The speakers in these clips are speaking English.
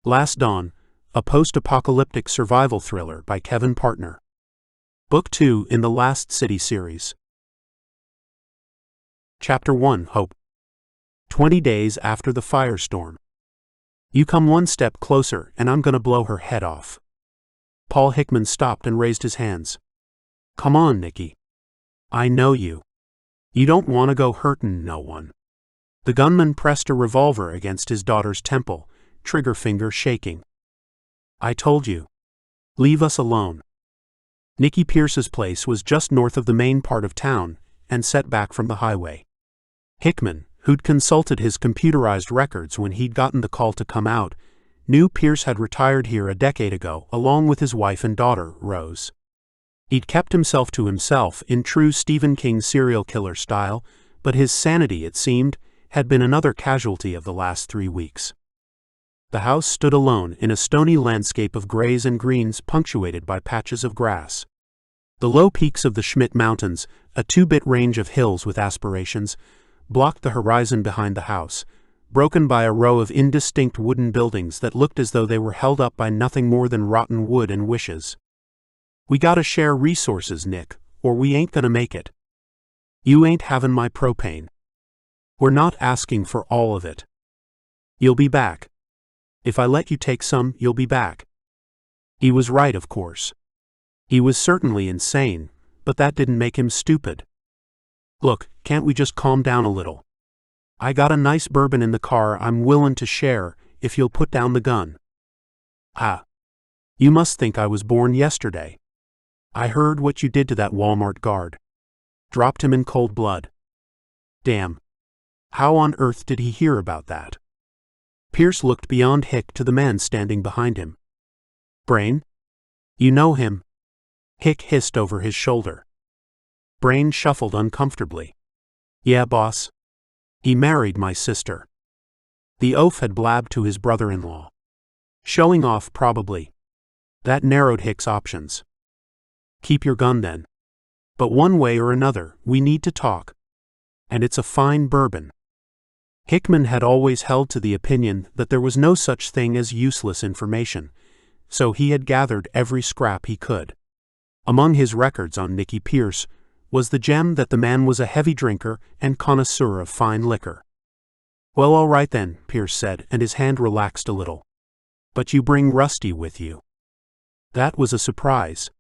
Last Dawn, a post-apocalyptic survival thriller by Kevin Partner. Book 2 in the Last City series. Chapter 1, Hope. 20 days after the firestorm. You come one step closer and I'm gonna blow her head off. Paul Hickman stopped and raised his hands. Come on, Nicky. I know you. You don't want to go hurtin' no one. The gunman pressed a revolver against his daughter's temple, trigger finger shaking. I told you. Leave us alone. Nicky Pierce's place was just north of the main part of town and set back from the highway. Hickman, who'd consulted his computerized records when he'd gotten the call to come out, knew Pierce had retired here a decade ago along with his wife and daughter, Rose. He'd kept himself to himself in true Stephen King serial killer style, but his sanity, it seemed, had been another casualty of the last 3 weeks. The house stood alone in a stony landscape of grays and greens punctuated by patches of grass. The low peaks of the Schmidt Mountains, a 2-bit range of hills with aspirations, blocked the horizon behind the house, broken by a row of indistinct wooden buildings that looked as though they were held up by nothing more than rotten wood and wishes. We gotta share resources, Nick, or we ain't gonna make it. You ain't having my propane. We're not asking for all of it. You'll be back. If I let you take some, you'll be back. He was right, of course. He was certainly insane, but that didn't make him stupid. Look, can't we just calm down a little? I got a nice bourbon in the car I'm willin' to share if you'll put down the gun. Ah. You must think I was born yesterday. I heard what you did to that Walmart guard. Dropped him in cold blood. Damn. How on earth did he hear about that? Pierce looked beyond Hick to the man standing behind him. Brain? You know him? Hick hissed over his shoulder. Brain shuffled uncomfortably. Yeah, boss. He married my sister. The oaf had blabbed to his brother-in-law. Showing off, probably. That narrowed Hick's options. Keep your gun then. But one way or another, we need to talk. And it's a fine bourbon. Hickman had always held to the opinion that there was no such thing as useless information, so he had gathered every scrap he could. Among his records on Nicky Pierce was the gem that the man was a heavy drinker and connoisseur of fine liquor. Well, all right then, Pierce said, and his hand relaxed a little. But you bring Rusty with you. That was a surprise.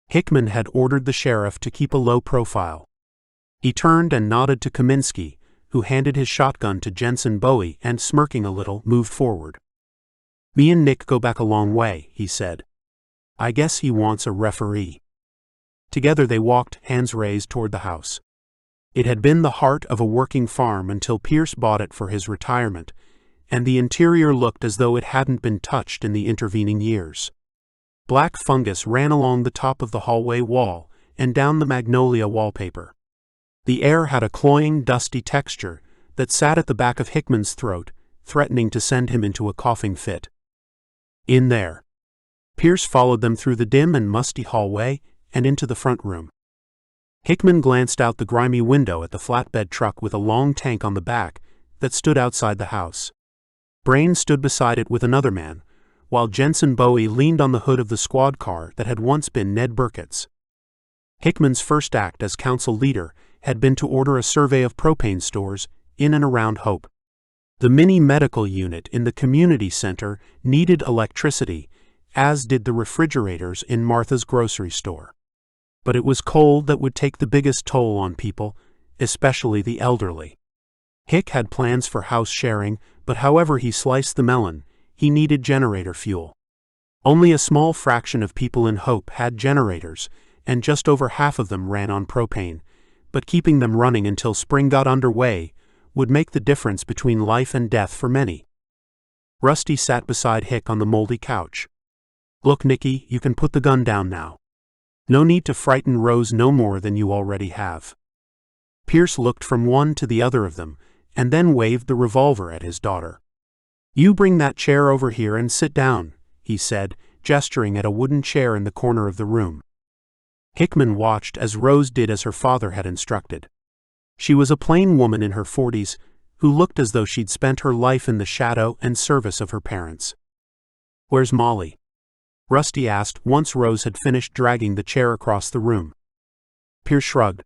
Hickman had ordered the sheriff to keep a low profile. He turned and nodded to Kaminsky, who handed his shotgun to Jensen Bowie and, smirking a little, moved forward. Me and Nick go back a long way, he said. I guess he wants a referee. Together they walked, hands raised, toward the house. It had been the heart of a working farm until Pierce bought it for his retirement, and the interior looked as though it hadn't been touched in the intervening years. Black fungus ran along the top of the hallway wall and down the magnolia wallpaper. The air had a cloying, dusty texture that sat at the back of Hickman's throat, threatening to send him into a coughing fit. In there. Pierce followed them through the dim and musty hallway and into the front room. Hickman glanced out the grimy window at the flatbed truck with a long tank on the back that stood outside the house. Brain stood beside it with another man, while Jensen Bowie leaned on the hood of the squad car that had once been Ned Burkett's. Hickman's first act as council leader had been to order a survey of propane stores in and around Hope. The mini medical unit in the community center needed electricity, as did the refrigerators in Martha's grocery store. But it was cold that would take the biggest toll on people, especially the elderly. Hick had plans for house sharing, but however he sliced the melon, he needed generator fuel. Only a small fraction of people in Hope had generators, and just over half of them ran on propane, but keeping them running until spring got underway would make the difference between life and death for many. Rusty sat beside Hick on the moldy couch. Look, Nicky, you can put the gun down now. No need to frighten Rose no more than you already have. Pierce looked from one to the other of them, and then waved the revolver at his daughter. You bring that chair over here and sit down, he said, gesturing at a wooden chair in the corner of the room. Hickman watched as Rose did as her father had instructed. She was a plain woman in her 40s, who looked as though she'd spent her life in the shadow and service of her parents. Where's Molly? Rusty asked once Rose had finished dragging the chair across the room. Pierce shrugged.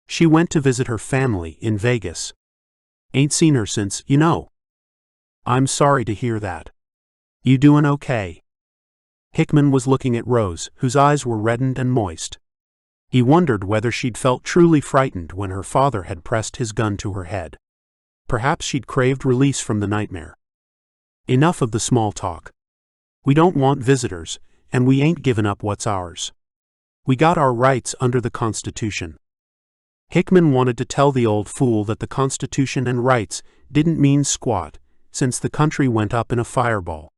She went to visit her family in Vegas. Ain't seen her since, you know. I'm sorry to hear that. You doin' okay? Hickman was looking at Rose, whose eyes were reddened and moist. He wondered whether she'd felt truly frightened when her father had pressed his gun to her head. Perhaps she'd craved release from the nightmare. Enough of the small talk. We don't want visitors, and we ain't giving up what's ours. We got our rights under the Constitution. Hickman wanted to tell the old fool that the Constitution and rights didn't mean squat, since the country went up in a fireball.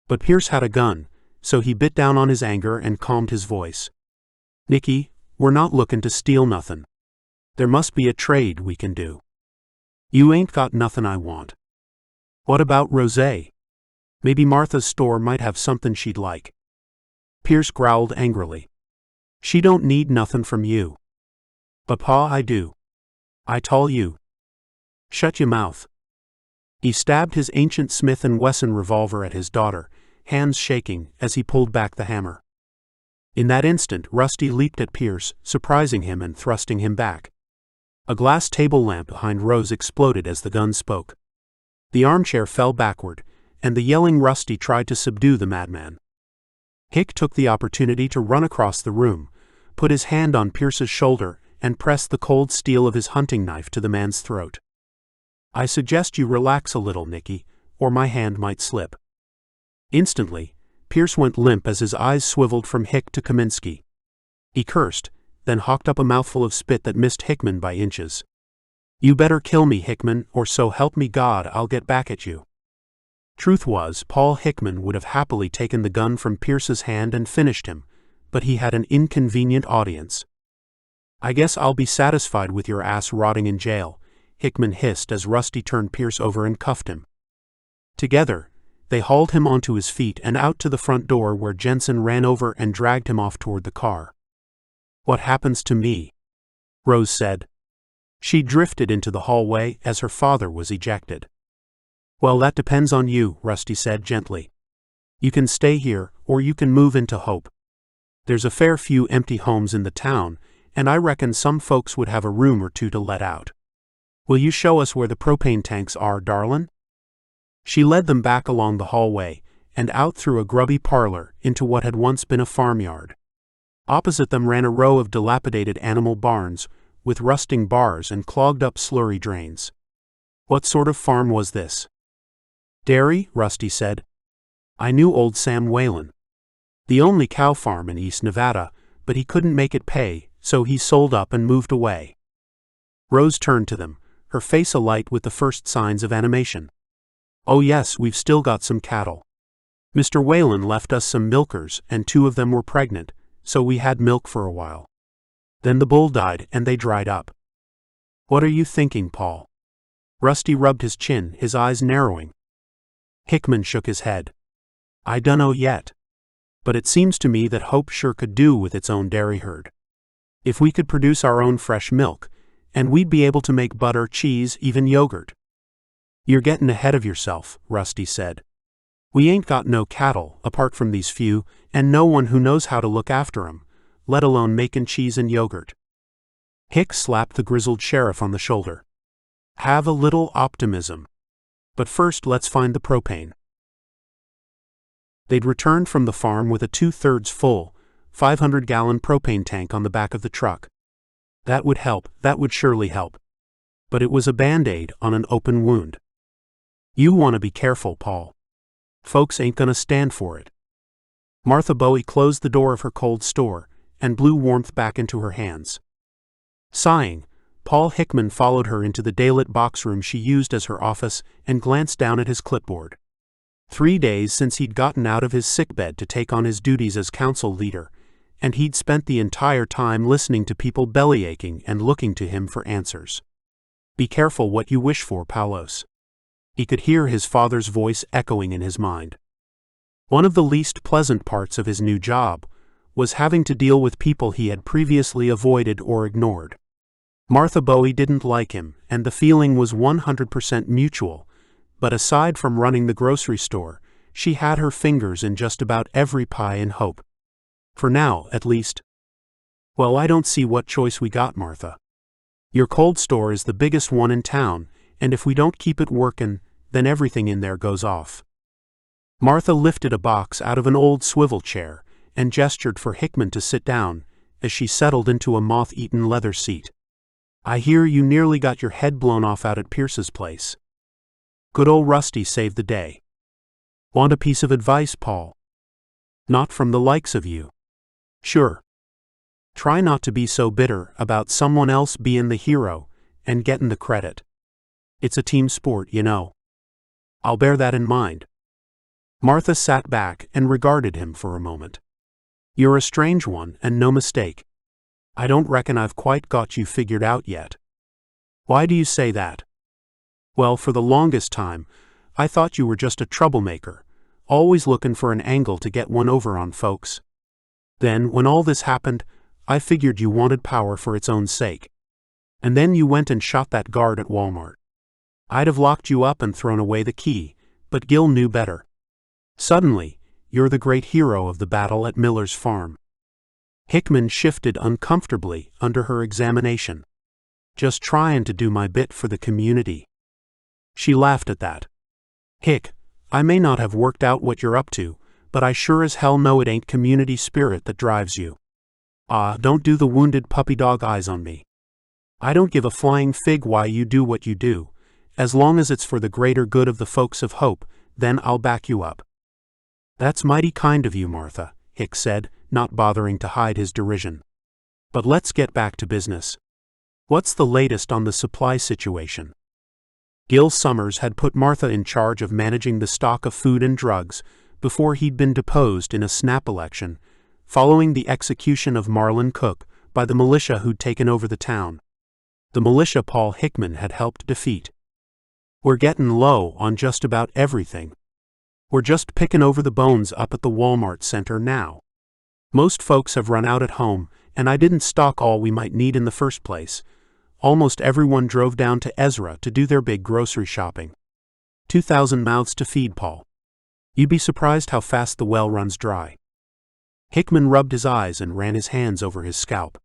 But Pierce had a gun, so he bit down on his anger and calmed his voice. Nicky, we're not looking to steal nothin'. There must be a trade we can do. You ain't got nothin' I want. What about Rosé? Maybe Martha's store might have something she'd like. Pierce growled angrily. She don't need nothin' from you. But Pa, I do. I tell you. Shut your mouth. He stabbed his ancient Smith & Wesson revolver at his daughter, hands shaking as he pulled back the hammer. In that instant, Rusty leaped at Pierce, surprising him and thrusting him back. A glass table lamp behind Rose exploded as the gun spoke. The armchair fell backward, and the yelling Rusty tried to subdue the madman. Hick took the opportunity to run across the room, put his hand on Pierce's shoulder, and pressed the cold steel of his hunting knife to the man's throat. I suggest you relax a little, Nicky, or my hand might slip. Instantly, Pierce went limp as his eyes swiveled from Hick to Kaminsky. He cursed, then hawked up a mouthful of spit that missed Hickman by inches. You better kill me, Hickman, or so help me God I'll get back at you. Truth was, Paul Hickman would have happily taken the gun from Pierce's hand and finished him, but he had an inconvenient audience. I guess I'll be satisfied with your ass rotting in jail, Hickman hissed as Rusty turned Pierce over and cuffed him. Together, they hauled him onto his feet and out to the front door where Jensen ran over and dragged him off toward the car. What happens to me? Rose said. She drifted into the hallway as her father was ejected. Well, that depends on you, Rusty said gently. You can stay here, or you can move into Hope. There's a fair few empty homes in the town, and I reckon some folks would have a room or two to let out. Will you show us where the propane tanks are, darlin'? She led them back along the hallway, and out through a grubby parlor into what had once been a farmyard. Opposite them ran a row of dilapidated animal barns, with rusting bars and clogged-up slurry drains. What sort of farm was this? Dairy, Rusty said. I knew old Sam Whalen. The only cow farm in East Nevada, but he couldn't make it pay, so he sold up and moved away. Rose turned to them, her face alight with the first signs of animation. Oh yes, we've still got some cattle. Mr. Whalen left us some milkers, and 2 of them were pregnant, so we had milk for a while. Then the bull died and they dried up. What are you thinking, Paul? Rusty rubbed his chin, his eyes narrowing. Hickman shook his head. I dunno yet. But it seems to me that Hope sure could do with its own dairy herd. If we could produce our own fresh milk, and we'd be able to make butter, cheese, even yogurt. You're getting ahead of yourself, Rusty said. We ain't got no cattle, apart from these few, and no one who knows how to look after 'em, let alone makin' cheese and yogurt. Hick slapped the grizzled sheriff on the shoulder. Have a little optimism. But first let's find the propane. They'd returned from the farm with a 2/3 full, 500-gallon propane tank on the back of the truck. That would help, that would surely help. But it was a Band-Aid on an open wound. You want to be careful, Paul. Folks ain't gonna stand for it. Martha Bowie closed the door of her cold store and blew warmth back into her hands. Sighing, Paul Hickman followed her into the daylit box room she used as her office and glanced down at his clipboard. 3 days since he'd gotten out of his sickbed to take on his duties as council leader, and he'd spent the entire time listening to people bellyaching and looking to him for answers. Be careful what you wish for, Paulos. He could hear his father's voice echoing in his mind. One of the least pleasant parts of his new job was having to deal with people he had previously avoided or ignored. Martha Bowie didn't like him, and the feeling was 100% mutual, but aside from running the grocery store, She had her fingers in just about every pie in Hope. For now, at least. Well, I don't see what choice we got, Martha. Your cold store is the biggest one in town, and if we don't keep it workin', then everything in there goes off. Martha lifted a box out of an old swivel chair and gestured for Hickman to sit down as she settled into a moth-eaten leather seat. I hear you nearly got your head blown off out at Pierce's place. Good old Rusty saved the day. Want a piece of advice, Paul? Not from the likes of you. Sure. Try not to be so bitter about someone else being the hero and getting the credit. It's a team sport, you know. I'll bear that in mind. Martha sat back and regarded him for a moment. You're a strange one, and no mistake. I don't reckon I've quite got you figured out yet. Why do you say that? Well, for the longest time, I thought you were just a troublemaker, always looking for an angle to get one over on folks. Then, when all this happened, I figured you wanted power for its own sake. And then you went and shot that guard at Walmart. I'd have locked you up and thrown away the key, but Gil knew better. Suddenly, you're the great hero of the battle at Miller's farm. Hickman shifted uncomfortably under her examination. Just trying to do my bit for the community. She laughed at that. Hick, I may not have worked out what you're up to, but I sure as hell know it ain't community spirit that drives you. Don't do the wounded puppy dog eyes on me. I don't give a flying fig why you do what you do. As long as it's for the greater good of the folks of Hope, then I'll back you up. That's mighty kind of you, Martha, Hick said, not bothering to hide his derision. But let's get back to business. What's the latest on the supply situation? Gil Summers had put Martha in charge of managing the stock of food and drugs before he'd been deposed in a snap election, following the execution of Marlin Cook by the militia who'd taken over the town. The militia Paul Hickman had helped defeat. We're getting low on just about everything. We're just picking over the bones up at the Walmart Center now. Most folks have run out at home, and I didn't stock all we might need in the first place. Almost everyone drove down to Ezra to do their big grocery shopping. 2,000 mouths to feed, Paul. You'd be surprised how fast the well runs dry. Hickman rubbed his eyes and ran his hands over his scalp.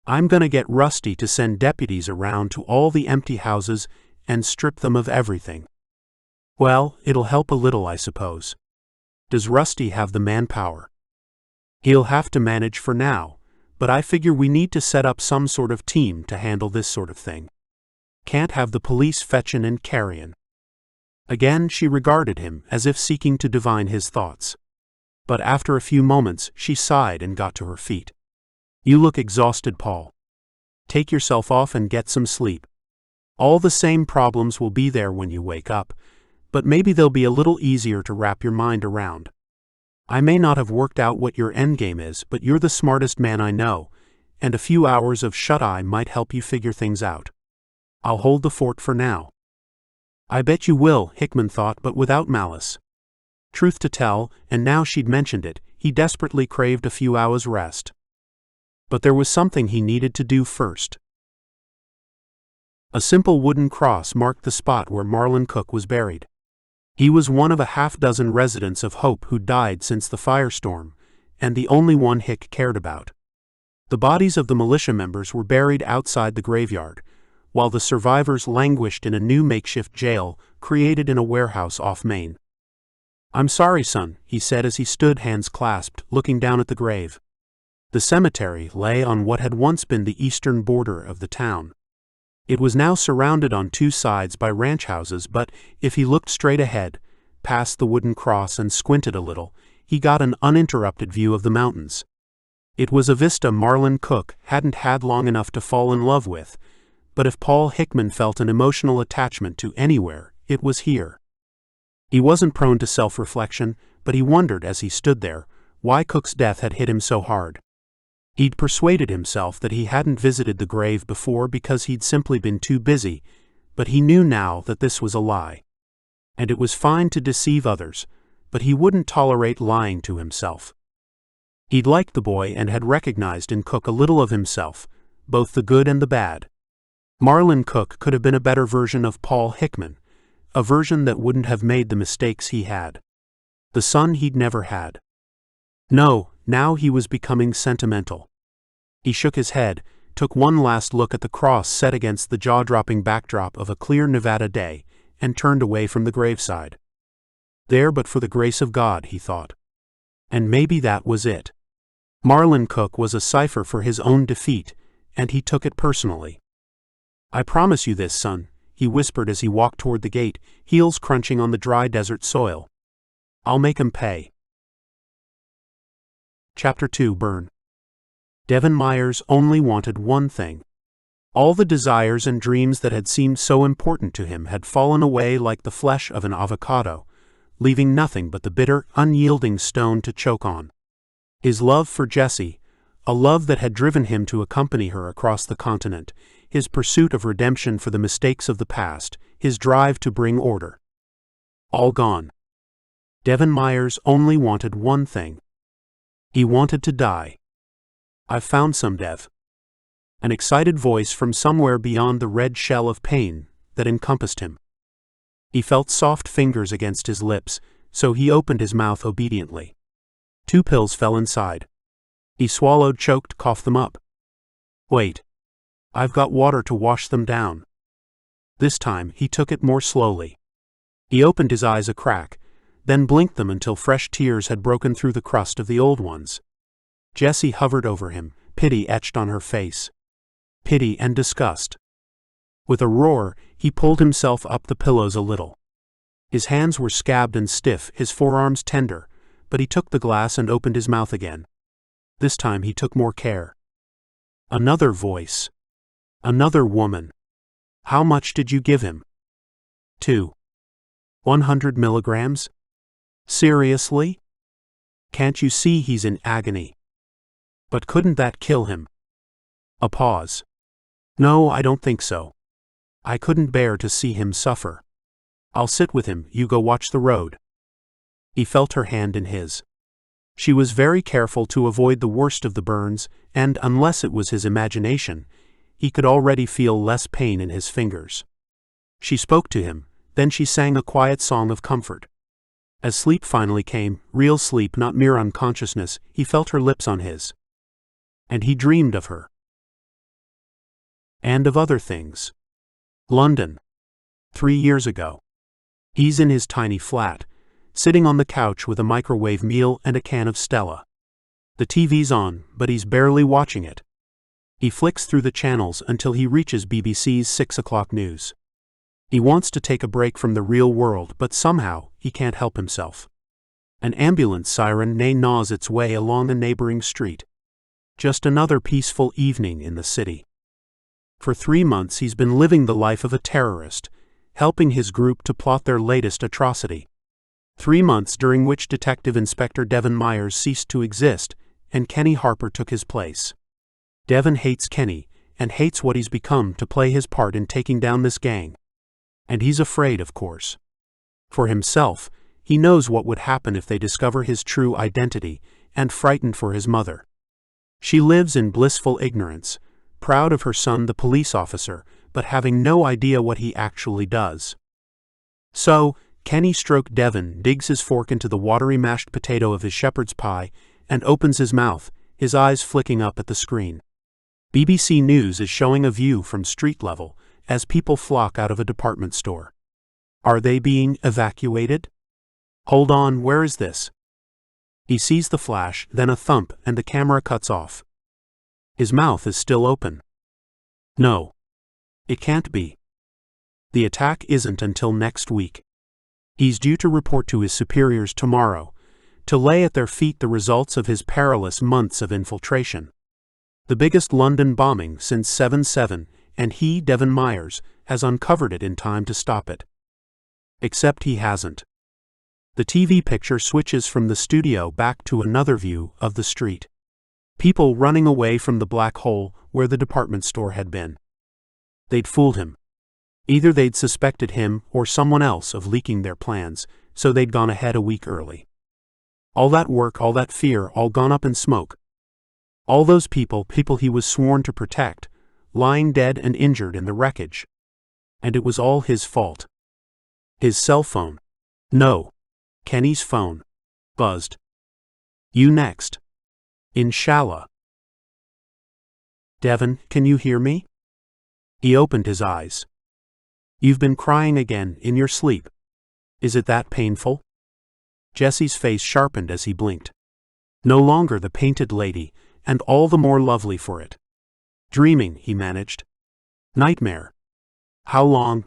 I'm gonna get Rusty to send deputies around to all the empty houses and strip them of everything. Well, it'll help a little, I suppose. Does Rusty have the manpower? He'll have to manage for now, but I figure we need to set up some sort of team to handle this sort of thing. Can't have the police fetchin' and carryin'. Again she regarded him as if seeking to divine his thoughts. But after a few moments she sighed and got to her feet. You look exhausted, Paul. Take yourself off and get some sleep. All the same problems will be there when you wake up, but maybe they'll be a little easier to wrap your mind around. I may not have worked out what your endgame is, but you're the smartest man I know, and a few hours of shut-eye might help you figure things out. I'll hold the fort for now. I bet you will, Hickman thought, but without malice. Truth to tell, and now she'd mentioned it, he desperately craved a few hours' rest. But there was something he needed to do first. A simple wooden cross marked the spot where Marlin Cook was buried. He was one of a half-dozen residents of Hope who died since the firestorm, and the only one Hick cared about. The bodies of the militia members were buried outside the graveyard, while the survivors languished in a new makeshift jail created in a warehouse off Main. I'm sorry, son, he said as he stood hands clasped, looking down at the grave. The cemetery lay on what had once been the eastern border of the town. It was now surrounded on two sides by ranch houses, but if he looked straight ahead, past the wooden cross and squinted a little, he got an uninterrupted view of the mountains. It was a vista Marlin Cook hadn't had long enough to fall in love with, but if Paul Hickman felt an emotional attachment to anywhere, it was here. He wasn't prone to self-reflection, but he wondered as he stood there why Cook's death had hit him so hard. He'd persuaded himself that he hadn't visited the grave before because he'd simply been too busy, but he knew now that this was a lie. And it was fine to deceive others, but he wouldn't tolerate lying to himself. He'd liked the boy and had recognized in Cook a little of himself, both the good and the bad. Marlin Cook could have been a better version of Paul Hickman, a version that wouldn't have made the mistakes he had. The son he'd never had. No, now he was becoming sentimental. He shook his head, took one last look at the cross set against the jaw-dropping backdrop of a clear Nevada day, and turned away from the graveside. There but for the grace of God, he thought. And maybe that was it. Marlin Cook was a cipher for his own defeat, and he took it personally. "I promise you this, son," he whispered as he walked toward the gate, heels crunching on the dry desert soil. "I'll make 'em pay." Chapter 2 Burn. Devon Myers only wanted one thing. All the desires and dreams that had seemed so important to him had fallen away like the flesh of an avocado, leaving nothing but the bitter, unyielding stone to choke on. His love for Jessie, a love that had driven him to accompany her across the continent, his pursuit of redemption for the mistakes of the past, his drive to bring order. All gone. Devon Myers only wanted one thing. He wanted to die. "I've found some, Dev." An excited voice from somewhere beyond the red shell of pain that encompassed him. He felt soft fingers against his lips, so he opened his mouth obediently. 2 pills fell inside. He swallowed, choked, coughed them up. "Wait. I've got water to wash them down." This time he took it more slowly. He opened his eyes a crack, then blinked them until fresh tears had broken through the crust of the old ones. Jessie hovered over him, pity etched on her face. Pity and disgust. With a roar, he pulled himself up the pillows a little. His hands were scabbed and stiff, his forearms tender, but he took the glass and opened his mouth again. This time he took more care. Another voice. Another woman. "How much did you give him?" 2. 100 milligrams? Seriously? Can't you see he's in agony? But couldn't that kill him? A pause. "No, I don't think so. I couldn't bear to see him suffer. I'll sit with him, you go watch the road." He felt her hand in his. She was very careful to avoid the worst of the burns, and unless it was his imagination, he could already feel less pain in his fingers. She spoke to him, then she sang a quiet song of comfort. As sleep finally came, real sleep, not mere unconsciousness, he felt her lips on his. And he dreamed of her. And of other things. London. 3 years ago. He's in his tiny flat, sitting on the couch with a microwave meal and a can of Stella. The TV's on, but he's barely watching it. He flicks through the channels until he reaches BBC's 6 o'clock news. He wants to take a break from the real world, but somehow he can't help himself. An ambulance siren gnaws its way along the neighboring street. Just another peaceful evening in the city. For 3 months he's been living the life of a terrorist, helping his group to plot their latest atrocity. 3 months during which Detective Inspector Devon Myers ceased to exist, and Kenny Harper took his place. Devon hates Kenny, and hates what he's become to play his part in taking down this gang. And he's afraid, of course. For himself, he knows what would happen if they discover his true identity, and frightened for his mother. She lives in blissful ignorance, proud of her son the police officer, but having no idea what he actually does. So, Kenny Stroke Devon digs his fork into the watery mashed potato of his shepherd's pie, and opens his mouth, his eyes flicking up at the screen. BBC News is showing a view from street level, as people flock out of a department store. Are they being evacuated? Hold on, where is this? He sees the flash, then a thump, and the camera cuts off. His mouth is still open. No. It can't be. The attack isn't until next week. He's due to report to his superiors tomorrow, to lay at their feet the results of his perilous months of infiltration. The biggest London bombing since 7/7, and he, Devon Myers, has uncovered it in time to stop it. Except he hasn't. The TV picture switches from the studio back to another view of the street. People running away from the black hole where the department store had been. They'd fooled him. Either they'd suspected him or someone else of leaking their plans, so they'd gone ahead a week early. All that work, all that fear, all gone up in smoke. All those people he was sworn to protect, lying dead and injured in the wreckage. And it was all his fault. His cell phone. No. Kenny's phone. buzzed. You next. Inshallah. Devon, can you hear me? He opened his eyes. You've been crying again, in your sleep. Is it that painful? Jesse's face sharpened as he blinked. No longer the painted lady, and all the more lovely for it. Dreaming, he managed. Nightmare. How long?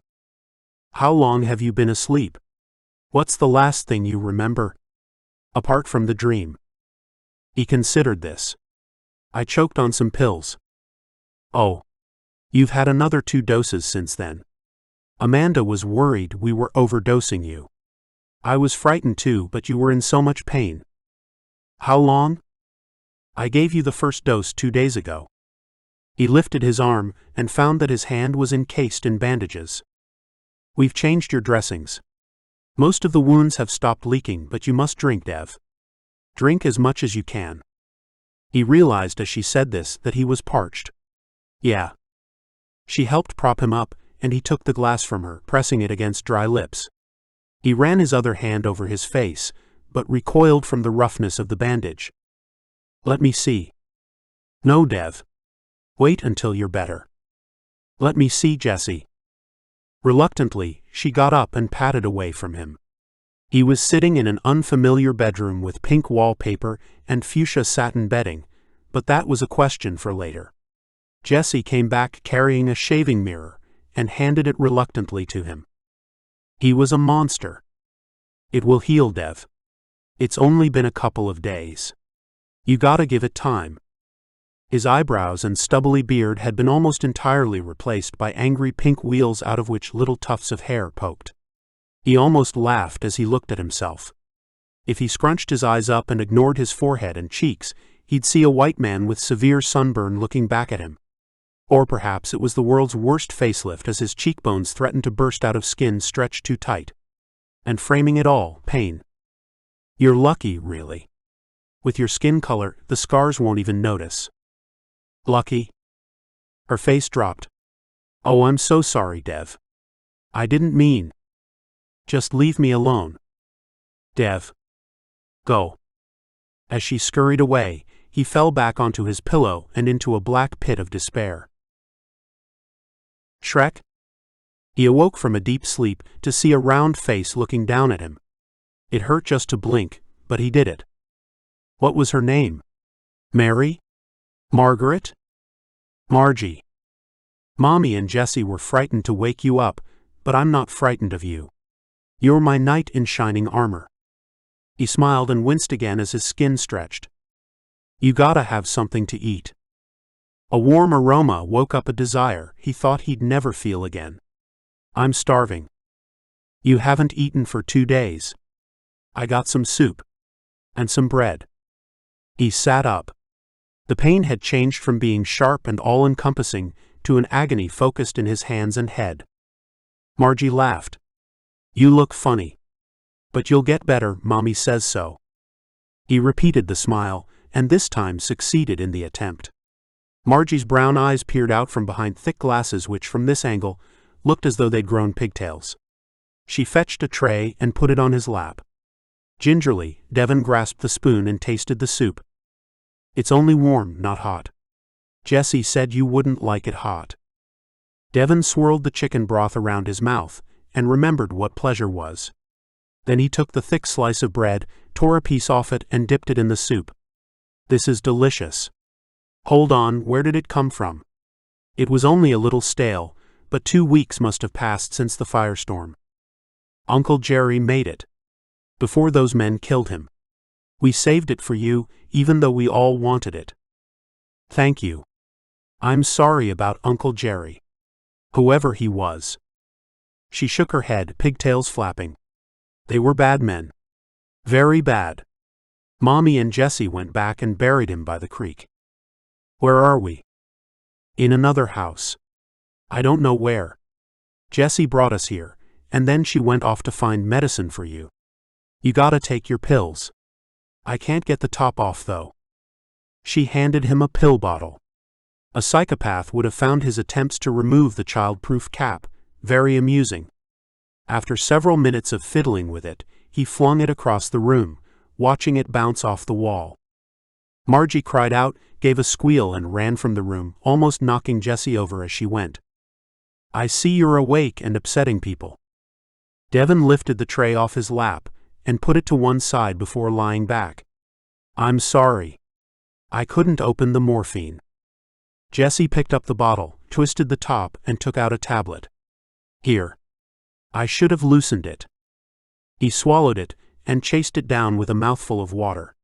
How long have you been asleep? What's the last thing you remember? Apart from the dream. He considered this. I choked on some pills. Oh. You've had another 2 doses since then. Amanda was worried we were overdosing you. I was frightened too, but you were in so much pain. How long? I gave you the first dose 2 days ago. He lifted his arm and found that his hand was encased in bandages. We've changed your dressings. Most of the wounds have stopped leaking, but you must drink, Dev. Drink as much as you can. He realized as she said this that he was parched. Yeah. She helped prop him up, and he took the glass from her, pressing it against dry lips. He ran his other hand over his face, but recoiled from the roughness of the bandage. Let me see. No, Dev. Wait until you're better. Let me see, Jesse. Reluctantly, she got up and padded away from him. He was sitting in an unfamiliar bedroom with pink wallpaper and fuchsia satin bedding, but that was a question for later. Jesse came back carrying a shaving mirror and handed it reluctantly to him. He was a monster. It will heal, Dev. It's only been a couple of days. You gotta give it time. His eyebrows and stubbly beard had been almost entirely replaced by angry pink wheels out of which little tufts of hair poked. He almost laughed as he looked at himself. If he scrunched his eyes up and ignored his forehead and cheeks, he'd see a white man with severe sunburn looking back at him. Or perhaps it was the world's worst facelift as his cheekbones threatened to burst out of skin stretched too tight. And framing it all, pain. You're lucky, really. With your skin color, the scars won't even notice. Lucky? Her face dropped. Oh, I'm so sorry, Dev. I didn't mean. Just leave me alone. Dev. Go. As she scurried away, he fell back onto his pillow and into a black pit of despair. Shrek? He awoke from a deep sleep to see a round face looking down at him. It hurt just to blink, but he did it. What was her name? Mary? Margaret? Margie. Mommy and Jesse were frightened to wake you up, but I'm not frightened of you. You're my knight in shining armor. He smiled and winced again as his skin stretched. You gotta have something to eat. A warm aroma woke up a desire he thought he'd never feel again. I'm starving. You haven't eaten for 2 days. I got some soup. And some bread. He sat up. The pain had changed from being sharp and all-encompassing to an agony focused in his hands and head. Margie laughed. You look funny. But you'll get better, Mommy says so. He repeated the smile, and this time succeeded in the attempt. Margie's brown eyes peered out from behind thick glasses which, from this angle, looked as though they'd grown pigtails. She fetched a tray and put it on his lap. Gingerly, Devon grasped the spoon and tasted the soup. It's only warm, not hot. Jesse said you wouldn't like it hot. Devon swirled the chicken broth around his mouth and remembered what pleasure was. Then he took the thick slice of bread, tore a piece off it, and dipped it in the soup. This is delicious. Hold on, where did it come from? It was only a little stale, but 2 weeks must have passed since the firestorm. Uncle Jerry made it. Before those men killed him. We saved it for you, even though we all wanted it. Thank you. I'm sorry about Uncle Jerry. Whoever he was. She shook her head, pigtails flapping. They were bad men. Very bad. Mommy and Jesse went back and buried him by the creek. Where are we? In another house. I don't know where. Jesse brought us here, and then she went off to find medicine for you. You gotta take your pills. I can't get the top off though. She handed him a pill bottle. A psychopath would have found his attempts to remove the child-proof cap very amusing. After several minutes of fiddling with it, he flung it across the room, watching it bounce off the wall. Margie cried out, gave a squeal and ran from the room, almost knocking Jessie over as she went. "I see you're awake and upsetting people." Devon lifted the tray off his lap and put it to one side before lying back. "I'm sorry. I couldn't open the morphine." Jessie picked up the bottle, twisted the top, and took out a tablet. "Here. I should have loosened it." He swallowed it and chased it down with a mouthful of water.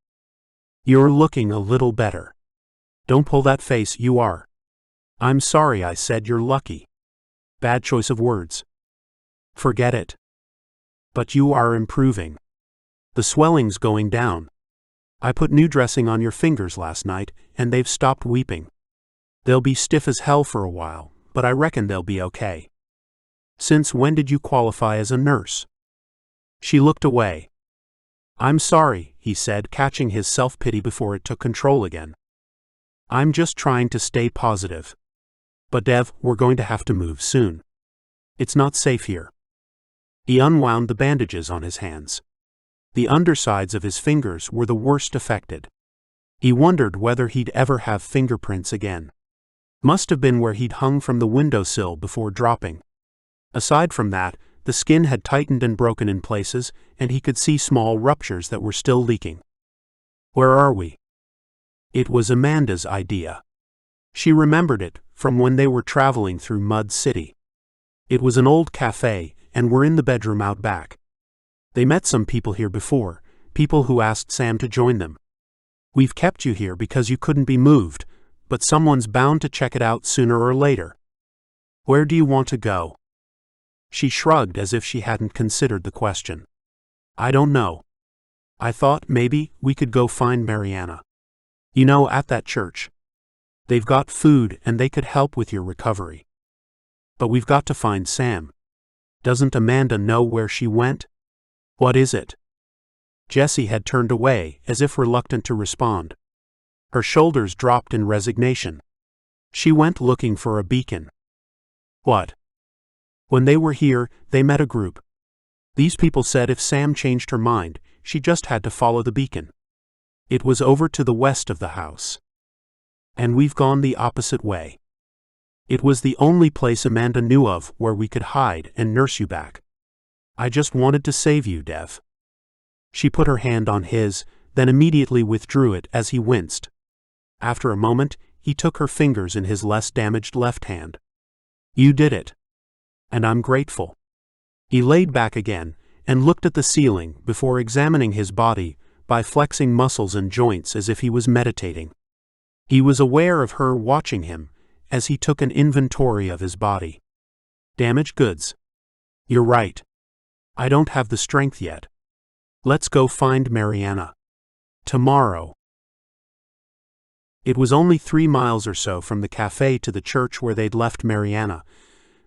"You're looking a little better. Don't pull that face, you are." "I'm sorry I said you're lucky." Bad choice of words. "Forget it." "But you are improving. The swelling's going down. I put new dressing on your fingers last night, and they've stopped weeping. They'll be stiff as hell for a while, but I reckon they'll be okay." "Since when did you qualify as a nurse?" She looked away. "I'm sorry," he said, catching his self-pity before it took control again. "I'm just trying to stay positive. But Dev, we're going to have to move soon. It's not safe here." He unwound the bandages on his hands. The undersides of his fingers were the worst affected. He wondered whether he'd ever have fingerprints again. Must have been where he'd hung from the windowsill before dropping. Aside from that, the skin had tightened and broken in places, and he could see small ruptures that were still leaking. "Where are we?" It was Amanda's idea. She remembered it from when they were traveling through Mud City. It was an old cafe, and we're in the bedroom out back. They met some people here before, people who asked Sam to join them. "We've kept you here because you couldn't be moved, but someone's bound to check it out sooner or later. Where do you want to go?" She shrugged as if she hadn't considered the question. "I don't know. I thought maybe we could go find Mariana. You know, at that church. They've got food and they could help with your recovery. But we've got to find Sam. Doesn't Amanda know where she went?" "What is it?" Jessie had turned away, as if reluctant to respond. Her shoulders dropped in resignation. "She went looking for a beacon." "What?" "When they were here, they met a group. These people said if Sam changed her mind, she just had to follow the beacon. It was over to the west of the house. And we've gone the opposite way. It was the only place Amanda knew of where we could hide and nurse you back. I just wanted to save you, Dev." She put her hand on his, then immediately withdrew it as he winced. After a moment, he took her fingers in his less damaged left hand. "You did it. And I'm grateful." He laid back again and looked at the ceiling before examining his body by flexing muscles and joints as if he was meditating. He was aware of her watching him as he took an inventory of his body. "Damaged goods. You're right. I don't have the strength yet. Let's go find Mariana. Tomorrow." It was only 3 miles or so from the cafe to the church where they'd left Mariana,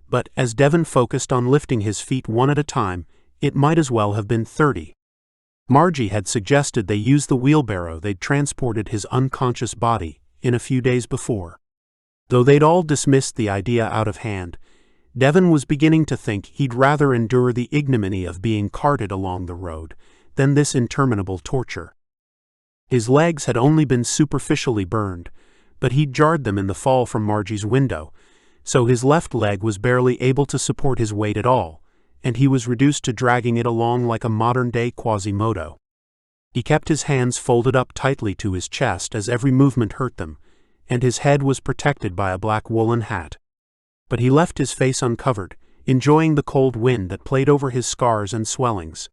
but as Devon focused on lifting his feet one at a time, it might as well have been 30. Margie had suggested they use the wheelbarrow they'd transported his unconscious body in a few days before. Though they'd all dismissed the idea out of hand, Devon was beginning to think he'd rather endure the ignominy of being carted along the road than this interminable torture. His legs had only been superficially burned, but he'd jarred them in the fall from Margie's window, so his left leg was barely able to support his weight at all, and he was reduced to dragging it along like a modern-day Quasimodo. He kept his hands folded up tightly to his chest as every movement hurt them, and his head was protected by a black woolen hat. But he left his face uncovered, enjoying the cold wind that played over his scars and swellings.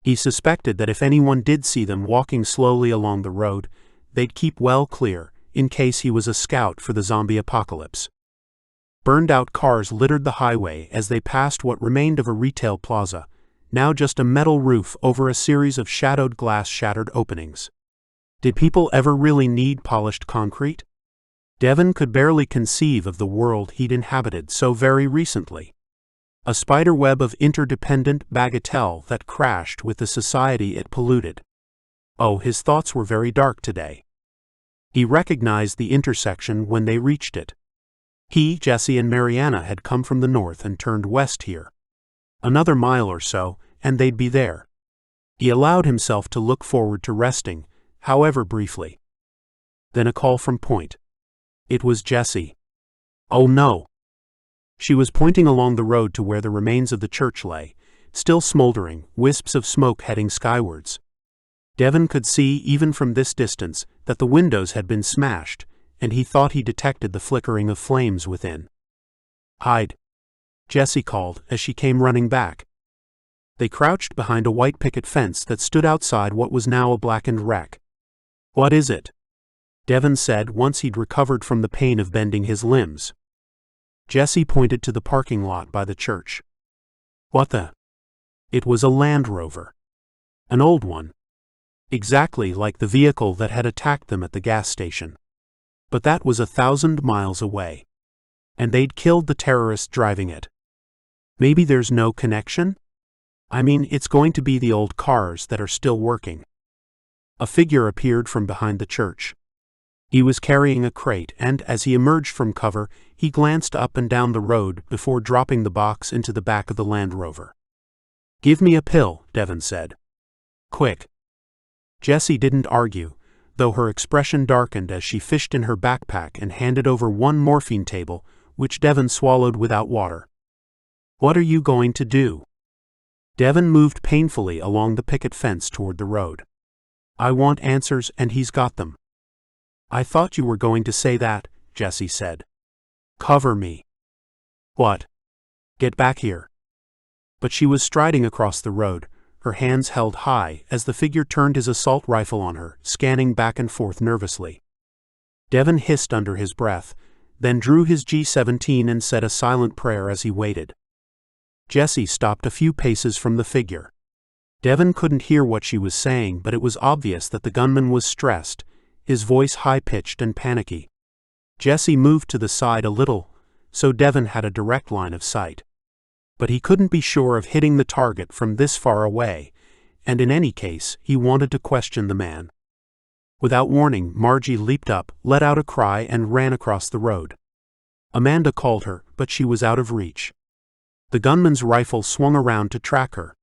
He suspected that if anyone did see them walking slowly along the road, they'd keep well clear, in case he was a scout for the zombie apocalypse. Burned-out cars littered the highway as they passed what remained of a retail plaza, now just a metal roof over a series of shadowed glass shattered openings. Did people ever really need polished concrete? Devon could barely conceive of the world he'd inhabited so very recently. A spiderweb of interdependent bagatelle that crashed with the society it polluted. Oh, his thoughts were very dark today. He recognized the intersection when they reached it. He, Jessie, and Mariana had come from the north and turned west here. Another mile or so, and they'd be there. He allowed himself to look forward to resting, however briefly. Then a call from Point. It was Jessie. Oh no! She was pointing along the road to where the remains of the church lay, still smoldering, wisps of smoke heading skywards. Devon could see, even from this distance, that the windows had been smashed, and he thought he detected the flickering of flames within. Hide! Jessie called as she came running back. They crouched behind a white picket fence that stood outside what was now a blackened wreck. What is it? Devon said once he'd recovered from the pain of bending his limbs. Jessie pointed to the parking lot by the church. What the? It was a Land Rover. An old one. Exactly like the vehicle that had attacked them at the gas station. But that was 1,000 miles away. And they'd killed the terrorists driving it. Maybe there's no connection? I mean, it's going to be the old cars that are still working. A figure appeared from behind the church. He was carrying a crate, and as he emerged from cover, he glanced up and down the road before dropping the box into the back of the Land Rover. Give me a pill, Devon said. Quick. Jessie didn't argue, though her expression darkened as she fished in her backpack and handed over one morphine table, which Devon swallowed without water. What are you going to do? Devon moved painfully along the picket fence toward the road. I want answers, and he's got them. I thought you were going to say that, Jessie said. Cover me. What? Get back here. But she was striding across the road, her hands held high as the figure turned his assault rifle on her, scanning back and forth nervously. Devon hissed under his breath, then drew his G-17 and said a silent prayer as he waited. Jessie stopped a few paces from the figure. Devon couldn't hear what she was saying, but it was obvious that the gunman was stressed, his voice high-pitched and panicky. Jessie moved to the side a little, so Devon had a direct line of sight. But he couldn't be sure of hitting the target from this far away, and in any case, he wanted to question the man. Without warning, Margie leaped up, let out a cry, and ran across the road. Amanda called her, but she was out of reach. The gunman's rifle swung around to track her.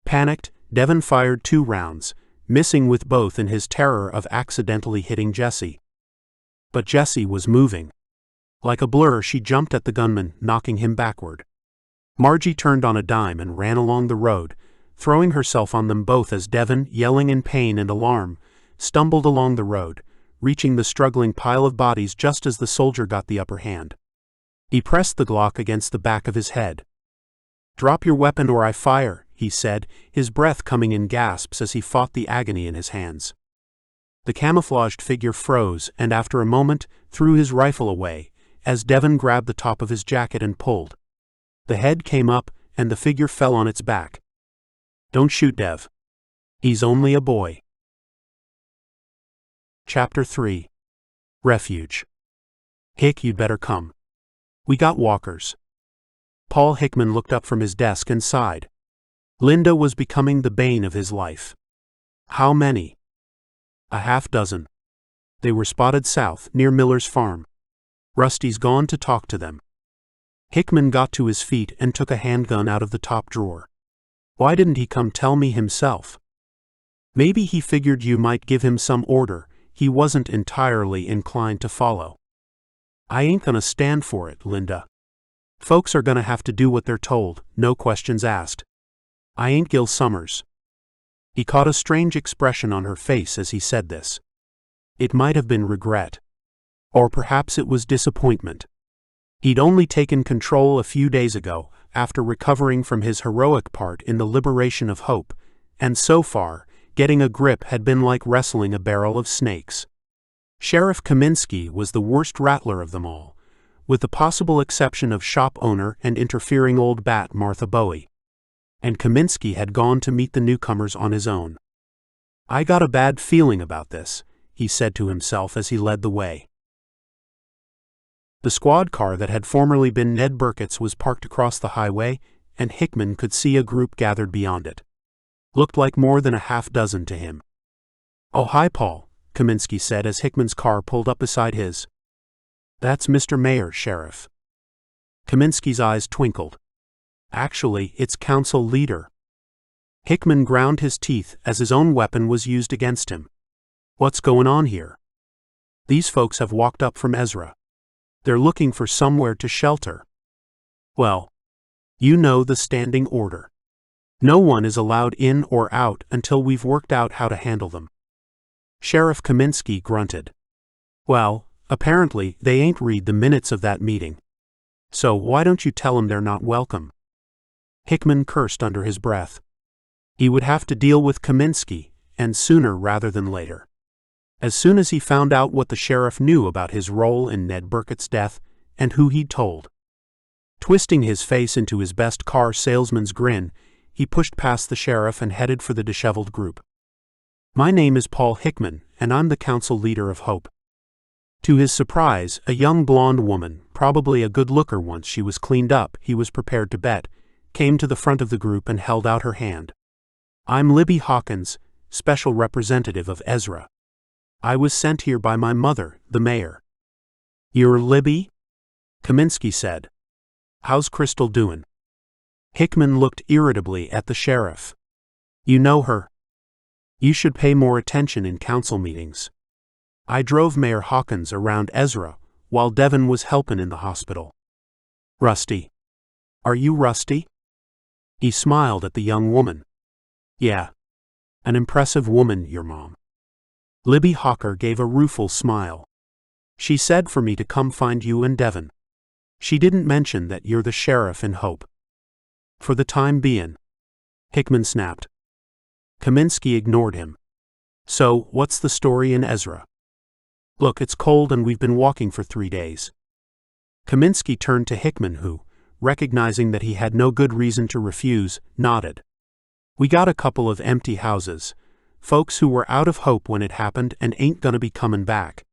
Panicked, Devon fired 2 rounds, missing with both in his terror of accidentally hitting Jessie. But Jessie was moving. Like a blur, she jumped at the gunman, knocking him backward. Margie turned on a dime and ran along the road, throwing herself on them both as Devon, yelling in pain and alarm, stumbled along the road, reaching the struggling pile of bodies just as the soldier got the upper hand. He pressed the Glock against the back of his head. Drop your weapon or I fire, he said, his breath coming in gasps as he fought the agony in his hands. The camouflaged figure froze and after a moment threw his rifle away, as Devon grabbed the top of his jacket and pulled. The head came up and the figure fell on its back. Don't shoot, Dev. He's only a boy. Chapter 3. Refuge. Hick, you'd better come. We got walkers. Paul Hickman looked up from his desk and sighed. Linda was becoming the bane of his life. How many? A half-dozen. They were spotted south, near Miller's farm. Rusty's gone to talk to them. Hickman got to his feet and took a handgun out of the top drawer. Why didn't he come tell me himself? Maybe he figured you might give him some order he wasn't entirely inclined to follow. I ain't gonna stand for it, Linda. Folks are gonna have to do what they're told, no questions asked. I ain't Gil Summers. He caught a strange expression on her face as he said this. It might have been regret. Or perhaps it was disappointment. He'd only taken control a few days ago, after recovering from his heroic part in the liberation of Hope, and so far, getting a grip had been like wrestling a barrel of snakes. Sheriff Kaminsky was the worst rattler of them all, with the possible exception of shop owner and interfering old bat Martha Bowie. And Kaminsky had gone to meet the newcomers on his own. I got a bad feeling about this, he said to himself as he led the way. The squad car that had formerly been Ned Burkett's was parked across the highway, and Hickman could see a group gathered beyond it. Looked like more than a half-dozen to him. Oh, hi, Paul, Kaminsky said as Hickman's car pulled up beside his. That's Mr. Mayor, Sheriff. Kaminsky's eyes twinkled. Actually, it's Council Leader. Hickman ground his teeth as his own weapon was used against him. What's going on here? These folks have walked up from Ezra. They're looking for somewhere to shelter. Well, you know the standing order. No one is allowed in or out until we've worked out how to handle them. Sheriff Kaminsky grunted. Well, apparently they ain't read the minutes of that meeting. So why don't you tell them they're not welcome? Hickman cursed under his breath. He would have to deal with Kaminsky, and sooner rather than later. As soon as he found out what the sheriff knew about his role in Ned Burkett's death and who he'd told. Twisting his face into his best car salesman's grin, he pushed past the sheriff and headed for the disheveled group. My name is Paul Hickman, and I'm the council leader of Hope. To his surprise, a young blonde woman, probably a good looker once she was cleaned up, he was prepared to bet, came to the front of the group and held out her hand. I'm Libby Hawkins, special representative of Ezra. I was sent here by my mother, the mayor. You're Libby? Kaminsky said. How's Crystal doing? Hickman looked irritably at the sheriff. You know her. You should pay more attention in council meetings. I drove Mayor Hawkins around Ezra while Devon was helping in the hospital. Rusty. Are you rusty? He smiled at the young woman. Yeah. An impressive woman, your mom. Libby Hawker gave a rueful smile. She said for me to come find you and Devon. She didn't mention that you're the sheriff in Hope. For the time being. Hickman snapped. Kaminsky ignored him. So, what's the story in Ezra? Look, it's cold and we've been walking for 3 days. Kaminsky turned to Hickman who, recognizing that he had no good reason to refuse, nodded. We got a couple of empty houses. Folks who were out of Hope when it happened and ain't gonna be coming back.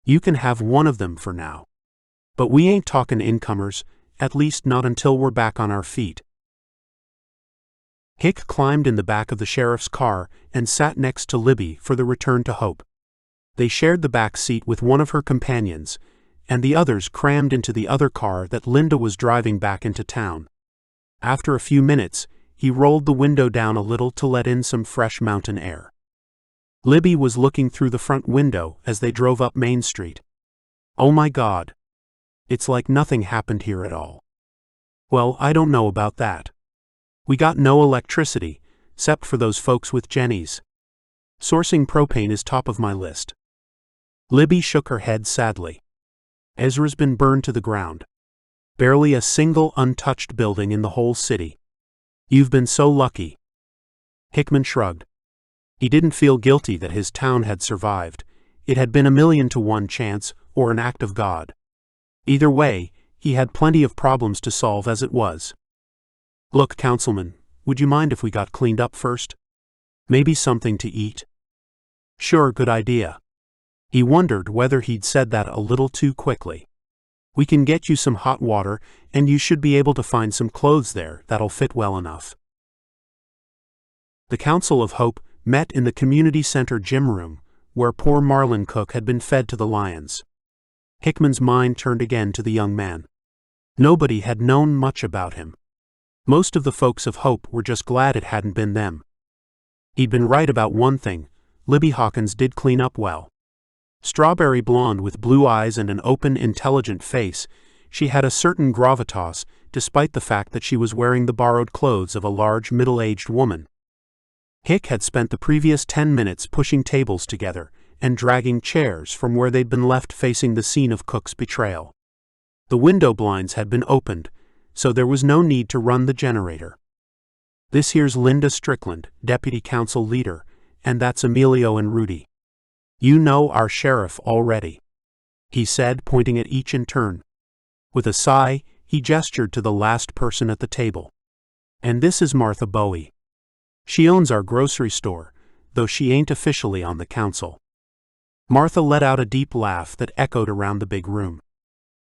You can have one of them for now. But we ain't talking incomers, at least not until we're back on our feet. Hick climbed in the back of the sheriff's car and sat next to Libby for the return to Hope. They shared the back seat with one of her companions, and the others crammed into the other car that Linda was driving back into town. After a few minutes, he rolled the window down a little to let in some fresh mountain air. Libby was looking through the front window as they drove up Main Street. Oh my God. It's like nothing happened here at all. Well, I don't know about that. We got no electricity, except for those folks with Jenny's. Sourcing propane is top of my list. Libby shook her head sadly. Ezra's been burned to the ground. Barely a single untouched building in the whole city. You've been so lucky. Hickman shrugged. He didn't feel guilty that his town had survived. It had been a 1,000,000-to-1 chance, or an act of God. Either way, he had plenty of problems to solve as it was. Look, Councilman, would you mind if we got cleaned up first? Maybe something to eat? Sure, good idea. He wondered whether he'd said that a little too quickly. We can get you some hot water, and you should be able to find some clothes there that'll fit well enough. The Council of Hope met in the community center gym room, where poor Marlin Cook had been fed to the lions. Hickman's mind turned again to the young man. Nobody had known much about him. Most of the folks of Hope were just glad it hadn't been them. He'd been right about one thing: Libby Hawkins did clean up well. Strawberry blonde with blue eyes and an open, intelligent face, she had a certain gravitas, despite the fact that she was wearing the borrowed clothes of a large, middle-aged woman. Hick had spent the previous 10 minutes pushing tables together and dragging chairs from where they'd been left facing the scene of Cook's betrayal. The window blinds had been opened, so there was no need to run the generator. This here's Linda Strickland, Deputy Council Leader, and that's Emilio and Rudy. You know our sheriff already, he said, pointing at each in turn. With a sigh, he gestured to the last person at the table. And this is Martha Bowie. She owns our grocery store, though she ain't officially on the council. Martha let out a deep laugh that echoed around the big room.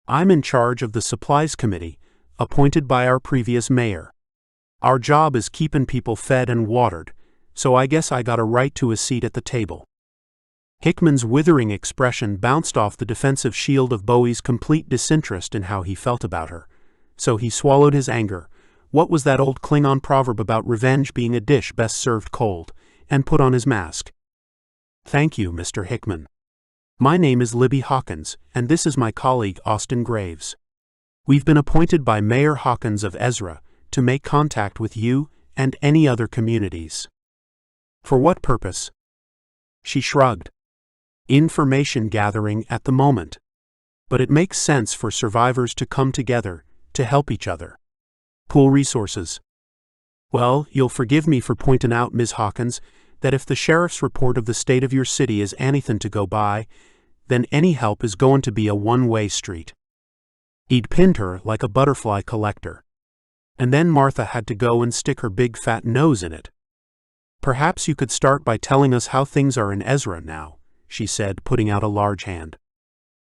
I'm in charge of the supplies committee, appointed by our previous mayor. Our job is keeping people fed and watered, so I guess I got a right to a seat at the table. Hickman's withering expression bounced off the defensive shield of Bowie's complete disinterest in how he felt about her, so he swallowed his anger, what was that old Klingon proverb about revenge being a dish best served cold, and put on his mask. Thank you, Mr. Hickman. My name is Libby Hawkins, and this is my colleague Austin Graves. We've been appointed by Mayor Hawkins of Ezra to make contact with you and any other communities. For what purpose? She shrugged. Information gathering at the moment. But it makes sense for survivors to come together to help each other. Pool resources. Well, you'll forgive me for pointing out, Ms. Hawkins, that if the sheriff's report of the state of your city is anything to go by, then any help is going to be a one-way street. He'd pinned her like a butterfly collector. And then Martha had to go and stick her big fat nose in it. Perhaps you could start by telling us how things are in Ezra now, she said, putting out a large hand.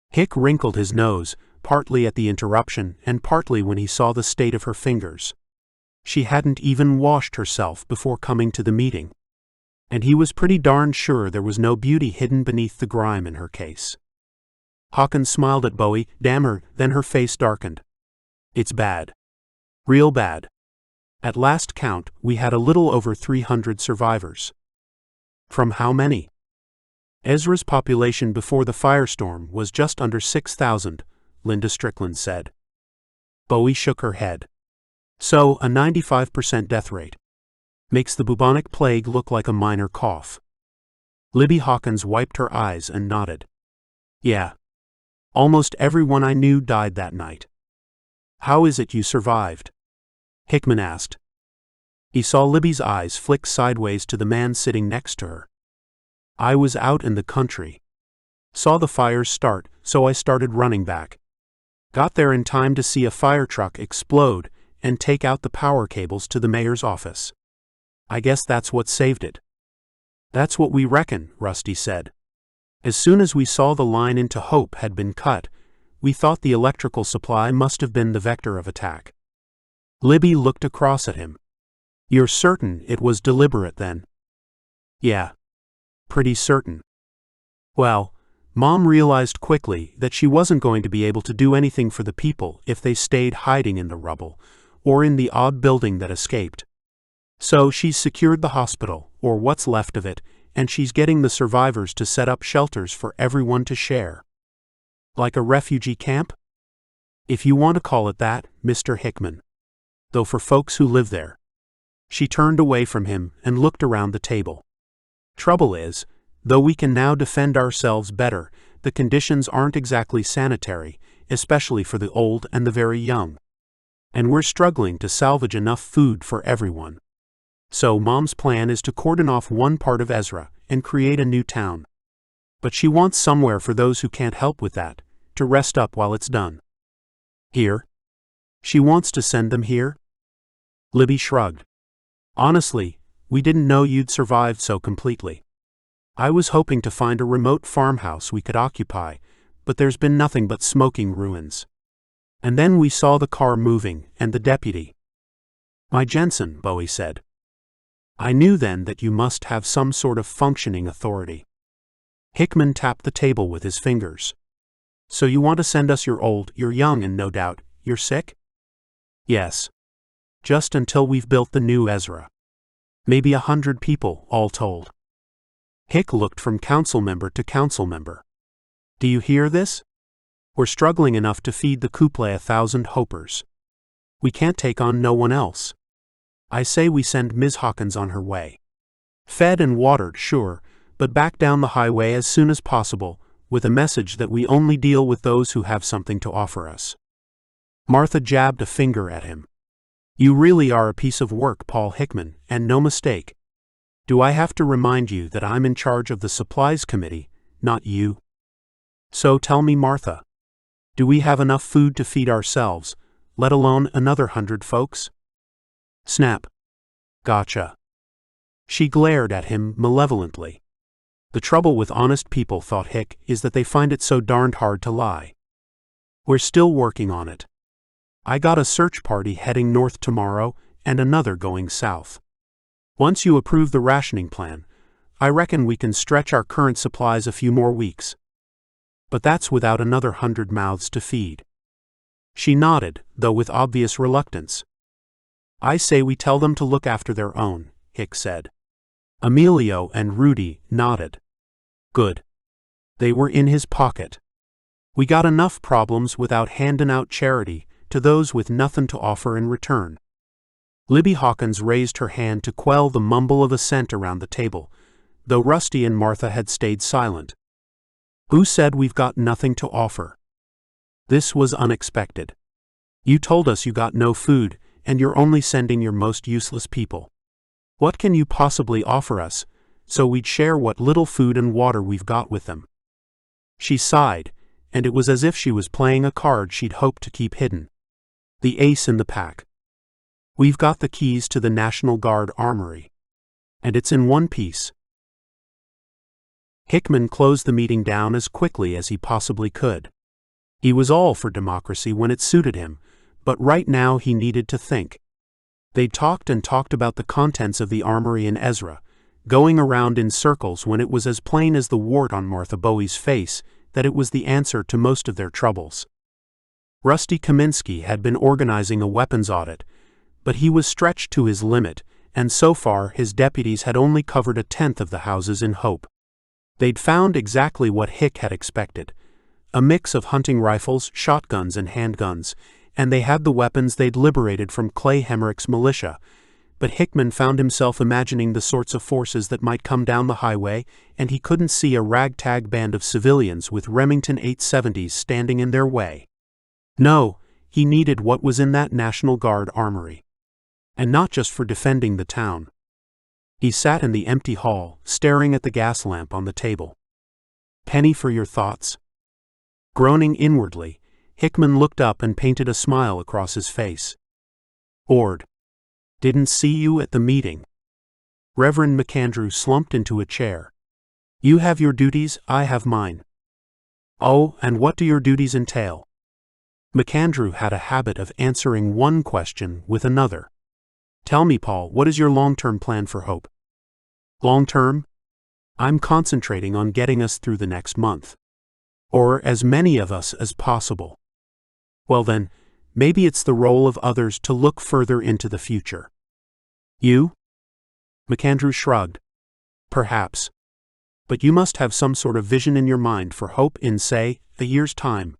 Hick wrinkled his nose, partly at the interruption and partly when he saw the state of her fingers. She hadn't even washed herself before coming to the meeting. And he was pretty darn sure there was no beauty hidden beneath the grime in her case. Hawkins smiled at Bowie. Damn her, then her face darkened. It's bad. Real bad. At last count, we had a little over 300 survivors. From how many? Ezra's population before the firestorm was just under 6,000, Linda Strickland said. Bowie shook her head. So, a 95% death rate. Makes the bubonic plague look like a minor cough. Libby Hawkins wiped her eyes and nodded. Yeah. Almost everyone I knew died that night. How is it you survived? Hickman asked. He saw Libby's eyes flick sideways to the man sitting next to her. I was out in the country. Saw the fires start, so I started running back. Got there in time to see a fire truck explode and take out the power cables to the mayor's office. I guess that's what saved it. That's what we reckon, Rusty said. As soon as we saw the line into Hope had been cut, we thought the electrical supply must have been the vector of attack. Libby looked across at him. You're certain it was deliberate then? Yeah. Pretty certain. Well, Mom realized quickly that she wasn't going to be able to do anything for the people if they stayed hiding in the rubble, or in the odd building that escaped. So she's secured the hospital, or what's left of it, and she's getting the survivors to set up shelters for everyone to share. Like a refugee camp? If you want to call it that, Mr. Hickman. Though for folks who live there. She turned away from him and looked around the table. Trouble is, though we can now defend ourselves better, the conditions aren't exactly sanitary, especially for the old and the very young. And we're struggling to salvage enough food for everyone. So Mom's plan is to cordon off one part of Ezra and create a new town. But she wants somewhere for those who can't help with that, to rest up while it's done. Here? She wants to send them here? Libby shrugged. Honestly, we didn't know you'd survived so completely. I was hoping to find a remote farmhouse we could occupy, but there's been nothing but smoking ruins. And then we saw the car moving, and the deputy. My Jensen, Bowie said. I knew then that you must have some sort of functioning authority. Hickman tapped the table with his fingers. So you want to send us you're old, you're young, and no doubt, you're sick? Yes. Just until we've built the new Ezra. Maybe 100 people, all told. Hick looked from council member to council member. Do you hear this? We're struggling enough to feed the couple 1,000 hopers. We can't take on no one else. I say we send Ms. Hawkins on her way. Fed and watered, sure, but back down the highway as soon as possible, with a message that we only deal with those who have something to offer us. Martha jabbed a finger at him. You really are a piece of work, Paul Hickman, and no mistake. Do I have to remind you that I'm in charge of the supplies committee, not you? So tell me, Martha, do we have enough food to feed ourselves, let alone another 100 folks? Snap. Gotcha. She glared at him malevolently. The trouble with honest people, thought Hick, is that they find it so darned hard to lie. We're still working on it. I got a search party heading north tomorrow and another going south. Once you approve the rationing plan, I reckon we can stretch our current supplies a few more weeks. But that's without another 100 mouths to feed. She nodded, though with obvious reluctance. I say we tell them to look after their own, Hick said. Emilio and Rudy nodded. Good. They were in his pocket. We got enough problems without handing out charity to those with nothing to offer in return. Libby Hawkins raised her hand to quell the mumble of assent around the table, though Rusty and Martha had stayed silent. Who said we've got nothing to offer? This was unexpected. You told us you got no food, and you're only sending your most useless people. What can you possibly offer us, so we'd share what little food and water we've got with them? She sighed, and it was as if she was playing a card she'd hoped to keep hidden. The ace in the pack. We've got the keys to the National Guard armory. And it's in one piece. Hickman closed the meeting down as quickly as he possibly could. He was all for democracy when it suited him, but right now he needed to think. They talked and talked about the contents of the armory in Ezra, going around in circles when it was as plain as the wart on Martha Bowie's face that it was the answer to most of their troubles. Rusty Kaminsky had been organizing a weapons audit, but he was stretched to his limit, and so far his deputies had only covered 1/10 of the houses in Hope. They'd found exactly what Hick had expected, a mix of hunting rifles, shotguns, and handguns, and they had the weapons they'd liberated from Clay Hemmerich's militia, but Hickman found himself imagining the sorts of forces that might come down the highway, and he couldn't see a ragtag band of civilians with Remington 870s standing in their way. No, he needed what was in that National Guard armory. And not just for defending the town. He sat in the empty hall, staring at the gas lamp on the table. Penny for your thoughts? Groaning inwardly, Hickman looked up and painted a smile across his face. Ord. Didn't see you at the meeting. Reverend McAndrew slumped into a chair. You have your duties, I have mine. Oh, and what do your duties entail? McAndrew had a habit of answering one question with another. Tell me, Paul, what is your long-term plan for Hope? Long-term? I'm concentrating on getting us through the next month. Or as many of us as possible. Well then, maybe it's the role of others to look further into the future. You? McAndrew shrugged. Perhaps. But you must have some sort of vision in your mind for Hope in, say, a year's time.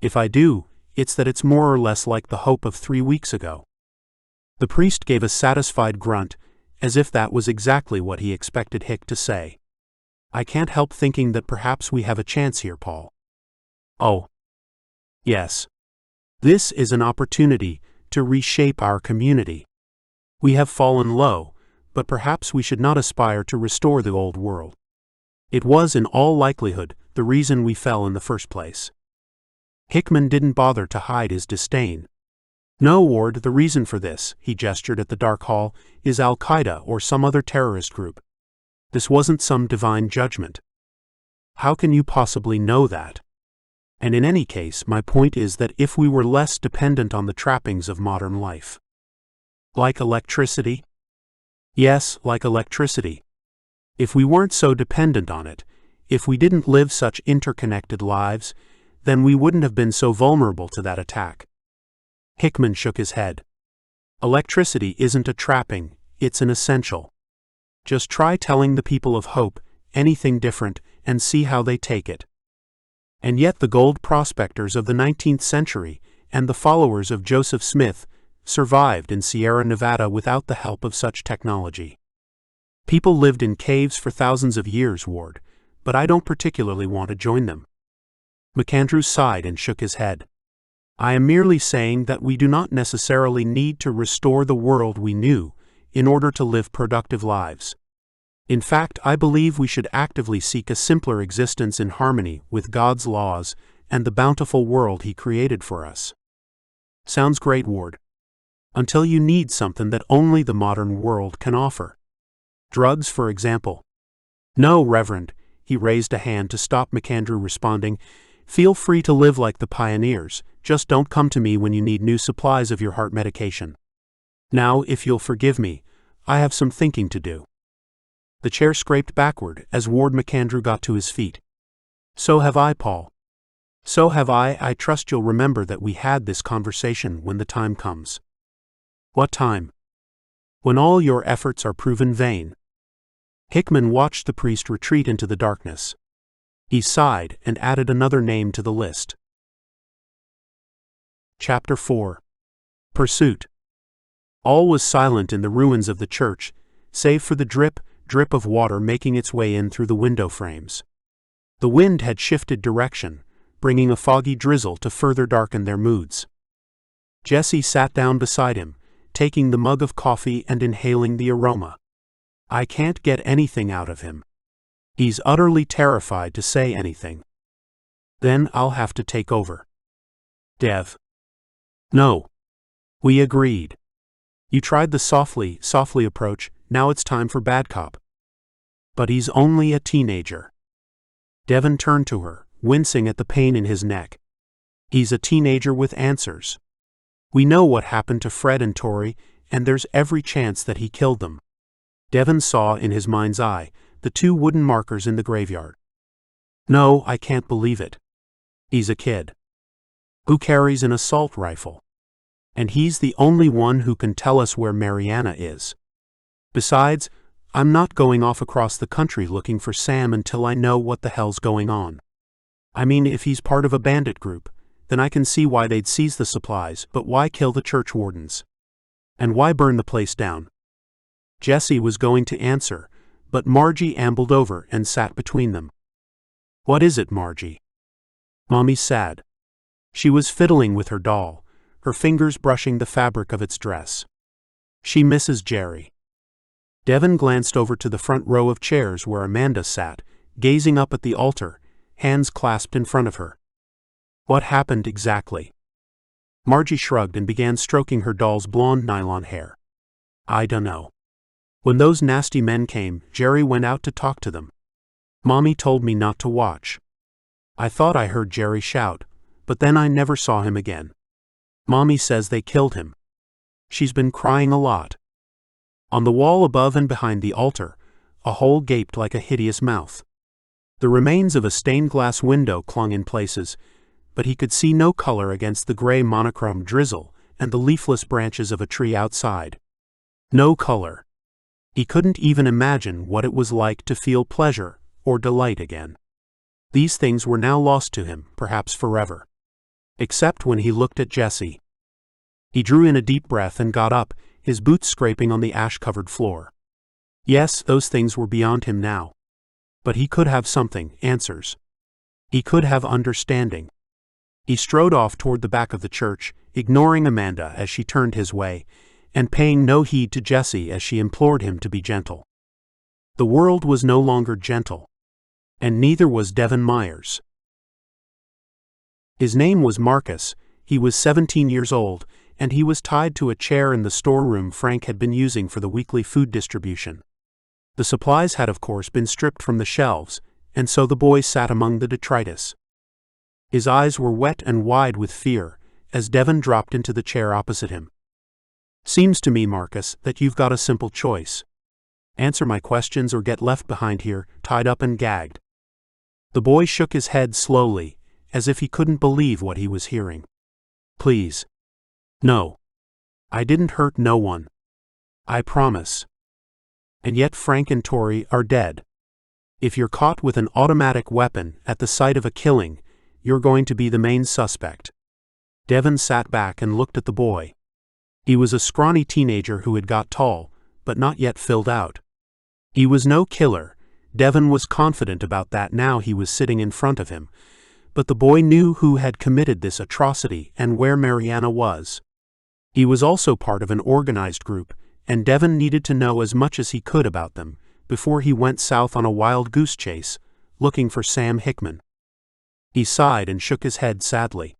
If I do, it's that it's more or less like the Hope of 3 weeks ago. The priest gave a satisfied grunt, as if that was exactly what he expected Hick to say. I can't help thinking that perhaps we have a chance here, Paul. Oh. Yes. This is an opportunity to reshape our community. We have fallen low, but perhaps we should not aspire to restore the old world. It was in all likelihood the reason we fell in the first place. Hickman didn't bother to hide his disdain. No, Ward, the reason for this, he gestured at the dark hall, is Al-Qaeda or some other terrorist group. This wasn't some divine judgment. How can you possibly know that? And in any case, my point is that if we were less dependent on the trappings of modern life. Like electricity? Yes, like electricity. If we weren't so dependent on it, if we didn't live such interconnected lives, then we wouldn't have been so vulnerable to that attack. Hickman shook his head. Electricity isn't a trapping, it's an essential. Just try telling the people of Hope anything different and see how they take it. And yet the gold prospectors of the 19th century and the followers of Joseph Smith survived in Sierra Nevada without the help of such technology. People lived in caves for thousands of years, Ward, but I don't particularly want to join them. McAndrew sighed and shook his head. I am merely saying that we do not necessarily need to restore the world we knew in order to live productive lives. In fact, I believe we should actively seek a simpler existence in harmony with God's laws and the bountiful world He created for us. Sounds great, Ward. Until you need something that only the modern world can offer. Drugs, for example. No, Reverend, he raised a hand to stop McAndrew responding. Feel free to live like the pioneers, just don't come to me when you need new supplies of your heart medication. Now, if you'll forgive me, I have some thinking to do. The chair scraped backward as Ward McAndrew got to his feet. So have I, Paul. So have I trust you'll remember that we had this conversation when the time comes. What time? When all your efforts are proven vain. Hickman watched the priest retreat into the darkness. He sighed and added another name to the list. Chapter 4. Pursuit. All was silent in the ruins of the church, save for the drip of water making its way in through the window frames. The wind had shifted direction, bringing a foggy drizzle to further darken their moods. Jesse sat down beside him, taking the mug of coffee and inhaling the aroma. I can't get anything out of him. He's utterly terrified to say anything. Then I'll have to take over. Dev. No. We agreed. You tried the softly approach, now it's time for bad cop. But he's only a teenager. Devon turned to her, wincing at the pain in his neck. He's a teenager with answers. We know what happened to Fred and Tori, and there's every chance that he killed them. Devon saw in his mind's eye the 2 wooden markers in the graveyard. No, I can't believe it. He's a kid. Who carries an assault rifle. And he's the only one who can tell us where Mariana is. Besides, I'm not going off across the country looking for Sam until I know what the hell's going on. I mean, if he's part of a bandit group, then I can see why they'd seize the supplies, but why kill the church wardens? And why burn the place down? Jesse was going to answer, but Margie ambled over and sat between them. What is it, Margie? Mommy's sad. She was fiddling with her doll, her fingers brushing the fabric of its dress. She misses Jerry. Devon glanced over to the front row of chairs where Amanda sat, gazing up at the altar, hands clasped in front of her. What happened exactly? Margie shrugged and began stroking her doll's blonde nylon hair. I dunno. When those nasty men came, Jerry went out to talk to them. Mommy told me not to watch. I thought I heard Jerry shout, but then I never saw him again. Mommy says they killed him. She's been crying a lot. On the wall above and behind the altar, a hole gaped like a hideous mouth. The remains of a stained glass window clung in places, but he could see no color against the gray monochrome drizzle and the leafless branches of a tree outside. No color. He couldn't even imagine what it was like to feel pleasure or delight again. These things were now lost to him, perhaps forever. Except when he looked at Jesse. He drew in a deep breath and got up, his boots scraping on the ash-covered floor. Yes, those things were beyond him now. But he could have something, answers. He could have understanding. He strode off toward the back of the church, ignoring Amanda as she turned his way, and paying no heed to Jesse as she implored him to be gentle. The world was no longer gentle. And neither was Devon Myers. His name was Marcus, he was 17 years old, and he was tied to a chair in the storeroom Frank had been using for the weekly food distribution. The supplies had of course been stripped from the shelves, and so the boy sat among the detritus. His eyes were wet and wide with fear, as Devon dropped into the chair opposite him. Seems to me, Marcus, that you've got a simple choice. Answer my questions or get left behind here, tied up and gagged. The boy shook his head slowly, as if he couldn't believe what he was hearing. Please. No. I didn't hurt no one. I promise. And yet Frank and Tori are dead. If you're caught with an automatic weapon at the site of a killing, you're going to be the main suspect. Devon sat back and looked at the boy. He was a scrawny teenager who had got tall, but not yet filled out. He was no killer. Devon was confident about that now he was sitting in front of him, but the boy knew who had committed this atrocity and where Mariana was. He was also part of an organized group, and Devon needed to know as much as he could about them before he went south on a wild goose chase, looking for Sam Hickman. He sighed and shook his head sadly.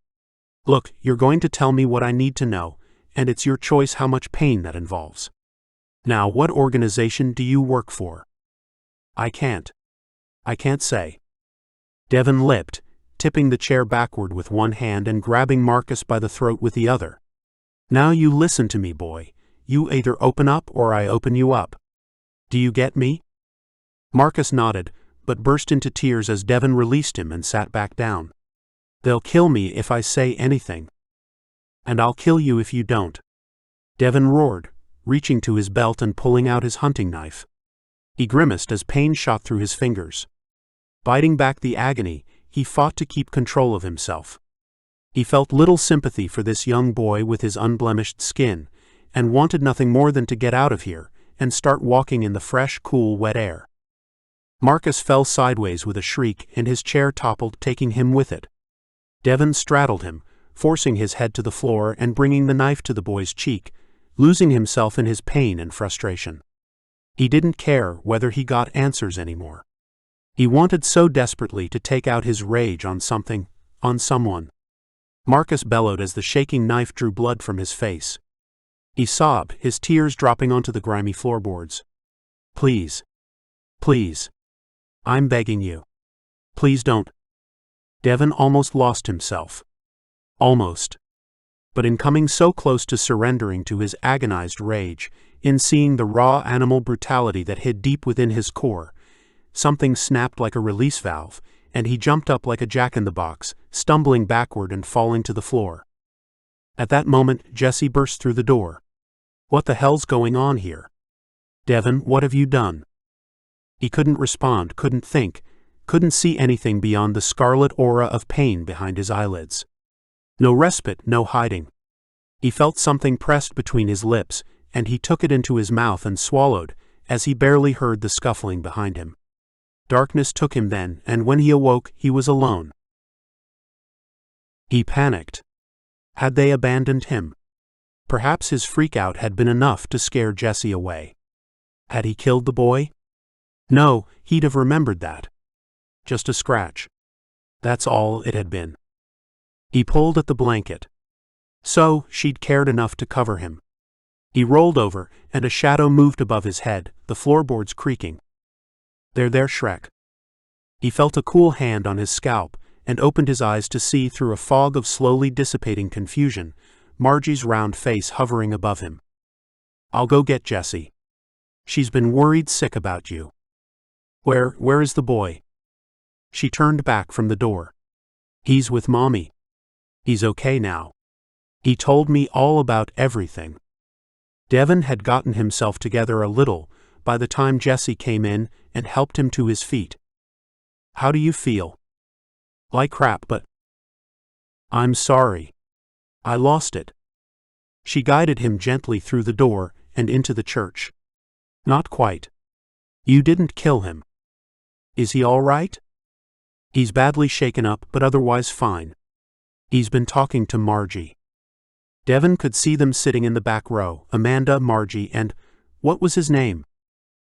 Look, you're going to tell me what I need to know, and it's your choice how much pain that involves. Now, what organization do you work for? I can't say. Devon lipped, tipping the chair backward with one hand and grabbing Marcus by the throat with the other. Now you listen to me, boy. You either open up or I open you up. Do you get me? Marcus nodded, but burst into tears as Devon released him and sat back down. They'll kill me if I say anything. And I'll kill you if you don't. Devon roared, reaching to his belt and pulling out his hunting knife. He grimaced as pain shot through his fingers. Biting back the agony, he fought to keep control of himself. He felt little sympathy for this young boy with his unblemished skin, and wanted nothing more than to get out of here and start walking in the fresh, cool, wet air. Marcus fell sideways with a shriek, and his chair toppled, taking him with it. Devon straddled him, forcing his head to the floor and bringing the knife to the boy's cheek, losing himself in his pain and frustration. He didn't care whether he got answers anymore. He wanted so desperately to take out his rage on something, on someone. Marcus bellowed as the shaking knife drew blood from his face. He sobbed, his tears dropping onto the grimy floorboards. "Please. Please. I'm begging you. Please don't." Devon almost lost himself. Almost. But in coming so close to surrendering to his agonized rage, in seeing the raw animal brutality that hid deep within his core, something snapped like a release valve, and he jumped up like a jack-in-the-box, stumbling backward and falling to the floor. At that moment, Jesse burst through the door. "What the hell's going on here? Devon, what have you done?" He couldn't respond, couldn't think, couldn't see anything beyond the scarlet aura of pain behind his eyelids. No respite, no hiding. He felt something pressed between his lips, and he took it into his mouth and swallowed, as he barely heard the scuffling behind him. Darkness took him then, and when he awoke, he was alone. He panicked. Had they abandoned him? Perhaps his freak-out had been enough to scare Jesse away. Had he killed the boy? No, he'd have remembered that. Just a scratch. That's all it had been. He pulled at the blanket. So, she'd cared enough to cover him. He rolled over, and a shadow moved above his head, the floorboards creaking. There, Shrek. He felt a cool hand on his scalp, and opened his eyes to see through a fog of slowly dissipating confusion, Margie's round face hovering above him. "I'll go get Jessie. She's been worried sick about you." Where is the boy?" She turned back from the door. "He's with Mommy. He's okay now. He told me all about everything." Devon had gotten himself together a little by the time Jesse came in and helped him to his feet. "How do you feel?" "Like crap, but..." "I'm sorry. I lost it." She guided him gently through the door and into the church. "Not quite. You didn't kill him. Is he all right?" "He's badly shaken up, but otherwise fine. He's been talking to Margie." Devon could see them sitting in the back row, Amanda, Margie, and, what was his name?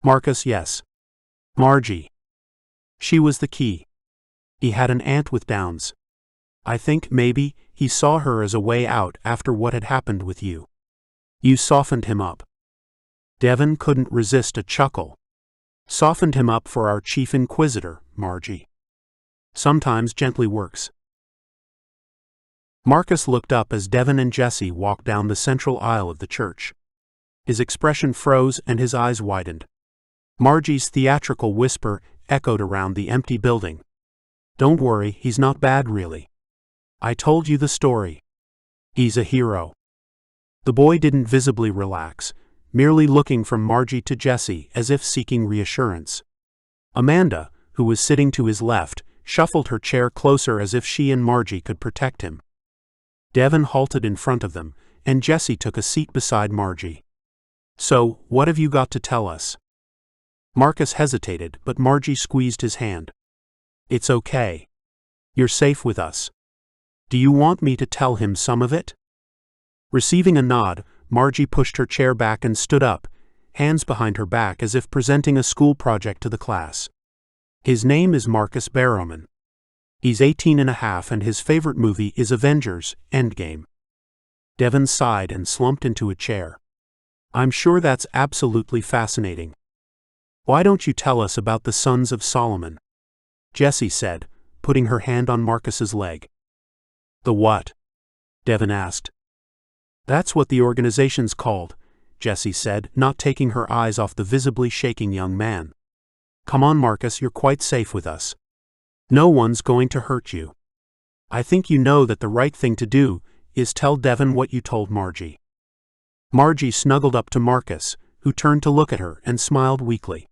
Marcus, yes. Margie. She was the key. He had an aunt with Downs. I think, maybe, he saw her as a way out after what had happened with you. You softened him up. Devon couldn't resist a chuckle. Softened him up for our chief inquisitor, Margie. Sometimes gently works. Marcus looked up as Devon and Jesse walked down the central aisle of the church. His expression froze and his eyes widened. Margie's theatrical whisper echoed around the empty building. "Don't worry, he's not bad really. I told you the story. He's a hero." The boy didn't visibly relax, merely looking from Margie to Jesse as if seeking reassurance. Amanda, who was sitting to his left, shuffled her chair closer as if she and Margie could protect him. Devon halted in front of them, and Jesse took a seat beside Margie. "So, what have you got to tell us?" Marcus hesitated, but Margie squeezed his hand. "It's okay. You're safe with us. Do you want me to tell him some of it?" Receiving a nod, Margie pushed her chair back and stood up, hands behind her back as if presenting a school project to the class. "His name is Marcus Barrowman. He's 18 and a half and his favorite movie is Avengers: Endgame." Devon sighed and slumped into a chair. "I'm sure that's absolutely fascinating. Why don't you tell us about the Sons of Solomon?" Jessie said, putting her hand on Marcus's leg. "The what?" Devon asked. "That's what the organization's called," Jessie said, not taking her eyes off the visibly shaking young man. "Come on, Marcus, you're quite safe with us. No one's going to hurt you. I think you know that the right thing to do is tell Devon what you told Margie." Margie snuggled up to Marcus, who turned to look at her and smiled weakly.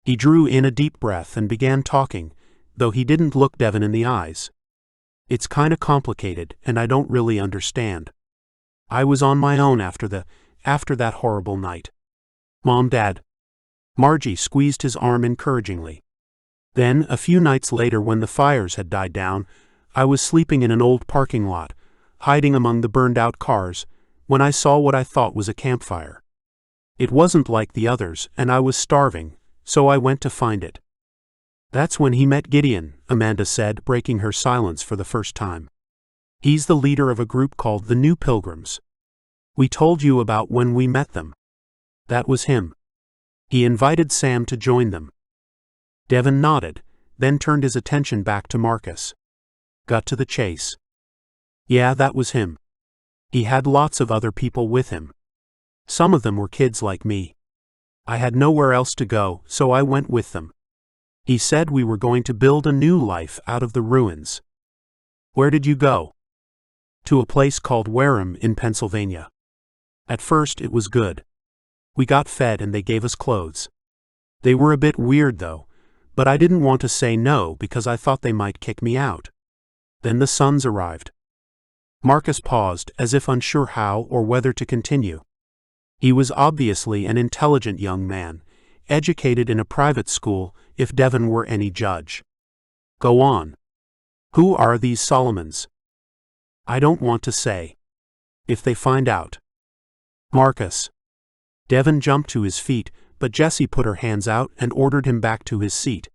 He drew in a deep breath and began talking, though he didn't look Devon in the eyes. It's kinda complicated, and I don't really understand. I was on my own after that horrible night. Mom, Dad. Margie squeezed his arm encouragingly. Then, a few nights later when the fires had died down, I was sleeping in an old parking lot, hiding among the burned-out cars, when I saw what I thought was a campfire. It wasn't like the others, and I was starving, so I went to find it. That's when he met Gideon, Amanda said, breaking her silence for the first time. He's the leader of a group called the New Pilgrims. We told you about when we met them. That was him. He invited Sam to join them. Devon nodded, then turned his attention back to Marcus. Got to the chase. Yeah, that was him. He had lots of other people with him. Some of them were kids like me. I had nowhere else to go, so I went with them. He said we were going to build a new life out of the ruins. Where did you go? To a place called Wareham in Pennsylvania. At first it was good. We got fed and they gave us clothes. They were a bit weird though, but I didn't want to say no because I thought they might kick me out. Then the sons arrived. Marcus paused, as if unsure how or whether to continue. He was obviously an intelligent young man, educated in a private school, if Devon were any judge. Go on. Who are these Solomons? I don't want to say. If they find out. Marcus. Devon jumped to his feet, but Jessie put her hands out and ordered him back to his seat.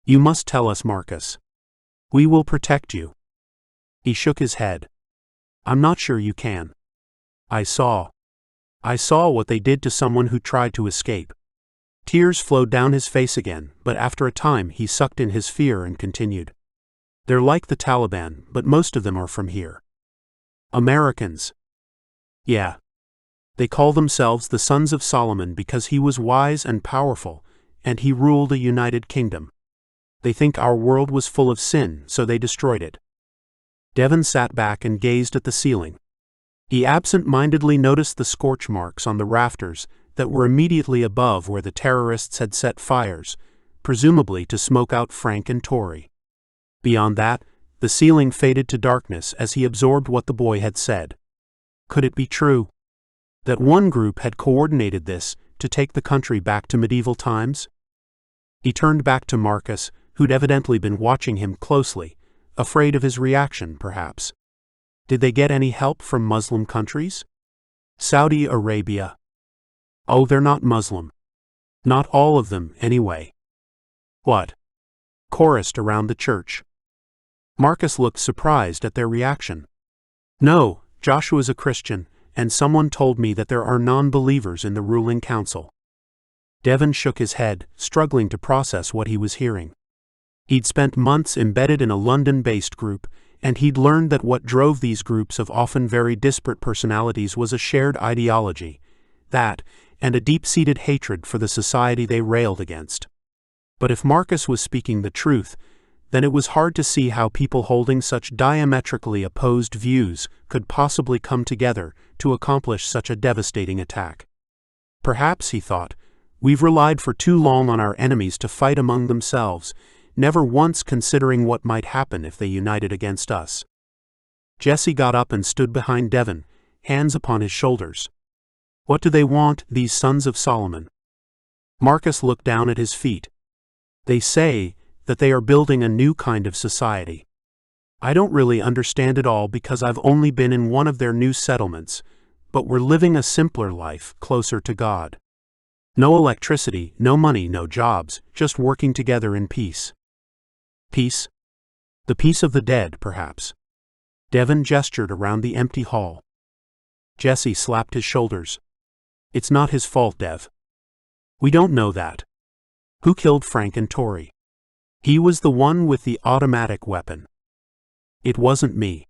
You must tell us, Marcus. We will protect you. He shook his head. I'm not sure you can. I saw what they did to someone who tried to escape. Tears flowed down his face again, but after a time he sucked in his fear and continued. They're like the Taliban, but most of them are from here. Americans. Yeah. They call themselves the Sons of Solomon because he was wise and powerful, and he ruled a united kingdom. They think our world was full of sin, so they destroyed it. Devon sat back and gazed at the ceiling. He absent-mindedly noticed the scorch marks on the rafters that were immediately above where the terrorists had set fires, presumably to smoke out Frank and Tori. Beyond that, the ceiling faded to darkness as he absorbed what the boy had said. Could it be true? That one group had coordinated this to take the country back to medieval times? He turned back to Marcus, who'd evidently been watching him closely, afraid of his reaction, perhaps. Did they get any help from Muslim countries? Saudi Arabia. Oh, they're not Muslim. Not all of them, anyway. What? Chorused around the church. Marcus looked surprised at their reaction. No, Joshua's a Christian, and someone told me that there are non-believers in the ruling council. Devon shook his head, struggling to process what he was hearing. He'd spent months embedded in a London-based group, and he'd learned that what drove these groups of often very disparate personalities was a shared ideology, that, and a deep-seated hatred for the society they railed against. But if Marcus was speaking the truth, then it was hard to see how people holding such diametrically opposed views could possibly come together to accomplish such a devastating attack. Perhaps, he thought, we've relied for too long on our enemies to fight among themselves, never once considering what might happen if they united against us. Jessie got up and stood behind Devon, hands upon his shoulders. What do they want, these Sons of Solomon? Marcus looked down at his feet. They say that they are building a new kind of society. I don't really understand it all because I've only been in one of their new settlements, but we're living a simpler life, closer to God. No electricity, no money, no jobs, just working together in peace. Peace? The peace of the dead, perhaps. Devon gestured around the empty hall. Jessie slapped his shoulders. It's not his fault, Dev. We don't know that. Who killed Frank and Tori? He was the one with the automatic weapon. It wasn't me.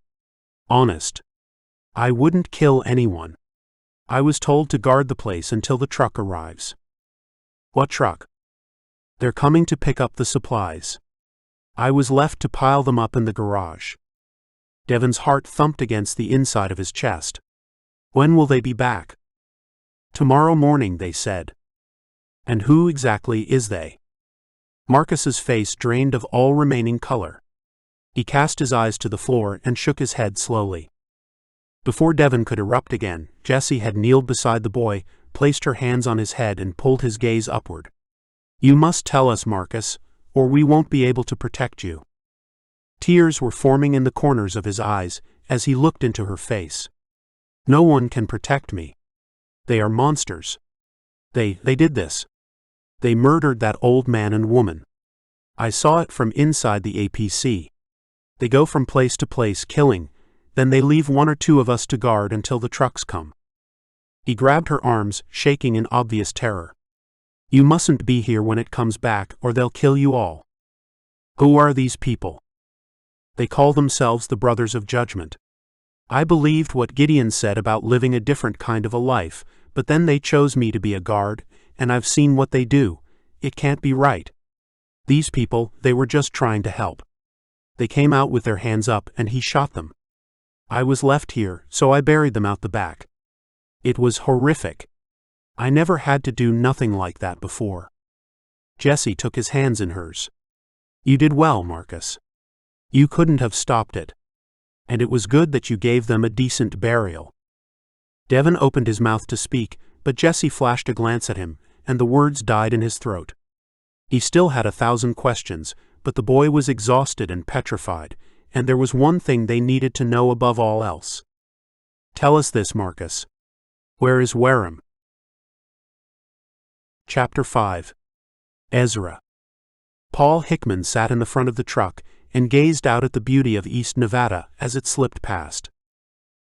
Honest. I wouldn't kill anyone. I was told to guard the place until the truck arrives. What truck? They're coming to pick up the supplies. I was left to pile them up in the garage. Devon's heart thumped against the inside of his chest. When will they be back? Tomorrow morning, they said. And who exactly is they? Marcus's face drained of all remaining color. He cast his eyes to the floor and shook his head slowly. Before Devon could erupt again, Jessie had kneeled beside the boy, placed her hands on his head and pulled his gaze upward. You must tell us, Marcus, or we won't be able to protect you. Tears were forming in the corners of his eyes as he looked into her face. No one can protect me. They are monsters. They did this. They murdered that old man and woman. I saw it from inside the APC. They go from place to place killing, then they leave one or two of us to guard until the trucks come. He grabbed her arms, shaking in obvious terror. You mustn't be here when it comes back or they'll kill you all. Who are these people? They call themselves the Brothers of Judgment. I believed what Gideon said about living a different kind of a life, but then they chose me to be a guard, and I've seen what they do. It can't be right. These people, they were just trying to help. They came out with their hands up and he shot them. I was left here, so I buried them out the back. It was horrific. I never had to do nothing like that before. Jessie took his hands in hers. You did well, Marcus. You couldn't have stopped it. And it was good that you gave them a decent burial. Devon opened his mouth to speak, but Jessie flashed a glance at him, and the words died in his throat. He still had 1,000 questions, but the boy was exhausted and petrified, and there was one thing they needed to know above all else. Tell us this, Marcus. Where is Wareham? Chapter 5. Ezra. Paul Hickman sat in the front of the truck and gazed out at the beauty of East Nevada as it slipped past.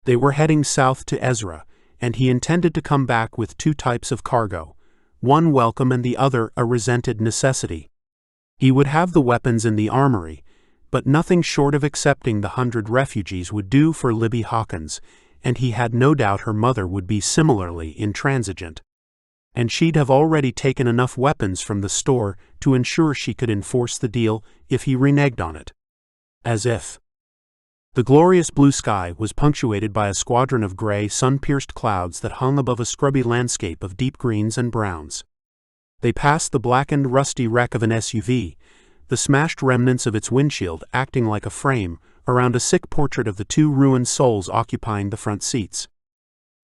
They were heading south to Ezra, and he intended to come back with 2 types of cargo, one welcome and the other a resented necessity. He would have the weapons in the armory, but nothing short of accepting the 100 refugees would do for Libby Hawkins, and he had no doubt her mother would be similarly intransigent. And she'd have already taken enough weapons from the store to ensure she could enforce the deal if he reneged on it. As if. The glorious blue sky was punctuated by a squadron of gray, sun-pierced clouds that hung above a scrubby landscape of deep greens and browns. They passed the blackened, rusty wreck of an SUV, the smashed remnants of its windshield acting like a frame around a sick portrait of the 2 ruined souls occupying the front seats.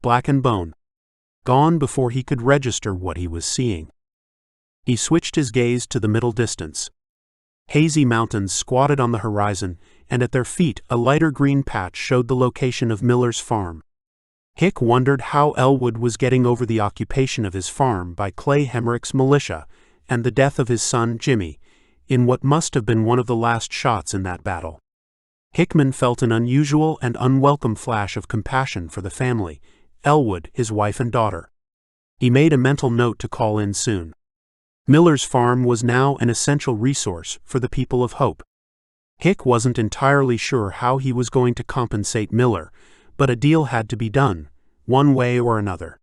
Black and bone. Gone before he could register what he was seeing. He switched his gaze to the middle distance. Hazy mountains squatted on the horizon, and at their feet a lighter green patch showed the location of Miller's farm. Hick wondered how Elwood was getting over the occupation of his farm by Clay Hemrick's militia and the death of his son Jimmy, in what must have been one of the last shots in that battle. Hickman felt an unusual and unwelcome flash of compassion for the family, Elwood, his wife and daughter. He made a mental note to call in soon. Miller's farm was now an essential resource for the people of Hope. Hick wasn't entirely sure how he was going to compensate Miller, but a deal had to be done, one way or another.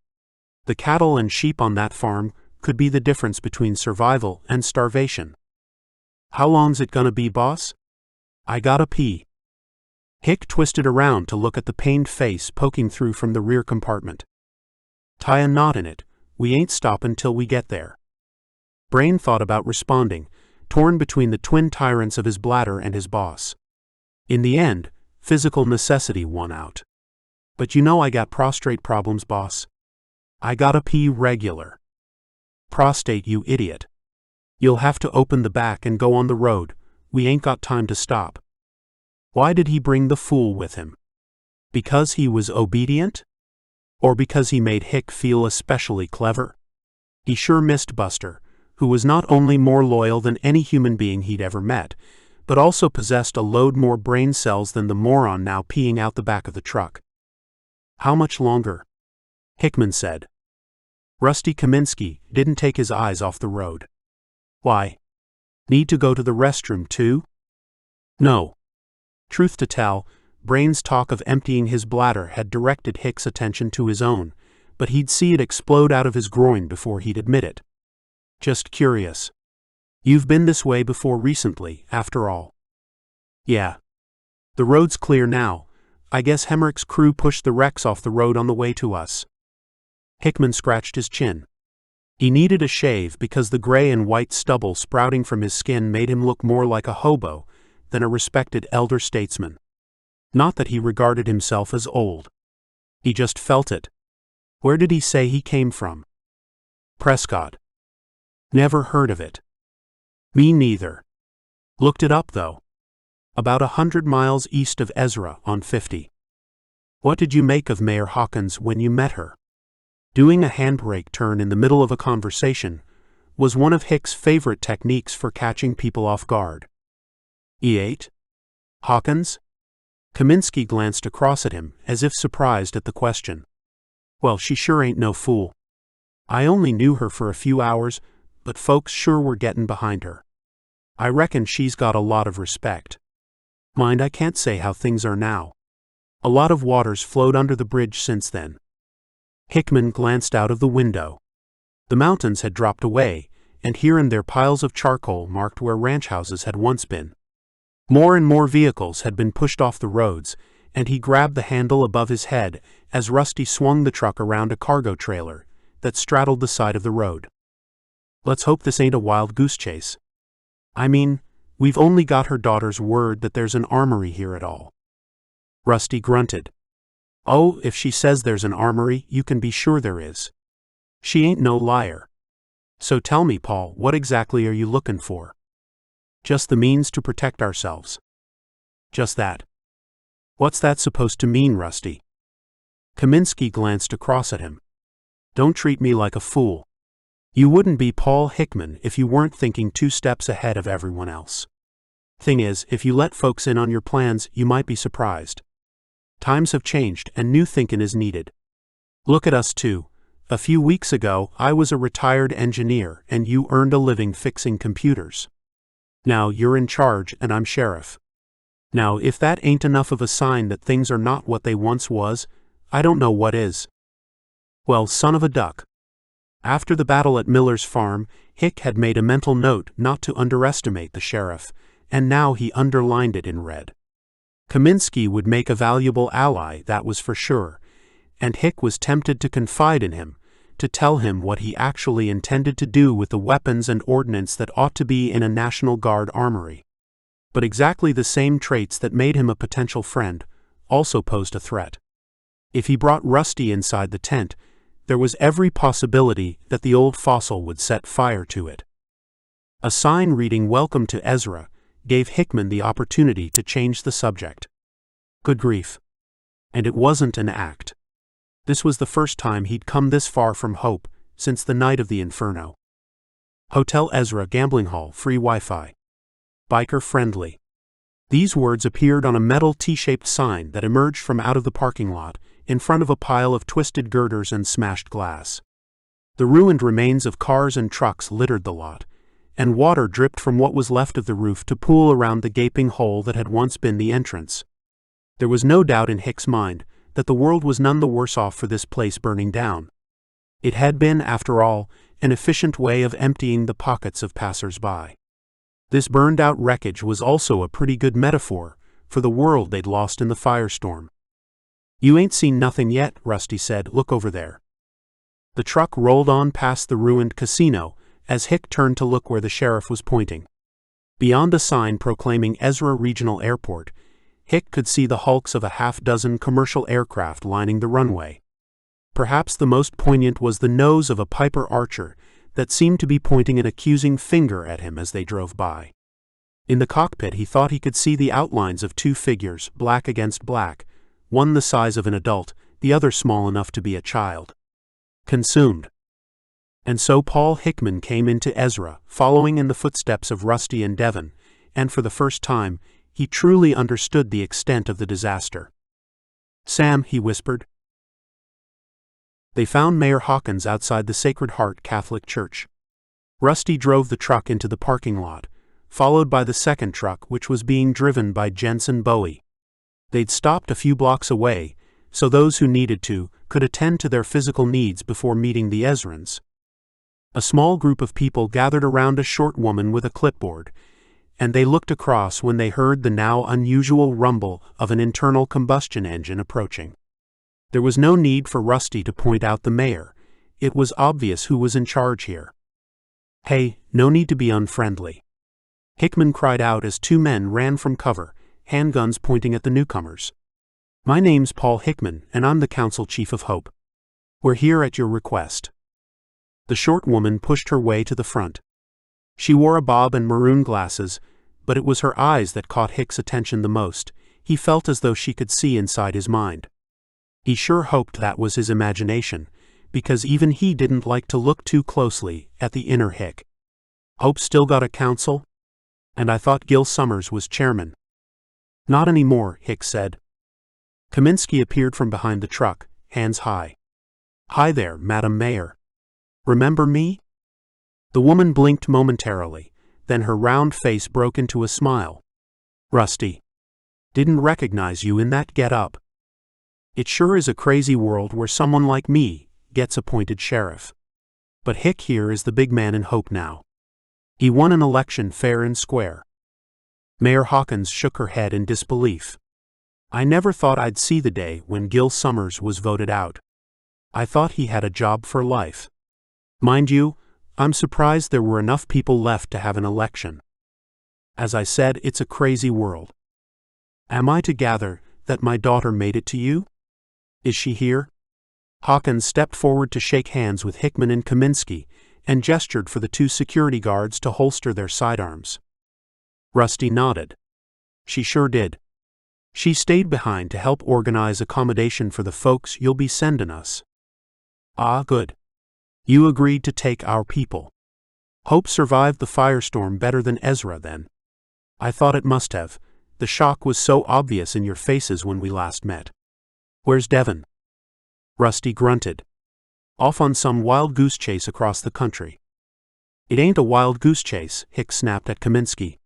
The cattle and sheep on that farm could be the difference between survival and starvation. How long's it gonna be, boss? I gotta pee. Hick twisted around to look at the pained face poking through from the rear compartment. Tie a knot in it, we ain't stoppin' till we get there. Brain thought about responding, torn between the twin tyrants of his bladder and his boss. In the end, physical necessity won out. But you know I got prostate problems, boss. I gotta pee regular. Prostate, you idiot. You'll have to open the back and go on the road, we ain't got time to stop. Why did he bring the fool with him? Because he was obedient? Or because he made Hick feel especially clever? He sure missed Buster, who was not only more loyal than any human being he'd ever met, but also possessed a load more brain cells than the moron now peeing out the back of the truck. How much longer? Hickman said. Rusty Kaminsky didn't take his eyes off the road. Why? Need to go to the restroom too? No. Truth to tell, Brain's talk of emptying his bladder had directed Hick's attention to his own, but he'd see it explode out of his groin before he'd admit it. Just curious. You've been this way before recently, after all. Yeah. The road's clear now. I guess Hemrick's crew pushed the wrecks off the road on the way to us. Hickman scratched his chin. He needed a shave because the gray and white stubble sprouting from his skin made him look more like a hobo than a respected elder statesman. Not that he regarded himself as old. He just felt it. Where did he say he came from? Prescott. Never heard of it. Me neither. Looked it up though. About 100 miles east of Ezra on 50. What did you make of Mayor Hawkins when you met her? Doing a handbrake turn in the middle of a conversation was one of Hick's favorite techniques for catching people off guard. E8? Hawkins? Kaminsky glanced across at him as if surprised at the question. Well, she sure ain't no fool. I only knew her for a few hours, but folks sure were gettin' behind her. I reckon she's got a lot of respect. Mind, I can't say how things are now. A lot of water's flowed under the bridge since then. Hickman glanced out of the window. The mountains had dropped away, and here and there piles of charcoal marked where ranch houses had once been. More and more vehicles had been pushed off the roads, and he grabbed the handle above his head as Rusty swung the truck around a cargo trailer that straddled the side of the road. Let's hope this ain't a wild goose chase. I mean, we've only got her daughter's word that there's an armory here at all. Rusty grunted. Oh, if she says there's an armory, you can be sure there is. She ain't no liar. So tell me, Paul, what exactly are you looking for? Just the means to protect ourselves. Just that. What's that supposed to mean, Rusty? Kaminsky glanced across at him. Don't treat me like a fool. You wouldn't be Paul Hickman if you weren't thinking 2 steps ahead of everyone else. Thing is, if you let folks in on your plans, you might be surprised. Times have changed and new thinking is needed. Look at us too. A few weeks ago, I was a retired engineer and you earned a living fixing computers. Now you're in charge and I'm sheriff. Now if that ain't enough of a sign that things are not what they once was, I don't know what is. Well, son of a duck. After the battle at Miller's farm, Hick had made a mental note not to underestimate the sheriff, and now he underlined it in red. Kaminsky would make a valuable ally, that was for sure, and Hick was tempted to confide in him, to tell him what he actually intended to do with the weapons and ordnance that ought to be in a National Guard armory. But exactly the same traits that made him a potential friend also posed a threat. If he brought Rusty inside the tent, there was every possibility that the old fossil would set fire to it. A sign reading "Welcome to Ezra" gave Hickman the opportunity to change the subject. Good grief. And it wasn't an act. This was the first time he'd come this far from hope since the night of the inferno. Hotel Ezra Gambling Hall, free Wi-Fi. Biker friendly. These words appeared on a metal T-shaped sign that emerged from out of the parking lot in front of a pile of twisted girders and smashed glass. The ruined remains of cars and trucks littered the lot, and water dripped from what was left of the roof to pool around the gaping hole that had once been the entrance. There was no doubt in Hick's mind that the world was none the worse off for this place burning down. It had been, after all, an efficient way of emptying the pockets of passers-by. This burned-out wreckage was also a pretty good metaphor for the world they'd lost in the firestorm. You ain't seen nothing yet, Rusty said. Look over there. The truck rolled on past the ruined casino as Hick turned to look where the sheriff was pointing. Beyond a sign proclaiming Ezra Regional Airport, Hick could see the hulks of a half-dozen commercial aircraft lining the runway. Perhaps the most poignant was the nose of a Piper Archer that seemed to be pointing an accusing finger at him as they drove by. In the cockpit he thought he could see the outlines of 2 figures, black against black, one the size of an adult, the other small enough to be a child. Consumed. And so Paul Hickman came into Ezra, following in the footsteps of Rusty and Devon, and for the first time, he truly understood the extent of the disaster. Sam, he whispered. They found Mayor Hawkins outside the Sacred Heart Catholic Church. Rusty drove the truck into the parking lot, followed by the second truck which was being driven by Jensen Bowie. They'd stopped a few blocks away, so those who needed to could attend to their physical needs before meeting the Ezrans. A small group of people gathered around a short woman with a clipboard, and they looked across when they heard the now unusual rumble of an internal combustion engine approaching. There was no need for Rusty to point out the mayor. it was obvious who was in charge here. "Hey, no need to be unfriendly," Hickman cried out as two men ran from cover, handguns pointing at the newcomers. "My name's Paul Hickman, and I'm the Council Chief of Hope. We're here at your request." The short woman pushed her way to the front. She wore a bob and maroon glasses, but it was her eyes that caught Hick's attention the most. He felt as though she could see inside his mind. He sure hoped that was his imagination, because even he didn't like to look too closely at the inner Hick. "Hope still got a council? And I thought Gil Summers was chairman." "Not anymore," Hick said. Kaminsky appeared from behind the truck, hands high. "Hi there, Madam Mayor. Remember me?" The woman blinked momentarily, then her round face broke into a smile. "Rusty. Didn't recognize you in that get-up. It sure is a crazy world where someone like me gets appointed sheriff. But Hick here is the big man in Hope now. He won an election fair and square." Mayor Hawkins shook her head in disbelief. "I never thought I'd see the day when Gil Summers was voted out. I thought he had a job for life. Mind you, I'm surprised there were enough people left to have an election. As I said, it's a crazy world. Am I to gather that my daughter made it to you? Is she here?" Hawkins stepped forward to shake hands with Hickman and Kaminsky and gestured for the two security guards to holster their sidearms. Rusty nodded. "She sure did. She stayed behind to help organize accommodation for the folks you'll be sending us." "Ah, good. You agreed to take our people. Hope survived the firestorm better than Ezra then." "I thought it must have. The shock was so obvious in your faces when we last met." "Where's Devon?" Rusty grunted. "Off on some wild goose chase across the country." "It ain't a wild goose chase," Hick snapped at Kaminsky.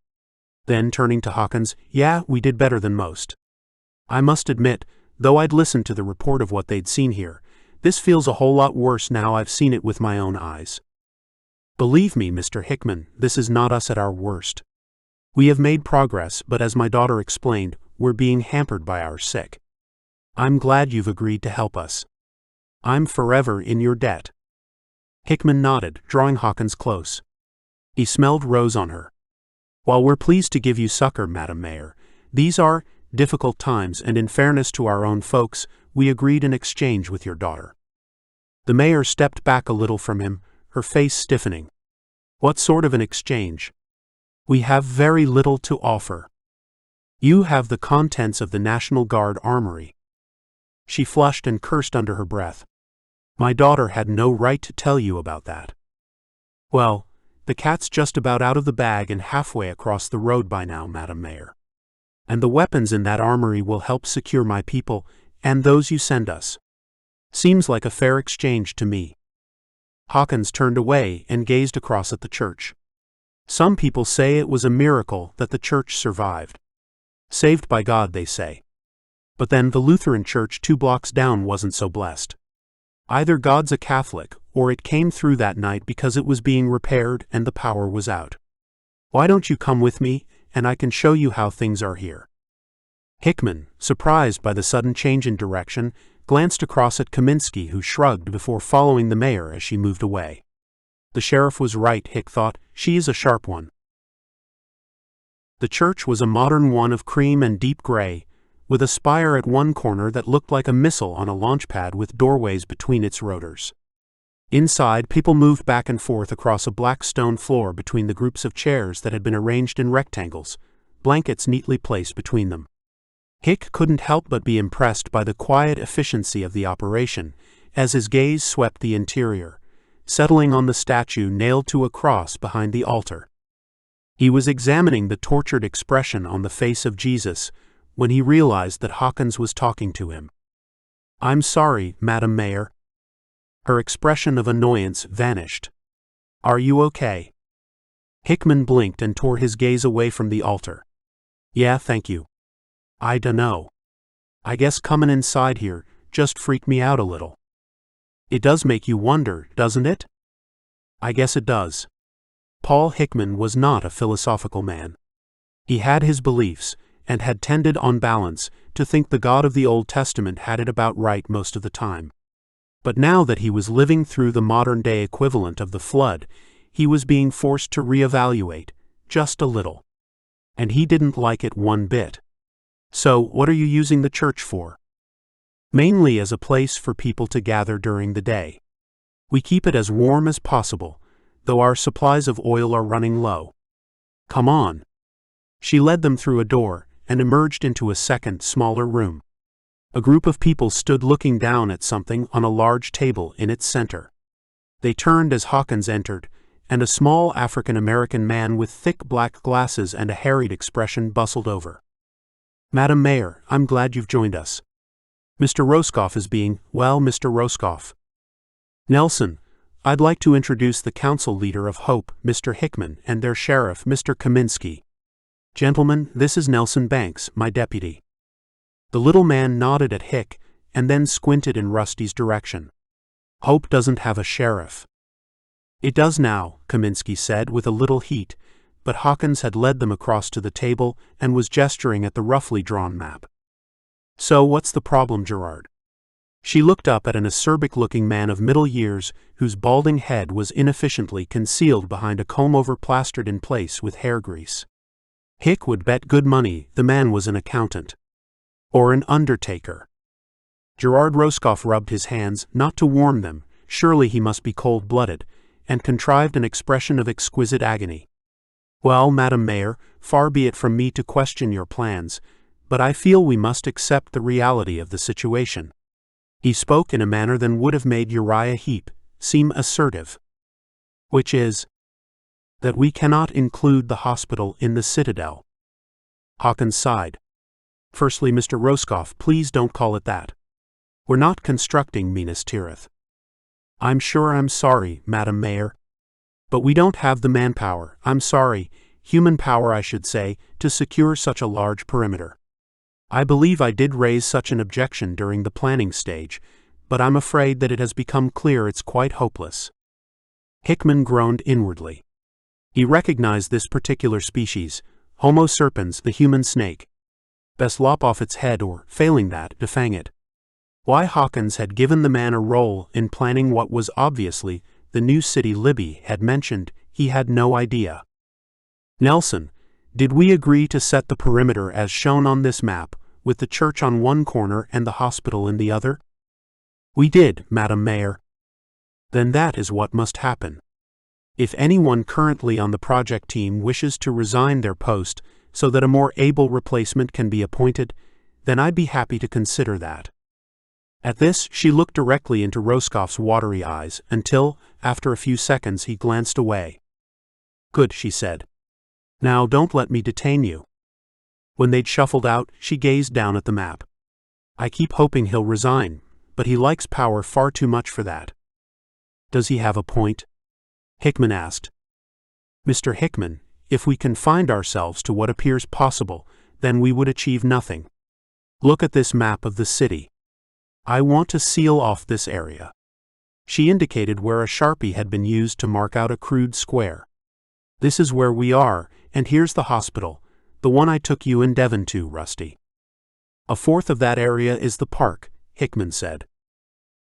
Then, turning to Hawkins, "Yeah, we did better than most. I must admit, though I'd listened to the report of what they'd seen here, this feels a whole lot worse now I've seen it with my own eyes. Believe me, Mr. Hickman, this is not us at our worst. We have made progress, but as my daughter explained, we're being hampered by our sick. I'm glad you've agreed to help us. I'm forever in your debt." Hickman nodded, drawing Hawkins close. He smelled rose on her. "While we're pleased to give you succor, Madam Mayor, these are difficult times, and in fairness to our own folks, we agreed in exchange with your daughter." The mayor stepped back a little from him, her face stiffening. "What sort of an exchange?" "We have very little to offer. You have the contents of the National Guard armory." She flushed and cursed under her breath. "My daughter had no right to tell you about that." "Well, the cat's just about out of the bag and halfway across the road by now, Madam Mayor. And the weapons in that armory will help secure my people and those you send us. Seems like a fair exchange to me." Hawkins turned away and gazed across at the church. "Some people say it was a miracle that the church survived. Saved by God, they say. But then the Lutheran church 2 blocks down wasn't so blessed. Either God's a Catholic, or it came through that night because it was being repaired and the power was out. Why don't you come with me, and I can show you how things are here?" Hickman, surprised by the sudden change in direction, glanced across at Kaminsky, who shrugged before following the mayor as she moved away. The sheriff was right, Hick thought. She is a sharp one. The church was a modern one of cream and deep gray, with a spire at one corner that looked like a missile on a launch pad with doorways between its rotors. Inside, people moved back and forth across a black stone floor between the groups of chairs that had been arranged in rectangles, blankets neatly placed between them. Hick couldn't help but be impressed by the quiet efficiency of the operation as his gaze swept the interior, settling on the statue nailed to a cross behind the altar. He was examining the tortured expression on the face of Jesus when he realized that Hawkins was talking to him. "I'm sorry, Madam Mayor." Her expression of annoyance vanished. "Are you okay?" Hickman blinked and tore his gaze away from the altar. "Yeah, thank you. I dunno. I guess comin' inside here just freaked me out a little." "It does make you wonder, doesn't it?" "I guess it does." Paul Hickman was not a philosophical man. He had his beliefs, and had tended on balance to think the God of the Old Testament had it about right most of the time. But now that he was living through the modern-day equivalent of the flood, he was being forced to reevaluate, just a little. And he didn't like it one bit. So, what are you using the church for? Mainly as a place for people to gather during the day. We keep it as warm as possible, though our supplies of oil are running low. Come on. She led them through a door and emerged into a second, smaller room. A group of people stood looking down at something on a large table in its center. They turned as Hawkins entered, and a small African-American man with thick black glasses and a harried expression bustled over. "Madam Mayor, I'm glad you've joined us. Mr. Roscoff is being, well, Mr. Roscoff. Nelson, I'd like to introduce the council leader of Hope, Mr. Hickman, and their sheriff, Mr. Kaminsky. Gentlemen, this is Nelson Banks, my deputy." The little man nodded at Hick, and then squinted in Rusty's direction. "Hope doesn't have a sheriff." "It does now," Kaminsky said with a little heat, but Hawkins had led them across to the table and was gesturing at the roughly drawn map. "So what's the problem, Gerard?" She looked up at an acerbic-looking man of middle years whose balding head was inefficiently concealed behind a comb-over plastered in place with hair grease. Hick would bet good money the man was an accountant. Or an undertaker. Gerard Roscoff rubbed his hands, not to warm them, surely he must be cold-blooded, and contrived an expression of exquisite agony. "Well, Madam Mayor, far be it from me to question your plans, but I feel we must accept the reality of the situation." He spoke in a manner that would have made Uriah Heep seem assertive. "Which is that we cannot include the hospital in the Citadel." Hawkins sighed. "Firstly, Mr. Roscoff, please don't call it that. We're not constructing Minas Tirith." "I'm sure I'm sorry, Madam Mayor. But we don't have the manpower, I'm sorry, human power I should say, to secure such a large perimeter. I believe I did raise such an objection during the planning stage, but I'm afraid that it has become clear it's quite hopeless." Hickman groaned inwardly. He recognized this particular species, Homo serpens, the human snake. Best lop off its head or, failing that, defang it. Why Hawkins had given the man a role in planning what was obviously the new city Libby had mentioned, he had no idea. "Nelson, did we agree to set the perimeter as shown on this map, with the church on one corner and the hospital in the other?" "We did, Madam Mayor." "Then that is what must happen. If anyone currently on the project team wishes to resign their post so that a more able replacement can be appointed, then I'd be happy to consider that." At this, she looked directly into Roscoff's watery eyes until, after a few seconds, he glanced away. "Good," she said. "Now don't let me detain you." When they'd shuffled out, she gazed down at the map. "I keep hoping he'll resign, but he likes power far too much for that." "Does he have a point?" Hickman asked. "Mr. Hickman, if we confined ourselves to what appears possible, then we would achieve nothing. Look at this map of the city. I want to seal off this area." She indicated where a Sharpie had been used to mark out a crude square. "This is where we are, and here's the hospital, the one I took you and Devon to, Rusty. A fourth of that area is the park," Hickman said.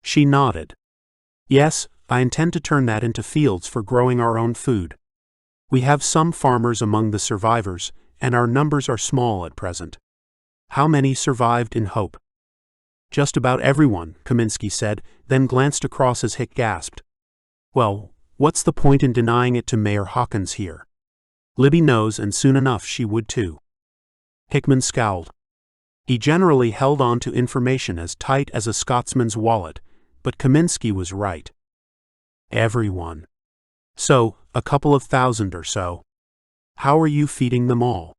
She nodded. "Yes, I intend to turn that into fields for growing our own food. We have some farmers among the survivors, and our numbers are small at present." "How many survived in Hope?" "Just about everyone," Kaminsky said, then glanced across as Hick gasped. "Well, what's the point in denying it to Mayor Hawkins here? Libby knows, and soon enough she would too." Hickman scowled. He generally held on to information as tight as a Scotsman's wallet, but Kaminsky was right. Everyone. So, a couple of thousand or so. How are you feeding them all?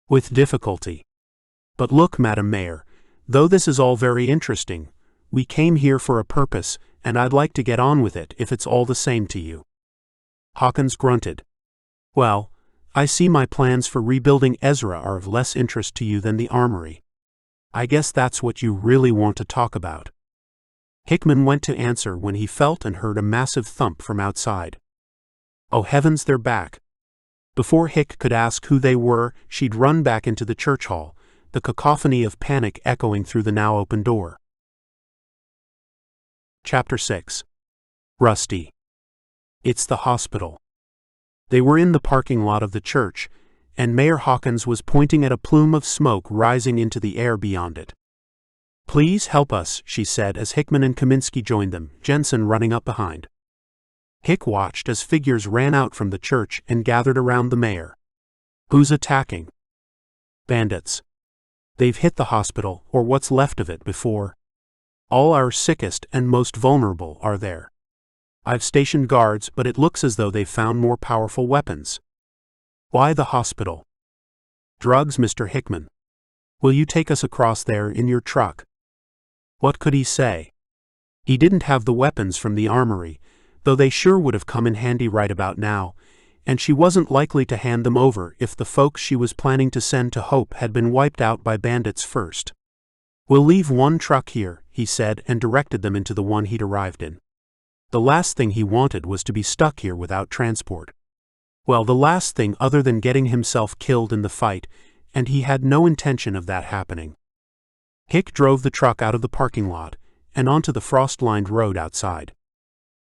With difficulty. But look, Madam Mayor, though this is all very interesting, we came here for a purpose, and I'd like to get on with it if it's all the same to you. Hawkins grunted. "Well, I see my plans for rebuilding Ezra are of less interest to you than the armory. I guess that's what you really want to talk about." Hickman went to answer when he felt and heard a massive thump from outside. "Oh heavens, they're back." Before Hick could ask who they were, she'd run back into the church hall, the cacophony of panic echoing through the now open door. Chapter 6. Rusty. It's the hospital. They were in the parking lot of the church, and Mayor Hawkins was pointing at a plume of smoke rising into the air beyond it. "Please help us," she said as Hickman and Kaminsky joined them, Jensen running up behind. Hick watched as figures ran out from the church and gathered around the mayor. "Who's attacking?" "Bandits. They've hit the hospital, or what's left of it, before. All our sickest and most vulnerable are there. I've stationed guards, but it looks as though they've found more powerful weapons." "Why the hospital?" "Drugs, Mr. Hickman. Will you take us across there in your truck?" What could he say? He didn't have the weapons from the armory, though they sure would have come in handy right about now, and she wasn't likely to hand them over if the folks she was planning to send to Hope had been wiped out by bandits first. "We'll leave one truck here," he said, and directed them into the one he'd arrived in. The last thing he wanted was to be stuck here without transport. Well, the last thing other than getting himself killed in the fight, and he had no intention of that happening. Hick drove the truck out of the parking lot and onto the frost-lined road outside.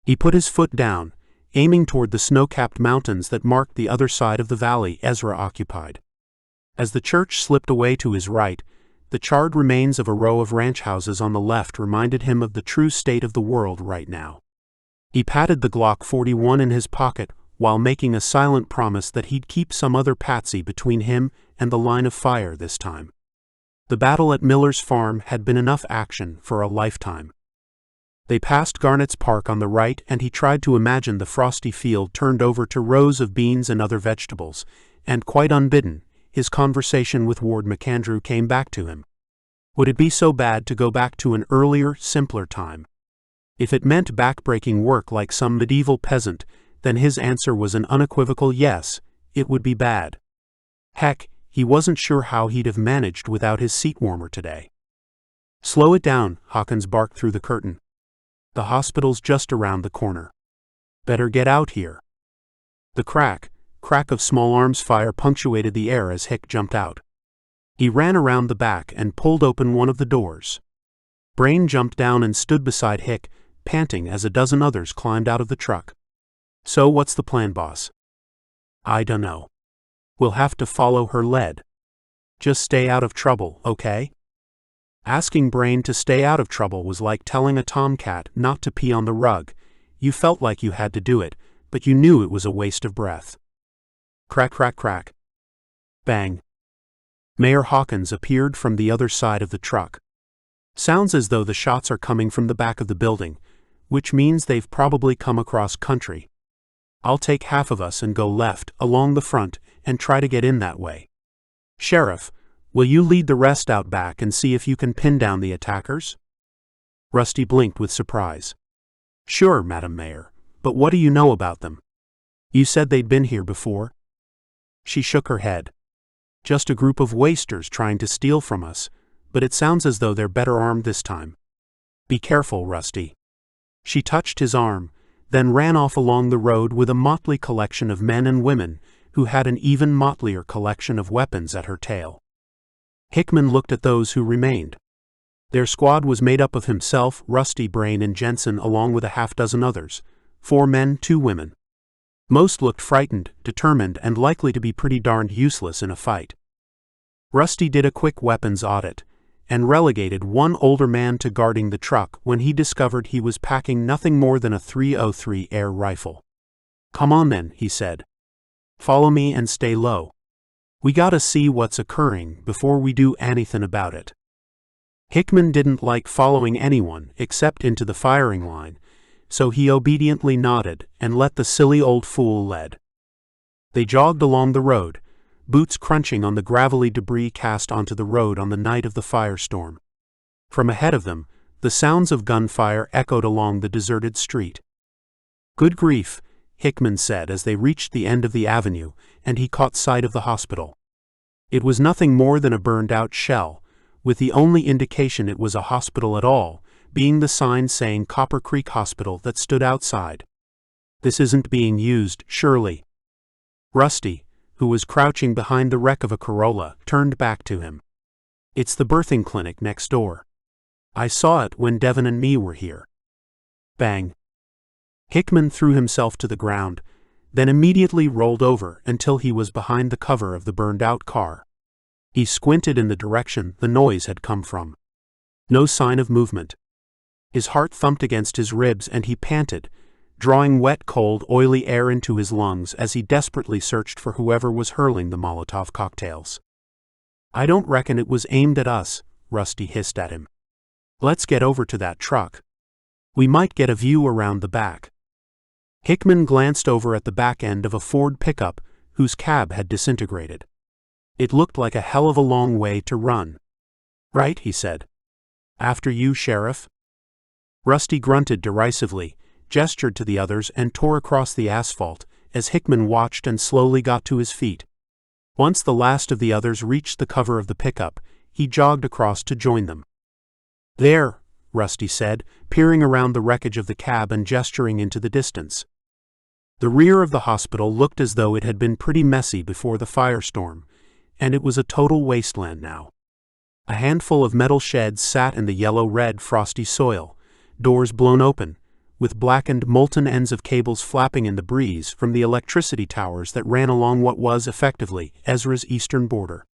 He put his foot down, aiming toward the snow-capped mountains that marked the other side of the valley Ezra occupied. As the church slipped away to his right, the charred remains of a row of ranch houses on the left reminded him of the true state of the world right now. He patted the Glock 41 in his pocket while making a silent promise that he'd keep some other patsy between him and the line of fire this time. The battle at Miller's farm had been enough action for a lifetime. They passed Garnett's Park on the right, and he tried to imagine the frosty field turned over to rows of beans and other vegetables, and quite unbidden, his conversation with Ward McAndrew came back to him. Would it be so bad to go back to an earlier, simpler time? If it meant backbreaking work like some medieval peasant, then his answer was an unequivocal yes, it would be bad. Heck, he wasn't sure how he'd have managed without his seat warmer today. "Slow it down," Hawkins barked through the curtain. "The hospital's just around the corner. Better get out here." The crack of small arms fire punctuated the air as Hick jumped out. He ran around the back and pulled open one of the doors. Brain jumped down and stood beside Hick, panting as a dozen others climbed out of the truck. "So what's the plan, boss?" "I dunno. We'll have to follow her lead. Just stay out of trouble, okay?" Asking Brain to stay out of trouble was like telling a tomcat not to pee on the rug. You felt like you had to do it, but you knew it was a waste of breath. Crack, crack, crack. Bang. Mayor Hawkins appeared from the other side of the truck. Sounds as though the shots are coming from the back of the building, which means they've probably come across country. I'll take half of us and go left, along the front, and try to get in that way. Sheriff, will you lead the rest out back and see if you can pin down the attackers? Rusty blinked with surprise. Sure, Madam Mayor, but what do you know about them? You said they'd been here before? She shook her head. Just a group of wasters trying to steal from us, but it sounds as though they're better armed this time. Be careful, Rusty. She touched his arm, then ran off along the road with a motley collection of men and women who had an even motlier collection of weapons at her tail. Hickman looked at those who remained. Their squad was made up of himself, Rusty, Brain, and Jensen, along with a half-dozen others, 4 men, 2 women. Most looked frightened, determined, and likely to be pretty darned useless in a fight. Rusty did a quick weapons audit, and relegated one older man to guarding the truck when he discovered he was packing nothing more than a .303 air rifle. Come on then, he said. Follow me and stay low. We gotta see what's occurring before we do anything about it. Hickman didn't like following anyone except into the firing line, so he obediently nodded and let the silly old fool lead. They jogged along the road, boots crunching on the gravelly debris cast onto the road on the night of the firestorm. From ahead of them, the sounds of gunfire echoed along the deserted street. Good grief, Hickman said as they reached the end of the avenue, and he caught sight of the hospital. It was nothing more than a burned-out shell, with the only indication it was a hospital at all being the sign saying Copper Creek Hospital that stood outside. This isn't being used, surely. Rusty, who was crouching behind the wreck of a Corolla, turned back to him. It's the birthing clinic next door. I saw it when Devon and me were here. Bang. Hickman threw himself to the ground, then immediately rolled over until he was behind the cover of the burned-out car. He squinted in the direction the noise had come from. No sign of movement. His heart thumped against his ribs and he panted, drawing wet, cold, oily air into his lungs as he desperately searched for whoever was hurling the Molotov cocktails. "I don't reckon it was aimed at us," Rusty hissed at him. "Let's get over to that truck. We might get a view around the back." Hickman glanced over at the back end of a Ford pickup whose cab had disintegrated. It looked like a hell of a long way to run. "Right," he said. "After you, Sheriff." Rusty grunted derisively, gestured to the others and tore across the asphalt as Hickman watched and slowly got to his feet. Once the last of the others reached the cover of the pickup, he jogged across to join them. "There," Rusty said, peering around the wreckage of the cab and gesturing into the distance. The rear of the hospital looked as though it had been pretty messy before the firestorm, and it was a total wasteland now. A handful of metal sheds sat in the yellow-red frosty soil, doors blown open, with blackened molten ends of cables flapping in the breeze from the electricity towers that ran along what was effectively Ezra's eastern border.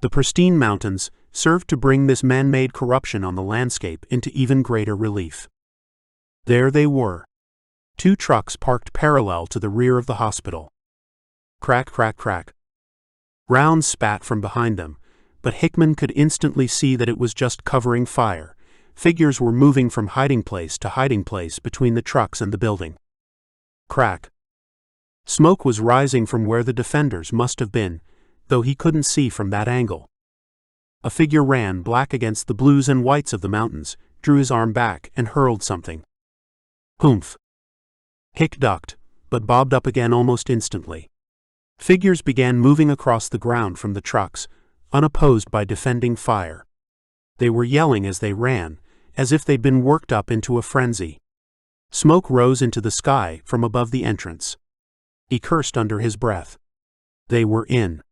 The pristine mountains served to bring this man-made corruption on the landscape into even greater relief. There they were. 2 trucks parked parallel to the rear of the hospital. Crack, crack, crack. Rounds spat from behind them, but Hickman could instantly see that it was just covering fire. Figures were moving from hiding place to hiding place between the trucks and the building. Crack. Smoke was rising from where the defenders must have been, though he couldn't see from that angle. A figure ran black against the blues and whites of the mountains, drew his arm back and hurled something. Humph. Hick ducked, but bobbed up again almost instantly. Figures began moving across the ground from the trucks, unopposed by defending fire. They were yelling as they ran, as if they'd been worked up into a frenzy. Smoke rose into the sky from above the entrance. He cursed under his breath. They were in.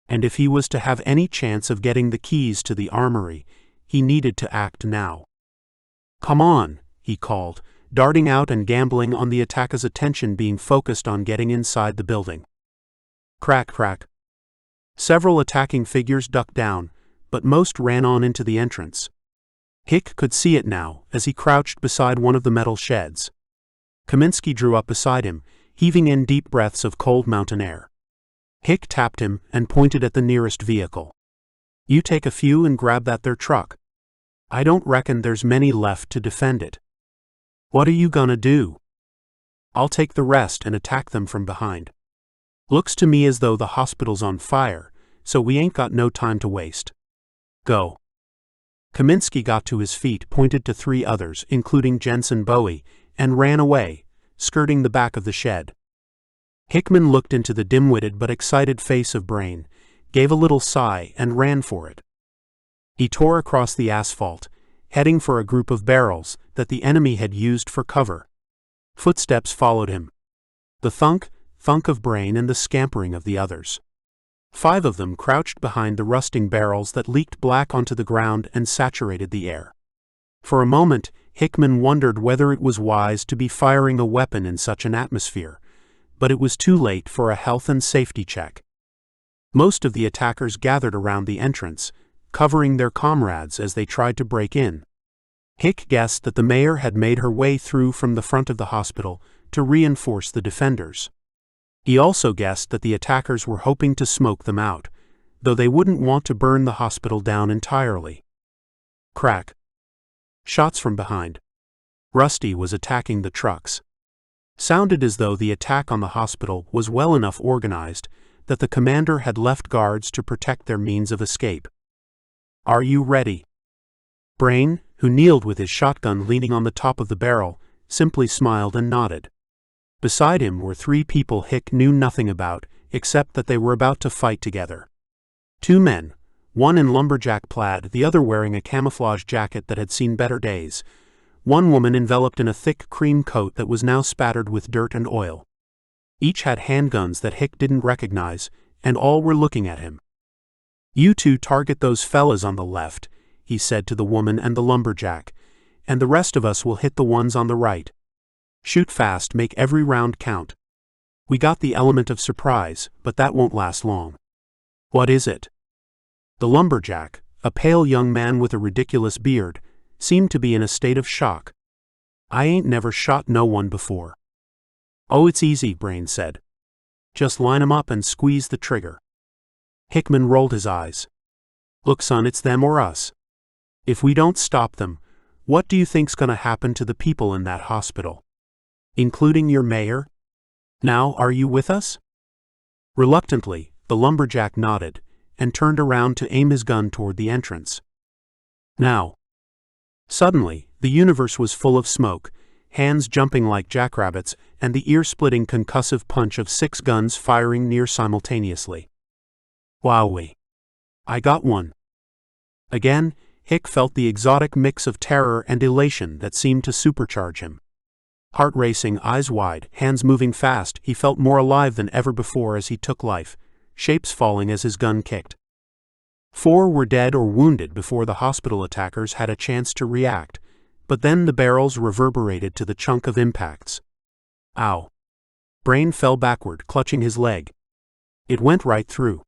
And if he was to have any chance of getting the keys to the armory, he needed to act now. "Come on," he called, darting out and gambling on the attacker's attention being focused on getting inside the building. Crack, crack. Several attacking figures ducked down, but most ran on into the entrance. Hick could see it now as he crouched beside one of the metal sheds. Kaminsky drew up beside him, heaving in deep breaths of cold mountain air. Hick tapped him and pointed at the nearest vehicle. "You take a few and grab that there truck. I don't reckon there's many left to defend it." "What are you gonna do?" "I'll take the rest and attack them from behind. Looks to me as though the hospital's on fire, so we ain't got no time to waste. Go." Kaminsky got to his feet, pointed to 3 others, including Jensen Bowie, and ran away, skirting the back of the shed. Hickman looked into the dim-witted but excited face of Brain, gave a little sigh, and ran for it. He tore across the asphalt, heading for a group of barrels that the enemy had used for cover. Footsteps followed him. The thunk of Brain and the scampering of the others. 5 of them crouched behind the rusting barrels that leaked black onto the ground and saturated the air. For a moment, Hickman wondered whether it was wise to be firing a weapon in such an atmosphere, but it was too late for a health and safety check. Most of the attackers gathered around the entrance, covering their comrades as they tried to break in. Hick guessed that the mayor had made her way through from the front of the hospital to reinforce the defenders. He also guessed that the attackers were hoping to smoke them out, though they wouldn't want to burn the hospital down entirely. Crack. Shots from behind. Rusty was attacking the trucks. Sounded as though the attack on the hospital was well enough organized that the commander had left guards to protect their means of escape. "Are you ready?" Brain, who kneeled with his shotgun leaning on the top of the barrel, simply smiled and nodded. Beside him were 3 people Hick knew nothing about, except that they were about to fight together. 2 men, one in lumberjack plaid, the other wearing a camouflage jacket that had seen better days. One woman enveloped in a thick cream coat that was now spattered with dirt and oil. Each had handguns that Hick didn't recognize, and all were looking at him. "You 2 target those fellas on the left," he said to the woman and the lumberjack, and the rest of us will hit the ones on the right. Shoot fast, make every round count. We got the element of surprise, but that won't last long. What is it? The lumberjack, a pale young man with a ridiculous beard, seemed to be in a state of shock. I ain't never shot no one before. Oh, it's easy, Brain said. Just line 'em up and squeeze the trigger. Hickman rolled his eyes. Look, son, it's them or us. If we don't stop them, what do you think's gonna happen to the people in that hospital? Including your mayor? Now, are you with us? Reluctantly, the lumberjack nodded, and turned around to aim his gun toward the entrance. Now. Suddenly, the universe was full of smoke, hands jumping like jackrabbits, and the ear-splitting concussive punch of 6 guns firing near simultaneously. Wowee. I got one. Again, Hick felt the exotic mix of terror and elation that seemed to supercharge him. Heart racing, eyes wide, hands moving fast, he felt more alive than ever before as he took life, shapes falling as his gun kicked. 4 were dead or wounded before the hospital attackers had a chance to react, but then the barrels reverberated to the chunk of impacts. Ow. Brain fell backward, clutching his leg. It went right through.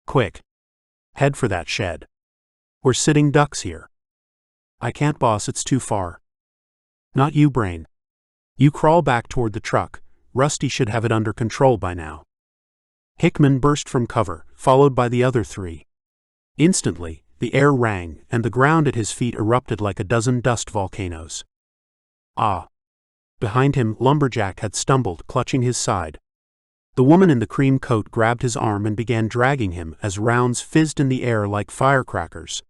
Quick. Head for that shed. We're sitting ducks here. I can't, boss, it's too far. Not you, Brain. You crawl back toward the truck. Rusty should have it under control by now. Hickman burst from cover, followed by the other 3. Instantly, the air rang, and the ground at his feet erupted like a dozen dust volcanoes. Ah! Behind him, Lumberjack had stumbled, clutching his side. The woman in the cream coat grabbed his arm and began dragging him as rounds fizzed in the air like firecrackers.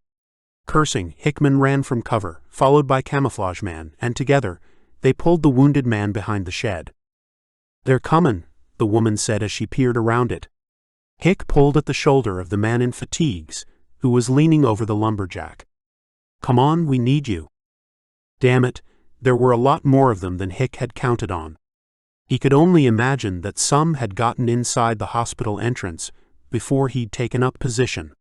Cursing, Hickman ran from cover, followed by Camouflage Man, and together, they pulled the wounded man behind the shed. They're comin', the woman said as she peered around it. Hick pulled at the shoulder of the man in fatigues, who was leaning over the lumberjack. Come on, we need you. Damn it, there were a lot more of them than Hick had counted on. He could only imagine that some had gotten inside the hospital entrance before he'd taken up position.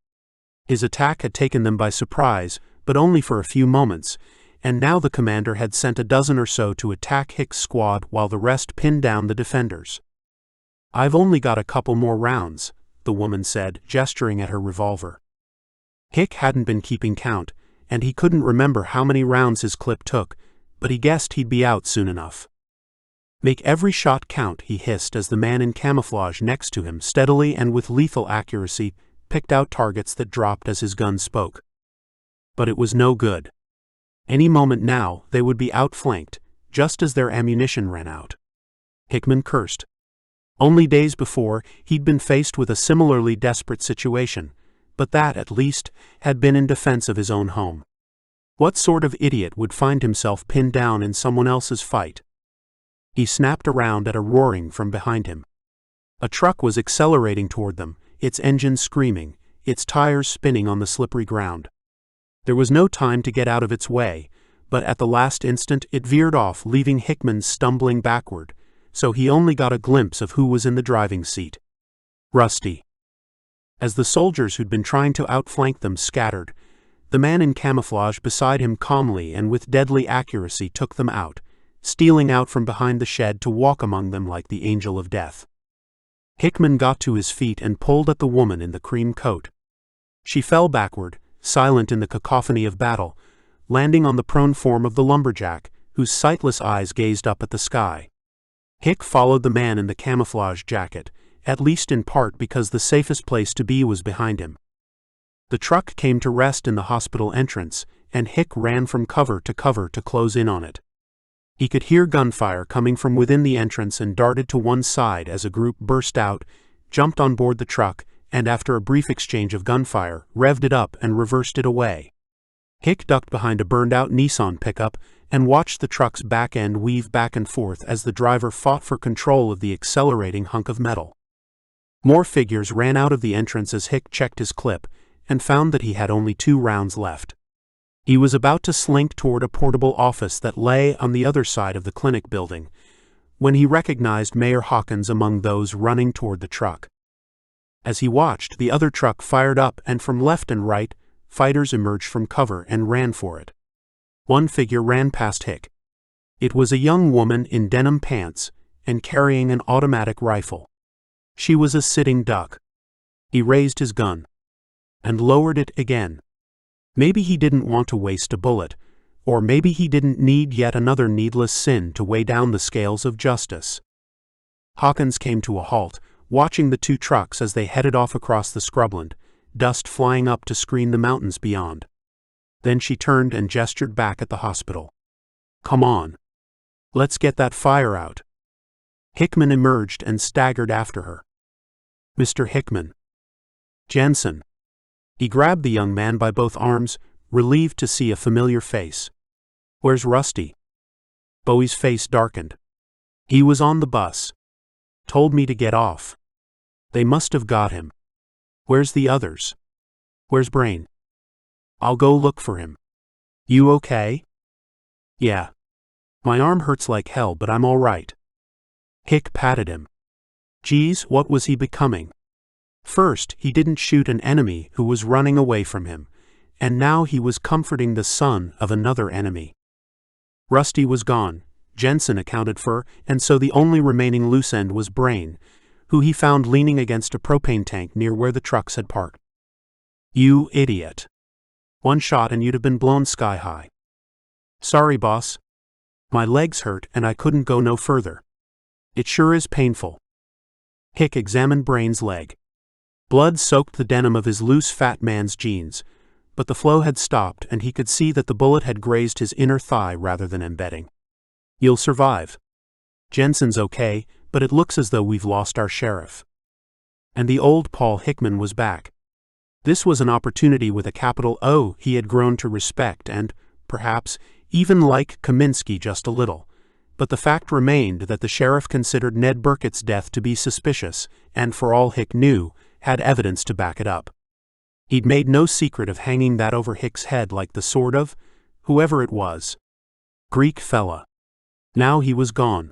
His attack had taken them by surprise, but only for a few moments, and now the commander had sent a dozen or so to attack Hick's squad while the rest pinned down the defenders. I've only got a couple more rounds, the woman said, gesturing at her revolver. Hick hadn't been keeping count, and he couldn't remember how many rounds his clip took, but he guessed he'd be out soon enough. Make every shot count, he hissed as the man in camouflage next to him steadily and with lethal accuracy picked out targets that dropped as his gun spoke. But it was no good. Any moment now, they would be outflanked, just as their ammunition ran out. Hickman cursed. Only days before, he'd been faced with a similarly desperate situation, but that, at least, had been in defense of his own home. What sort of idiot would find himself pinned down in someone else's fight? He snapped around at a roaring from behind him. A truck was accelerating toward them, its engine screaming, its tires spinning on the slippery ground. There was no time to get out of its way, but at the last instant it veered off, leaving Hickman stumbling backward, so he only got a glimpse of who was in the driving seat. Rusty. As the soldiers who'd been trying to outflank them scattered, the man in camouflage beside him calmly and with deadly accuracy took them out, stealing out from behind the shed to walk among them like the angel of death. Hickman got to his feet and pulled at the woman in the cream coat. She fell backward, silent in the cacophony of battle, landing on the prone form of the lumberjack, whose sightless eyes gazed up at the sky. Hick followed the man in the camouflage jacket, at least in part because the safest place to be was behind him. The truck came to rest in the hospital entrance, and Hick ran from cover to close in on it. He could hear gunfire coming from within the entrance and darted to one side as a group burst out, jumped on board the truck, and after a brief exchange of gunfire, revved it up and reversed it away. Hick ducked behind a burned-out Nissan pickup and watched the truck's back end weave back and forth as the driver fought for control of the accelerating hunk of metal. More figures ran out of the entrance as Hick checked his clip and found that he had only 2 rounds left. He was about to slink toward a portable office that lay on the other side of the clinic building, when he recognized Mayor Hawkins among those running toward the truck. As he watched, the other truck fired up, and from left and right, fighters emerged from cover and ran for it. One figure ran past Hick. It was a young woman in denim pants and carrying an automatic rifle. She was a sitting duck. He raised his gun and lowered it again. Maybe he didn't want to waste a bullet, or maybe he didn't need yet another needless sin to weigh down the scales of justice. Hawkins came to a halt, watching the two trucks as they headed off across the scrubland, dust flying up to screen the mountains beyond. Then she turned and gestured back at the hospital. "Come on. Let's get that fire out." Hickman emerged and staggered after her. "Mr. Hickman." "Jensen." He grabbed the young man by both arms, relieved to see a familiar face. "Where's Rusty?" Bowie's face darkened. "He was on the bus. Told me to get off. They must have got him. Where's the others? Where's Brain?" "I'll go look for him." "You okay?" "Yeah. My arm hurts like hell, but I'm all right." Hick patted him. Geez, what was he becoming? First, he didn't shoot an enemy who was running away from him, and now he was comforting the son of another enemy. Rusty was gone, Jensen accounted for, and so the only remaining loose end was Brain, who he found leaning against a propane tank near where the trucks had parked. "You idiot. One shot and you'd have been blown sky high." "Sorry, boss. My legs hurt and I couldn't go no further. It sure is painful." Hick examined Brain's leg. Blood soaked the denim of his loose fat man's jeans, but the flow had stopped and he could see that the bullet had grazed his inner thigh rather than embedding. "You'll survive. Jensen's okay, but it looks as though we've lost our sheriff." And the old Paul Hickman was back. This was an opportunity with a capital O he had grown to respect and, perhaps, even like Kaminsky just a little. But the fact remained that the sheriff considered Ned Burkett's death to be suspicious, and for all Hick knew, had evidence to back it up. He'd made no secret of hanging that over Hick's head like the sword of whoever it was. Greek fella. Now he was gone.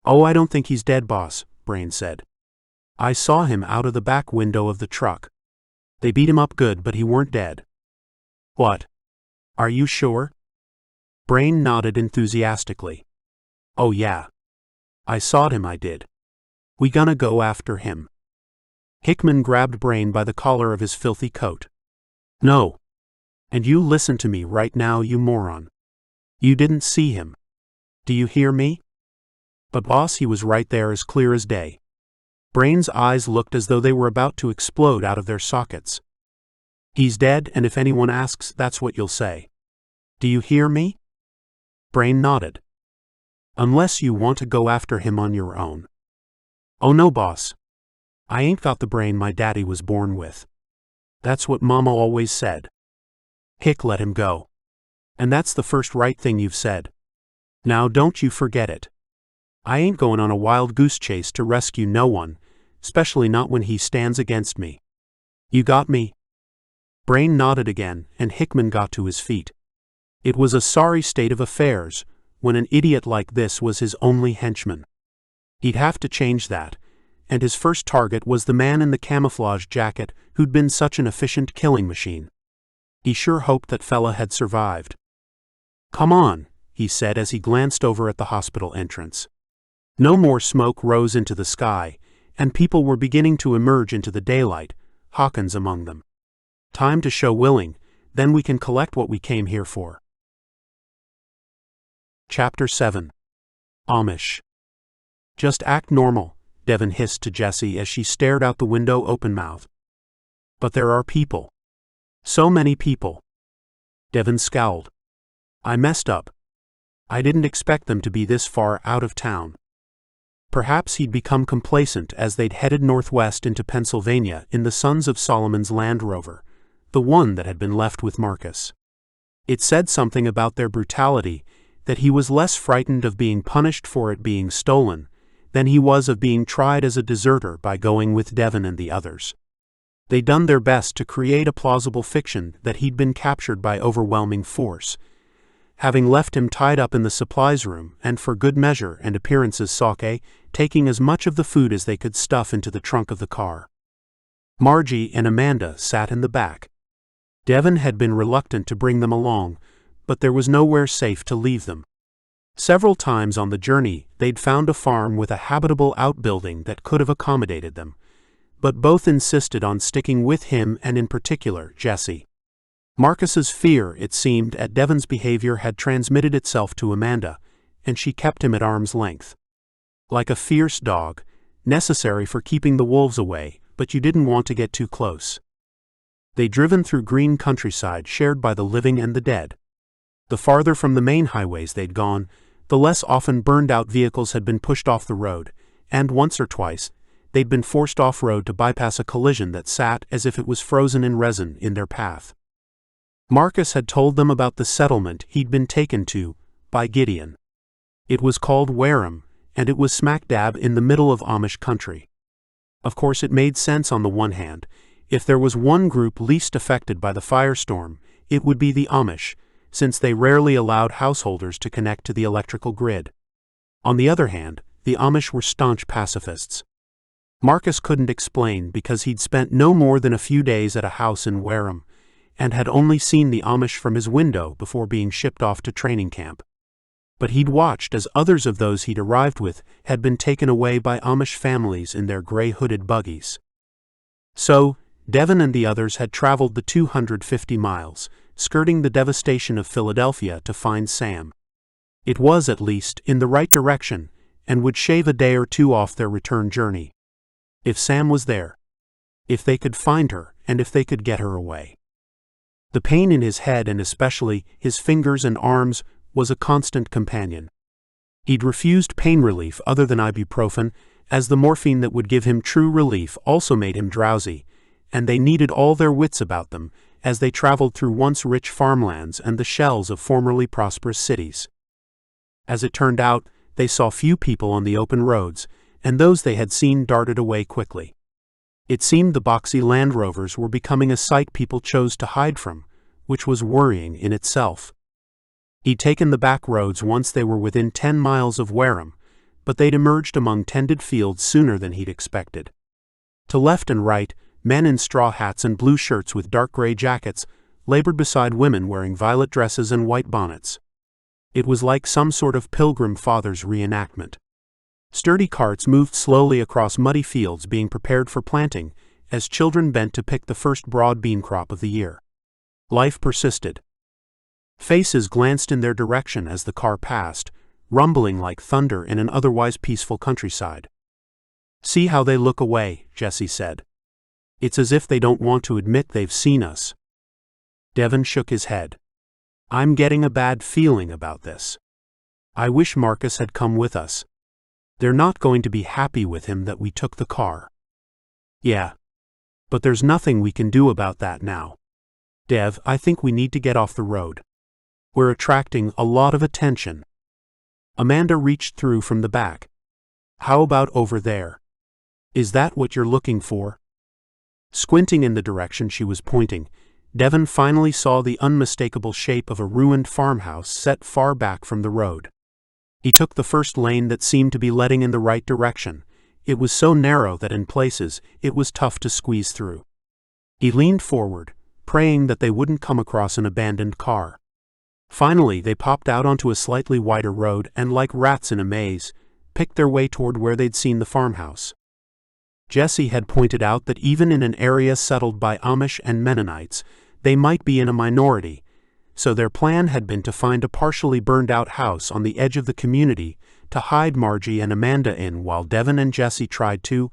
"Oh, I don't think he's dead, boss," Brain said. "I saw him out of the back window of the truck. They beat him up good, but he weren't dead." "What? Are you sure?" Brain nodded enthusiastically. "Oh yeah. I sawed him, I did. We gonna go after him." Hickman grabbed Brain by the collar of his filthy coat. "No. And you listen to me right now, you moron. You didn't see him. Do you hear me?" "But boss, he was right there as clear as day." Brain's eyes looked as though they were about to explode out of their sockets. "He's dead, and if anyone asks, that's what you'll say. Do you hear me?" Brain nodded. "Unless you want to go after him on your own." "Oh no, boss. I ain't got the brain my daddy was born with. That's what Mama always said." Hick let him go. "And that's the first right thing you've said. Now don't you forget it. I ain't going on a wild goose chase to rescue no one, especially not when he stands against me. You got me?" Brain nodded again, and Hickman got to his feet. It was a sorry state of affairs when an idiot like this was his only henchman. He'd have to change that, and his first target was the man in the camouflage jacket who'd been such an efficient killing machine. He sure hoped that fella had survived. "Come on," he said as he glanced over at the hospital entrance. No more smoke rose into the sky, and people were beginning to emerge into the daylight, Hawkins among them. "Time to show willing, then we can collect what we came here for." Chapter 7. Amish. "Just act normal," Devon hissed to Jessie as she stared out the window open-mouthed. "But there are people. So many people." Devon scowled. "I messed up. I didn't expect them to be this far out of town." Perhaps he'd become complacent as they'd headed northwest into Pennsylvania in the Sons of Solomon's Land Rover, the one that had been left with Marcus. It said something about their brutality that he was less frightened of being punished for it being stolen than he was of being tried as a deserter by going with Devon and the others. They'd done their best to create a plausible fiction that he'd been captured by overwhelming force, having left him tied up in the supplies room and for good measure and appearance's sake, taking as much of the food as they could stuff into the trunk of the car. Margie and Amanda sat in the back. Devon had been reluctant to bring them along, but there was nowhere safe to leave them. Several times on the journey, they'd found a farm with a habitable outbuilding that could have accommodated them, but both insisted on sticking with him and in particular, Jesse. Marcus's fear, it seemed, at Devon's behavior had transmitted itself to Amanda, and she kept him at arm's length. Like a fierce dog, necessary for keeping the wolves away, but you didn't want to get too close. They'd driven through green countryside shared by the living and the dead. The farther from the main highways they'd gone, the less often burned-out vehicles had been pushed off the road, and once or twice, they'd been forced off-road to bypass a collision that sat as if it was frozen in resin in their path. Marcus had told them about the settlement he'd been taken to by Gideon. It was called Wareham, and it was smack dab in the middle of Amish country. Of course, it made sense on the one hand. If there was one group least affected by the firestorm, it would be the Amish, since they rarely allowed householders to connect to the electrical grid. On the other hand, the Amish were staunch pacifists. Marcus couldn't explain because he'd spent no more than a few days at a house in Wareham, and had only seen the Amish from his window before being shipped off to training camp. But he'd watched as others of those he'd arrived with had been taken away by Amish families in their gray-hooded buggies. So, Devon and the others had traveled the 250 miles, skirting the devastation of Philadelphia to find Sam. It was, at least, in the right direction, and would shave a day or two off their return journey. If Sam was there. If they could find her, and if they could get her away. The pain in his head and especially his fingers and arms was a constant companion. He'd refused pain relief other than ibuprofen, as the morphine that would give him true relief also made him drowsy, and they needed all their wits about them as they traveled through once rich farmlands and the shells of formerly prosperous cities. As it turned out, they saw few people on the open roads, and those they had seen darted away quickly. It seemed the boxy Land Rovers were becoming a sight people chose to hide from, which was worrying in itself. He'd taken the back roads once they were within 10 miles of Wareham, but they'd emerged among tended fields sooner than he'd expected. To left and right, men in straw hats and blue shirts with dark gray jackets labored beside women wearing violet dresses and white bonnets. It was like some sort of Pilgrim Fathers reenactment. Sturdy carts moved slowly across muddy fields being prepared for planting, as children bent to pick the first broad bean crop of the year. Life persisted. Faces glanced in their direction as the car passed, rumbling like thunder in an otherwise peaceful countryside. "See how they look away," Jesse said. "It's as if they don't want to admit they've seen us." Devon shook his head. "I'm getting a bad feeling about this. I wish Marcus had come with us. They're not going to be happy with him that we took the car." "Yeah. But there's nothing we can do about that now. Dev, I think we need to get off the road. We're attracting a lot of attention." Amanda reached through from the back. "How about over there? Is that what you're looking for?" Squinting in the direction she was pointing, Devon finally saw the unmistakable shape of a ruined farmhouse set far back from the road. He took the first lane that seemed to be letting in the right direction. It was so narrow that in places it was tough to squeeze through. He leaned forward, praying that they wouldn't come across an abandoned car. Finally, they popped out onto a slightly wider road and, like rats in a maze, picked their way toward where they'd seen the farmhouse. Jesse had pointed out that even in an area settled by Amish and Mennonites, they might be in a minority, so their plan had been to find a partially burned-out house on the edge of the community to hide Margie and Amanda in while Devon and Jesse tried to—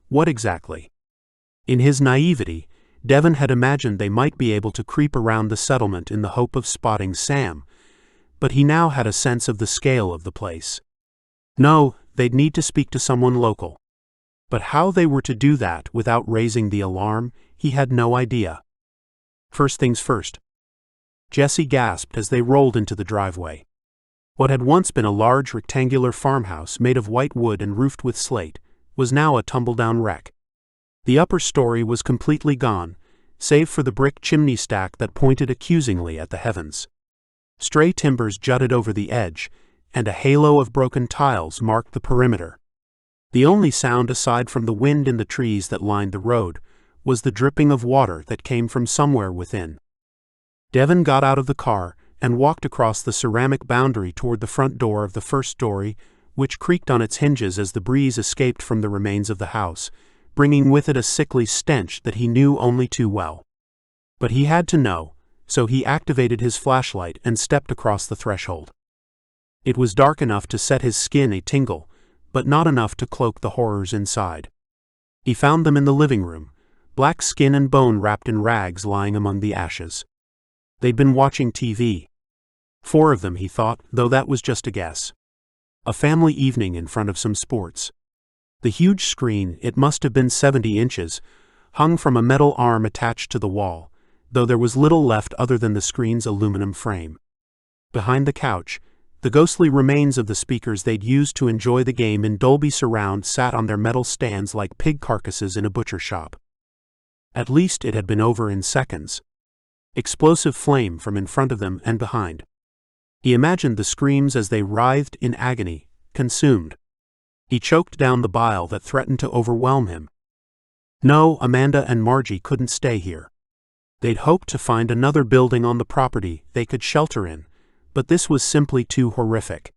what exactly? In his naivety, Devon had imagined they might be able to creep around the settlement in the hope of spotting Sam, but he now had a sense of the scale of the place. No, they'd need to speak to someone local. But how they were to do that without raising the alarm, he had no idea. First things first. Jesse gasped as they rolled into the driveway. What had once been a large rectangular farmhouse made of white wood and roofed with slate was now a tumble-down wreck. The upper story was completely gone, save for the brick chimney stack that pointed accusingly at the heavens. Stray timbers jutted over the edge, and a halo of broken tiles marked the perimeter. The only sound aside from the wind in the trees that lined the road was the dripping of water that came from somewhere within. Devon got out of the car and walked across the ceramic boundary toward the front door of the first story, which creaked on its hinges as the breeze escaped from the remains of the house, bringing with it a sickly stench that he knew only too well. But he had to know, so he activated his flashlight and stepped across the threshold. It was dark enough to set his skin a tingle, but not enough to cloak the horrors inside. He found them in the living room, black skin and bone wrapped in rags lying among the ashes. They'd been watching TV. 4 of them, he thought, though that was just a guess. A family evening in front of some sports. The huge screen, it must have been 70 inches, hung from a metal arm attached to the wall, though there was little left other than the screen's aluminum frame. Behind the couch, the ghostly remains of the speakers they'd used to enjoy the game in Dolby Surround sat on their metal stands like pig carcasses in a butcher shop. At least it had been over in seconds. Explosive flame from in front of them and behind. He imagined the screams as they writhed in agony, consumed. He choked down the bile that threatened to overwhelm him. No, Amanda and Margie couldn't stay here. They'd hoped to find another building on the property they could shelter in, but this was simply too horrific.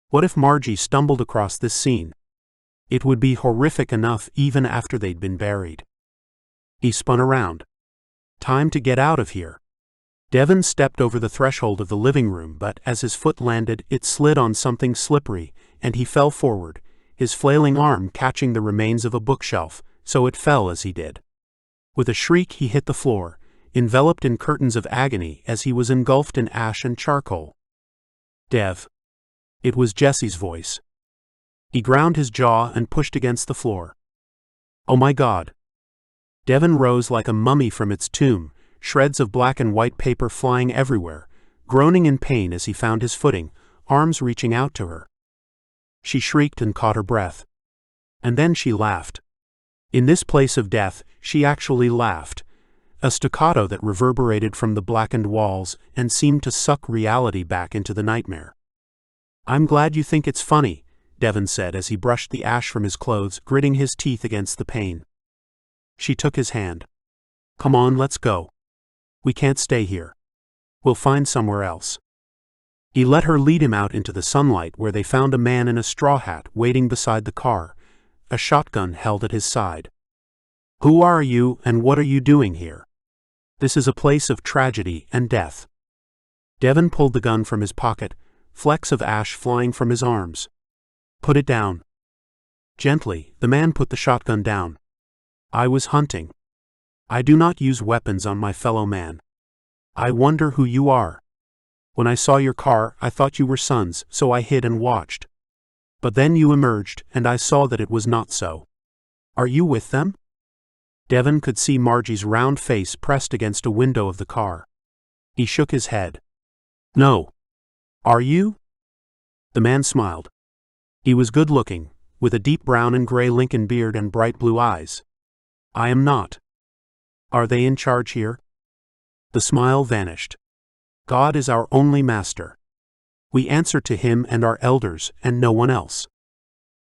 What if Margie stumbled across this scene? It would be horrific enough even after they'd been buried. He spun around. Time to get out of here. Devon stepped over the threshold of the living room, but as his foot landed, it slid on something slippery, and he fell forward, his flailing arm catching the remains of a bookshelf, so it fell as he did. With a shriek he hit the floor, enveloped in curtains of agony as he was engulfed in ash and charcoal. Dev. It was Jesse's voice. He ground his jaw and pushed against the floor. Oh my God. Devon rose like a mummy from its tomb, shreds of black and white paper flying everywhere, groaning in pain as he found his footing, arms reaching out to her. She shrieked and caught her breath. And then she laughed. In this place of death, she actually laughed, a staccato that reverberated from the blackened walls and seemed to suck reality back into the nightmare. I'm glad you think it's funny, Devon said as he brushed the ash from his clothes, gritting his teeth against the pain. She took his hand. Come on, let's go. We can't stay here. We'll find somewhere else. He let her lead him out into the sunlight where they found a man in a straw hat waiting beside the car, a shotgun held at his side. Who are you and what are you doing here? This is a place of tragedy and death. Devon pulled the gun from his pocket, flecks of ash flying from his arms. Put it down. Gently, the man put the shotgun down. I was hunting. I do not use weapons on my fellow man. I wonder who you are. When I saw your car, I thought you were sons, so I hid and watched. But then you emerged, and I saw that it was not so. Are you with them? Devon could see Margie's round face pressed against a window of the car. He shook his head. No. Are you? The man smiled. He was good-looking, with a deep brown and gray Lincoln beard and bright blue eyes. I am not. Are they in charge here? The smile vanished. God is our only master. We answer to him and our elders, and no one else.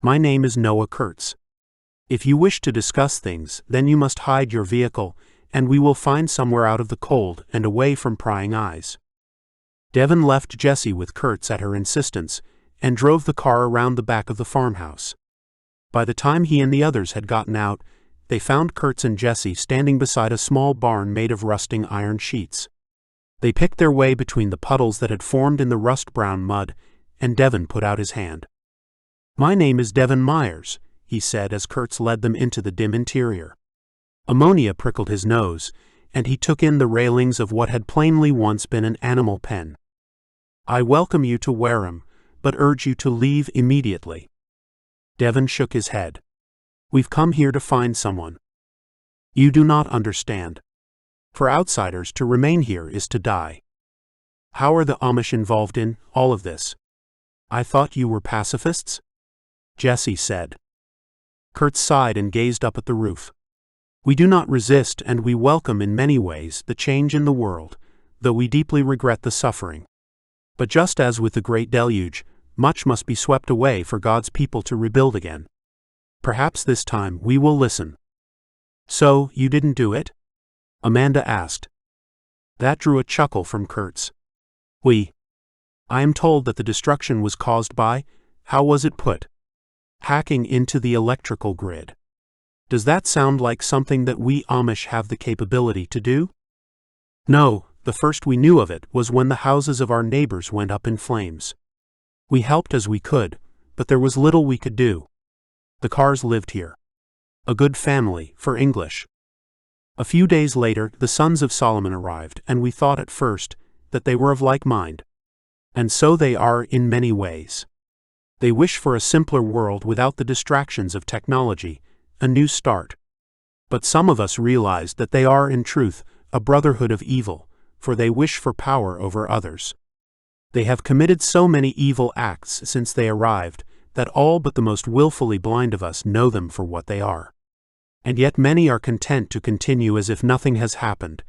My name is Noah Kurtz. If you wish to discuss things, then you must hide your vehicle, and we will find somewhere out of the cold and away from prying eyes. Devon left Jessie with Kurtz at her insistence, and drove the car around the back of the farmhouse. By the time he and the others had gotten out, they found Kurtz and Jessie standing beside a small barn made of rusting iron sheets. They picked their way between the puddles that had formed in the rust-brown mud, and Devon put out his hand. My name is Devon Myers, he said as Kurtz led them into the dim interior. Ammonia prickled his nose, and he took in the railings of what had plainly once been an animal pen. I welcome you to Wareham, but urge you to leave immediately. Devon shook his head. We've come here to find someone. You do not understand. For outsiders, to remain here is to die. How are the Amish involved in all of this? I thought you were pacifists? Jessie said. Kurtz sighed and gazed up at the roof. We do not resist, and we welcome in many ways the change in the world, though we deeply regret the suffering. But just as with the Great Deluge, much must be swept away for God's people to rebuild again. Perhaps this time we will listen. So, you didn't do it? Amanda asked. That drew a chuckle from Kurtz. I am told that the destruction was caused by, how was it put? Hacking into the electrical grid. Does that sound like something that we Amish have the capability to do? No, the first we knew of it was when the houses of our neighbors went up in flames. We helped as we could, but there was little we could do. The Carrs lived here. A good family, for English. A few days later, the sons of Solomon arrived, and we thought at first that they were of like mind. And so they are in many ways. They wish for a simpler world without the distractions of technology, a new start. But some of us realized that they are, in truth, a brotherhood of evil, for they wish for power over others. They have committed so many evil acts since they arrived that all but the most willfully blind of us know them for what they are. And yet many are content to continue as if nothing has happened,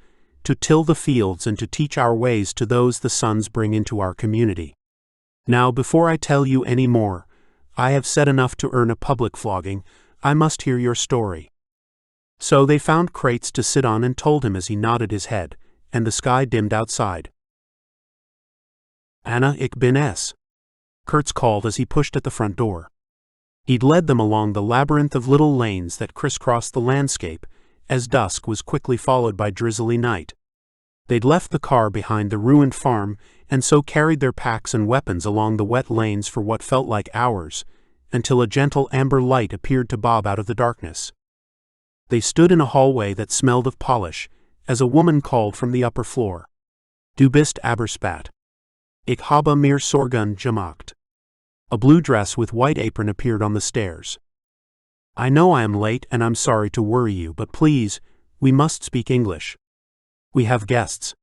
to till the fields and to teach our ways to those the sons bring into our community. Now, before I tell you any more, I have said enough to earn a public flogging. I must hear your story. So they found crates to sit on and told him as he nodded his head, and the sky dimmed outside. Anna, ich bin es, Kurtz called as he pushed at the front door. He'd led them along the labyrinth of little lanes that crisscrossed the landscape, as dusk was quickly followed by drizzly night. They'd left the car behind the ruined farm, and so carried their packs and weapons along the wet lanes for what felt like hours, until a gentle amber light appeared to bob out of the darkness. They stood in a hallway that smelled of polish, as a woman called from the upper floor. Du bist aberspat. Ich habe mir Sorgen gemacht. A blue dress with white apron appeared on the stairs. I know I am late and I'm sorry to worry you, but please, we must speak English. We have guests.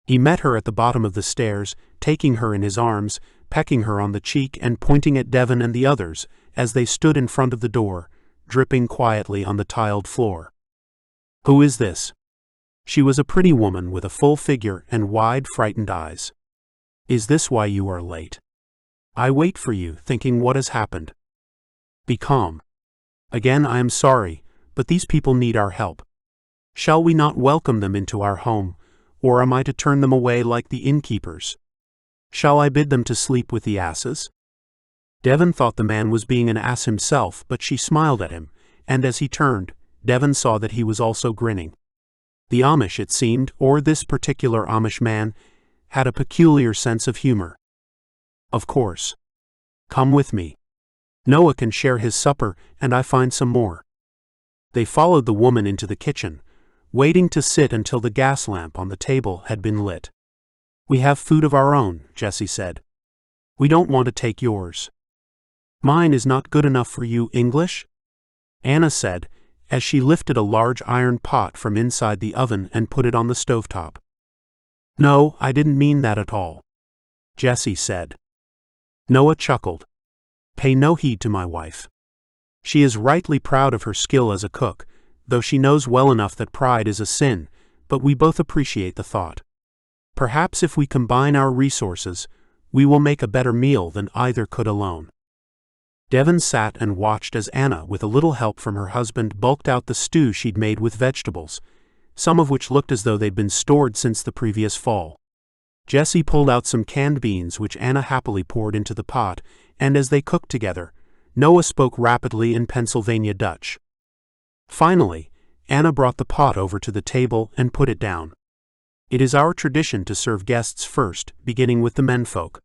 He met her at the bottom of the stairs, taking her in his arms, pecking her on the cheek and pointing at Devon and the others as they stood in front of the door, dripping quietly on the tiled floor. Who is this? She was a pretty woman with a full figure and wide, frightened eyes. Is this why you are late? I wait for you, thinking what has happened. Be calm. Again, I am sorry, but these people need our help. Shall we not welcome them into our home, or am I to turn them away like the innkeepers? Shall I bid them to sleep with the asses? Devon thought the man was being an ass himself, but she smiled at him, and as he turned, Devon saw that he was also grinning. The Amish, it seemed, or this particular Amish man, had a peculiar sense of humor. Of course. Come with me. Noah can share his supper, and I find some more. They followed the woman into the kitchen, waiting to sit until the gas lamp on the table had been lit. We have food of our own, Jesse said. We don't want to take yours. Mine is not good enough for you, English? Anna said, as she lifted a large iron pot from inside the oven and put it on the stovetop. No, I didn't mean that at all, Jesse said. Noah chuckled. Pay no heed to my wife. She is rightly proud of her skill as a cook, though she knows well enough that pride is a sin, but we both appreciate the thought. Perhaps if we combine our resources, we will make a better meal than either could alone. Devon sat and watched as Anna, with a little help from her husband, bulked out the stew she'd made with vegetables, some of which looked as though they'd been stored since the previous fall. Jesse pulled out some canned beans which Anna happily poured into the pot, and as they cooked together, Noah spoke rapidly in Pennsylvania Dutch. Finally, Anna brought the pot over to the table and put it down. It is our tradition to serve guests first, beginning with the menfolk.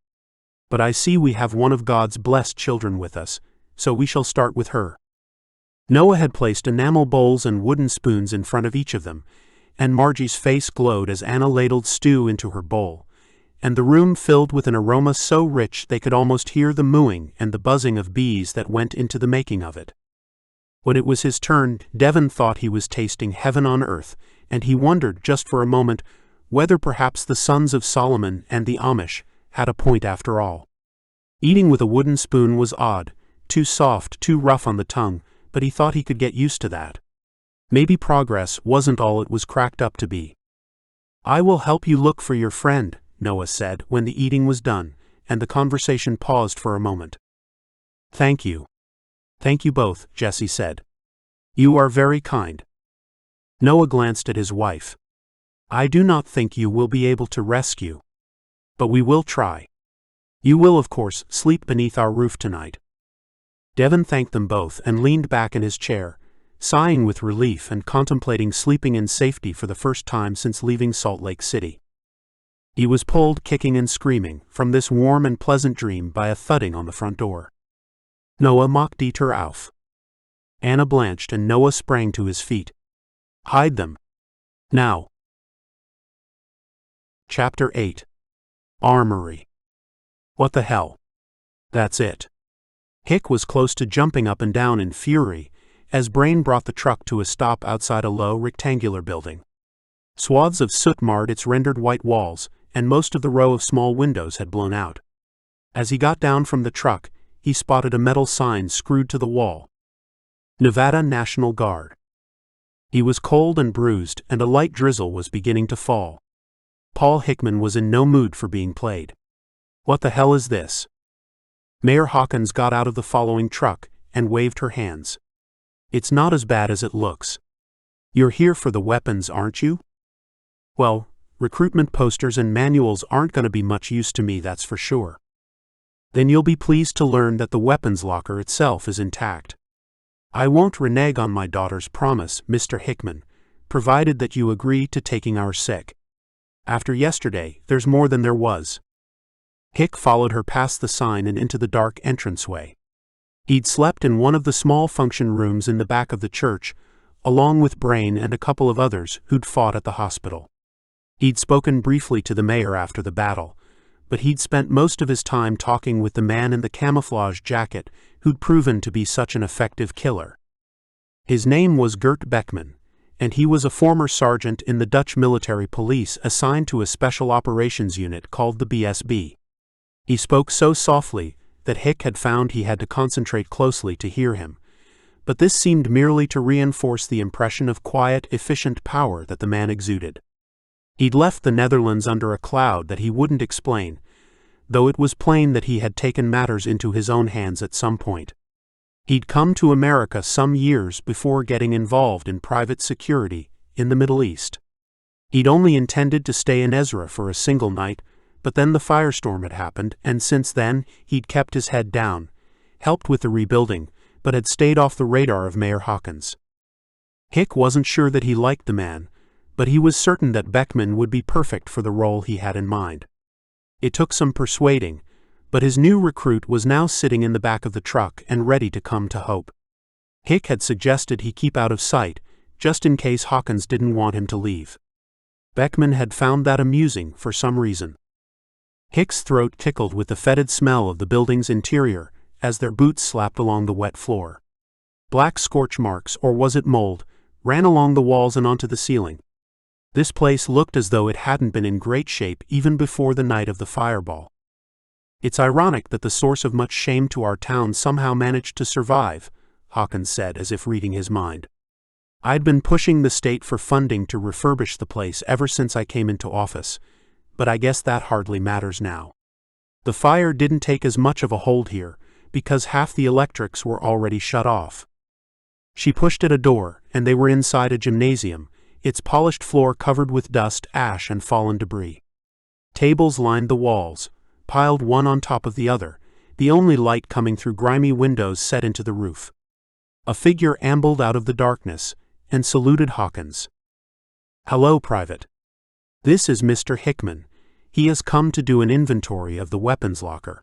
But I see we have one of God's blessed children with us, so we shall start with her. Noah had placed enamel bowls and wooden spoons in front of each of them, and Margie's face glowed as Anna ladled stew into her bowl, and the room filled with an aroma so rich they could almost hear the mooing and the buzzing of bees that went into the making of it. When it was his turn, Devon thought he was tasting heaven on earth, and he wondered just for a moment whether perhaps the sons of Solomon and the Amish had a point after all. Eating with a wooden spoon was odd, too soft, too rough on the tongue, but he thought he could get used to that. Maybe progress wasn't all it was cracked up to be. I will help you look for your friend, Noah said when the eating was done, and the conversation paused for a moment. Thank you. Thank you both, Jesse said. You are very kind. Noah glanced at his wife. I do not think you will be able to rescue. But we will try. You will, of course, sleep beneath our roof tonight." Devon thanked them both and leaned back in his chair, sighing with relief and contemplating sleeping in safety for the first time since leaving Salt Lake City. He was pulled, kicking and screaming, from this warm and pleasant dream by a thudding on the front door. "Noah, mach die Tür auf." Anna blanched and Noah sprang to his feet. "Hide them. Now." Chapter 8. Armory. What the hell? That's it. Hick was close to jumping up and down in fury as Brain brought the truck to a stop outside a low, rectangular building. Swaths of soot marred its rendered white walls, and most of the row of small windows had blown out. As he got down from the truck, he spotted a metal sign screwed to the wall. Nevada National Guard. He was cold and bruised, and a light drizzle was beginning to fall. Paul Hickman was in no mood for being played. "What the hell is this?" Mayor Hawkins got out of the following truck and waved her hands. "It's not as bad as it looks. You're here for the weapons, aren't you?" "Well, recruitment posters and manuals aren't going to be much use to me, that's for sure." "Then you'll be pleased to learn that the weapons locker itself is intact. I won't renege on my daughter's promise, Mr. Hickman, provided that you agree to taking our sick. After yesterday, there's more than there was." Hick followed her past the sign and into the dark entranceway. He'd slept in one of the small function rooms in the back of the church, along with Brain and a couple of others who'd fought at the hospital. He'd spoken briefly to the mayor after the battle, but he'd spent most of his time talking with the man in the camouflage jacket who'd proven to be such an effective killer. His name was Gert Beckman, and he was a former sergeant in the Dutch military police assigned to a special operations unit called the BSB. He spoke so softly that Hick had found he had to concentrate closely to hear him, but this seemed merely to reinforce the impression of quiet, efficient power that the man exuded. He'd left the Netherlands under a cloud that he wouldn't explain, though it was plain that he had taken matters into his own hands at some point. He'd come to America some years before getting involved in private security in the Middle East. He'd only intended to stay in Ezra for a single night, but then the firestorm had happened, and since then he'd kept his head down, helped with the rebuilding, but had stayed off the radar of Mayor Hawkins. Hick wasn't sure that he liked the man, but he was certain that Beckman would be perfect for the role he had in mind. It took some persuading, but his new recruit was now sitting in the back of the truck and ready to come to Hope. Hick had suggested he keep out of sight, just in case Hawkins didn't want him to leave. Beckman had found that amusing for some reason. Hick's throat tickled with the fetid smell of the building's interior as their boots slapped along the wet floor. Black scorch marks, or was it mold, ran along the walls and onto the ceiling. This place looked as though it hadn't been in great shape even before the night of the fireball. "It's ironic that the source of much shame to our town somehow managed to survive," Hawkins said as if reading his mind. "I'd been pushing the state for funding to refurbish the place ever since I came into office, but I guess that hardly matters now. The fire didn't take as much of a hold here, because half the electrics were already shut off." She pushed at a door, and they were inside a gymnasium, its polished floor covered with dust, ash, and fallen debris. Tables lined the walls, piled one on top of the other, the only light coming through grimy windows set into the roof. A figure ambled out of the darkness and saluted Hawkins. "Hello, Private. This is Mr. Hickman. He has come to do an inventory of the weapons locker.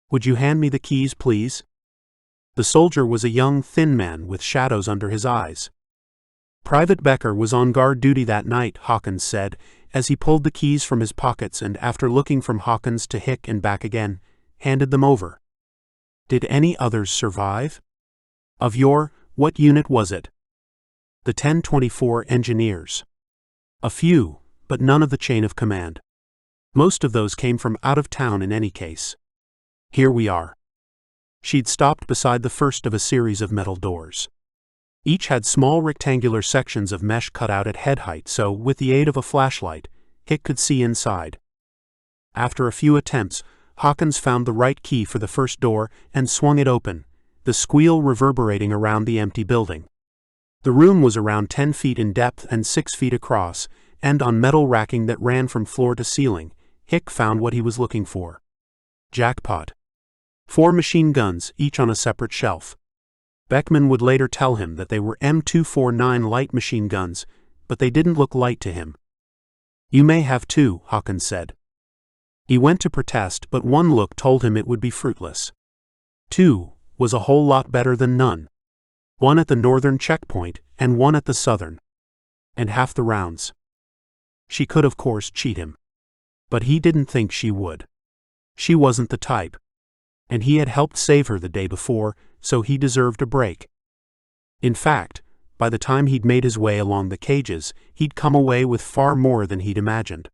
Would you hand me the keys, please?" The soldier was a young, thin man with shadows under his eyes. "Private Becker was on guard duty that night," Hawkins said, as he pulled the keys from his pockets and, after looking from Hawkins to Hick and back again, handed them over. "Did any others survive?" "Of what unit was it?" "The 1024 Engineers." "A few, but none of the chain of command. Most of those came from out of town in any case. Here we are." She'd stopped beside the first of a series of metal doors. Each had small rectangular sections of mesh cut out at head height so, with the aid of a flashlight, Hick could see inside. After a few attempts, Hawkins found the right key for the first door and swung it open, the squeal reverberating around the empty building. The room was around 10 feet in depth and 6 feet across, and on metal racking that ran from floor to ceiling, Hick found what he was looking for. Jackpot. 4 machine guns, each on a separate shelf. Beckman would later tell him that they were M249 light machine guns, but they didn't look light to him. "You may have 2, Hawkins said. He went to protest, but one look told him it would be fruitless. 2 was a whole lot better than none. 1 at the northern checkpoint, and 1 at the southern. And half the rounds. She could of course cheat him. But he didn't think she would. She wasn't the type. And he had helped save her the day before, so he deserved a break. In fact, by the time he'd made his way along the cages, he'd come away with far more than he'd imagined.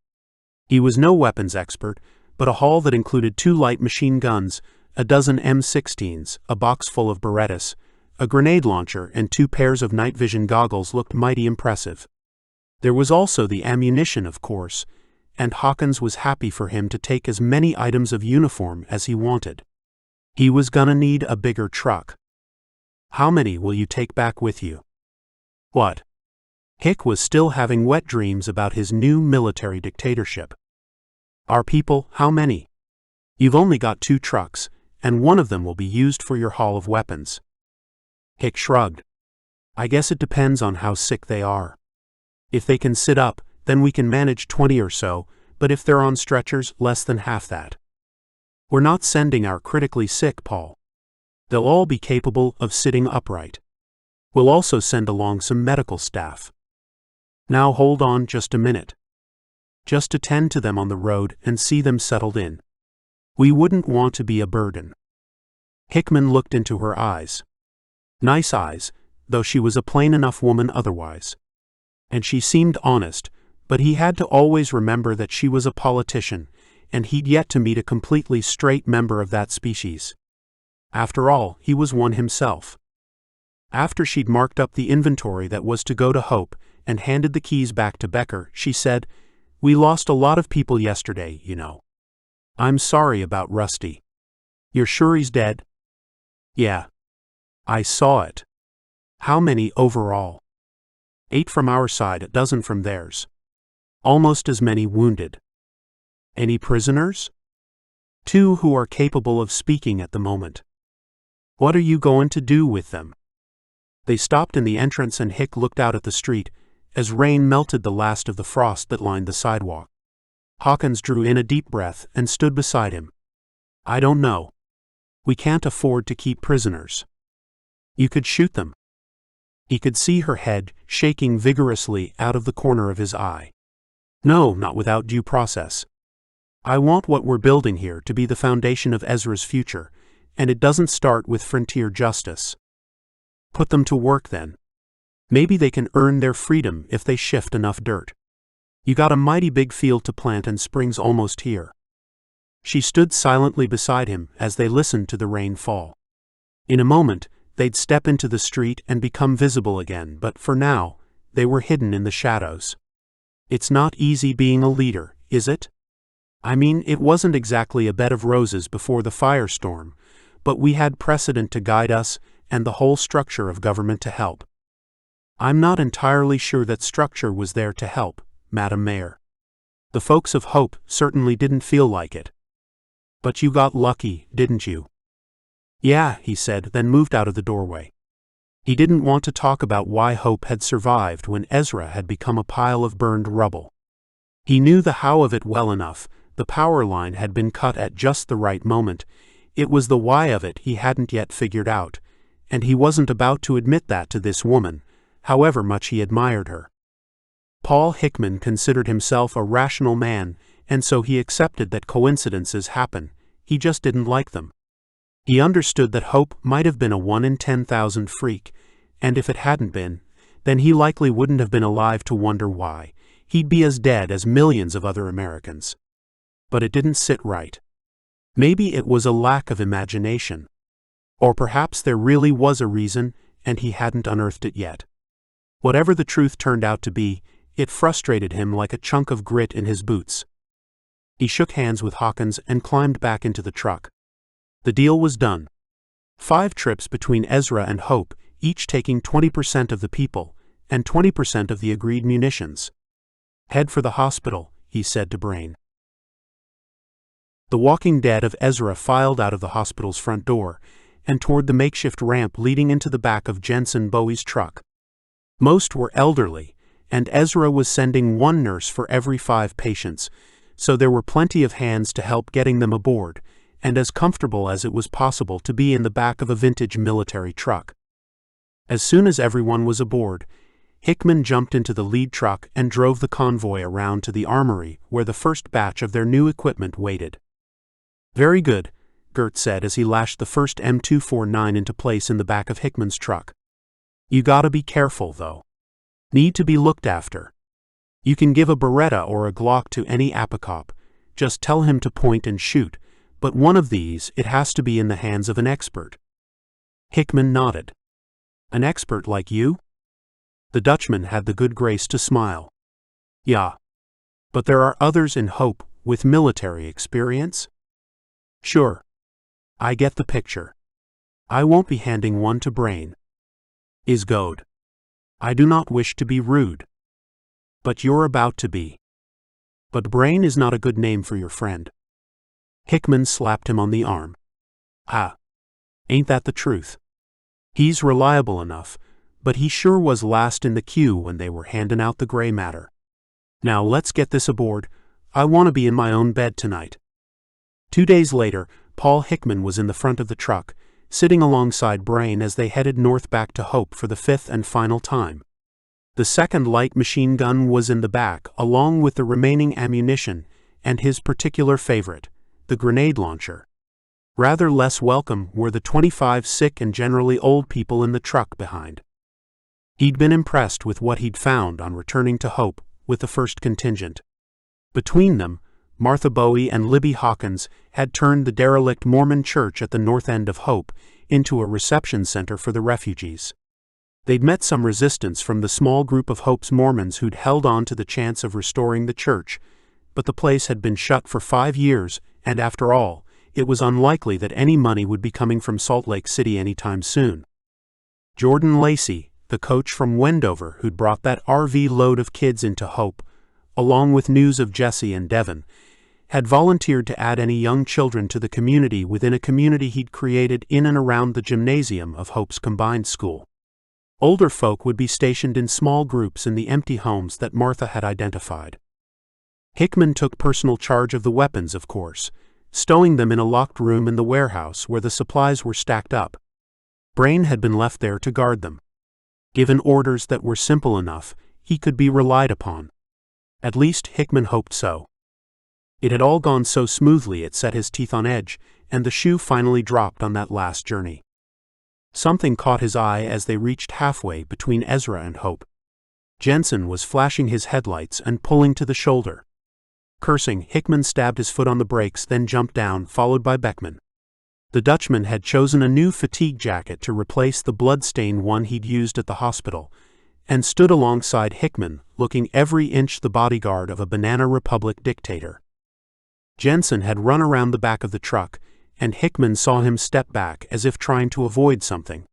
He was no weapons expert, but a haul that included 2 light machine guns, a dozen M16s, a box full of Berettas, a grenade launcher, and 2 pairs of night vision goggles looked mighty impressive. There was also the ammunition, of course, and Hawkins was happy for him to take as many items of uniform as he wanted. He was gonna need a bigger truck. "How many will you take back with you?" "What?" Hick was still having wet dreams about his new military dictatorship. "Our people, how many? You've only got 2 trucks, and one of them will be used for your haul of weapons." Hick shrugged. "I guess it depends on how sick they are. If they can sit up, then we can manage 20 or so, but if they're on stretchers, less than half that. We're not sending our critically sick, Paul. They'll all be capable of sitting upright. We'll also send along some medical staff. Now hold on just a minute. Just attend to them on the road and see them settled in. We wouldn't want to be a burden." Hickman looked into her eyes. Nice eyes, though she was a plain enough woman otherwise. And she seemed honest, but he had to always remember that she was a politician, and he'd yet to meet a completely straight member of that species. After all, he was one himself. After she'd marked up the inventory that was to go to Hope and handed the keys back to Becker, she said, "We lost a lot of people yesterday, you know. I'm sorry about Rusty. You're sure he's dead?" "Yeah. I saw it." "How many overall?" 8 from our side, a dozen from theirs. Almost as many wounded." "Any prisoners?" 2 who are capable of speaking at the moment." "What are you going to do with them?" They stopped in the entrance and Hick looked out at the street, as rain melted the last of the frost that lined the sidewalk. Hawkins drew in a deep breath and stood beside him. "I don't know. We can't afford to keep prisoners." "You could shoot them." He could see her head shaking vigorously out of the corner of his eye. "No, not without due process. I want what we're building here to be the foundation of Ezra's future, and it doesn't start with frontier justice." "Put them to work then. Maybe they can earn their freedom if they shift enough dirt. You got a mighty big field to plant and spring's almost here." She stood silently beside him as they listened to the rain fall. In a moment, they'd step into the street and become visible again, but for now, they were hidden in the shadows. "It's not easy being a leader, is it? I mean, it wasn't exactly a bed of roses before the firestorm, but we had precedent to guide us and the whole structure of government to help." "I'm not entirely sure that structure was there to help, Madam Mayor. The folks of Hope certainly didn't feel like it." "But you got lucky, didn't you?" "Yeah," he said, then moved out of the doorway. He didn't want to talk about why Hope had survived when Ezra had become a pile of burned rubble. He knew the how of it well enough. The power line had been cut at just the right moment. It was the why of it he hadn't yet figured out, and he wasn't about to admit that to this woman, however much he admired her. Paul Hickman considered himself a rational man, and so he accepted that coincidences happen. He just didn't like them. He understood that Hope might have been a 1 in 10,000 freak, and if it hadn't been, then he likely wouldn't have been alive to wonder why. He'd be as dead as millions of other Americans. But it didn't sit right. Maybe it was a lack of imagination. Or perhaps there really was a reason, and he hadn't unearthed it yet. Whatever the truth turned out to be, it frustrated him like a chunk of grit in his boots. He shook hands with Hawkins and climbed back into the truck. The deal was done. 5 trips between Ezra and Hope, each taking 20% of the people, and 20% of the agreed munitions. "Head for the hospital," he said to Brain. The Walking Dead of Ezra filed out of the hospital's front door and toward the makeshift ramp leading into the back of Jensen Bowie's truck. Most were elderly, and Ezra was sending one nurse for every 5 patients, so there were plenty of hands to help getting them aboard, and as comfortable as it was possible to be in the back of a vintage military truck. As soon as everyone was aboard, Hickman jumped into the lead truck and drove the convoy around to the armory where the first batch of their new equipment waited. "Very good," Gert said as he lashed the first M249 into place in the back of Hickman's truck. "You gotta be careful, though. Need to be looked after. You can give a Beretta or a Glock to any apocop, just tell him to point and shoot, but one of these, it has to be in the hands of an expert." Hickman nodded. "An expert like you?" The Dutchman had the good grace to smile. "Yeah. But there are others in Hope with military experience?" "Sure. I get the picture. I won't be handing one to Brain. Is good. I do not wish to be rude. But you're about to be. But Brain is not a good name for your friend." Hickman slapped him on the arm. "Ah. Ain't that the truth? He's reliable enough, but he sure was last in the queue when they were handing out the gray matter. Now let's get this aboard. I want to be in my own bed tonight." 2 days later, Paul Hickman was in the front of the truck, sitting alongside Brain as they headed north back to Hope for the 5th and final time. The second light machine gun was in the back, along with the remaining ammunition, and his particular favorite, the grenade launcher. Rather less welcome were the 25 sick and generally old people in the truck behind. He'd been impressed with what he'd found on returning to Hope with the first contingent. Between them, Martha Bowie and Libby Hawkins had turned the derelict Mormon church at the north end of Hope into a reception center for the refugees. They'd met some resistance from the small group of Hope's Mormons who'd held on to the chance of restoring the church, but the place had been shut for 5 years, and after all, it was unlikely that any money would be coming from Salt Lake City anytime soon. Jordan Lacey, the coach from Wendover who'd brought that RV load of kids into Hope, along with news of Jesse and Devon, had volunteered to add any young children to the community within a community he'd created in and around the gymnasium of Hope's combined school. Older folk would be stationed in small groups in the empty homes that Martha had identified. Hickman took personal charge of the weapons, of course, stowing them in a locked room in the warehouse where the supplies were stacked up. Brain had been left there to guard them. Given orders that were simple enough, he could be relied upon. At least Hickman hoped so. It had all gone so smoothly it set his teeth on edge, and the shoe finally dropped on that last journey. Something caught his eye as they reached halfway between Ezra and Hope. Jensen was flashing his headlights and pulling to the shoulder. Cursing, Hickman stabbed his foot on the brakes, then jumped down, followed by Beckman. The Dutchman had chosen a new fatigue jacket to replace the blood-stained one he'd used at the hospital, and stood alongside Hickman, looking every inch the bodyguard of a Banana Republic dictator. Jensen had run around the back of the truck, and Hickman saw him step back as if trying to avoid something.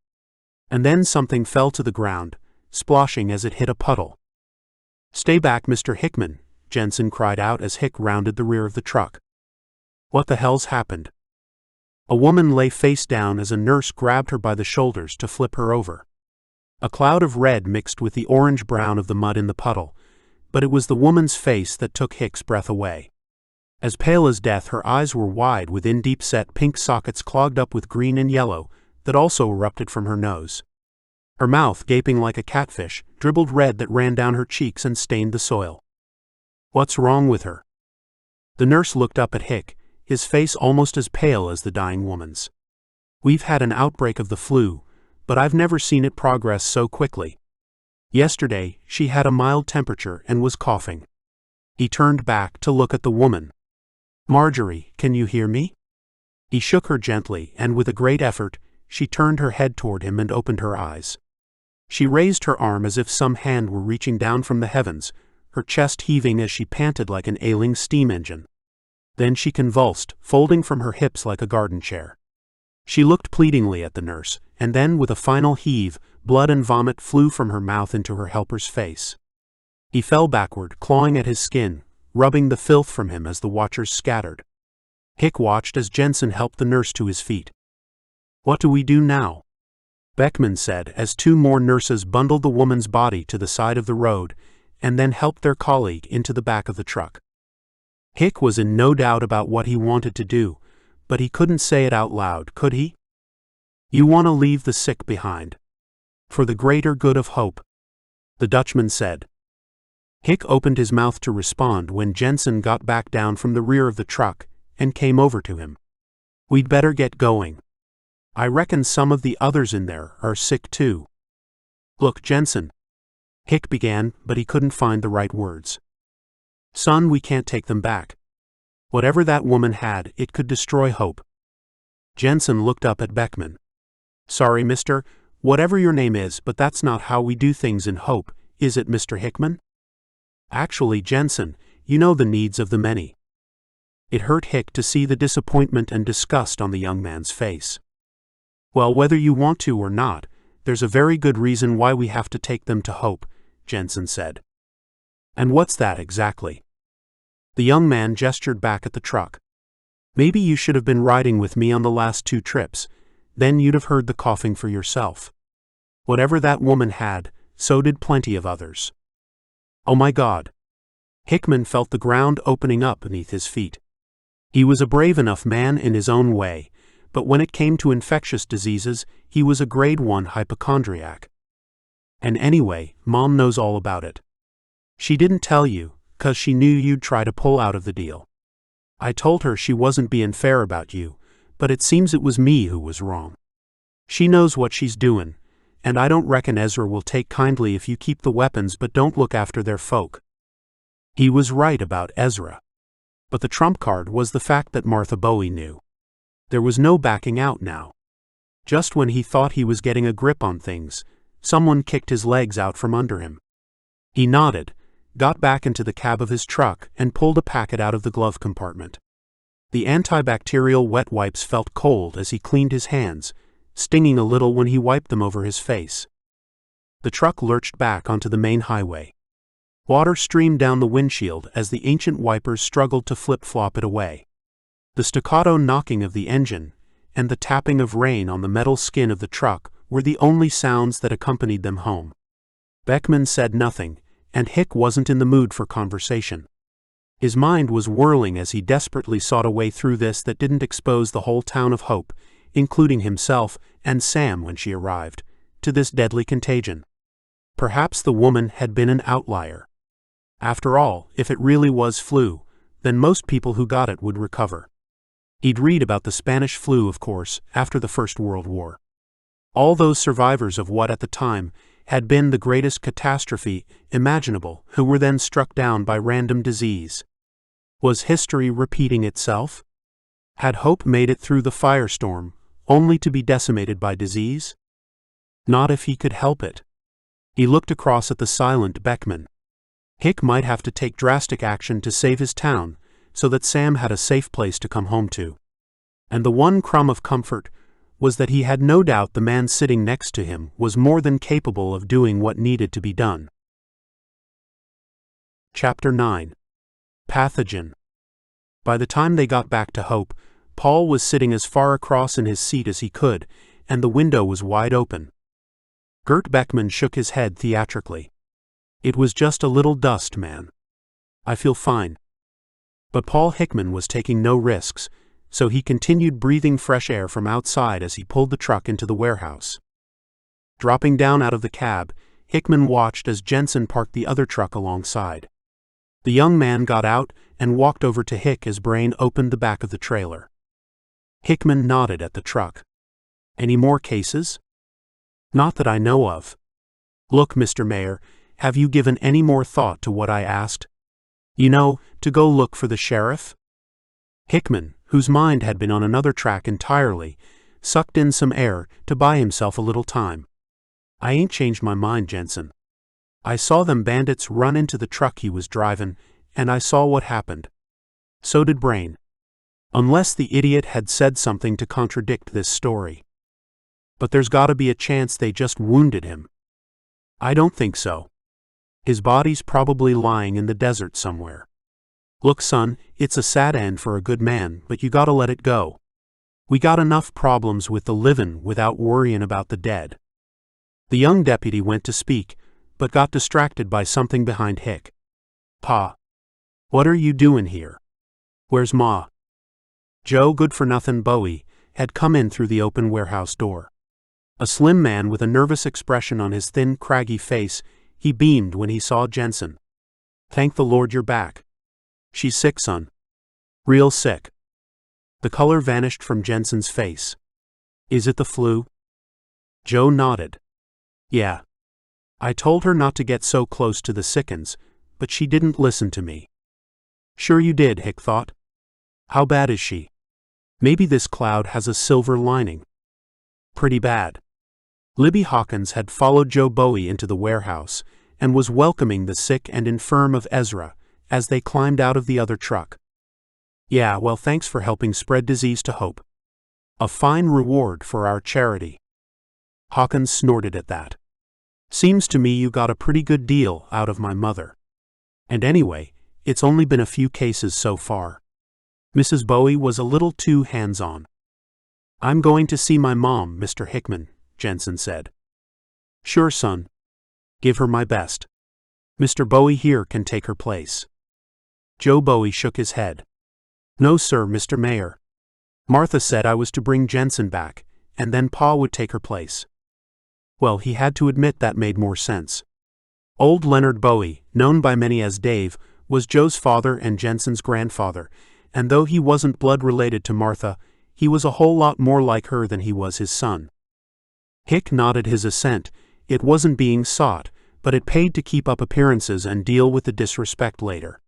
And then something fell to the ground, splashing as it hit a puddle. "Stay back, Mr. Hickman," Jensen cried out as Hick rounded the rear of the truck. "What the hell's happened?" A woman lay face down as a nurse grabbed her by the shoulders to flip her over. A cloud of red mixed with the orange-brown of the mud in the puddle, but it was the woman's face that took Hick's breath away. As pale as death, her eyes were wide within deep-set pink sockets clogged up with green and yellow that also erupted from her nose. Her mouth, gaping like a catfish, dribbled red that ran down her cheeks and stained the soil. "What's wrong with her?" The nurse looked up at Hick, his face almost as pale as the dying woman's. "We've had an outbreak of the flu, but I've never seen it progress so quickly. Yesterday, she had a mild temperature and was coughing." He turned back to look at the woman. "Marjorie, can you hear me?" He shook her gently, and with a great effort, she turned her head toward him and opened her eyes. She raised her arm as if some hand were reaching down from the heavens, her chest heaving as she panted like an ailing steam engine. Then she convulsed, folding from her hips like a garden chair. She looked pleadingly at the nurse, and then with a final heave, blood and vomit flew from her mouth into her helper's face. He fell backward, clawing at his skin, rubbing the filth from him as the watchers scattered. Hick watched as Jensen helped the nurse to his feet. "What do we do now?" Beckman said as two more nurses bundled the woman's body to the side of the road and then helped their colleague into the back of the truck. Hick was in no doubt about what he wanted to do, but he couldn't say it out loud, could he? "You want to leave the sick behind. For the greater good of hope," the Dutchman said. Hick opened his mouth to respond when Jensen got back down from the rear of the truck and came over to him. "We'd better get going. I reckon some of the others in there are sick too." "Look, Jensen," Hick began, but he couldn't find the right words. "Son, we can't take them back. Whatever that woman had, it could destroy hope." Jensen looked up at Beckman. "Sorry, mister, whatever your name is, but that's not how we do things in Hope, is it, Mr. Hickman?" "Actually, Jensen, you know the needs of the many." It hurt Hick to see the disappointment and disgust on the young man's face. "Well, whether you want to or not, there's a very good reason why we have to take them to Hope," Jensen said. "And what's that exactly?" The young man gestured back at the truck. "Maybe you should have been riding with me on the last 2 trips, then you'd have heard the coughing for yourself. Whatever that woman had, so did plenty of others." "Oh my God!" Hickman felt the ground opening up beneath his feet. He was a brave enough man in his own way, but when it came to infectious diseases, he was a grade 1 hypochondriac. "And anyway, Mom knows all about it. She didn't tell you, 'cause she knew you'd try to pull out of the deal. I told her she wasn't being fair about you, but it seems it was me who was wrong. She knows what she's doing, and I don't reckon Ezra will take kindly if you keep the weapons but don't look after their folk." He was right about Ezra. But the trump card was the fact that Martha Bowie knew. There was no backing out now. Just when he thought he was getting a grip on things, someone kicked his legs out from under him. He nodded, got back into the cab of his truck, and pulled a packet out of the glove compartment. The antibacterial wet wipes felt cold as he cleaned his hands, stinging a little when he wiped them over his face. The truck lurched back onto the main highway. Water streamed down the windshield as the ancient wipers struggled to flip-flop it away. The staccato knocking of the engine and the tapping of rain on the metal skin of the truck were the only sounds that accompanied them home. Beckman said nothing, and Hick wasn't in the mood for conversation. His mind was whirling as he desperately sought a way through this that didn't expose the whole town of Hope, including himself and Sam when she arrived, to this deadly contagion. Perhaps the woman had been an outlier. After all, if it really was flu, then most people who got it would recover. He'd read about the Spanish flu, of course, after the First World War. All those survivors of what at the time had been the greatest catastrophe imaginable who were then struck down by random disease. Was history repeating itself? Had Hope made it through the firestorm, only to be decimated by disease? Not if he could help it. He looked across at the silent Beckman. Hick might have to take drastic action to save his town, so that Sam had a safe place to come home to. And the one crumb of comfort was that he had no doubt the man sitting next to him was more than capable of doing what needed to be done. Chapter 9. Pathogen. By the time they got back to Hope, Paul was sitting as far across in his seat as he could, and the window was wide open. Gert Beckman shook his head theatrically. "It was just a little dust, man. I feel fine." But Paul Hickman was taking no risks, so he continued breathing fresh air from outside as he pulled the truck into the warehouse. Dropping down out of the cab, Hickman watched as Jensen parked the other truck alongside. The young man got out and walked over to Hick as Brain opened the back of the trailer. Hickman nodded at the truck. "Any more cases?" "Not that I know of." "Look, Mr. Mayor, have you given any more thought to what I asked? You know, to go look for the sheriff?" Hickman, whose mind had been on another track entirely, sucked in some air to buy himself a little time. "I ain't changed my mind, Jensen. I saw them bandits run into the truck he was driving, and I saw what happened. So did Brain. Unless the idiot had said something to contradict this story. But there's gotta be a chance they just wounded him." "I don't think so. His body's probably lying in the desert somewhere." Look, son, it's a sad end for a good man, but you gotta let it go. We got enough problems with the livin' without worryin' about the dead. The young deputy went to speak, but got distracted by something behind Hick. Pa. What are you doin' here? Where's Ma? Joe Good-for-Nothing Bowie had come in through the open warehouse door. A slim man with a nervous expression on his thin, craggy face, he beamed when he saw Jensen. Thank the Lord you're back. She's sick, son. Real sick. The color vanished from Jensen's face. Is it the flu? Joe nodded. Yeah. I told her not to get so close to the sick'uns, but she didn't listen to me. Sure you did, Hick thought. How bad is she? Maybe this cloud has a silver lining. Pretty bad. Libby Hawkins had followed Joe Bowie into the warehouse and was welcoming the sick and infirm of Ezra as they climbed out of the other truck. Yeah, well, thanks for helping spread disease to Hope. A fine reward for our charity. Hawkins snorted at that. Seems to me you got a pretty good deal out of my mother. And anyway, it's only been a few cases so far. Mrs. Bowie was a little too hands-on. I'm going to see my mom, Mr. Hickman, Jensen said. Sure, son. Give her my best. Mr. Bowie here can take her place. Joe Bowie shook his head. No, sir, Mr. Mayor. Martha said I was to bring Jensen back, and then Pa would take her place. Well, he had to admit that made more sense. Old Leonard Bowie, known by many as Dave, was Joe's father and Jensen's grandfather, and though he wasn't blood-related to Martha, he was a whole lot more like her than he was his son. Hick nodded his assent. It wasn't being sought, but it paid to keep up appearances and deal with the disrespect later.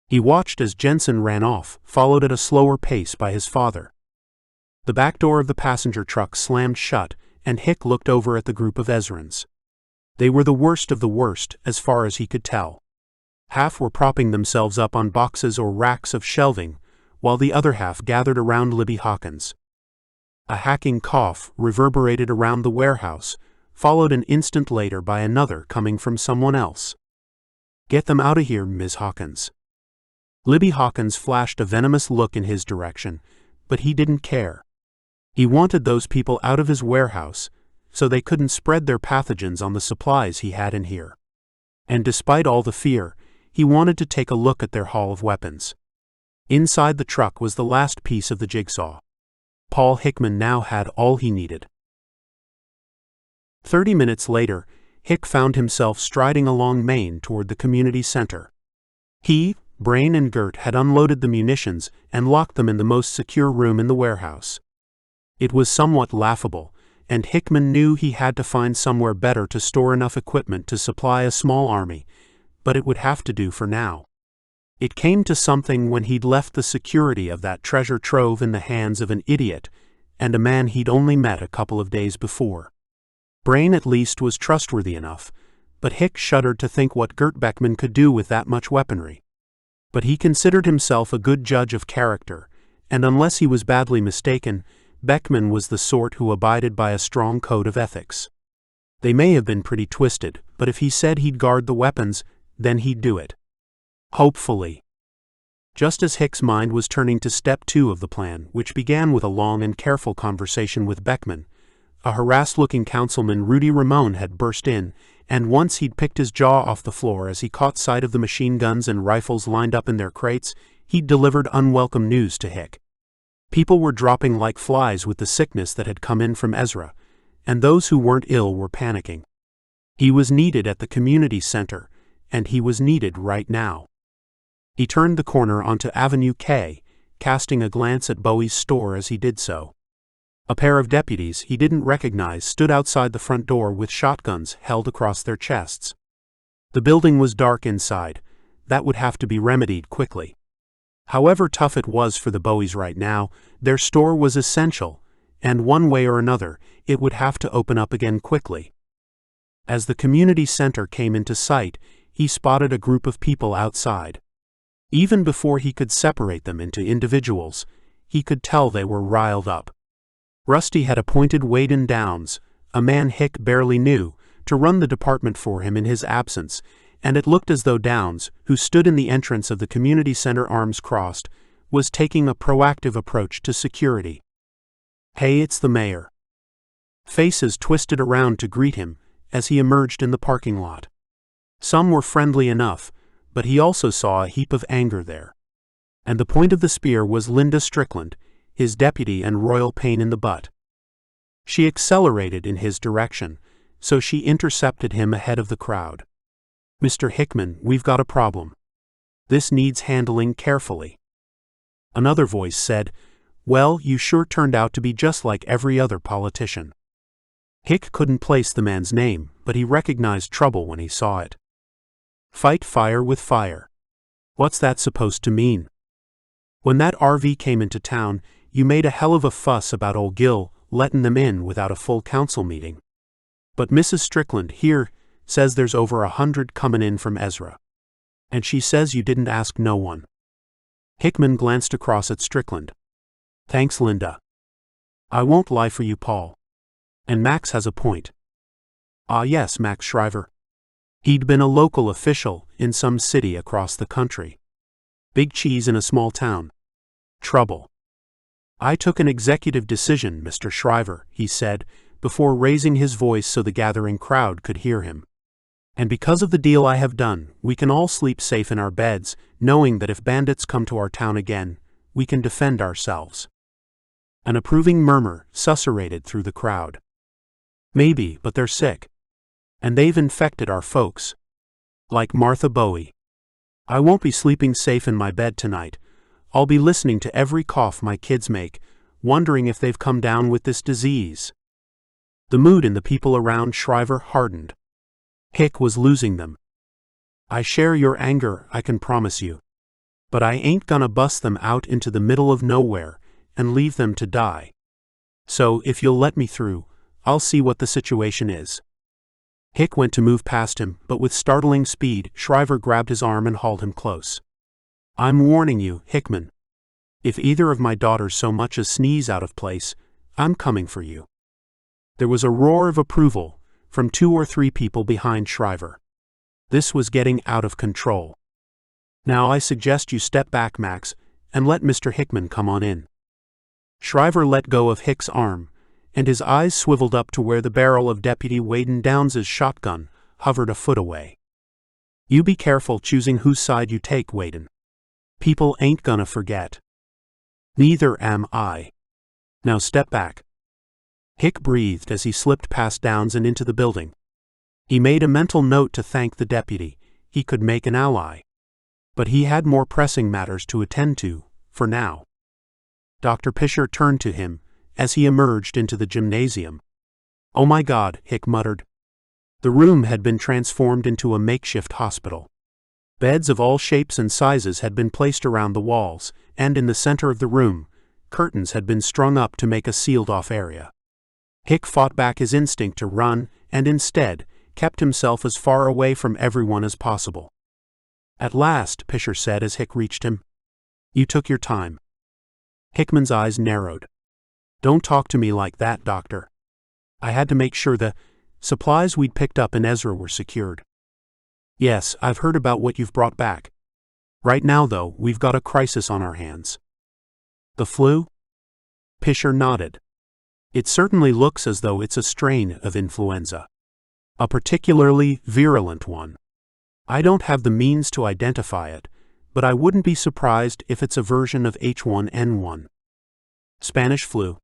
He watched as Jensen ran off, followed at a slower pace by his father. The back door of the passenger truck slammed shut, and Hick looked over at the group of Ezrans. They were the worst of the worst, as far as he could tell. Half were propping themselves up on boxes or racks of shelving, while the other half gathered around Libby Hawkins. A hacking cough reverberated around the warehouse, followed an instant later by another coming from someone else. Get them out of here, Ms. Hawkins. Libby Hawkins flashed a venomous look in his direction, but he didn't care. He wanted those people out of his warehouse, so they couldn't spread their pathogens on the supplies he had in here. And despite all the fear, he wanted to take a look at their haul of weapons. Inside the truck was the last piece of the jigsaw. Paul Hickman now had all he needed. 30 minutes later, Hick found himself striding along Main toward the community center. He, Brain and Gert had unloaded the munitions and locked them in the most secure room in the warehouse. It was somewhat laughable, and Hickman knew he had to find somewhere better to store enough equipment to supply a small army, but it would have to do for now. It came to something when he'd left the security of that treasure trove in the hands of an idiot and a man he'd only met a couple of days before. Brain at least was trustworthy enough, but Hick shuddered to think what Gert Beckman could do with that much weaponry. But he considered himself a good judge of character, and unless he was badly mistaken, Beckman was the sort who abided by a strong code of ethics. They may have been pretty twisted, but if he said he'd guard the weapons, then he'd do it. Hopefully. Just as Hick's mind was turning to step 2 of the plan, which began with a long and careful conversation with Beckman, a harassed-looking councilman Rudy Ramon had burst in, and once he'd picked his jaw off the floor as he caught sight of the machine guns and rifles lined up in their crates, he'd delivered unwelcome news to Hick. People were dropping like flies with the sickness that had come in from Ezra, and those who weren't ill were panicking. He was needed at the community center, and he was needed right now. He turned the corner onto Avenue K, casting a glance at Bowie's store as he did so. A pair of deputies he didn't recognize stood outside the front door with shotguns held across their chests. The building was dark inside. That would have to be remedied quickly. However tough it was for the Bowies right now, their store was essential, and one way or another, it would have to open up again quickly. As the community center came into sight, he spotted a group of people outside. Even before he could separate them into individuals, he could tell they were riled up. Rusty had appointed Waden Downs, a man Hick barely knew, to run the department for him in his absence, and it looked as though Downs, who stood in the entrance of the community center arms crossed, was taking a proactive approach to security. "Hey, it's the mayor." Faces twisted around to greet him as he emerged in the parking lot. Some were friendly enough, but he also saw a heap of anger there. And the point of the spear was Linda Strickland, his deputy and royal pain in the butt. She accelerated in his direction, so she intercepted him ahead of the crowd. "Mr. Hickman, we've got a problem. This needs handling carefully." Another voice said, "Well, you sure turned out to be just like every other politician." Hick couldn't place the man's name, but he recognized trouble when he saw it. "Fight fire with fire. What's that supposed to mean? When that RV came into town, you made a hell of a fuss about old Gil letting them in without a full council meeting. But Mrs. Strickland here says there's over 100 coming in from Ezra. And she says you didn't ask no one." Hickman glanced across at Strickland. "Thanks, Linda. I won't lie for you, Paul. And Max has a point." "Ah yes, Max Shriver. He'd been a local official in some city across the country. Big cheese in a small town. Trouble. I took an executive decision, Mr. Shriver," he said, before raising his voice so the gathering crowd could hear him. "And because of the deal I have done, we can all sleep safe in our beds, knowing that if bandits come to our town again, we can defend ourselves." An approving murmur susurrated through the crowd. "Maybe, but they're sick. And they've infected our folks. Like Martha Bowie. I won't be sleeping safe in my bed tonight. I'll be listening to every cough my kids make, wondering if they've come down with this disease." The mood in the people around Shriver hardened. Hick was losing them. "I share your anger, I can promise you. But I ain't gonna bust them out into the middle of nowhere and leave them to die. So, if you'll let me through, I'll see what the situation is." Hick went to move past him, but with startling speed, Shriver grabbed his arm and hauled him close. "I'm warning you, Hickman. If either of my daughters so much as sneeze out of place, I'm coming for you." There was a roar of approval from 2 or 3 people behind Shriver. This was getting out of control. "Now I suggest you step back, Max, and let Mr. Hickman come on in." Shriver let go of Hick's arm, and his eyes swiveled up to where the barrel of Deputy Waden Downs's shotgun hovered a foot away. "You be careful choosing whose side you take, Waden. People ain't gonna forget." "Neither am I. Now step back." Hick breathed as he slipped past Downs and into the building. He made a mental note to thank the deputy. He could make an ally. But he had more pressing matters to attend to, for now. Dr. Pisher turned to him as he emerged into the gymnasium. "Oh my God," Hick muttered. The room had been transformed into a makeshift hospital. Beds of all shapes and sizes had been placed around the walls, and in the center of the room, curtains had been strung up to make a sealed-off area. Hick fought back his instinct to run, and instead, kept himself as far away from everyone as possible. "At last," Pisher said as Hick reached him. "You took your time." Hickman's eyes narrowed. "Don't talk to me like that, Doctor. I had to make sure the supplies we'd picked up in Ezra were secured." "Yes, I've heard about what you've brought back. Right now, though, we've got a crisis on our hands." "The flu?" Pisher nodded. "It certainly looks as though it's a strain of influenza. A particularly virulent one. I don't have the means to identify it, but I wouldn't be surprised if it's a version of H1N1. Spanish flu."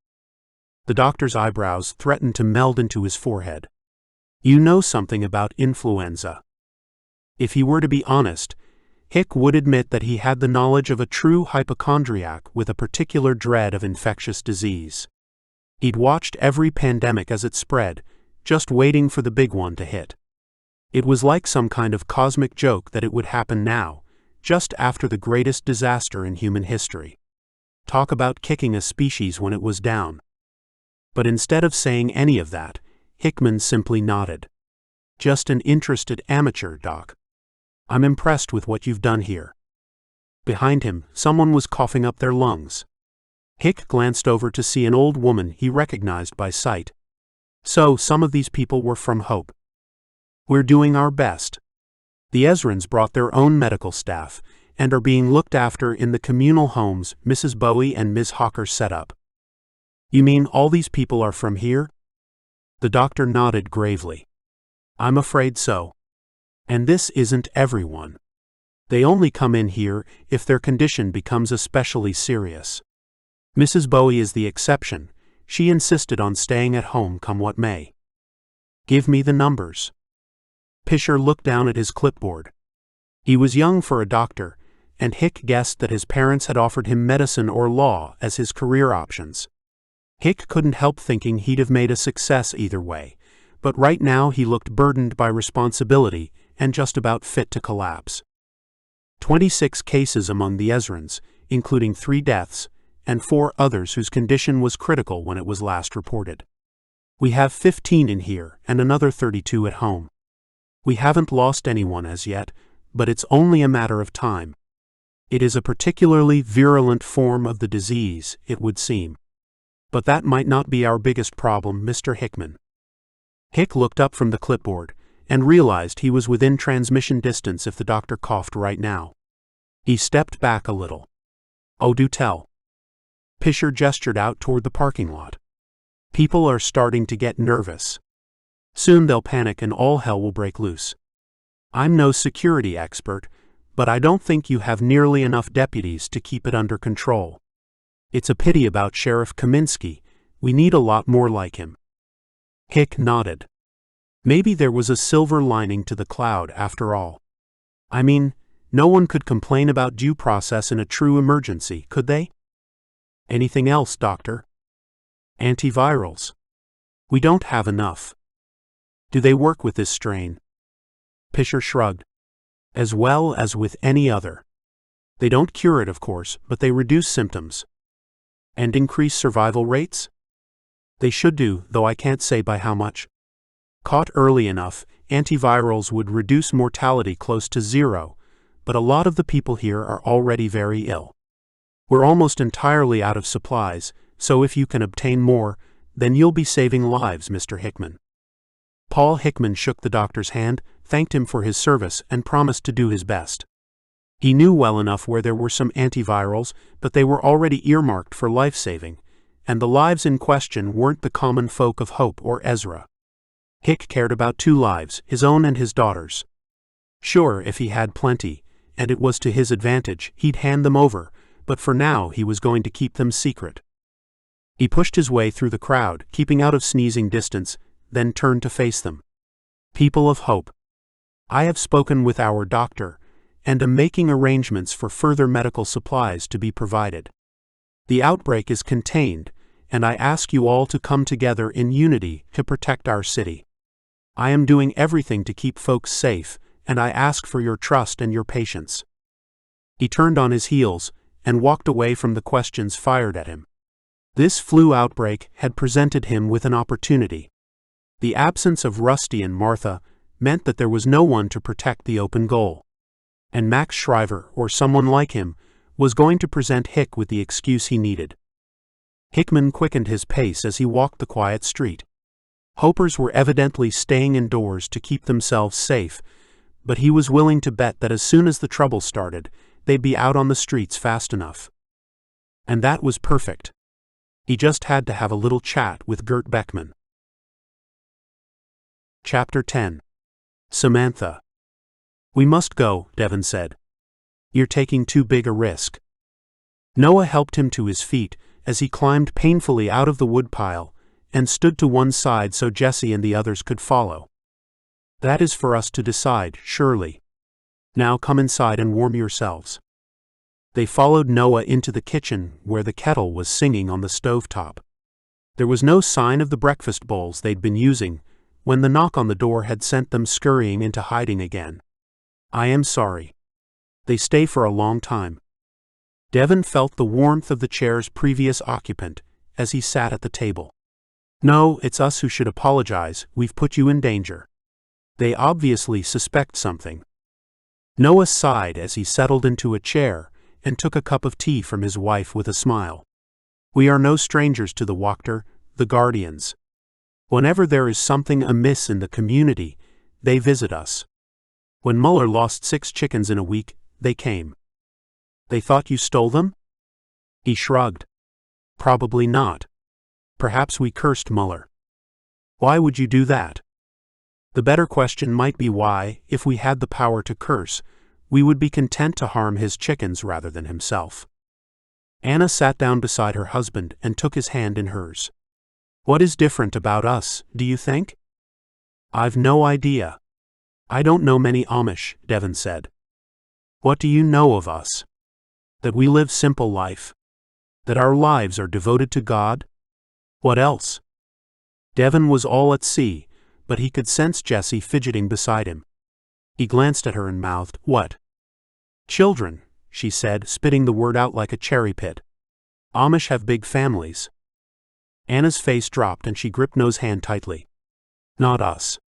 The doctor's eyebrows threatened to meld into his forehead. "You know something about influenza." If he were to be honest, Hick would admit that he had the knowledge of a true hypochondriac with a particular dread of infectious disease. He'd watched every pandemic as it spread, just waiting for the big one to hit. It was like some kind of cosmic joke that it would happen now, just after the greatest disaster in human history. Talk about kicking a species when it was down. But instead of saying any of that, Hickman simply nodded. "Just an interested amateur, Doc. I'm impressed with what you've done here." Behind him, someone was coughing up their lungs. Hick glanced over to see an old woman he recognized by sight. So some of these people were from Hope. "We're doing our best." The Ezrans brought their own medical staff and are being looked after in the communal homes Mrs. Bowie and Ms. Hawker set up. You mean all these people are from here? The doctor nodded gravely. I'm afraid so. And this isn't everyone. They only come in here if their condition becomes especially serious. Mrs. Bowie is the exception. She insisted on staying at home come what may. Give me the numbers. Pisher looked down at his clipboard. He was young for a doctor, and Hick guessed that his parents had offered him medicine or law as his career options. Hick couldn't help thinking he'd have made a success either way, but right now he looked burdened by responsibility and just about fit to collapse. 26 cases among the Ezrans, including 3 deaths, and 4 others whose condition was critical when it was last reported. We have 15 in here and another 32 at home. We haven't lost anyone as yet, but it's only a matter of time. It is a particularly virulent form of the disease, it would seem. But that might not be our biggest problem, Mr. Hickman. Hick looked up from the clipboard and realized he was within transmission distance if the doctor coughed right now. He stepped back a little. Oh, do tell. Pisher gestured out toward the parking lot. People are starting to get nervous. Soon they'll panic and all hell will break loose. I'm no security expert, but I don't think you have nearly enough deputies to keep it under control. It's a pity about Sheriff Kaminsky. We need a lot more like him. Hick nodded. Maybe there was a silver lining to the cloud after all. I mean, no one could complain about due process in a true emergency, could they? Anything else, Doctor? Antivirals. We don't have enough. Do they work with this strain? Pisher shrugged. As well as with any other. They don't cure it, of course, but they reduce symptoms. And increase survival rates? They should do, though I can't say by how much. Caught early enough, antivirals would reduce mortality close to 0, but a lot of the people here are already very ill. We're almost entirely out of supplies, so if you can obtain more, then you'll be saving lives, Mr. Hickman. Paul Hickman shook the doctor's hand, thanked him for his service, and promised to do his best. He knew well enough where there were some antivirals, but they were already earmarked for life-saving, and the lives in question weren't the common folk of Hope or Ezra. Hick cared about 2 lives, his own and his daughter's. Sure, if he had plenty, and it was to his advantage, he'd hand them over, but for now he was going to keep them secret. He pushed his way through the crowd, keeping out of sneezing distance, then turned to face them. People of Hope. I have spoken with our doctor, and am making arrangements for further medical supplies to be provided. The outbreak is contained, and I ask you all to come together in unity to protect our city. I am doing everything to keep folks safe, and I ask for your trust and your patience. He turned on his heels and walked away from the questions fired at him. This flu outbreak had presented him with an opportunity. The absence of Rusty and Martha meant that there was no one to protect the open goal. And Max Shriver, or someone like him, was going to present Hick with the excuse he needed. Hickman quickened his pace as he walked the quiet street. Hopers were evidently staying indoors to keep themselves safe, but he was willing to bet that as soon as the trouble started, they'd be out on the streets fast enough. And that was perfect. He just had to have a little chat with Gert Beckman. Chapter 10. Samantha. We must go, Devon said. You're taking too big a risk. Noah helped him to his feet as he climbed painfully out of the woodpile and stood to one side so Jesse and the others could follow. That is for us to decide, surely. Now come inside and warm yourselves. They followed Noah into the kitchen where the kettle was singing on the stovetop. There was no sign of the breakfast bowls they'd been using when the knock on the door had sent them scurrying into hiding again. I am sorry. They stay for a long time. Devon felt the warmth of the chair's previous occupant as he sat at the table. No, it's us who should apologize, we've put you in danger. They obviously suspect something. Noah sighed as he settled into a chair and took a cup of tea from his wife with a smile. We are no strangers to the Wachter, the Guardians. Whenever there is something amiss in the community, they visit us. When Muller lost 6 chickens in a week, they came. They thought you stole them? He shrugged. Probably not. Perhaps we cursed Muller. Why would you do that? The better question might be why, if we had the power to curse, we would be content to harm his chickens rather than himself. Anna sat down beside her husband and took his hand in hers. What is different about us, do you think? I've no idea. I don't know many Amish, Devon said. What do you know of us? That we live simple life. That our lives are devoted to God? What else? Devon was all at sea, but he could sense Jessie fidgeting beside him. He glanced at her and mouthed, What? Children, she said, spitting the word out like a cherry pit. Amish have big families. Anna's face dropped and she gripped Noah's hand tightly. Not us.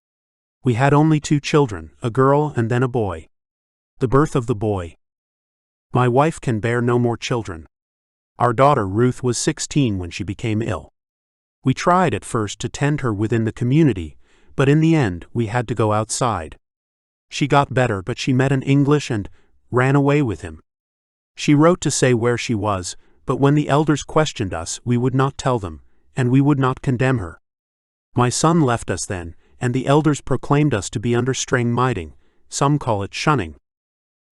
We had only 2 children, a girl and then a boy. The birth of the boy. My wife can bear no more children. Our daughter Ruth was 16 when she became ill. We tried at first to tend her within the community, but in the end we had to go outside. She got better, but she met an English and ran away with him. She wrote to say where she was, but when the elders questioned us, we would not tell them, and we would not condemn her. My son left us then, and the elders proclaimed us to be under strang-miting, some call it shunning.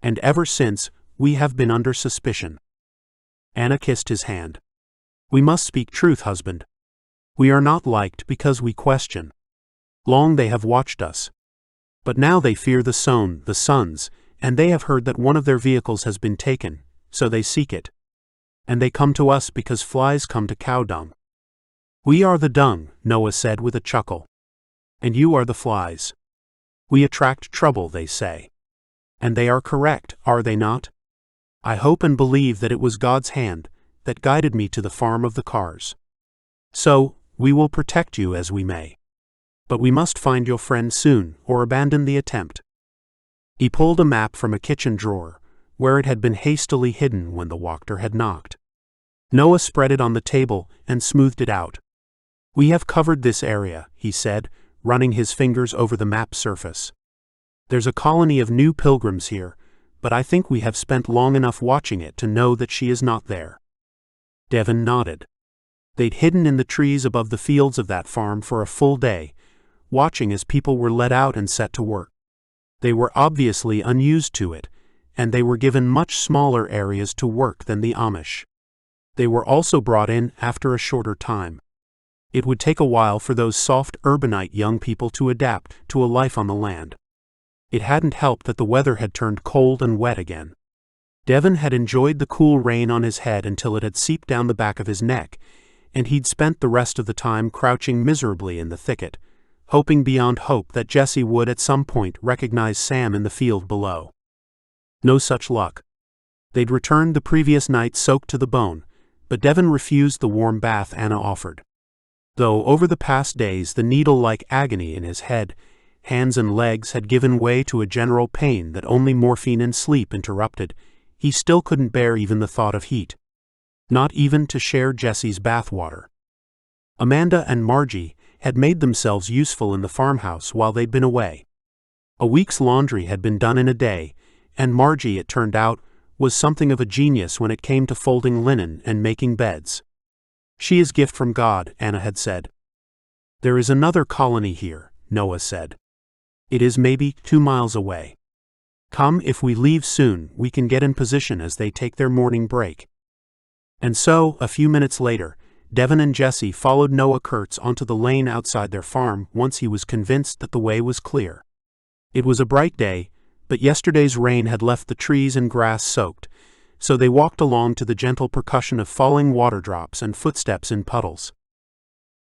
And ever since, we have been under suspicion. Anna kissed his hand. We must speak truth, husband. We are not liked because we question. Long they have watched us. But now they fear the sons, and they have heard that one of their vehicles has been taken, so they seek it. And they come to us because flies come to cow dung. We are the dung, Noah said with a chuckle. And you are the flies. We attract trouble, they say. And they are correct, are they not? I hope and believe that it was God's hand that guided me to the farm of the cars. So, we will protect you as we may. But we must find your friend soon, or abandon the attempt. He pulled a map from a kitchen drawer, where it had been hastily hidden when the Wachter had knocked. Noah spread it on the table and smoothed it out. We have covered this area, he said, running his fingers over the map surface. There's a colony of new pilgrims here, but I think we have spent long enough watching it to know that she is not there. Devon nodded. They'd hidden in the trees above the fields of that farm for a full day, watching as people were let out and set to work. They were obviously unused to it, and they were given much smaller areas to work than the Amish. They were also brought in after a shorter time. It would take a while for those soft urbanite young people to adapt to a life on the land. It hadn't helped that the weather had turned cold and wet again. Devon had enjoyed the cool rain on his head until it had seeped down the back of his neck, and he'd spent the rest of the time crouching miserably in the thicket, hoping beyond hope that Jessie would at some point recognize Sam in the field below. No such luck. They'd returned the previous night soaked to the bone, but Devon refused the warm bath Anna offered. Though over the past days the needle-like agony in his head, hands and legs had given way to a general pain that only morphine and sleep interrupted, he still couldn't bear even the thought of heat. Not even to share Jessie's bathwater. Amanda and Margie had made themselves useful in the farmhouse while they'd been away. A week's laundry had been done in a day, and Margie, it turned out, was something of a genius when it came to folding linen and making beds. She is a gift from God, Anna had said. There is another colony here, Noah said. It is maybe 2 miles away. Come, if we leave soon, we can get in position as they take their morning break. And so, a few minutes later, Devon and Jessie followed Noah Kurtz onto the lane outside their farm once he was convinced that the way was clear. It was a bright day, but yesterday's rain had left the trees and grass soaked, so they walked along to the gentle percussion of falling water drops and footsteps in puddles.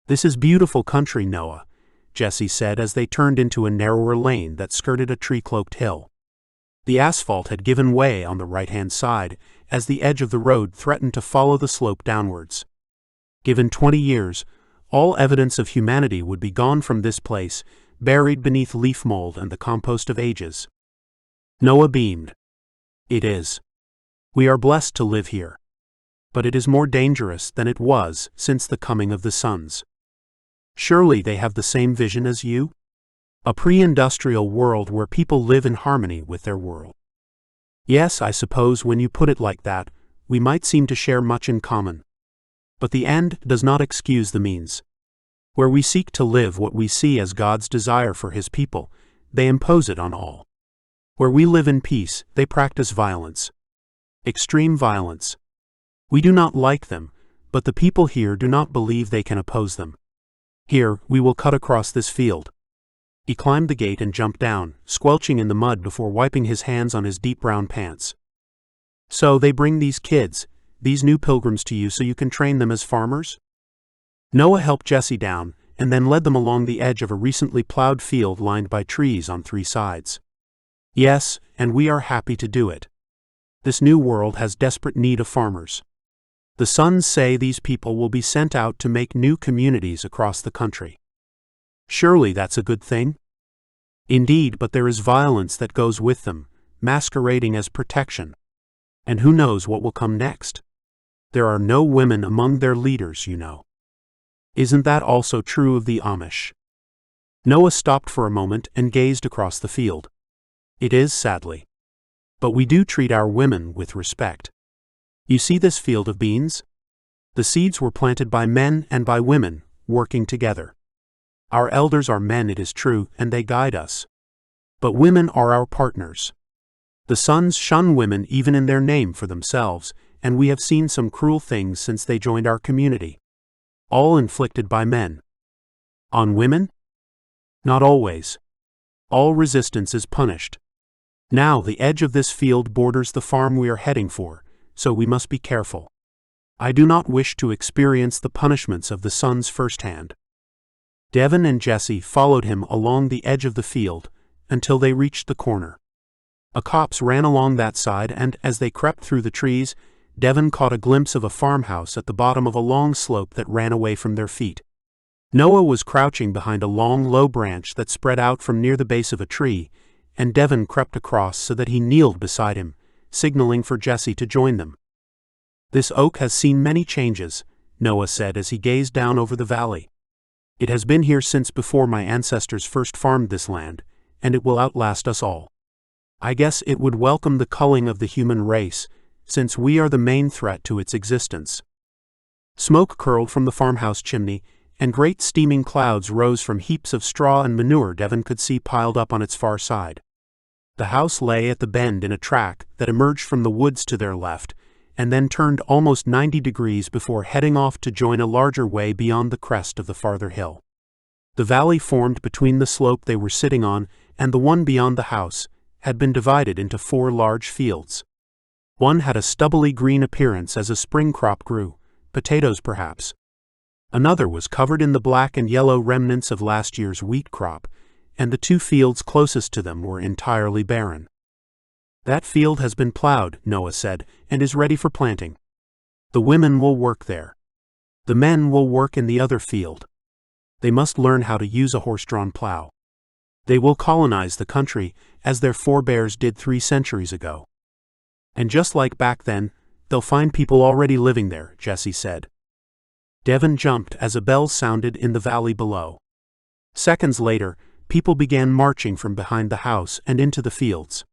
This is beautiful country, Noah, Jessie said as they turned into a narrower lane that skirted a tree-cloaked hill. The asphalt had given way on the right-hand side as the edge of the road threatened to follow the slope downwards. Given 20 years, all evidence of humanity would be gone from this place, buried beneath leaf mold and the compost of ages. Noah beamed. It is. We are blessed to live here. But it is more dangerous than it was since the coming of the sons. Surely they have the same vision as you? A pre-industrial world where people live in harmony with their world. Yes, I suppose when you put it like that, we might seem to share much in common. But the end does not excuse the means. Where we seek to live what we see as God's desire for His people, they impose it on all. Where we live in peace, they practice violence. Extreme violence. We do not like them, but the people here do not believe they can oppose them. Here, we will cut across this field. He climbed the gate and jumped down, squelching in the mud before wiping his hands on his deep brown pants. So they bring these kids, these new pilgrims to you so you can train them as farmers? Noah helped Jesse down, and then led them along the edge of a recently plowed field lined by trees on 3 sides. Yes, and we are happy to do it. This new world has desperate need of farmers. The sons say these people will be sent out to make new communities across the country. Surely that's a good thing? Indeed, but there is violence that goes with them, masquerading as protection. And who knows what will come next? There are no women among their leaders, you know. Isn't that also true of the Amish? Noah stopped for a moment and gazed across the field. It is, sadly. But we do treat our women with respect. You see this field of beans? The seeds were planted by men and by women, working together. Our elders are men, it is true, and they guide us. But women are our partners. The sons shun women even in their name for themselves, and we have seen some cruel things since they joined our community. All inflicted by men. On women? Not always. All resistance is punished. Now the edge of this field borders the farm we are heading for, so we must be careful. I do not wish to experience the punishments of the sons firsthand. Devon and Jesse followed him along the edge of the field until they reached the corner. A copse ran along that side, and as they crept through the trees, Devon caught a glimpse of a farmhouse at the bottom of a long slope that ran away from their feet. Noah was crouching behind a long, low branch that spread out from near the base of a tree, and Devon crept across so that he kneeled beside him, signaling for Jesse to join them. This oak has seen many changes, Noah said as he gazed down over the valley. It has been here since before my ancestors first farmed this land, and it will outlast us all. I guess it would welcome the culling of the human race, since we are the main threat to its existence. Smoke curled from the farmhouse chimney, and great steaming clouds rose from heaps of straw and manure Devon could see piled up on its far side. The house lay at the bend in a track that emerged from the woods to their left, and then turned almost 90 degrees before heading off to join a larger way beyond the crest of the farther hill. The valley formed between the slope they were sitting on and the one beyond the house had been divided into 4 large fields. One had a stubbly green appearance as a spring crop grew, potatoes perhaps. Another was covered in the black and yellow remnants of last year's wheat crop, and the 2 fields closest to them were entirely barren. That field has been plowed, Noah said, and is ready for planting. The women will work there. The men will work in the other field. They must learn how to use a horse-drawn plow. They will colonize the country, as their forebears did 3 centuries ago. And just like back then, they'll find people already living there, Jesse said. Devon jumped as a bell sounded in the valley below. Seconds later, people began marching from behind the house and into the fields.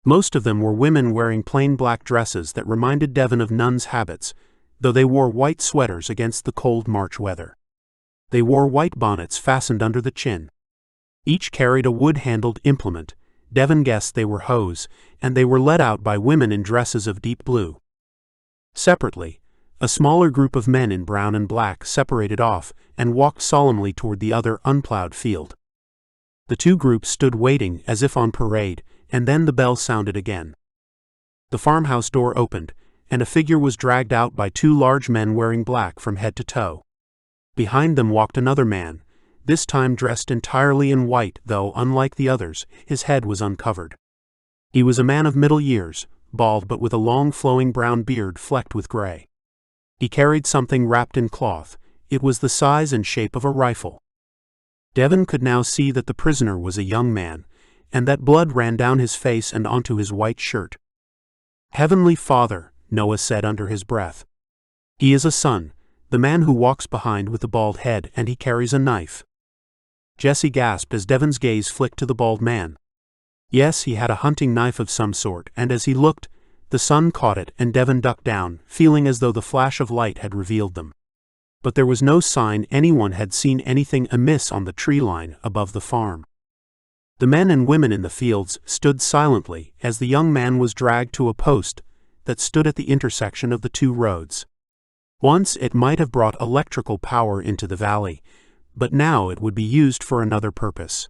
Most of them were women wearing plain black dresses that reminded Devon of nuns' habits, though they wore white sweaters against the cold March weather. They wore white bonnets fastened under the chin. Each carried a wood-handled implement. Devon guessed they were hoes, and they were led out by women in dresses of deep blue. Separately, a smaller group of men in brown and black separated off and walked solemnly toward the other unplowed field. The 2 groups stood waiting as if on parade, and then the bell sounded again. The farmhouse door opened, and a figure was dragged out by 2 large men wearing black from head to toe. Behind them walked another man, this time dressed entirely in white, though, unlike the others, his head was uncovered. He was a man of middle years, bald but with a long flowing brown beard flecked with gray. He carried something wrapped in cloth. It was the size and shape of a rifle. Devon could now see that the prisoner was a young man, and that blood ran down his face and onto his white shirt. "Heavenly Father," Noah said under his breath. "He is a son, the man who walks behind with the bald head, and he carries a knife." Jesse gasped as Devon's gaze flicked to the bald man. Yes, he had a hunting knife of some sort, and as he looked, the sun caught it and Devon ducked down, feeling as though the flash of light had revealed them. But there was no sign anyone had seen anything amiss on the tree line above the farm. The men and women in the fields stood silently as the young man was dragged to a post that stood at the intersection of the two roads. Once it might have brought electrical power into the valley, but now it would be used for another purpose.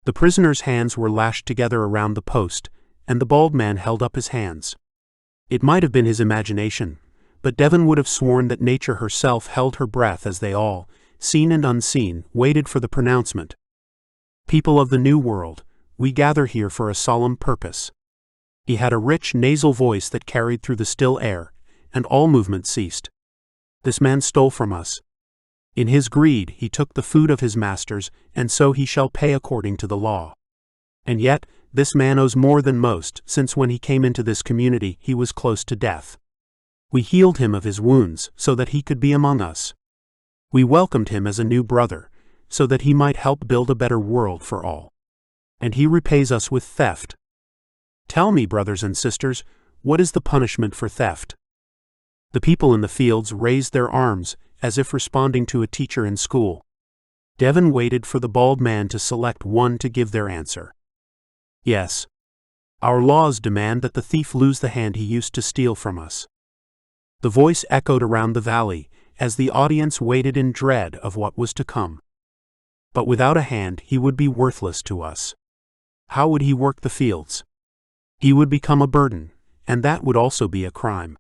The prisoner's hands were lashed together around the post, and the bald man held up his hands. It might have been his imagination, but Devon would have sworn that nature herself held her breath as they all, seen and unseen, waited for the pronouncement. People of the New World, we gather here for a solemn purpose. He had a rich nasal voice that carried through the still air, and all movement ceased. This man stole from us. In his greed he took the food of his masters, and so he shall pay according to the law. And yet, this man owes more than most, since when he came into this community he was close to death. We healed him of his wounds so that he could be among us. We welcomed him as a new brother, so that he might help build a better world for all. And he repays us with theft. Tell me, brothers and sisters, what is the punishment for theft? The people in the fields raised their arms, as if responding to a teacher in school. Devon waited for the bald man to select one to give their answer. Yes. Our laws demand that the thief lose the hand he used to steal from us. The voice echoed around the valley, as the audience waited in dread of what was to come. But without a hand he would be worthless to us. How would he work the fields? He would become a burden, and that would also be a crime.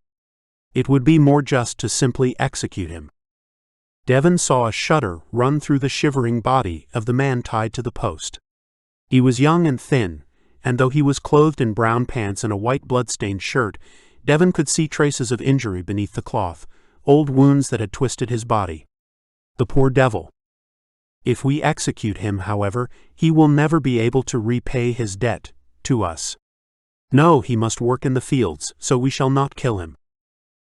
It would be more just to simply execute him. Devon saw a shudder run through the shivering body of the man tied to the post. He was young and thin, and though he was clothed in brown pants and a white blood-stained shirt, Devon could see traces of injury beneath the cloth, old wounds that had twisted his body. The poor devil. If we execute him, however, he will never be able to repay his debt to us. No, he must work in the fields, so we shall not kill him.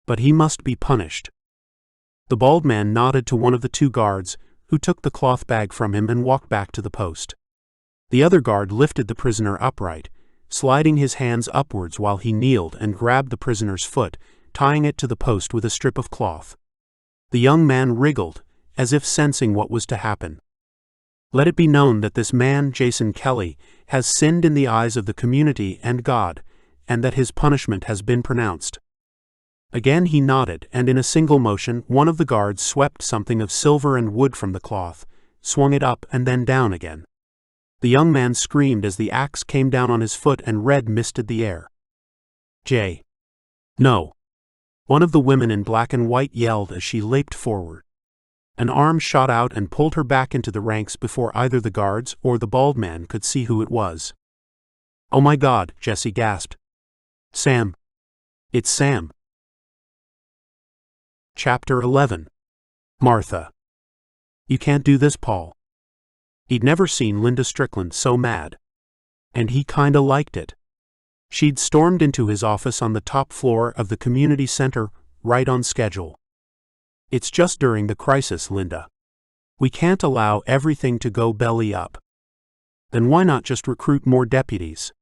But he must be punished. The bald man nodded to one of the two guards, who took the cloth bag from him and walked back to the post. The other guard lifted the prisoner upright, sliding his hands upwards while he kneeled and grabbed the prisoner's foot, tying it to the post with a strip of cloth. The young man wriggled, as if sensing what was to happen. Let it be known that this man, Jason Kelly, has sinned in the eyes of the community and God, and that his punishment has been pronounced. Again he nodded, and in a single motion one of the guards swept something of silver and wood from the cloth, swung it up and then down again. The young man screamed as the axe came down on his foot and red misted the air. No. One of the women in black and white yelled as she leaped forward. An arm shot out and pulled her back into the ranks before either the guards or the bald man could see who it was. Oh my God, Jesse gasped. Sam. It's Sam. Chapter 11. Martha. You can't do this, Paul. He'd never seen Linda Strickland so mad. And he kinda liked it. She'd stormed into his office on the top floor of the community center, right on schedule. It's just during the crisis, Linda. We can't allow everything to go belly up. Then why not just recruit more deputies?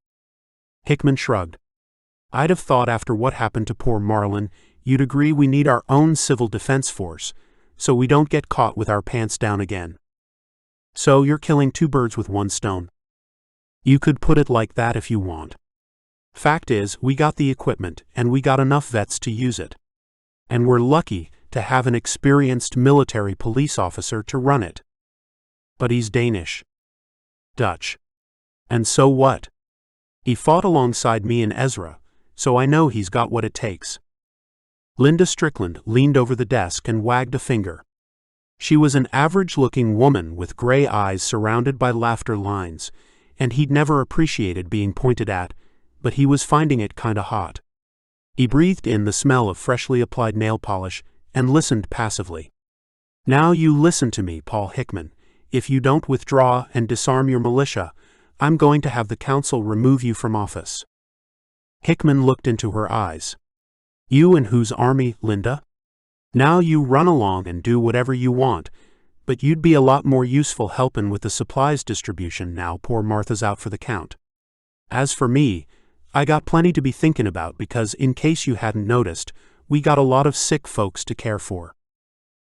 Hickman shrugged. I'd have thought after what happened to poor Marlin, you'd agree we need our own civil defense force, so we don't get caught with our pants down again. So you're killing two birds with one stone. You could put it like that if you want. Fact is, we got the equipment, and we got enough vets to use it. And we're lucky to have an experienced military police officer to run it. But he's Danish. Dutch. And so what? He fought alongside me and Ezra, so I know he's got what it takes. Linda Strickland leaned over the desk and wagged a finger. She was an average-looking woman with gray eyes surrounded by laughter lines, and he'd never appreciated being pointed at, but he was finding it kinda hot. He breathed in the smell of freshly applied nail polish and listened passively. Now you listen to me, Paul Hickman. If you don't withdraw and disarm your militia, I'm going to have the council remove you from office. Hickman looked into her eyes. You and whose army, Linda? Now you run along and do whatever you want, But you'd be a lot more useful helpin' with the supplies distribution now poor Martha's out for the count. As for me, I got plenty to be thinkin' about because, in case you hadn't noticed, we got a lot of sick folks to care for."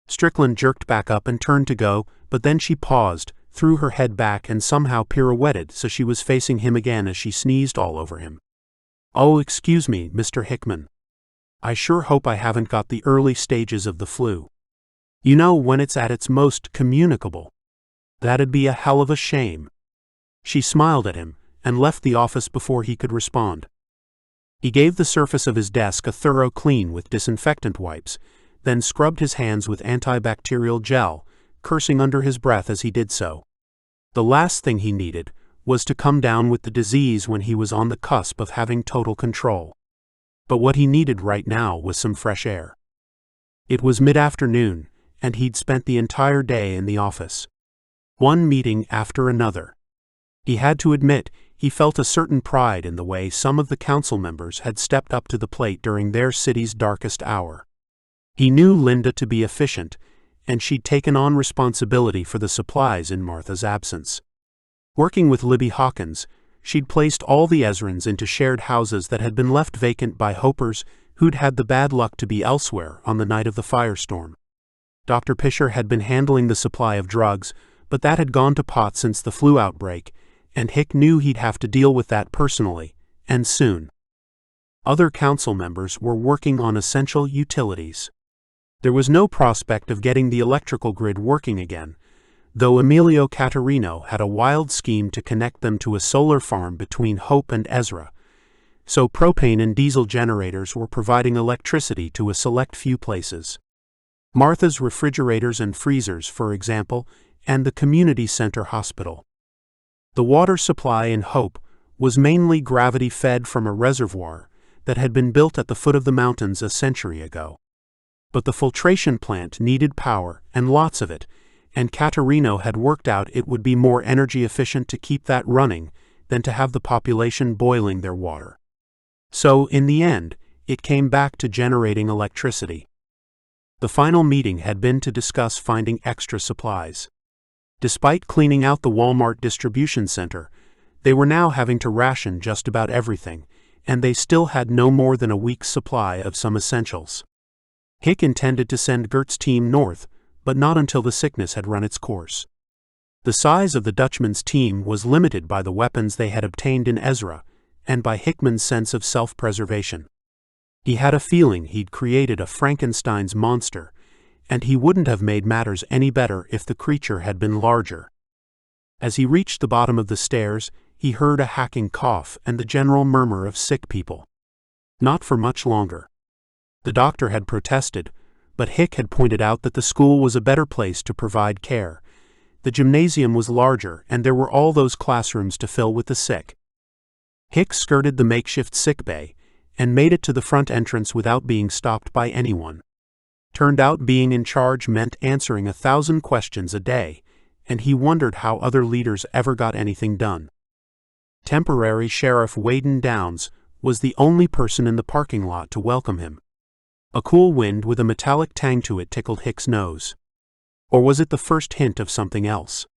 Strickland jerked back up and turned to go, but then she paused, threw her head back and somehow pirouetted so she was facing him again as she sneezed all over him. "Oh, excuse me, Mr. Hickman. I sure hope I haven't got the early stages of the flu. You know, when it's at its most communicable. That'd be a hell of a shame." She smiled at him and left the office before he could respond. He gave the surface of his desk a thorough clean with disinfectant wipes, then scrubbed his hands with antibacterial gel, cursing under his breath as he did so. The last thing he needed was to come down with the disease when he was on the cusp of having total control. But what he needed right now was some fresh air. It was mid-afternoon, and he'd spent the entire day in the office. One meeting after another. He had to admit he felt a certain pride in the way some of the council members had stepped up to the plate during their city's darkest hour. He knew Linda to be efficient, and she'd taken on responsibility for the supplies in Martha's absence. Working with Libby Hawkins, she'd placed all the Ezrans into shared houses that had been left vacant by Hopers who'd had the bad luck to be elsewhere on the night of the firestorm. Dr. Pisher had been handling the supply of drugs, but that had gone to pot since the flu outbreak, and Hick knew he'd have to deal with that personally, and soon. Other council members were working on essential utilities. There was no prospect of getting the electrical grid working again, though Emilio Caterino had a wild scheme to connect them to a solar farm between Hope and Ezra, so propane and diesel generators were providing electricity to a select few places. Martha's refrigerators and freezers, for example, and the community center hospital. The water supply in Hope was mainly gravity-fed from a reservoir that had been built at the foot of the mountains a century ago. But the filtration plant needed power, and lots of it, and Caterino had worked out it would be more energy efficient to keep that running than to have the population boiling their water. So, in the end, it came back to generating electricity. The final meeting had been to discuss finding extra supplies. Despite cleaning out the Walmart distribution center, they were now having to ration just about everything, and they still had no more than a week's supply of some essentials. Hick intended to send Gert's team north, but not until the sickness had run its course. The size of the Dutchman's team was limited by the weapons they had obtained in Ezra, and by Hickman's sense of self-preservation. He had a feeling he'd created a Frankenstein's monster, and he wouldn't have made matters any better if the creature had been larger. As he reached the bottom of the stairs, he heard a hacking cough and the general murmur of sick people. Not for much longer. The doctor had protested, but Hick had pointed out that the school was a better place to provide care. The gymnasium was larger, and there were all those classrooms to fill with the sick. Hick skirted the makeshift sick bay, and made it to the front entrance without being stopped by anyone. Turned out being in charge meant answering 1,000 questions a day, and he wondered how other leaders ever got anything done. Temporary Sheriff Waden Downs was the only person in the parking lot to welcome him. A cool wind with a metallic tang to it tickled Hick's nose. Or was it the first hint of something else?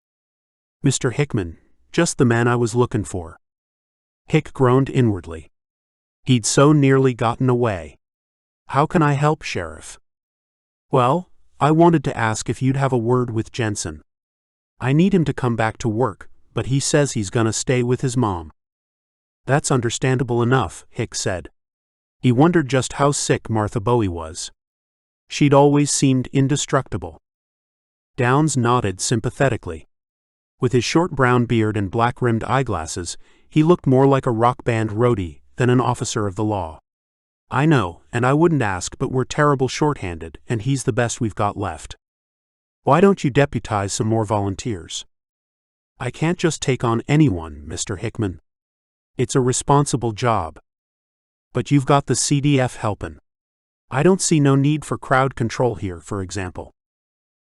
"Mr. Hickman, just the man I was looking for." Hick groaned inwardly. He'd so nearly gotten away. "How can I help, Sheriff?" "Well, I wanted to ask if you'd have a word with Jensen. I need him to come back to work, but he says he's gonna stay with his mom." "That's understandable enough," Hick said. He wondered just how sick Martha Bowie was. She'd always seemed indestructible. Downs nodded sympathetically. With his short brown beard and black-rimmed eyeglasses, he looked more like a rock band roadie than an officer of the law. "I know, and I wouldn't ask, but we're terrible short-handed, and he's the best we've got left. Why don't you deputize some more volunteers?" "I can't just take on anyone, Mr. Hickman. It's a responsible job. But you've got the CDF helpin'. I don't see no need for crowd control here, for example."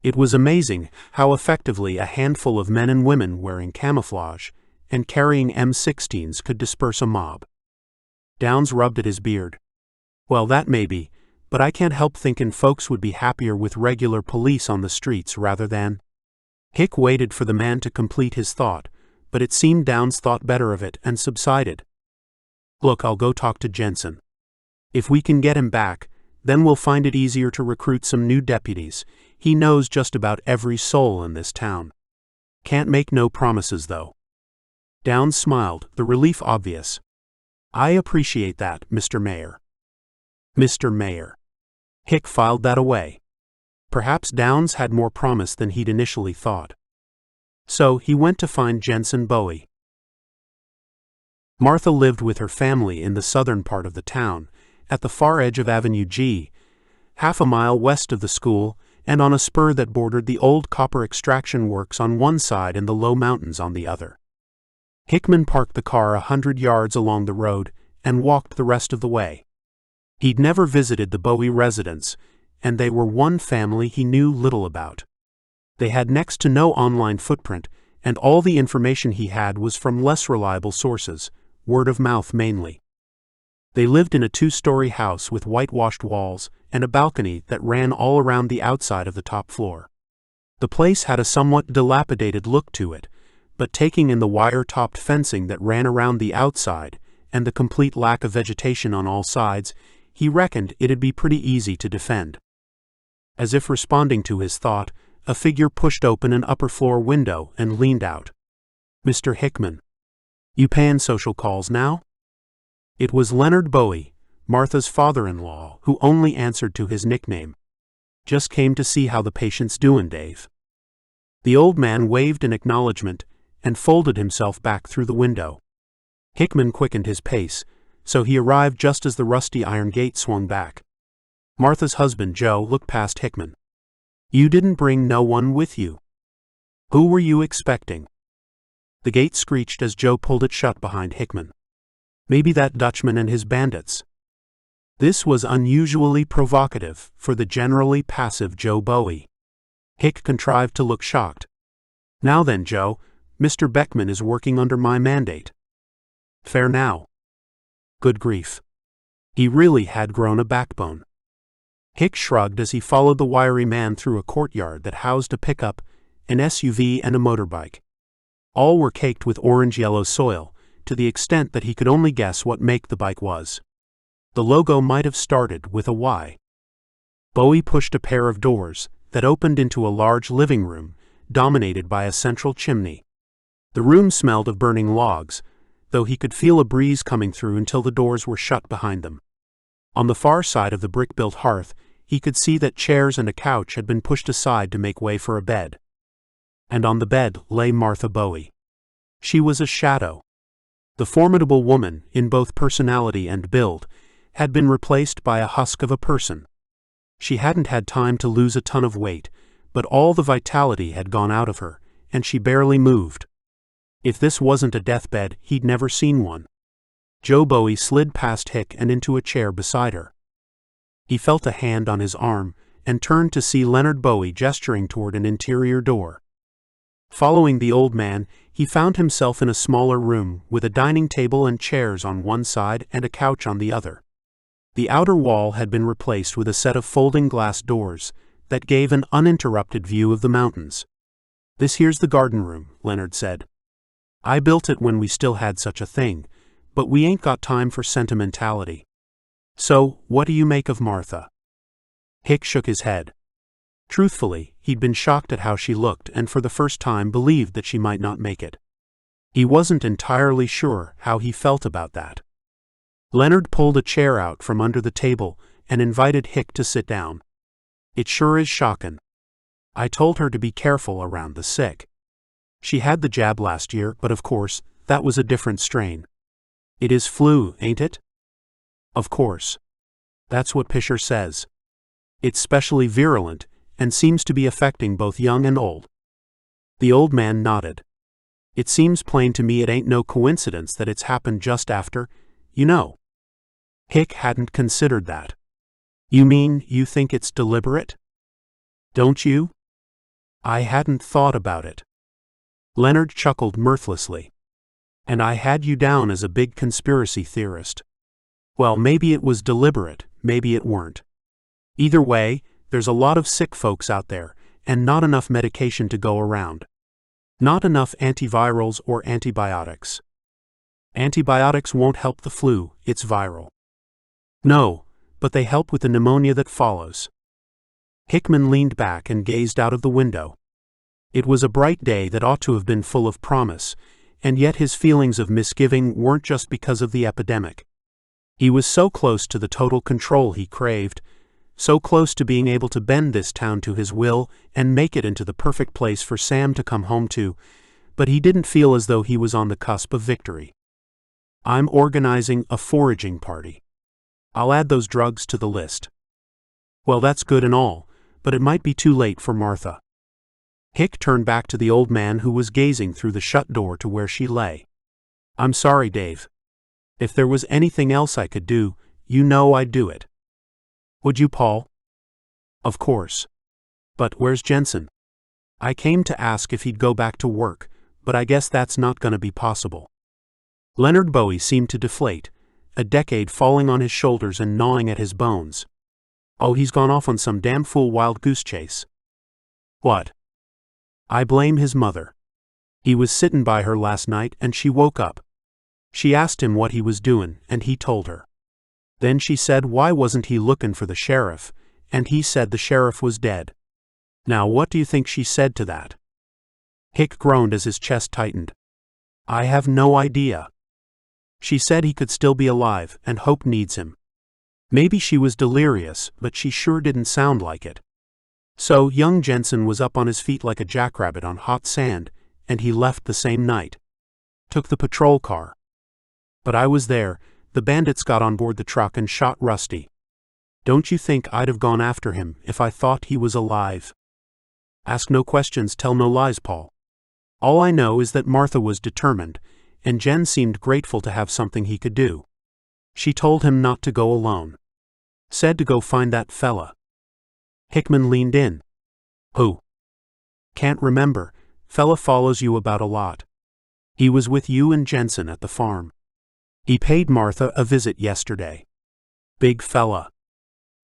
It was amazing how effectively a handful of men and women wearing camouflage and carrying M16s could disperse a mob. Downs rubbed at his beard. "Well, that may be, but I can't help thinkin' folks would be happier with regular police on the streets rather than..." Hick waited for the man to complete his thought, but it seemed Downs thought better of it and subsided. Look, I'll go talk to Jensen. If we can get him back, then we'll find it easier to recruit some new deputies. He knows just about every soul in this town. Can't make no promises, though. Downs smiled, the relief obvious. I appreciate that, Mr. Mayor. Mr. Mayor. Hick filed that away. Perhaps Downs had more promise than he'd initially thought. So he went to find Jensen Bowie. Martha lived with her family in the southern part of the town, at the far edge of Avenue G, half a mile west of the school, and on a spur that bordered the old copper extraction works on one side and the low mountains on the other. Hickman parked the car 100 yards along the road and walked the rest of the way. He'd never visited the Bowie residence, and they were one family he knew little about. They had next to no online footprint, and all the information he had was from less reliable sources, word of mouth mainly. They lived in a 2-story house with whitewashed walls and a balcony that ran all around the outside of the top floor. The place had a somewhat dilapidated look to it, but taking in the wire-topped fencing that ran around the outside and the complete lack of vegetation on all sides, he reckoned it'd be pretty easy to defend. As if responding to his thought, a figure pushed open an upper-floor window and leaned out. Mr. Hickman. You payin' social calls now? It was Leonard Bowie, Martha's father-in-law, who only answered to his nickname. Just came to see how the patient's doin', Dave. The old man waved in acknowledgement and folded himself back through the window. Hickman quickened his pace, so he arrived just as the rusty iron gate swung back. Martha's husband, Joe, looked past Hickman. You didn't bring no one with you. Who were you expecting? The gate screeched as Joe pulled it shut behind Hickman. Maybe that Dutchman and his bandits. This was unusually provocative for the generally passive Joe Bowie. Hick contrived to look shocked. Now then, Joe, Mr. Beckman is working under my mandate. Fair now. Good grief. He really had grown a backbone. Hick shrugged as he followed the wiry man through a courtyard that housed a pickup, an SUV, and a motorbike. All were caked with orange-yellow soil, to the extent that he could only guess what make the bike was. The logo might have started with a Y. Bowie pushed a pair of doors that opened into a large living room, dominated by a central chimney. The room smelled of burning logs, though he could feel a breeze coming through until the doors were shut behind them. On the far side of the brick-built hearth, he could see that chairs and a couch had been pushed aside to make way for a bed. And on the bed lay Martha Bowie. She was a shadow. The formidable woman, in both personality and build, had been replaced by a husk of a person. She hadn't had time to lose a ton of weight, but all the vitality had gone out of her, and she barely moved. If this wasn't a deathbed, he'd never seen one. Joe Bowie slid past Hick and into a chair beside her. He felt a hand on his arm and turned to see Leonard Bowie gesturing toward an interior door. Following the old man, he found himself in a smaller room with a dining table and chairs on one side and a couch on the other. The outer wall had been replaced with a set of folding glass doors that gave an uninterrupted view of the mountains. This here's the garden room, Leonard said. I built it when we still had such a thing, but we ain't got time for sentimentality. So, what do you make of Martha? Hick shook his head. Truthfully, he'd been shocked at how she looked and for the first time believed that she might not make it. He wasn't entirely sure how he felt about that. Leonard pulled a chair out from under the table and invited Hick to sit down. It sure is shockin'. I told her to be careful around the sick. She had the jab last year, but of course, that was a different strain. It is flu, ain't it? Of course. That's what Pisher says. It's specially virulent, and seems to be affecting both young and old. The old man nodded. It seems plain to me it ain't no coincidence that it's happened just after, you know. Hick hadn't considered that. You mean you think it's deliberate? Don't you? I hadn't thought about it. Leonard chuckled mirthlessly. And I had you down as a big conspiracy theorist. Well, maybe it was deliberate, maybe it weren't. Either way, there's a lot of sick folks out there, and not enough medication to go around. Not enough antivirals or antibiotics. Antibiotics won't help the flu, it's viral. No, but they help with the pneumonia that follows. Hickman leaned back and gazed out of the window. It was a bright day that ought to have been full of promise, and yet his feelings of misgiving weren't just because of the epidemic. He was so close to the total control he craved, so close to being able to bend this town to his will and make it into the perfect place for Sam to come home to, but he didn't feel as though he was on the cusp of victory. I'm organizing a foraging party. I'll add those drugs to the list. Well, that's good and all, but it might be too late for Martha. Hick turned back to the old man who was gazing through the shut door to where she lay. I'm sorry, Dave. If there was anything else I could do, you know I'd do it. Would you, Paul? Of course. But where's Jensen? I came to ask if he'd go back to work, but I guess that's not gonna be possible. Leonard Bowie seemed to deflate, a decade falling on his shoulders and gnawing at his bones. Oh, he's gone off on some damn fool wild goose chase. What? I blame his mother. He was sittin' by her last night and she woke up. She asked him what he was doin', and he told her. Then she said why wasn't he lookin' for the sheriff, and he said the sheriff was dead. Now what do you think she said to that? Hick groaned as his chest tightened. I have no idea. She said he could still be alive, and Hope needs him. Maybe she was delirious, but she sure didn't sound like it. So young Jensen was up on his feet like a jackrabbit on hot sand, and he left the same night. Took the patrol car. But I was there. The bandits got on board the truck and shot Rusty. Don't you think I'd have gone after him if I thought he was alive? Ask no questions, tell no lies, Paul. All I know is that Martha was determined, and Jen seemed grateful to have something he could do. She told him not to go alone. Said to go find that fella. Hickman leaned in. Who? Can't remember. Fella follows you about a lot. He was with you and Jensen at the farm. He paid Martha a visit yesterday. Big fella.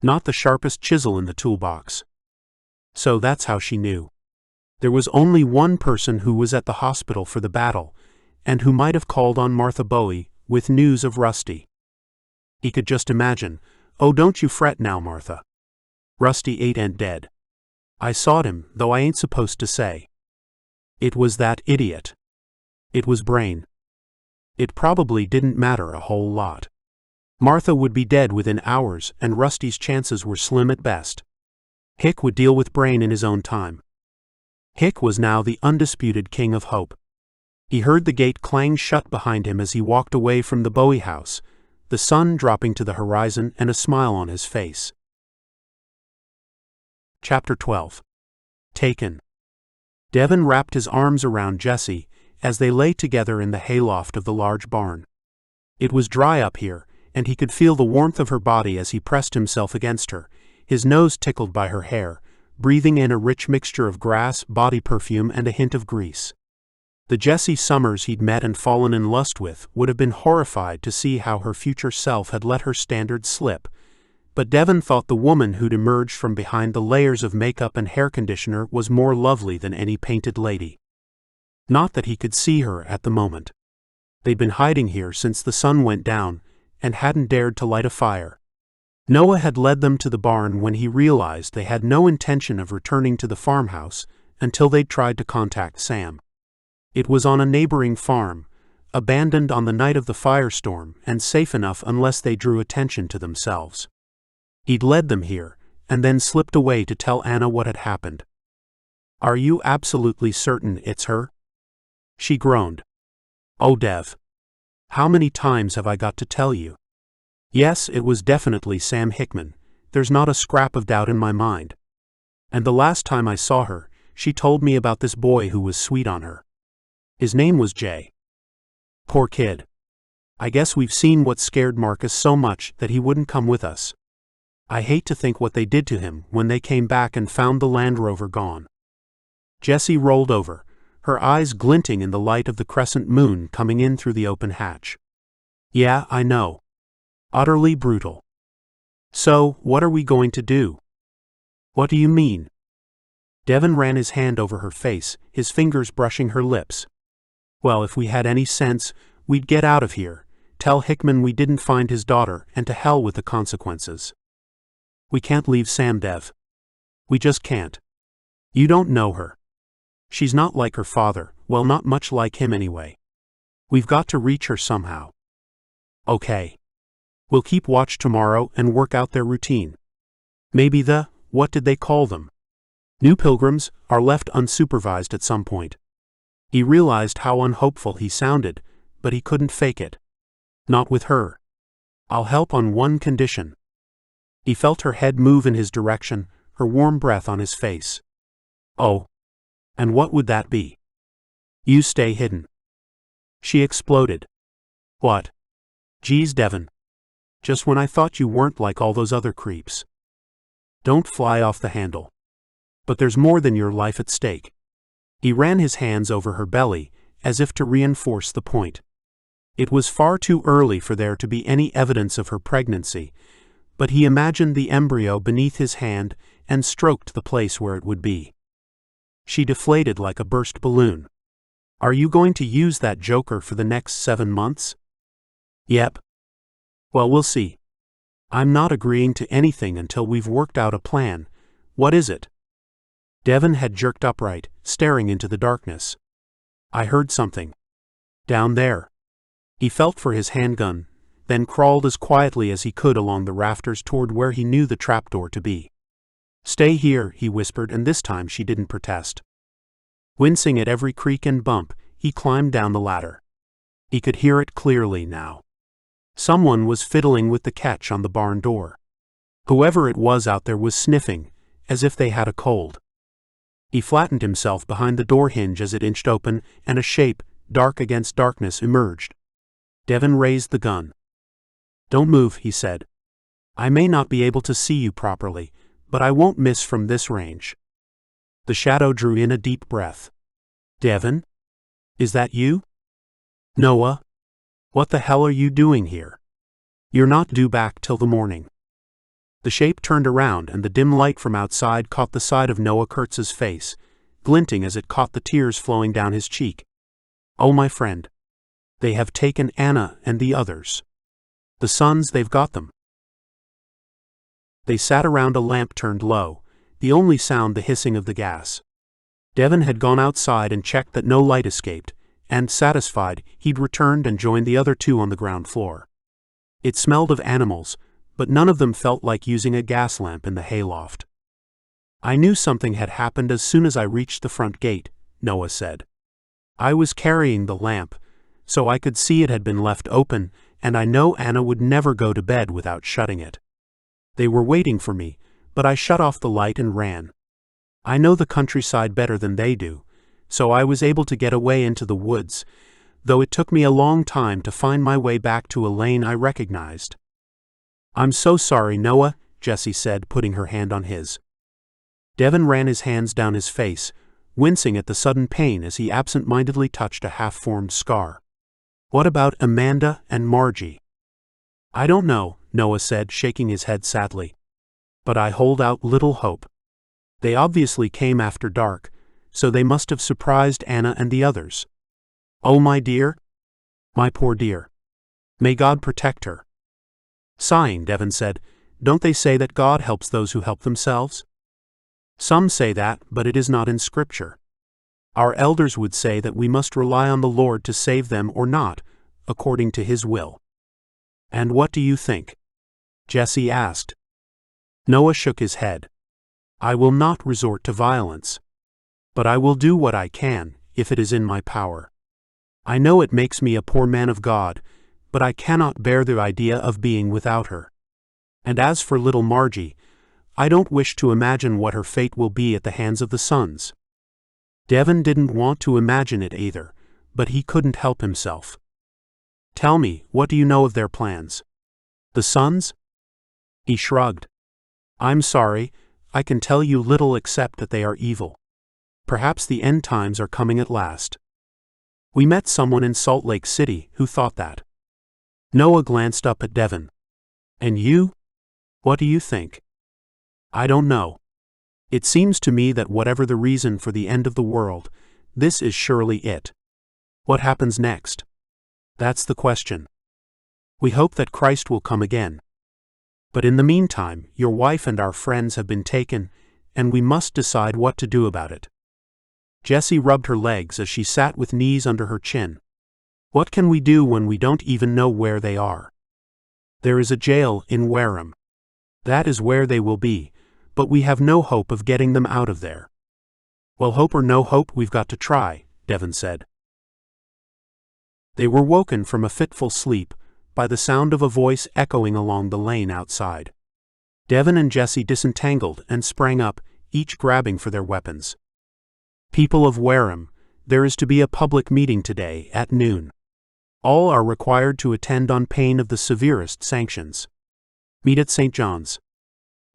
Not the sharpest chisel in the toolbox. So that's how she knew. There was only one person who was at the hospital for the battle, and who might have called on Martha Bowie with news of Rusty. He could just imagine, oh, don't you fret now, Martha. Rusty ain't dead. I sawed him, though I ain't supposed to say. It was that idiot. It was Brain. It probably didn't matter a whole lot. Martha would be dead within hours, and Rusty's chances were slim at best. Hick would deal with Brain in his own time. Hick was now the undisputed king of Hope. He heard the gate clang shut behind him as he walked away from the Bowie house, the sun dropping to the horizon and a smile on his face. Chapter 12. Taken. Devon wrapped his arms around Jessie as they lay together in the hayloft of the large barn. It was dry up here, and he could feel the warmth of her body as he pressed himself against her, his nose tickled by her hair, breathing in a rich mixture of grass, body perfume, and a hint of grease. The Jessie Summers he'd met and fallen in lust with would have been horrified to see how her future self had let her standards slip, but Devon thought the woman who'd emerged from behind the layers of makeup and hair conditioner was more lovely than any painted lady. Not that he could see her at the moment. They'd been hiding here since the sun went down, and hadn't dared to light a fire. Noah had led them to the barn when he realized they had no intention of returning to the farmhouse until they'd tried to contact Sam. It was on a neighboring farm, abandoned on the night of the firestorm and safe enough unless they drew attention to themselves. He'd led them here, and then slipped away to tell Anna what had happened. Are you absolutely certain it's her? She groaned. Oh, Dev. How many times have I got to tell you? Yes, it was definitely Sam Hickman. There's not a scrap of doubt in my mind. And the last time I saw her, she told me about this boy who was sweet on her. His name was Jay. Poor kid. I guess we've seen what scared Marcus so much that he wouldn't come with us. I hate to think what they did to him when they came back and found the Land Rover gone. Jessie rolled over, her eyes glinting in the light of the crescent moon coming in through the open hatch. Yeah, I know. Utterly brutal. So, what are we going to do? What do you mean? Devon ran his hand over her face, his fingers brushing her lips. Well, if we had any sense, we'd get out of here, tell Hickman we didn't find his daughter, and to hell with the consequences. We can't leave Sam, Dev. We just can't. You don't know her. She's not like her father, well, not much like him anyway. We've got to reach her somehow. Okay. We'll keep watch tomorrow and work out their routine. Maybe what did they call them? New pilgrims are left unsupervised at some point. He realized how unhopeful he sounded, but he couldn't fake it. Not with her. I'll help on one condition. He felt her head move in his direction, her warm breath on his face. Oh. And what would that be? You stay hidden. She exploded. What? Geez, Devon. Just when I thought you weren't like all those other creeps. Don't fly off the handle. But there's more than your life at stake. He ran his hands over her belly, as if to reinforce the point. It was far too early for there to be any evidence of her pregnancy, but he imagined the embryo beneath his hand and stroked the place where it would be. She deflated like a burst balloon. Are you going to use that joker for the next 7 months? Yep. Well, we'll see. I'm not agreeing to anything until we've worked out a plan. What is it? Devon had jerked upright, staring into the darkness. I heard something. Down there. He felt for his handgun, then crawled as quietly as he could along the rafters toward where he knew the trapdoor to be. Stay here, he whispered, and this time she didn't protest. Wincing at every creak and bump, he climbed down the ladder. He could hear it clearly now. Someone was fiddling with the catch on the barn door. Whoever it was out there was sniffing, as if they had a cold. He flattened himself behind the door hinge as it inched open, and a shape, dark against darkness, emerged. Devon raised the gun. Don't move, he said. I may not be able to see you properly, but I won't miss from this range. The shadow drew in a deep breath. Devon? Is that you? Noah? What the hell are you doing here? You're not due back till the morning. The shape turned around, and the dim light from outside caught the side of Noah Kurtz's face, glinting as it caught the tears flowing down his cheek. Oh, my friend. They have taken Anna and the others. The sons, they've got them. They sat around a lamp turned low, the only sound the hissing of the gas. Devon had gone outside and checked that no light escaped, and, satisfied, he'd returned and joined the other two on the ground floor. It smelled of animals, but none of them felt like using a gas lamp in the hayloft. I knew something had happened as soon as I reached the front gate, Noah said. I was carrying the lamp, so I could see it had been left open, and I know Anna would never go to bed without shutting it. They were waiting for me, but I shut off the light and ran. I know the countryside better than they do, so I was able to get away into the woods, though it took me a long time to find my way back to a lane I recognized. I'm so sorry, Noah, Jessie said, putting her hand on his. Devon ran his hands down his face, wincing at the sudden pain as he absent-mindedly touched a half-formed scar. What about Amanda and Margie? I don't know, Noah said, shaking his head sadly. But I hold out little hope. They obviously came after dark, so they must have surprised Anna and the others. Oh, my dear? My poor dear. May God protect her. Sighing, Devon said, Don't they say that God helps those who help themselves? Some say that, but it is not in Scripture. Our elders would say that we must rely on the Lord to save them or not, according to His will. And what do you think? Jessie asked. Noah shook his head. I will not resort to violence. But I will do what I can, if it is in my power. I know it makes me a poor man of God, but I cannot bear the idea of being without her. And as for little Margie, I don't wish to imagine what her fate will be at the hands of the sons. Devon didn't want to imagine it either, but he couldn't help himself. Tell me, what do you know of their plans? The sons? He shrugged. I'm sorry, I can tell you little except that they are evil. Perhaps the end times are coming at last. We met someone in Salt Lake City who thought that. Noah glanced up at Devon. And you? What do you think? I don't know. It seems to me that whatever the reason for the end of the world, this is surely it. What happens next? That's the question. We hope that Christ will come again. But in the meantime, your wife and our friends have been taken, and we must decide what to do about it. Jessie rubbed her legs as she sat with knees under her chin. What can we do when we don't even know where they are? There is a jail in Wareham. That is where they will be, but we have no hope of getting them out of there. Well, hope or no hope, we've got to try, Devon said. They were woken from a fitful sleep by the sound of a voice echoing along the lane outside. Devon and Jessie disentangled and sprang up, each grabbing for their weapons. People of Wareham, there is to be a public meeting today at noon. All are required to attend on pain of the severest sanctions. Meet at St. John's.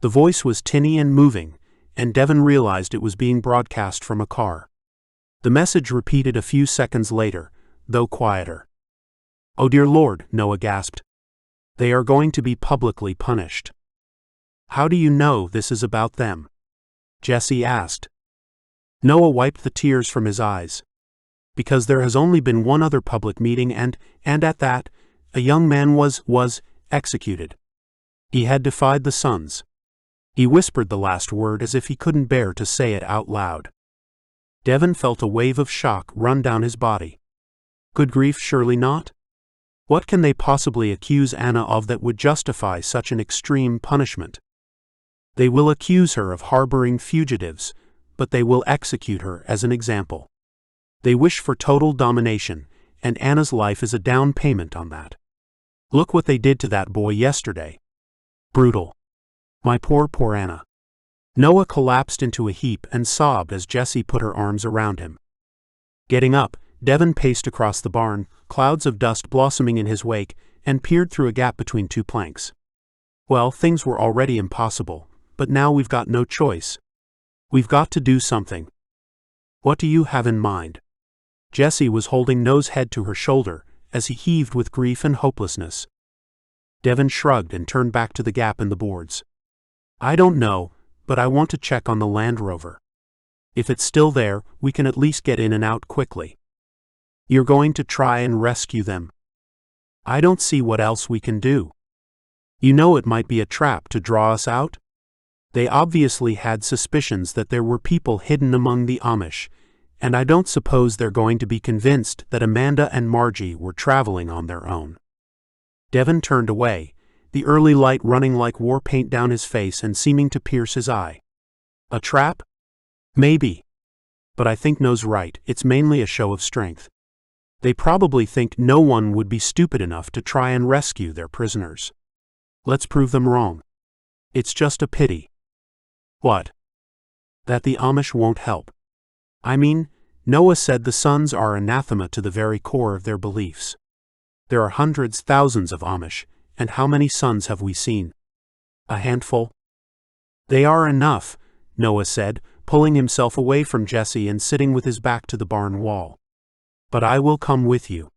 The voice was tinny and moving, and Devon realized it was being broadcast from a car. The message repeated a few seconds later, though quieter. Oh dear Lord, Noah gasped. They are going to be publicly punished. How do you know this is about them? Jessie asked. Noah wiped the tears from his eyes. Because there has only been one other public meeting and at that, a young man was executed. He had defied the suns. He whispered the last word as if he couldn't bear to say it out loud. Devon felt a wave of shock run down his body. Good grief, surely not? What can they possibly accuse Anna of that would justify such an extreme punishment? They will accuse her of harboring fugitives, but they will execute her as an example. They wish for total domination, and Anna's life is a down payment on that. Look what they did to that boy yesterday. Brutal. My poor Anna. Noah collapsed into a heap and sobbed as Jessie put her arms around him. Getting up, Devon paced across the barn, clouds of dust blossoming in his wake, and peered through a gap between two planks. Well, things were already impossible, but now we've got no choice. We've got to do something. What do you have in mind? Jessie was holding Noah's head to her shoulder as he heaved with grief and hopelessness. Devon shrugged and turned back to the gap in the boards. I don't know, but I want to check on the Land Rover. If it's still there, we can at least get in and out quickly. You're going to try and rescue them? I don't see what else we can do. You know it might be a trap to draw us out? They obviously had suspicions that there were people hidden among the Amish, and I don't suppose they're going to be convinced that Amanda and Margie were traveling on their own. Devon turned away, the early light running like war paint down his face and seeming to pierce his eye. A trap? Maybe. But I think Noah's right, it's mainly a show of strength. They probably think no one would be stupid enough to try and rescue their prisoners. Let's prove them wrong. It's just a pity. What? That the Amish won't help. I mean, Noah said the sons are anathema to the very core of their beliefs. There are hundreds, thousands of Amish, and how many sons have we seen? A handful? They are enough, Noah said, pulling himself away from Jessie and sitting with his back to the barn wall. But I will come with you.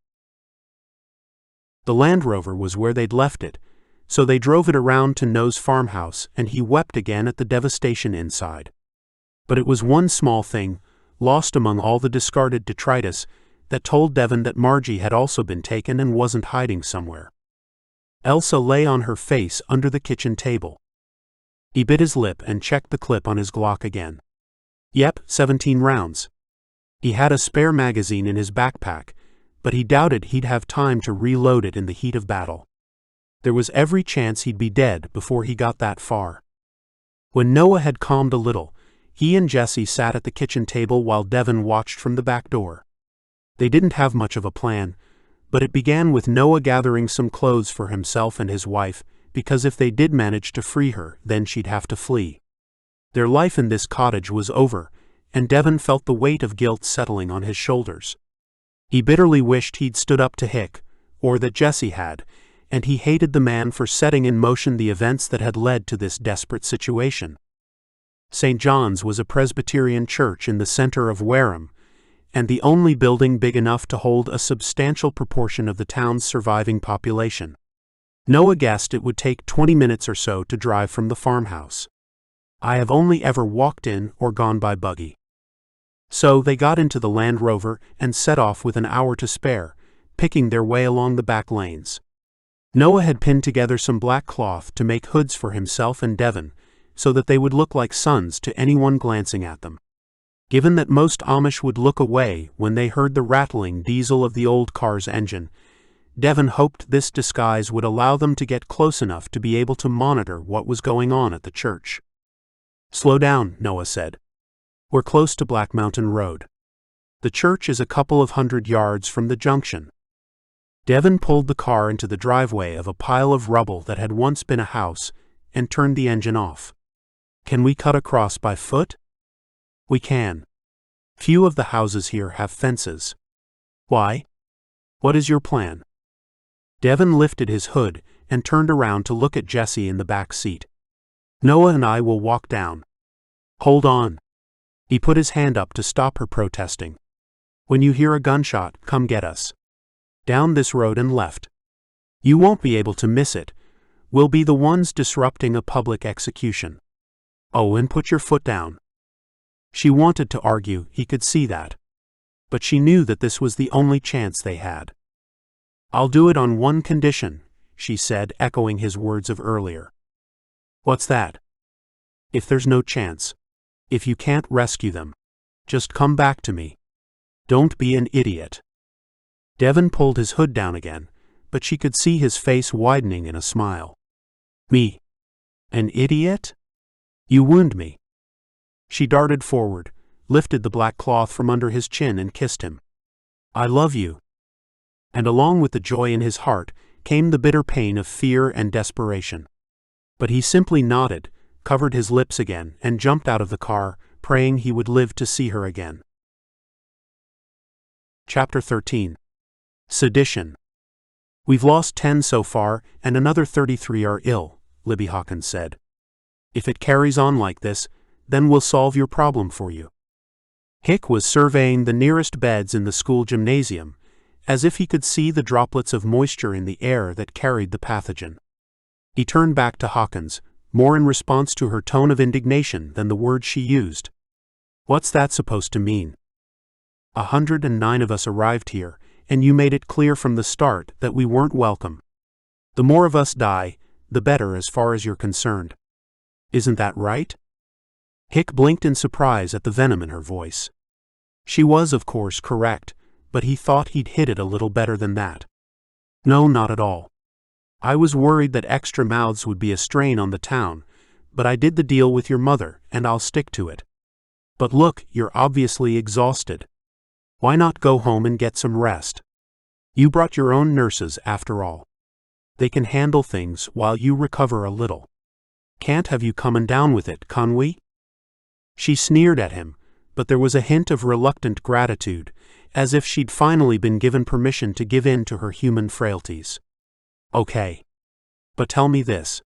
The Land Rover was where they'd left it, so they drove it around to Noah's farmhouse, and he wept again at the devastation inside. But it was one small thing, lost among all the discarded detritus, that told Devon that Margie had also been taken and wasn't hiding somewhere. Elsa lay on her face under the kitchen table. He bit his lip and checked the clip on his Glock again. Yep, 17 rounds. He had a spare magazine in his backpack, but he doubted he'd have time to reload it in the heat of battle. There was every chance he'd be dead before he got that far. When Noah had calmed a little, he and Jessie sat at the kitchen table while Devon watched from the back door. They didn't have much of a plan, but it began with Noah gathering some clothes for himself and his wife, because if they did manage to free her, then she'd have to flee. Their life in this cottage was over, and Devon felt the weight of guilt settling on his shoulders. He bitterly wished he'd stood up to Hick, or that Jessie had, and he hated the man for setting in motion the events that had led to this desperate situation. St. John's was a Presbyterian church in the center of Wareham, and the only building big enough to hold a substantial proportion of the town's surviving population. Noah guessed it would take 20 minutes or so to drive from the farmhouse. I have only ever walked in or gone by buggy. So they got into the Land Rover and set off with an hour to spare, picking their way along the back lanes. Noah had pinned together some black cloth to make hoods for himself and Devon, so that they would look like sons to anyone glancing at them. Given that most Amish would look away when they heard the rattling diesel of the old car's engine, Devon hoped this disguise would allow them to get close enough to be able to monitor what was going on at the church. "Slow down," Noah said. "We're close to Black Mountain Road. The church is a couple of 100 yards from the junction." Devon pulled the car into the driveway of a pile of rubble that had once been a house and turned the engine off. "Can we cut across by foot?" "We can. Few of the houses here have fences." "Why? What is your plan?" Devon lifted his hood and turned around to look at Jesse in the back seat. "Noah and I will walk down." "Hold on." He put his hand up to stop her protesting. "When you hear a gunshot, come get us. Down this road and left. You won't be able to miss it. We'll be the ones disrupting a public execution. Oh, and put your foot down." She wanted to argue, he could see that. But she knew that this was the only chance they had. "I'll do it on one condition," she said, echoing his words of earlier. "What's that?" "If there's no chance. If you can't rescue them. Just come back to me. Don't be an idiot." Devon pulled his hood down again, but she could see his face widening in a smile. "Me? An idiot? You wound me." She darted forward, lifted the black cloth from under his chin and kissed him. "I love you." And along with the joy in his heart came the bitter pain of fear and desperation. But he simply nodded, covered his lips again, and jumped out of the car, praying he would live to see her again. Chapter 13. Sedition. "We've lost 10 so far, and another 33 are ill," Libby Hawkins said. "If it carries on like this, then we'll solve your problem for you." Hick was surveying the nearest beds in the school gymnasium, as if he could see the droplets of moisture in the air that carried the pathogen. He turned back to Hawkins, more in response to her tone of indignation than the words she used. "What's that supposed to mean? 109 of us arrived here, and you made it clear from the start that we weren't welcome. The more of us die, the better as far as you're concerned. Isn't that right?" Hick blinked in surprise at the venom in her voice. She was, of course, correct, but he thought he'd hit it a little better than that. "No, not at all. I was worried that extra mouths would be a strain on the town, but I did the deal with your mother, and I'll stick to it. But look, you're obviously exhausted. Why not go home and get some rest? You brought your own nurses, after all. They can handle things while you recover a little. Can't have you comin' down with it, can we?" She sneered at him, but there was a hint of reluctant gratitude, as if she'd finally been given permission to give in to her human frailties. "Okay. But tell me this.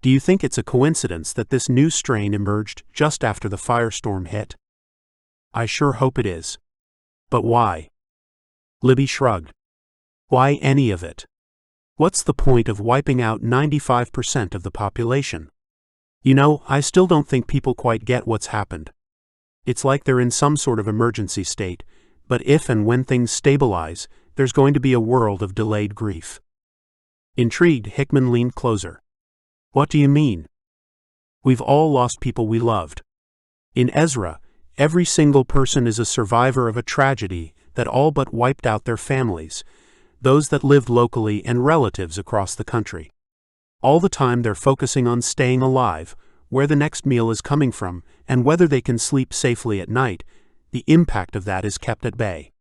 Do you think it's a coincidence that this new strain emerged just after the firestorm hit?" "I sure hope it is. But why?" Libby shrugged. "Why any of it? What's the point of wiping out 95% of the population? You know, I still don't think people quite get what's happened. It's like they're in some sort of emergency state, but if and when things stabilize, there's going to be a world of delayed grief." Intrigued, Hickman leaned closer. "What do you mean?" "We've all lost people we loved. In Ezra, every single person is a survivor of a tragedy that all but wiped out their families, those that lived locally and relatives across the country. All the time they're focusing on staying alive, where the next meal is coming from, and whether they can sleep safely at night. The impact of that is kept at bay.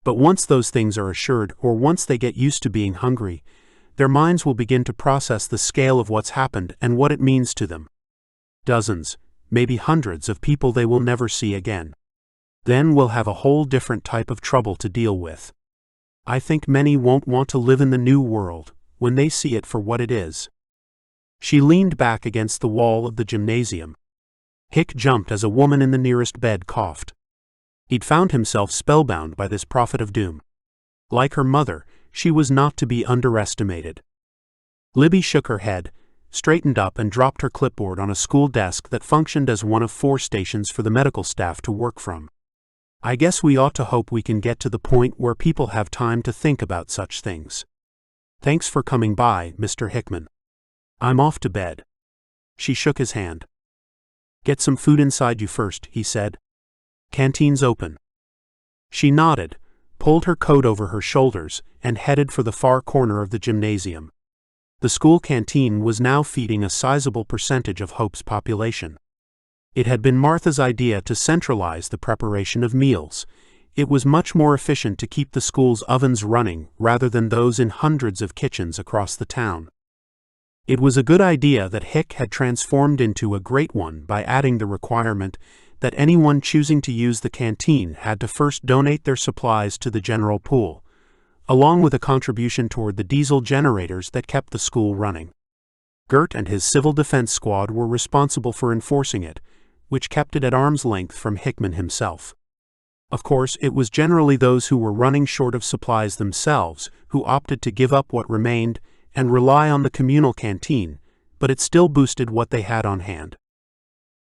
But once those things are assured, or once they get used to being hungry, their minds will begin to process the scale of what's happened and what it means to them. Dozens, maybe hundreds of people they will never see again. Then we'll have a whole different type of trouble to deal with. I think many won't want to live in the new world when they see it for what it is." She leaned back against the wall of the gymnasium. Hick jumped as a woman in the nearest bed coughed. He'd found himself spellbound by this prophet of doom. Like her mother, she was not to be underestimated. Libby shook her head, straightened up and dropped her clipboard on a school desk that functioned as one of 4 stations for the medical staff to work from. I guess we ought to hope we can get to the point where people have time to think about such things. Thanks for coming by, Mr. Hickman. I'm off to bed. She shook his hand. Get some food inside you first, he said. Canteen's open. She nodded, pulled her coat over her shoulders, and headed for the far corner of the gymnasium. The school canteen was now feeding a sizable percentage of Hope's population. It had been Martha's idea to centralize the preparation of meals. It was much more efficient to keep the school's ovens running rather than those in hundreds of kitchens across the town. It was a good idea that Hick had transformed into a great one by adding the requirement that anyone choosing to use the canteen had to first donate their supplies to the general pool, along with a contribution toward the diesel generators that kept the school running. Gert and his civil defense squad were responsible for enforcing it, which kept it at arm's length from Hickman himself. Of course, it was generally those who were running short of supplies themselves who opted to give up what remained and rely on the communal canteen, but it still boosted what they had on hand.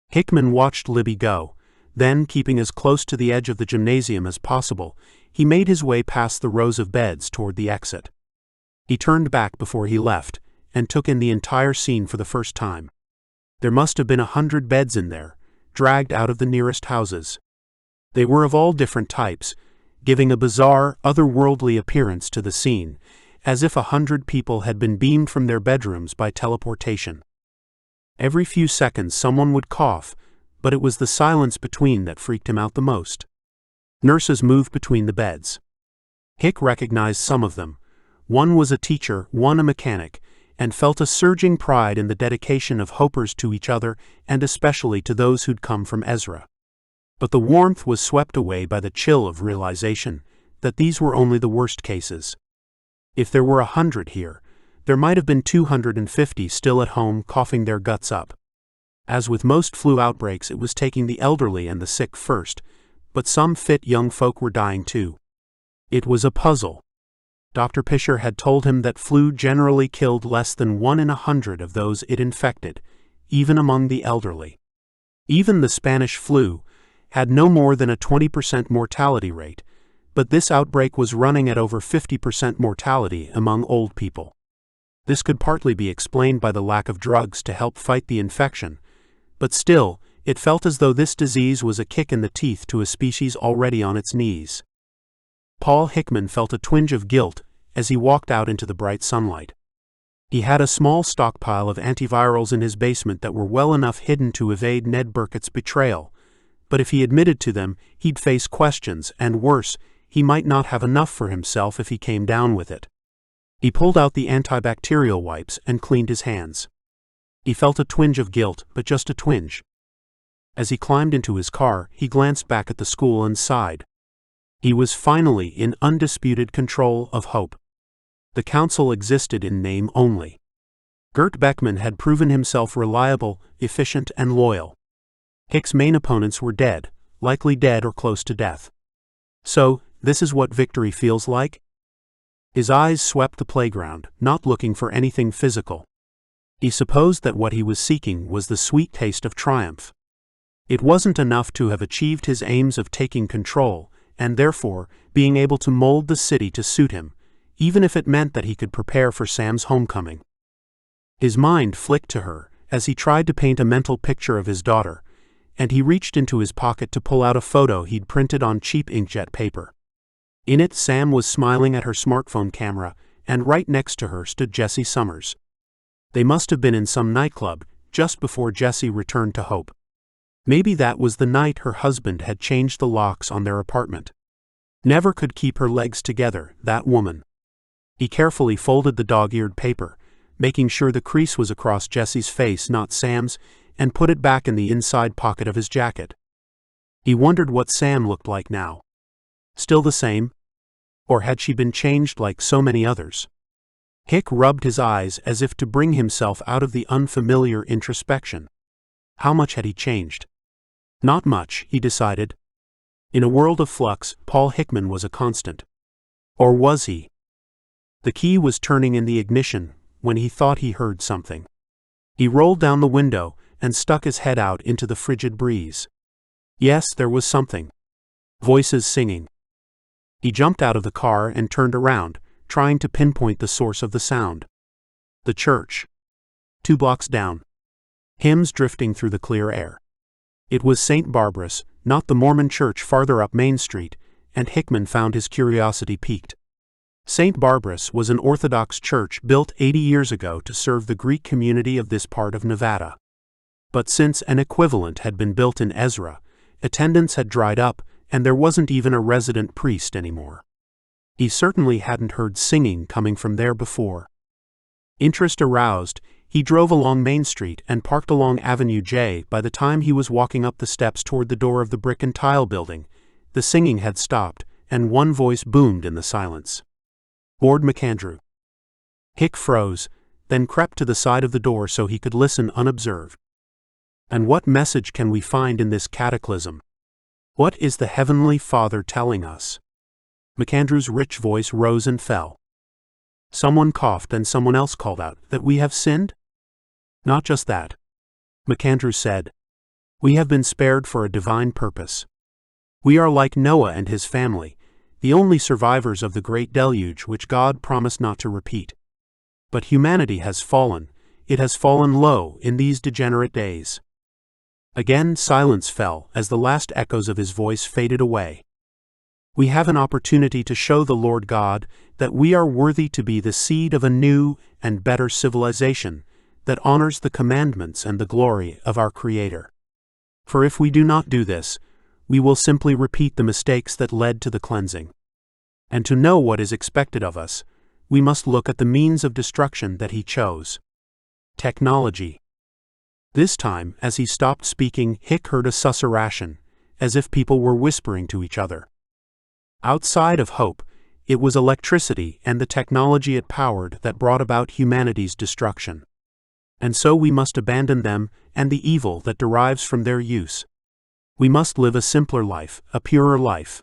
Hickman watched Libby go. Then, keeping as close to the edge of the gymnasium as possible, he made his way past the rows of beds toward the exit. He turned back before he left, and took in the entire scene for the first time. There must have been 100 beds in there, dragged out of the nearest houses. They were of all different types, giving a bizarre, otherworldly appearance to the scene, as if 100 people had been beamed from their bedrooms by teleportation. Every few seconds someone would cough, but it was the silence between that freaked him out the most. Nurses moved between the beds. Hick recognized some of them. One was a teacher, one a mechanic, and felt a surging pride in the dedication of Hopers to each other and especially to those who'd come from Ezra. But the warmth was swept away by the chill of realization that these were only the worst cases. If there were 100 here, there might have been 250 still at home coughing their guts up. As with most flu outbreaks, it was taking the elderly and the sick first, but some fit young folk were dying too. It was a puzzle. Dr. Pischer had told him that flu generally killed less than 1 in 100 of those it infected, even among the elderly. Even the Spanish flu had no more than a 20% mortality rate, but this outbreak was running at over 50% mortality among old people. This could partly be explained by the lack of drugs to help fight the infection, but still, it felt as though this disease was a kick in the teeth to a species already on its knees. Paul Hickman felt a twinge of guilt as he walked out into the bright sunlight. He had a small stockpile of antivirals in his basement that were well enough hidden to evade Ned Burkett's betrayal, but if he admitted to them, he'd face questions, and worse, he might not have enough for himself if he came down with it. He pulled out the antibacterial wipes and cleaned his hands. He felt a twinge of guilt, but just a twinge. As he climbed into his car, he glanced back at the school and sighed. He was finally in undisputed control of Hope. The council existed in name only. Gert Beckman had proven himself reliable, efficient, and loyal. Hick's main opponents were dead, likely dead or close to death. So, this is what victory feels like? His eyes swept the playground, not looking for anything physical. He supposed that what he was seeking was the sweet taste of triumph. It wasn't enough to have achieved his aims of taking control, and therefore, being able to mold the city to suit him, even if it meant that he could prepare for Sam's homecoming. His mind flicked to her as he tried to paint a mental picture of his daughter, and he reached into his pocket to pull out a photo he'd printed on cheap inkjet paper. In it, Sam was smiling at her smartphone camera, and right next to her stood Jessie Summers. They must have been in some nightclub, just before Jessie returned to Hope. Maybe that was the night her husband had changed the locks on their apartment. Never could keep her legs together, that woman. He carefully folded the dog-eared paper, making sure the crease was across Jessie's face, not Sam's, and put it back in the inside pocket of his jacket. He wondered what Sam looked like now. Still the same? Or had she been changed like so many others? Hick rubbed his eyes as if to bring himself out of the unfamiliar introspection. How much had he changed? Not much, he decided. In a world of flux, Paul Hickman was a constant. Or was he? The key was turning in the ignition when he thought he heard something. He rolled down the window and stuck his head out into the frigid breeze. Yes, there was something. Voices singing. He jumped out of the car and turned around, trying to pinpoint the source of the sound. The church. 2 blocks down. Hymns drifting through the clear air. It was St. Barbara's, not the Mormon church farther up Main Street, and Hickman found his curiosity piqued. St. Barbara's was an Orthodox church built 80 years ago to serve the Greek community of this part of Nevada. But since an equivalent had been built in Ezra, attendance had dried up, and there wasn't even a resident priest anymore. He certainly hadn't heard singing coming from there before. Interest aroused, he drove along Main Street and parked along Avenue J. By the time he was walking up the steps toward the door of the brick and tile building, the singing had stopped, and one voice boomed in the silence. Ward McAndrew. Hick froze, then crept to the side of the door so he could listen unobserved. And what message can we find in this cataclysm? What is the Heavenly Father telling us? McAndrew's rich voice rose and fell. Someone coughed and someone else called out, "That we have sinned?" "Not just that," McAndrew said. "We have been spared for a divine purpose. We are like Noah and his family, the only survivors of the great deluge which God promised not to repeat. But humanity has fallen, it has fallen low in these degenerate days." Again silence fell as the last echoes of his voice faded away. We have an opportunity to show the Lord God that we are worthy to be the seed of a new and better civilization that honors the commandments and the glory of our Creator. For if we do not do this, we will simply repeat the mistakes that led to the cleansing. And to know what is expected of us, we must look at the means of destruction that he chose. Technology. This time, as he stopped speaking, Hick heard a susurration, as if people were whispering to each other. Outside of hope, it was electricity and the technology it powered that brought about humanity's destruction. And so we must abandon them and the evil that derives from their use. We must live a simpler life, a purer life.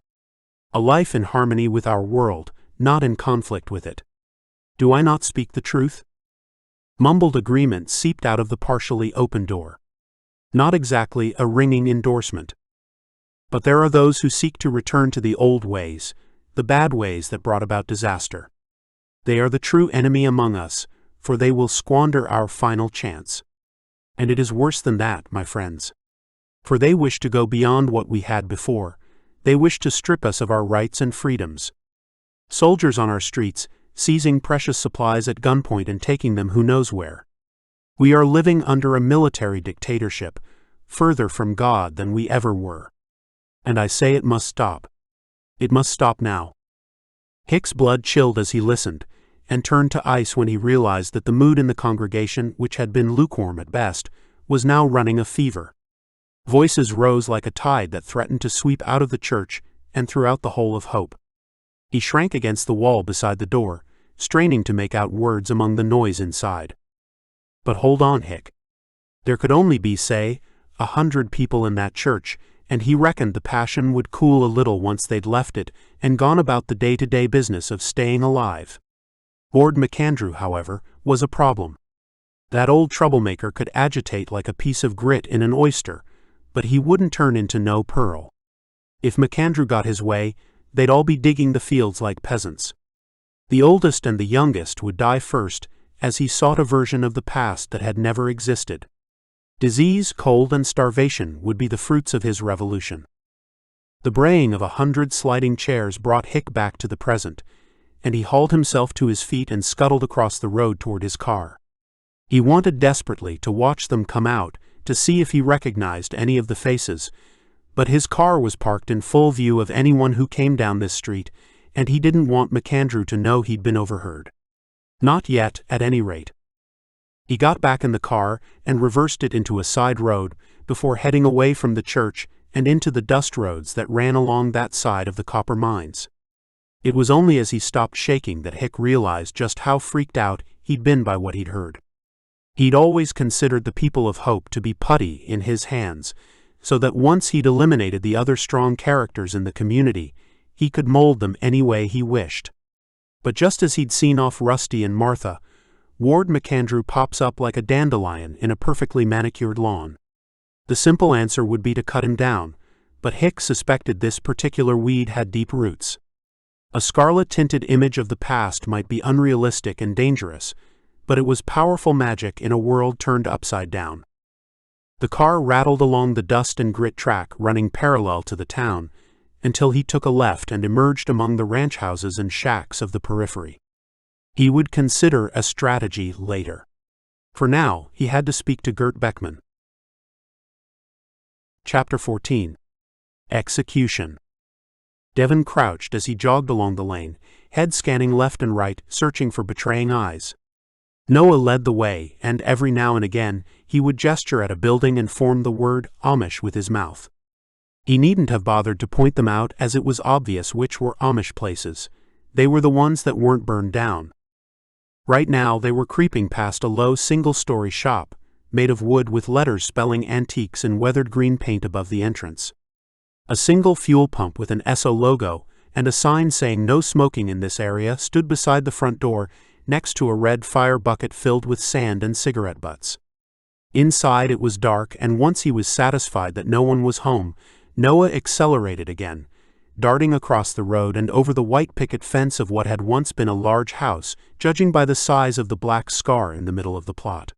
A life in harmony with our world, not in conflict with it. Do I not speak the truth? Mumbled agreement seeped out of the partially open door. Not exactly a ringing endorsement. But there are those who seek to return to the old ways, the bad ways that brought about disaster. They are the true enemy among us, for they will squander our final chance. And it is worse than that, my friends. For they wish to go beyond what we had before. They wish to strip us of our rights and freedoms. Soldiers on our streets, seizing precious supplies at gunpoint and taking them who knows where. We are living under a military dictatorship, further from God than we ever were. And I say it must stop. It must stop now. Hick's blood chilled as he listened, and turned to ice when he realized that the mood in the congregation, which had been lukewarm at best, was now running a fever. Voices rose like a tide that threatened to sweep out of the church and throughout the whole of Hope. He shrank against the wall beside the door, straining to make out words among the noise inside. But hold on, Hick. There could only be, say, 100 people in that church, and he reckoned the passion would cool a little once they'd left it and gone about the day-to-day business of staying alive. Ward McAndrew, however, was a problem. That old troublemaker could agitate like a piece of grit in an oyster, but he wouldn't turn into no pearl. If McAndrew got his way, they'd all be digging the fields like peasants. The oldest and the youngest would die first, as he sought a version of the past that had never existed. Disease, cold, and starvation would be the fruits of his revolution. The braying of 100 sliding chairs brought Hick back to the present, and he hauled himself to his feet and scuttled across the road toward his car. He wanted desperately to watch them come out, to see if he recognized any of the faces, but his car was parked in full view of anyone who came down this street, and he didn't want McAndrew to know he'd been overheard. Not yet, at any rate. He got back in the car and reversed it into a side road before heading away from the church and into the dust roads that ran along that side of the copper mines. It was only as he stopped shaking that Hick realized just how freaked out he'd been by what he'd heard. He'd always considered the people of Hope to be putty in his hands, so that once he'd eliminated the other strong characters in the community, he could mold them any way he wished. But just as he'd seen off Rusty and Martha, Ward McAndrew pops up like a dandelion in a perfectly manicured lawn. The simple answer would be to cut him down, but Hick suspected this particular weed had deep roots. A scarlet-tinted image of the past might be unrealistic and dangerous, but it was powerful magic in a world turned upside down. The car rattled along the dust and grit track running parallel to the town, until he took a left and emerged among the ranch houses and shacks of the periphery. He would consider a strategy later. For now, he had to speak to Gert Beckman. Chapter 14. Execution. Devon crouched as he jogged along the lane, head scanning left and right, searching for betraying eyes. Noah led the way, and every now and again, he would gesture at a building and form the word Amish with his mouth. He needn't have bothered to point them out, as it was obvious which were Amish places. They were the ones that weren't burned down. Right now they were creeping past a low single-story shop, made of wood with letters spelling antiques in weathered green paint above the entrance. A single fuel pump with an Esso logo and a sign saying no smoking in this area stood beside the front door, next to a red fire bucket filled with sand and cigarette butts. Inside it was dark, and once he was satisfied that no one was home, Noah accelerated again, darting across the road and over the white picket fence of what had once been a large house, judging by the size of the black scar in the middle of the plot.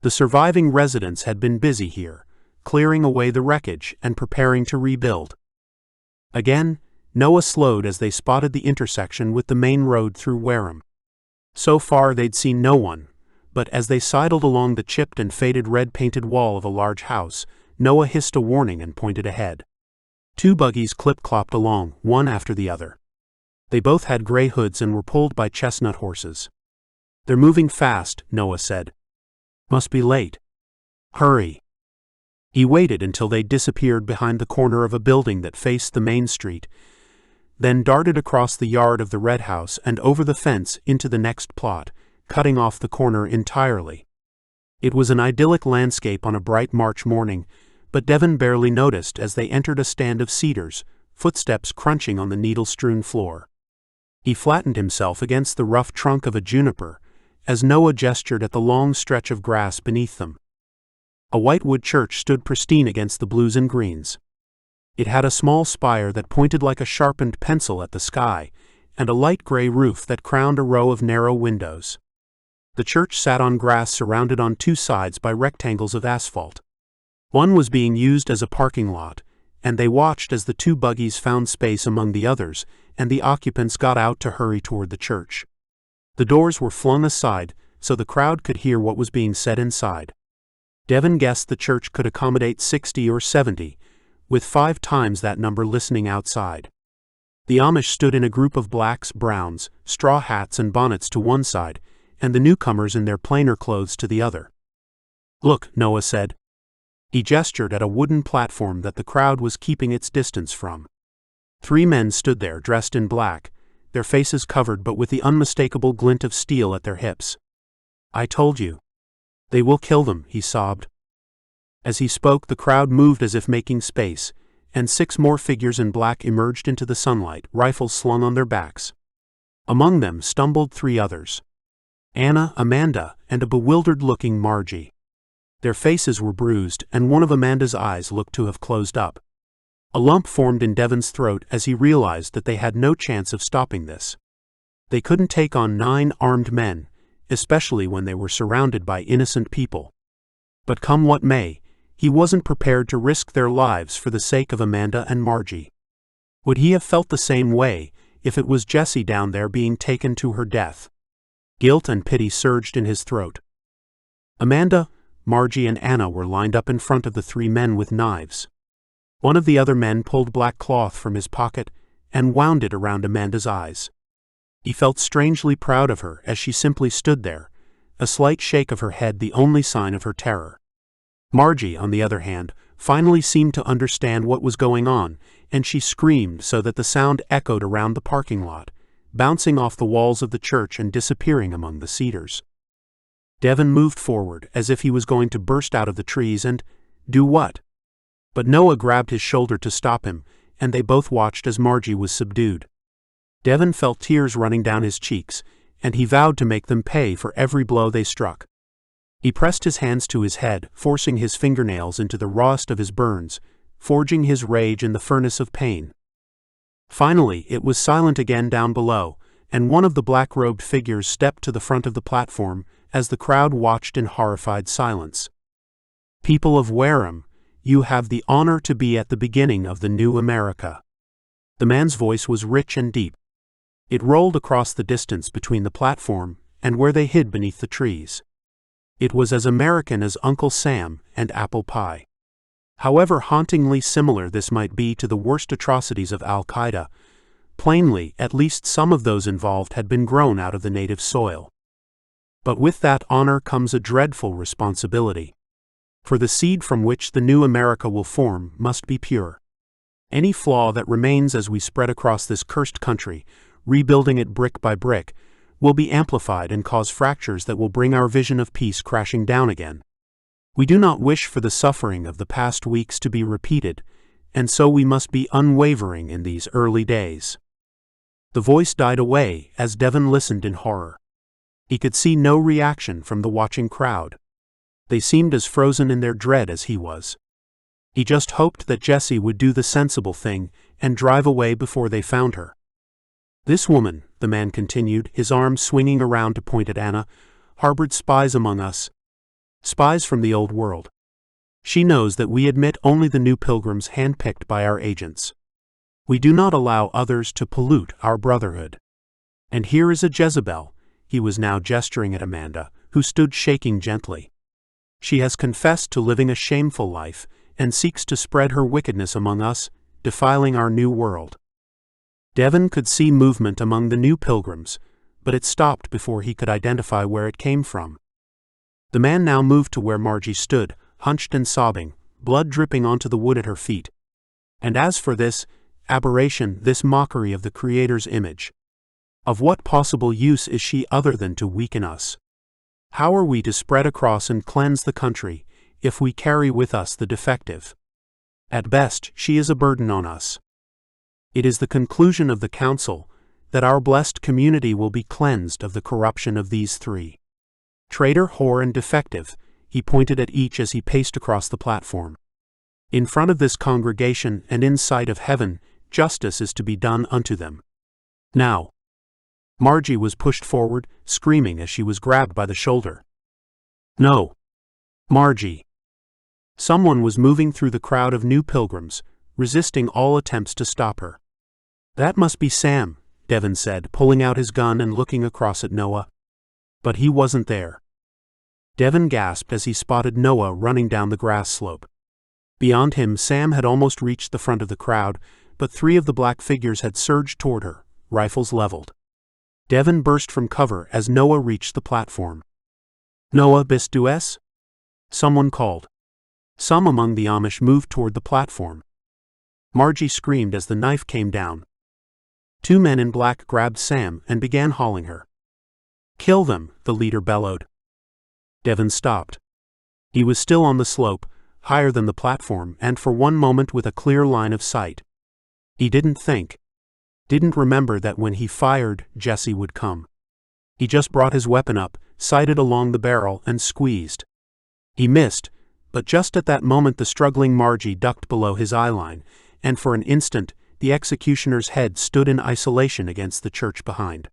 The surviving residents had been busy here, clearing away the wreckage and preparing to rebuild. Again, Noah slowed as they spotted the intersection with the main road through Wareham. So far they'd seen no one, but as they sidled along the chipped and faded red-painted wall of a large house, Noah hissed a warning and pointed ahead. Two buggies clip-clopped along, one after the other. They both had gray hoods and were pulled by chestnut horses. "They're moving fast," Noah said. "Must be late. Hurry." He waited until they disappeared behind the corner of a building that faced the main street, then darted across the yard of the red house and over the fence into the next plot, cutting off the corner entirely. It was an idyllic landscape on a bright March morning, but Devon barely noticed as they entered a stand of cedars, footsteps crunching on the needle-strewn floor. He flattened himself against the rough trunk of a juniper, as Noah gestured at the long stretch of grass beneath them. A whitewood church stood pristine against the blues and greens. It had a small spire that pointed like a sharpened pencil at the sky, and a light gray roof that crowned a row of narrow windows. The church sat on grass surrounded on two sides by rectangles of asphalt. One was being used as a parking lot, and they watched as the two buggies found space among the others, and the occupants got out to hurry toward the church. The doors were flung aside, so the crowd could hear what was being said inside. Devon guessed the church could accommodate 60 or 70, with 5 times that number listening outside. The Amish stood in a group of blacks, browns, straw hats and bonnets to one side, and the newcomers in their plainer clothes to the other. "Look," Noah said. He gestured at a wooden platform that the crowd was keeping its distance from. 3 men stood there dressed in black, their faces covered but with the unmistakable glint of steel at their hips. "I told you. They will kill them," he sobbed. As he spoke, the crowd moved as if making space, and 6 more figures in black emerged into the sunlight, rifles slung on their backs. Among them stumbled 3 others. Anna, Amanda, and a bewildered-looking Margie. Their faces were bruised, and one of Amanda's eyes looked to have closed up. A lump formed in Devon's throat as he realized that they had no chance of stopping this. They couldn't take on 9 armed men, especially when they were surrounded by innocent people. But come what may, he wasn't prepared to risk their lives for the sake of Amanda and Margie. Would he have felt the same way if it was Jessie down there being taken to her death? Guilt and pity surged in his throat. Amanda, Margie and Anna were lined up in front of the 3 men with knives. One of the other men pulled black cloth from his pocket and wound it around Amanda's eyes. He felt strangely proud of her as she simply stood there, a slight shake of her head the only sign of her terror. Margie, on the other hand, finally seemed to understand what was going on, and she screamed so that the sound echoed around the parking lot, bouncing off the walls of the church and disappearing among the cedars. Devon moved forward as if he was going to burst out of the trees and do what? But Noah grabbed his shoulder to stop him, and they both watched as Margie was subdued. Devon felt tears running down his cheeks, and he vowed to make them pay for every blow they struck. He pressed his hands to his head, forcing his fingernails into the rawest of his burns, forging his rage in the furnace of pain. Finally, it was silent again down below, and one of the black-robed figures stepped to the front of the platform as the crowd watched in horrified silence. "People of Wareham, you have the honor to be at the beginning of the new America." The man's voice was rich and deep. It rolled across the distance between the platform and where they hid beneath the trees. It was as American as Uncle Sam and apple pie. However hauntingly similar this might be to the worst atrocities of Al-Qaeda, plainly, at least some of those involved had been grown out of the native soil. But with that honor comes a dreadful responsibility. For the seed from which the new America will form must be pure. Any flaw that remains as we spread across this cursed country, rebuilding it brick by brick, will be amplified and cause fractures that will bring our vision of peace crashing down again. We do not wish for the suffering of the past weeks to be repeated, and so we must be unwavering in these early days. The voice died away as Devon listened in horror. He could see no reaction from the watching crowd. They seemed as frozen in their dread as he was. He just hoped that Jessie would do the sensible thing and drive away before they found her. "This woman," the man continued, his arms swinging around to point at Anna, "harbored spies among us. Spies from the old world. She knows that we admit only the new pilgrims handpicked by our agents. We do not allow others to pollute our brotherhood. And here is a Jezebel," he was now gesturing at Amanda, who stood shaking gently. "She has confessed to living a shameful life and seeks to spread her wickedness among us, defiling our new world." Devon could see movement among the new pilgrims, but it stopped before he could identify where it came from. The man now moved to where Margie stood, hunched and sobbing, blood dripping onto the wood at her feet. And as for this aberration, this mockery of the Creator's image, of what possible use is she other than to weaken us? How are we to spread across and cleanse the country if we carry with us the defective? At best, she is a burden on us. It is the conclusion of the council that our blessed community will be cleansed of the corruption of these three. Traitor, whore, and defective, he pointed at each as he paced across the platform. In front of this congregation and in sight of heaven, justice is to be done unto them. Now. Margie was pushed forward, screaming as she was grabbed by the shoulder. "No. Margie." Someone was moving through the crowd of new pilgrims, resisting all attempts to stop her. "That must be Sam," Devon said, pulling out his gun and looking across at Noah. But he wasn't there. Devon gasped as he spotted Noah running down the grass slope. Beyond him, Sam had almost reached the front of the crowd, but three of the black figures had surged toward her, rifles leveled. Devon burst from cover as Noah reached the platform. "Noah, bist du es?" someone called. Some among the Amish moved toward the platform. Margie screamed as the knife came down. Two men in black grabbed Sam and began hauling her. "Kill them," the leader bellowed. Devon stopped. He was still on the slope, higher than the platform, and for one moment with a clear line of sight. He didn't remember that when he fired, Jessie would come. He just brought his weapon up, sighted along the barrel, and squeezed. He missed, but just at that moment the struggling Margie ducked below his eyeline, and for an instant the executioner's head stood in isolation against the church behind.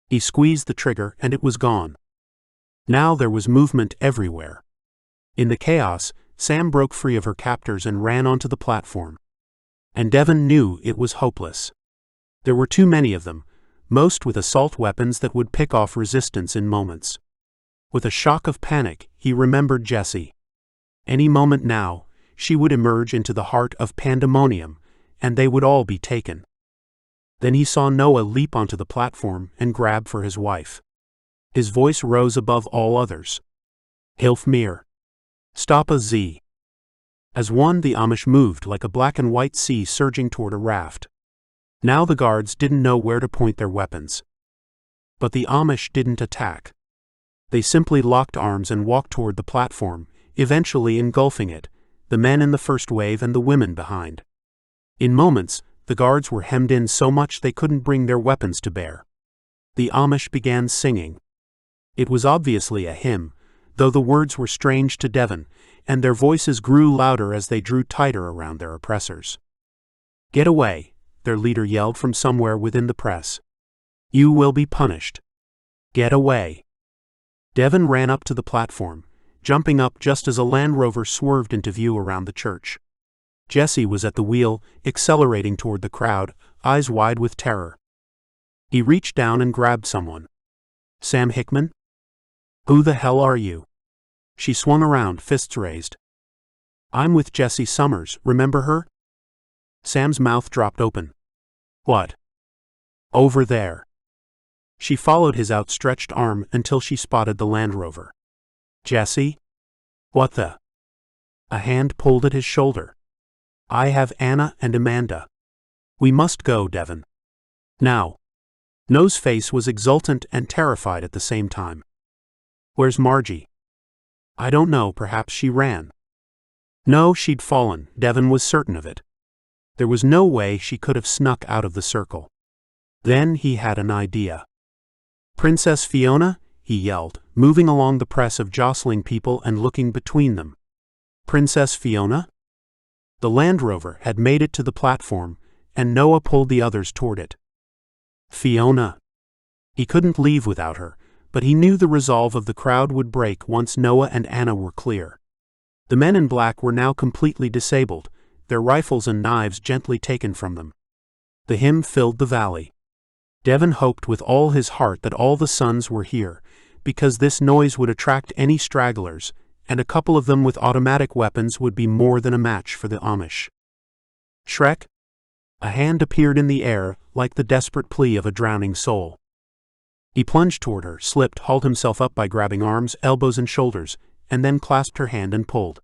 He squeezed the trigger and it was gone. Now there was movement everywhere. In the chaos, Sam broke free of her captors and ran onto the platform. And Devon knew it was hopeless. There were too many of them, most with assault weapons that would pick off resistance in moments. With a shock of panic, he remembered Jessie. Any moment now, she would emerge into the heart of pandemonium, and they would all be taken. Then he saw Noah leap onto the platform and grab for his wife. His voice rose above all others. "Hilf mir. Stop a Z." As one, the Amish moved like a black and white sea surging toward a raft. Now the guards didn't know where to point their weapons. But the Amish didn't attack. They simply locked arms and walked toward the platform, eventually engulfing it, the men in the first wave and the women behind. In moments, the guards were hemmed in so much they couldn't bring their weapons to bear. The Amish began singing. It was obviously a hymn, though the words were strange to Devon, and their voices grew louder as they drew tighter around their oppressors. "Get away," their leader yelled from somewhere within the press. "You will be punished. Get away." Devon ran up to the platform, jumping up just as a Land Rover swerved into view around the church. Jesse was at the wheel, accelerating toward the crowd, eyes wide with terror. He reached down and grabbed someone. "Sam Hickman? Who the hell are you?" She swung around, fists raised. "I'm with Jessie Summers, remember her?" Sam's mouth dropped open. "What?" "Over there." She followed his outstretched arm until she spotted the Land Rover. "Jesse? What the?" A hand pulled at his shoulder. "I have Anna and Amanda. We must go, Devon. Now." No's face was exultant and terrified at the same time. "Where's Margie?" "I don't know, perhaps she ran." No, she'd fallen, Devon was certain of it. There was no way she could have snuck out of the circle. Then he had an idea. "Princess Fiona?" he yelled, moving along the press of jostling people and looking between them. "Princess Fiona?" The Land Rover had made it to the platform, and Noah pulled the others toward it. Fiona. He couldn't leave without her, but he knew the resolve of the crowd would break once Noah and Anna were clear. The men in black were now completely disabled, their rifles and knives gently taken from them. The hymn filled the valley. Devon hoped with all his heart that all the sons were here, because this noise would attract any stragglers, and a couple of them with automatic weapons would be more than a match for the Amish. "Shrek?" A hand appeared in the air, like the desperate plea of a drowning soul. He plunged toward her, slipped, hauled himself up by grabbing arms, elbows, and shoulders, and then clasped her hand and pulled.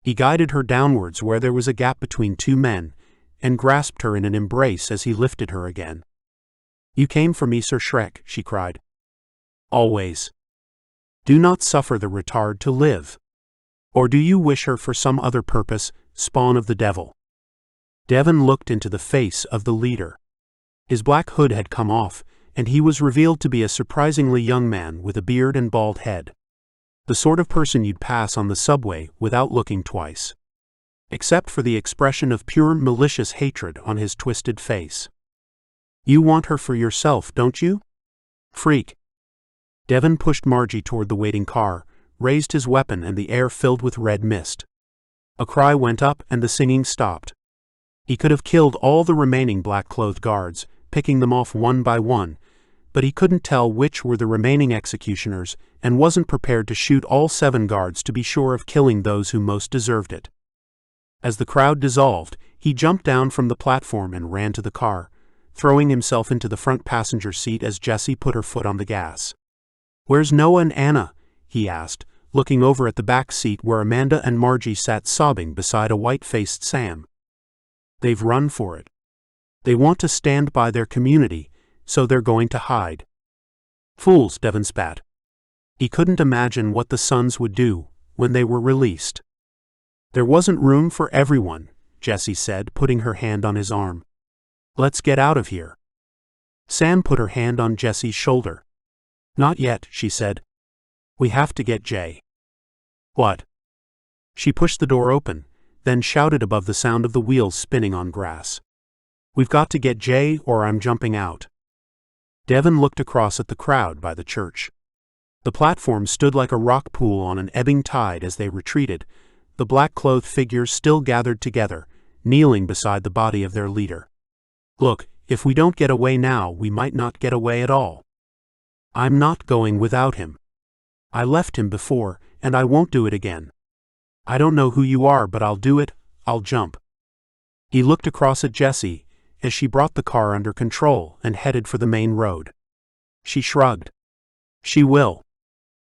He guided her downwards where there was a gap between two men, and grasped her in an embrace as he lifted her again. "You came for me, Sir Shrek," she cried. "Always. Do not suffer the retard to live. Or do you wish her for some other purpose, spawn of the devil?" Devon looked into the face of the leader. His black hood had come off, and he was revealed to be a surprisingly young man with a beard and bald head. The sort of person you'd pass on the subway without looking twice. Except for the expression of pure malicious hatred on his twisted face. "You want her for yourself, don't you? Freak." Devon pushed Margie toward the waiting car, raised his weapon, and the air filled with red mist. A cry went up and the singing stopped. He could have killed all the remaining black-clothed guards, picking them off one by one, but he couldn't tell which were the remaining executioners and wasn't prepared to shoot all 7 guards to be sure of killing those who most deserved it. As the crowd dissolved, he jumped down from the platform and ran to the car, throwing himself into the front passenger seat as Jessie put her foot on the gas. "Where's Noah and Anna?" he asked, looking over at the back seat where Amanda and Margie sat sobbing beside a white-faced Sam. "They've run for it. They want to stand by their community, so they're going to hide." "Fools," Devon spat. He couldn't imagine what the sons would do when they were released. "There wasn't room for everyone," Jessie said, putting her hand on his arm. "Let's get out of here." Sam put her hand on Jessie's shoulder. "Not yet," she said. "We have to get Jay." "What?" She pushed the door open, then shouted above the sound of the wheels spinning on grass. "We've got to get Jay or I'm jumping out." Devon looked across at the crowd by the church. The platform stood like a rock pool on an ebbing tide as they retreated, the black-clothed figures still gathered together, kneeling beside the body of their leader. "Look, if we don't get away now, we might not get away at all. I'm not going without him. I left him before, and I won't do it again. I don't know who you are, but I'll do it, I'll jump." He looked across at Jessie as she brought the car under control and headed for the main road. She shrugged. "She will.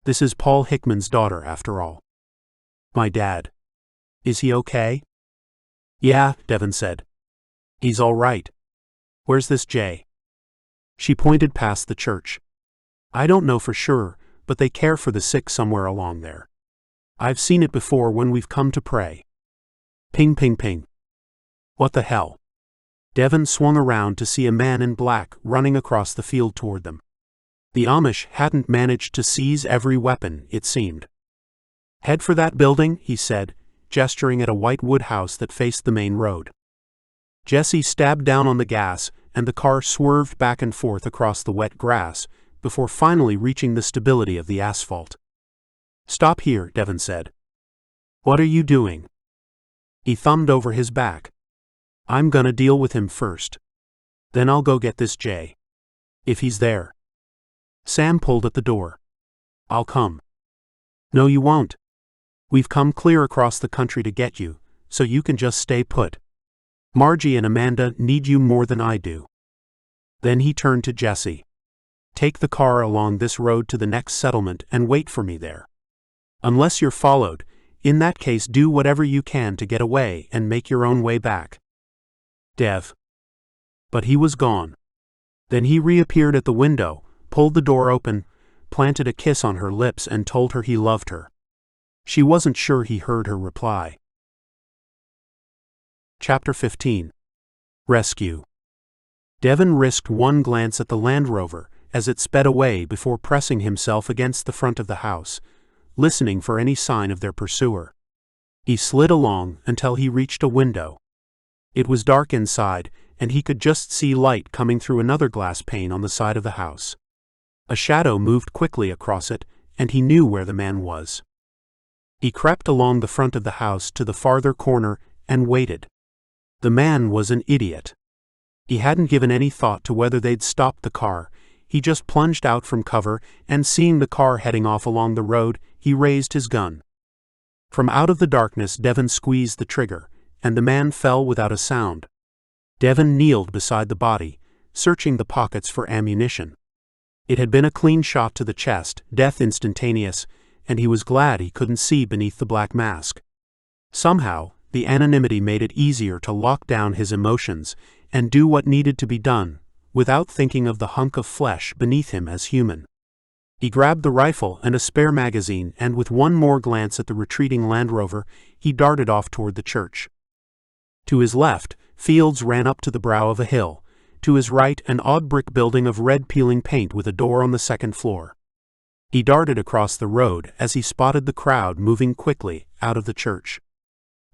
This is Paul Hickman's daughter, after all." "My dad. Is he okay?" "Yeah," Devon said. "He's all right. Where's this Jay?" She pointed past the church. "I don't know for sure, but they care for the sick somewhere along there. I've seen it before when we've come to pray." Ping, ping, ping. What the hell? Devon swung around to see a man in black running across the field toward them. The Amish hadn't managed to seize every weapon, it seemed. "Head for that building," he said, gesturing at a white wood house that faced the main road. Jesse stabbed down on the gas, and the car swerved back and forth across the wet grass, before finally reaching the stability of the asphalt. "Stop here," Devon said. "What are you doing?" He thumbed over his back. "I'm gonna deal with him first. Then I'll go get this Jay. If he's there." Sam pulled at the door. "I'll come." "No, you won't. We've come clear across the country to get you, so you can just stay put. Margie and Amanda need you more than I do." Then he turned to Jesse. "Take the car along this road to the next settlement and wait for me there. Unless you're followed, in that case do whatever you can to get away and make your own way back." "Dev." But he was gone. Then he reappeared at the window, pulled the door open, planted a kiss on her lips and told her he loved her. She wasn't sure he heard her reply. Chapter 15. Rescue. Devon risked one glance at the Land Rover as it sped away before pressing himself against the front of the house, listening for any sign of their pursuer. He slid along until he reached a window. It was dark inside, and he could just see light coming through another glass pane on the side of the house. A shadow moved quickly across it, and he knew where the man was. He crept along the front of the house to the farther corner and waited. The man was an idiot. He hadn't given any thought to whether they'd stopped the car. He just plunged out from cover, and seeing the car heading off along the road, he raised his gun. From out of the darkness, Devon squeezed the trigger, and the man fell without a sound. Devon kneeled beside the body, searching the pockets for ammunition. It had been a clean shot to the chest, death instantaneous, and he was glad he couldn't see beneath the black mask. Somehow, the anonymity made it easier to lock down his emotions and do what needed to be done, without thinking of the hunk of flesh beneath him as human. He grabbed the rifle and a spare magazine, and with one more glance at the retreating Land Rover, he darted off toward the church. To his left, fields ran up to the brow of a hill. To his right, an odd brick building of red peeling paint with a door on the second floor. He darted across the road as he spotted the crowd moving quickly out of the church.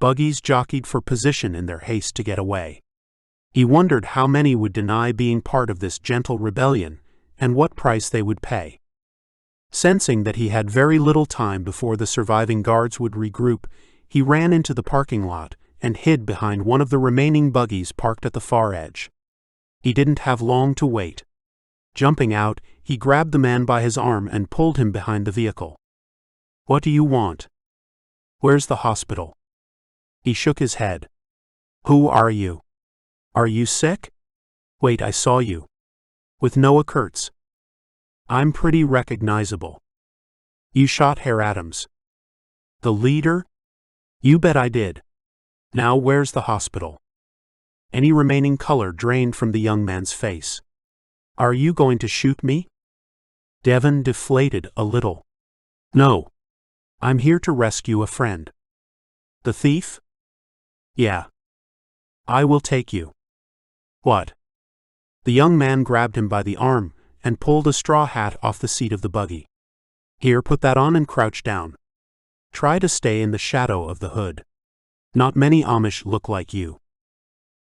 Buggies jockeyed for position in their haste to get away. He wondered how many would deny being part of this gentle rebellion, and what price they would pay. Sensing that he had very little time before the surviving guards would regroup, he ran into the parking lot and hid behind one of the remaining buggies parked at the far edge. He didn't have long to wait. Jumping out, he grabbed the man by his arm and pulled him behind the vehicle. "What do you want?" "Where's the hospital?" He shook his head. "Who are you? Are you sick?" "Wait, I saw you. With Noah Kurtz." "I'm pretty recognizable." "You shot Herr Adams." "The leader?" "You bet I did. Now where's the hospital?" Any remaining color drained from the young man's face. "Are you going to shoot me?" Devon deflated a little. "No. I'm here to rescue a friend." "The thief?" "Yeah. I will take you." "What?" The young man grabbed him by the arm and pulled a straw hat off the seat of the buggy. "Here, put that on and crouch down. Try to stay in the shadow of the hood. Not many Amish look like you."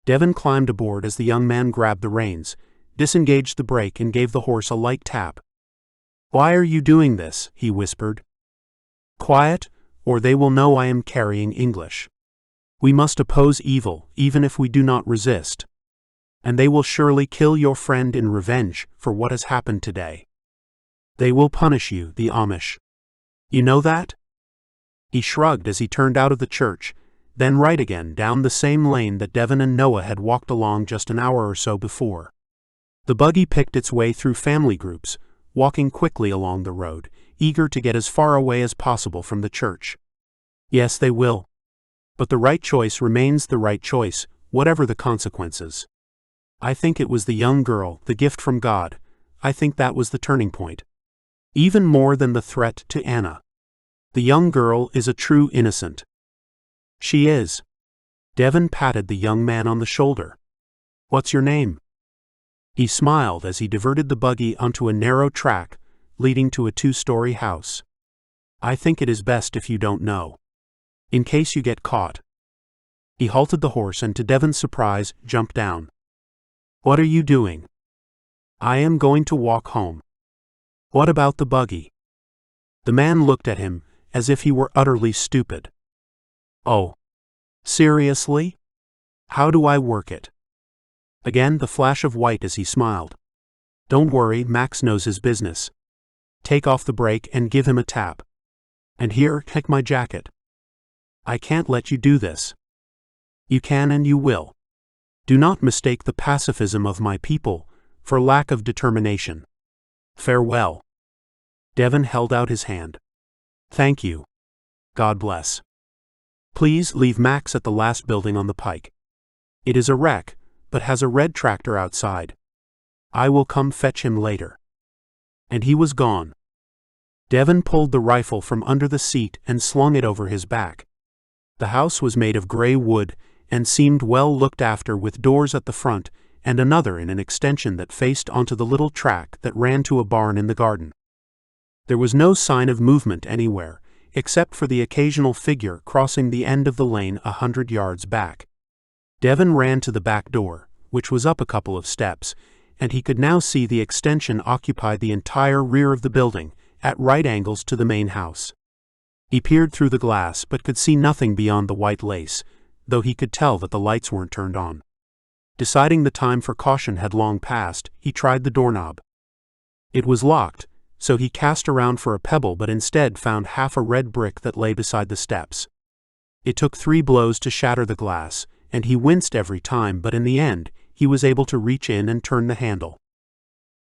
Devon climbed aboard as the young man grabbed the reins, disengaged the brake and gave the horse a light tap. "Why are you doing this?" he whispered. "Quiet, or they will know I am carrying English. We must oppose evil, even if we do not resist. And they will surely kill your friend in revenge for what has happened today. They will punish you, the Amish. You know that?" He shrugged as he turned out of the church, then right again down the same lane that Devon and Noah had walked along just an hour or so before. The buggy picked its way through family groups, walking quickly along the road, eager to get as far away as possible from the church. Yes, they will. But the right choice remains the right choice, whatever the consequences. I think it was the young girl, the gift from God. I think that was the turning point. Even more than the threat to Anna. The young girl is a true innocent. She is. Devon patted the young man on the shoulder. "What's your name?" He smiled as he diverted the buggy onto a narrow track leading to a 2-story house. I think it is best if you don't know. In case you get caught. He halted the horse and to Devon's surprise, jumped down. What are you doing? I am going to walk home. What about the buggy? The man looked at him as if he were utterly stupid. Oh. Seriously? How do I work it? Again the flash of white as he smiled. Don't worry, Max knows his business. Take off the brake and give him a tap. And here, take my jacket. I can't let you do this. You can and you will. Do not mistake the pacifism of my people for lack of determination. Farewell. Devon held out his hand. Thank you. God bless. Please leave Max at the last building on the pike. It is a wreck, but has a red tractor outside. I will come fetch him later. And he was gone. Devon pulled the rifle from under the seat and slung it over his back. The house was made of gray wood and seemed well looked after with doors at the front and another in an extension that faced onto the little track that ran to a barn in the garden. There was no sign of movement anywhere, except for the occasional figure crossing the end of the lane 100 yards back. Devon ran to the back door, which was up a couple of steps, and he could now see the extension occupied the entire rear of the building, at right angles to the main house. He peered through the glass but could see nothing beyond the white lace, though he could tell that the lights weren't turned on. Deciding the time for caution had long passed, he tried the doorknob. It was locked, so he cast around for a pebble but instead found half a red brick that lay beside the steps. It took 3 blows to shatter the glass, and he winced every time, but in the end, he was able to reach in and turn the handle.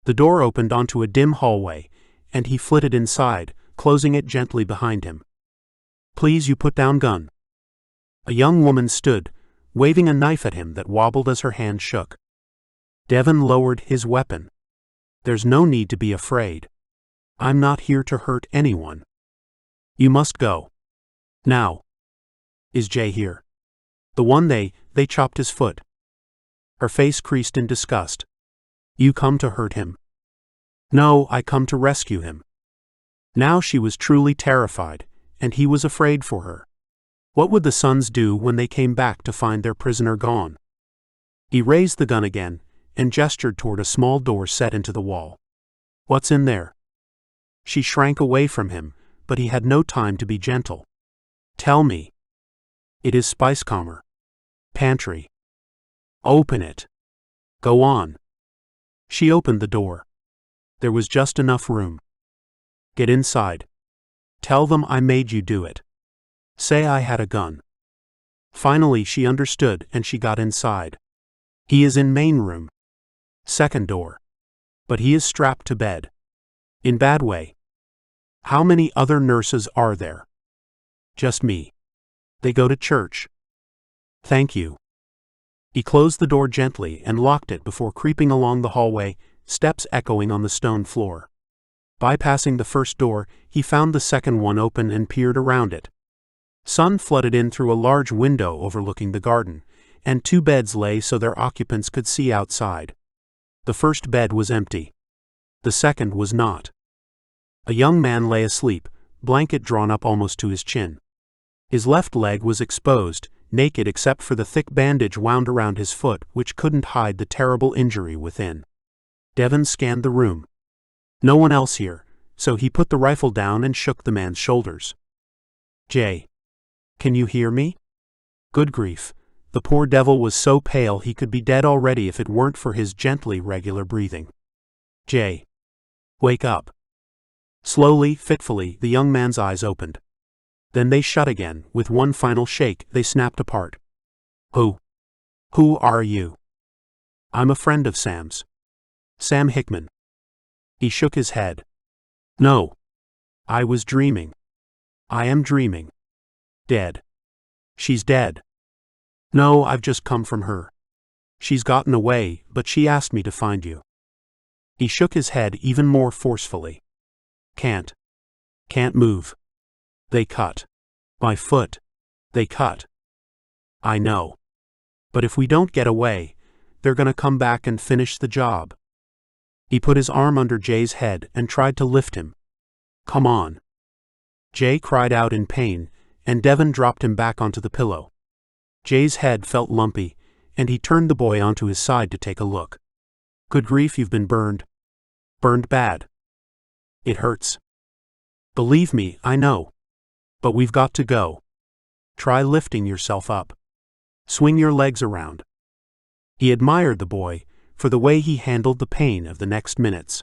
The door opened onto a dim hallway, and he flitted inside, closing it gently behind him. Please, you put down gun. A young woman stood, waving a knife at him that wobbled as her hand shook. Devon lowered his weapon. There's no need to be afraid. I'm not here to hurt anyone. You must go. Now. Is Jay here? The one they chopped his foot. Her face creased in disgust. You come to hurt him? No, I come to rescue him. Now she was truly terrified, and he was afraid for her. What would the sons do when they came back to find their prisoner gone? He raised the gun again, and gestured toward a small door set into the wall. What's in there? She shrank away from him, but he had no time to be gentle. Tell me. It is Spicecommer. Pantry. Open it. Go on. She opened the door. There was just enough room. Get inside. Tell them I made you do it. Say I had a gun. Finally she understood and she got inside. He is in main room. Second door. But he is strapped to bed. In bad way. How many other nurses are there? Just me. They go to church. Thank you. He closed the door gently and locked it before creeping along the hallway, steps echoing on the stone floor. Bypassing the first door, he found the second one open and peered around it. Sun flooded in through a large window overlooking the garden, and 2 beds lay so their occupants could see outside. The first bed was empty. The second was not. A young man lay asleep, blanket drawn up almost to his chin. His left leg was exposed, naked except for the thick bandage wound around his foot which couldn't hide the terrible injury within. Devon scanned the room. No one else here, so he put the rifle down and shook the man's shoulders. Jay. Can you hear me? Good grief. The poor devil was so pale he could be dead already if it weren't for his gently regular breathing. Jay. Wake up. Slowly, fitfully, the young man's eyes opened. Then they shut again. With one final shake, they snapped apart. Who? Who are you? I'm a friend of Sam's. Sam Hickman. He shook his head. No. I was dreaming. I am dreaming. Dead. She's dead. No, I've just come from her. She's gotten away, but she asked me to find you. He shook his head even more forcefully. Can't move. They cut. My foot. They cut. I know. But if we don't get away, they're gonna come back and finish the job. He put his arm under Jay's head and tried to lift him. "Come on." Jay cried out in pain, and Devon dropped him back onto the pillow. Jay's head felt lumpy, and he turned the boy onto his side to take a look. "Good grief, you've been burned. Burned bad. It hurts." "Believe me, I know. But we've got to go. Try lifting yourself up. Swing your legs around." He admired the boy for the way he handled the pain of the next minutes,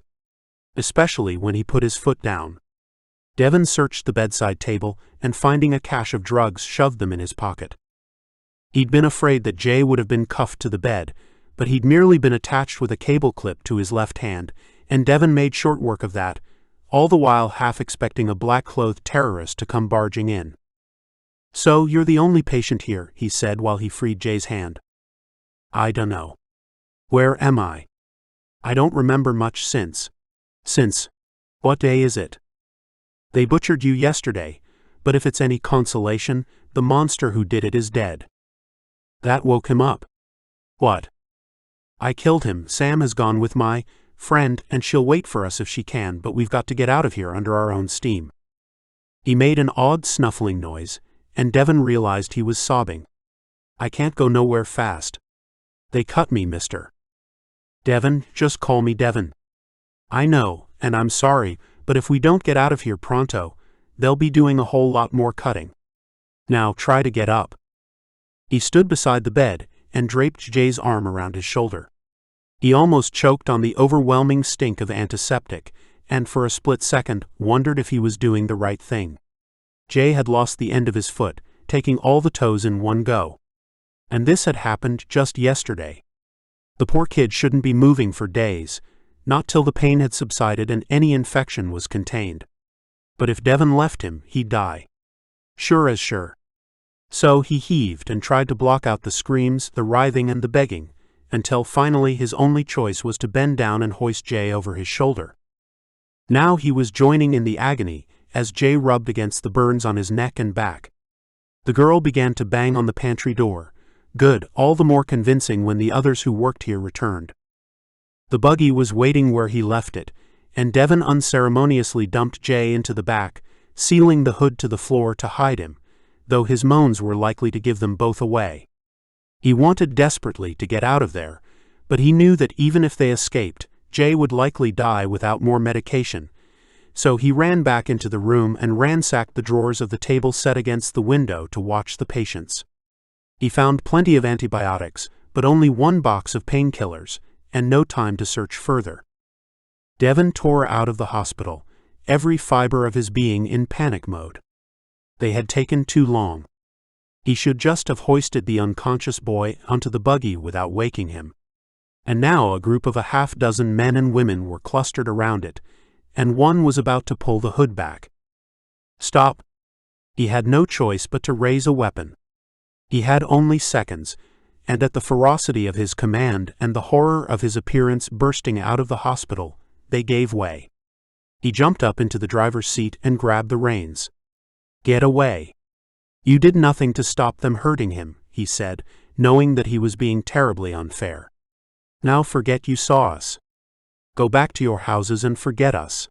especially when he put his foot down. Devon searched the bedside table and, finding a cache of drugs, shoved them in his pocket. He'd been afraid that Jay would have been cuffed to the bed, but he'd merely been attached with a cable clip to his left hand, and Devon made short work of that, all the while half expecting a black-clothed terrorist to come barging in. "So you're the only patient here," he said while he freed Jay's hand. "I dunno. Where am I? I don't remember much since. What day is it? They butchered you yesterday, but if it's any consolation, the monster who did it is dead." That woke him up. "What?" "I killed him. Sam has gone with my friend, and she'll wait for us if she can, but we've got to get out of here under our own steam." He made an odd snuffling noise, and Devon realized he was sobbing. "I can't go nowhere fast. They cut me, mister." "Devon, just call me Devon." "I know, and I'm sorry, but if we don't get out of here pronto, they'll be doing a whole lot more cutting. Now try to get up." He stood beside the bed and draped Jay's arm around his shoulder. He almost choked on the overwhelming stink of antiseptic, and for a split second wondered if he was doing the right thing. Jay had lost the end of his foot, taking all the toes in one go. And this had happened just yesterday. The poor kid shouldn't be moving for days, not till the pain had subsided and any infection was contained. But if Devon left him, he'd die. Sure as sure. So he heaved and tried to block out the screams, the writhing, and the begging, until finally his only choice was to bend down and hoist Jay over his shoulder. Now he was joining in the agony as Jay rubbed against the burns on his neck and back. The girl began to bang on the pantry door. Good, all the more convincing when the others who worked here returned. The buggy was waiting where he left it, and Devon unceremoniously dumped Jay into the back, sealing the hood to the floor to hide him, though his moans were likely to give them both away. He wanted desperately to get out of there, but he knew that even if they escaped, Jay would likely die without more medication, so he ran back into the room and ransacked the drawers of the table set against the window to watch the patients. He found plenty of antibiotics, but only one box of painkillers, and no time to search further. Devon tore out of the hospital, every fiber of his being in panic mode. They had taken too long. He should just have hoisted the unconscious boy onto the buggy without waking him. And now a group of a half-dozen men and women were clustered around it, and one was about to pull the hood back. "Stop!" He had no choice but to raise a weapon. He had only seconds, and at the ferocity of his command and the horror of his appearance bursting out of the hospital, they gave way. He jumped up into the driver's seat and grabbed the reins. "Get away. You did nothing to stop them hurting him," he said, knowing that he was being terribly unfair. "Now forget you saw us. Go back to your houses and forget us."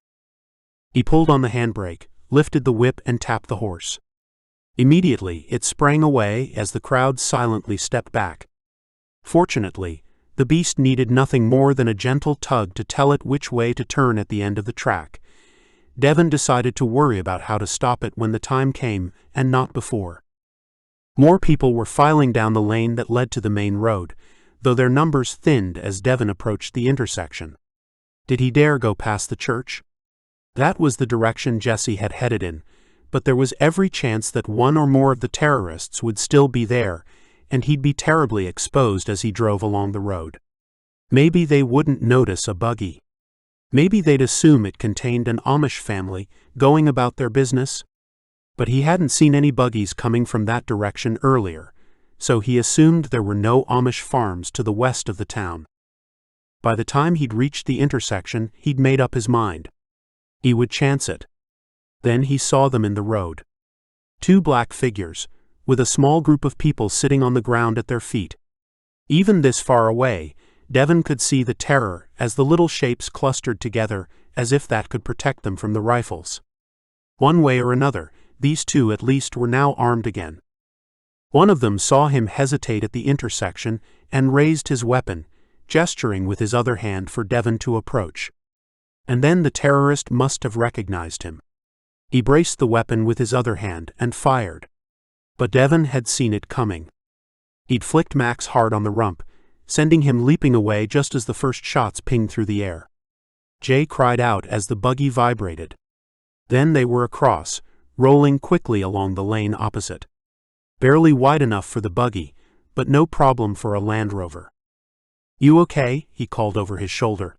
He pulled on the handbrake, lifted the whip, and tapped the horse. Immediately, it sprang away as the crowd silently stepped back. Fortunately, the beast needed nothing more than a gentle tug to tell it which way to turn at the end of the track. Devon decided to worry about how to stop it when the time came, and not before. More people were filing down the lane that led to the main road, though their numbers thinned as Devon approached the intersection. Did he dare go past the church? That was the direction Jesse had headed in, but there was every chance that one or more of the terrorists would still be there, and he'd be terribly exposed as he drove along the road. Maybe they wouldn't notice a buggy. Maybe they'd assume it contained an Amish family going about their business. But he hadn't seen any buggies coming from that direction earlier, so he assumed there were no Amish farms to the west of the town. By the time he'd reached the intersection, he'd made up his mind. He would chance it. Then he saw them in the road. Two black figures, with a small group of people sitting on the ground at their feet. Even this far away, Devon could see the terror as the little shapes clustered together, as if that could protect them from the rifles. One way or another, these two at least were now armed again. One of them saw him hesitate at the intersection and raised his weapon, gesturing with his other hand for Devon to approach. And then the terrorist must have recognized him. He braced the weapon with his other hand and fired. But Devon had seen it coming. He'd flicked Max hard on the rump, sending him leaping away just as the first shots pinged through the air. Jay cried out as the buggy vibrated. Then they were across, rolling quickly along the lane opposite. Barely wide enough for the buggy, but no problem for a Land Rover. "You okay?" he called over his shoulder.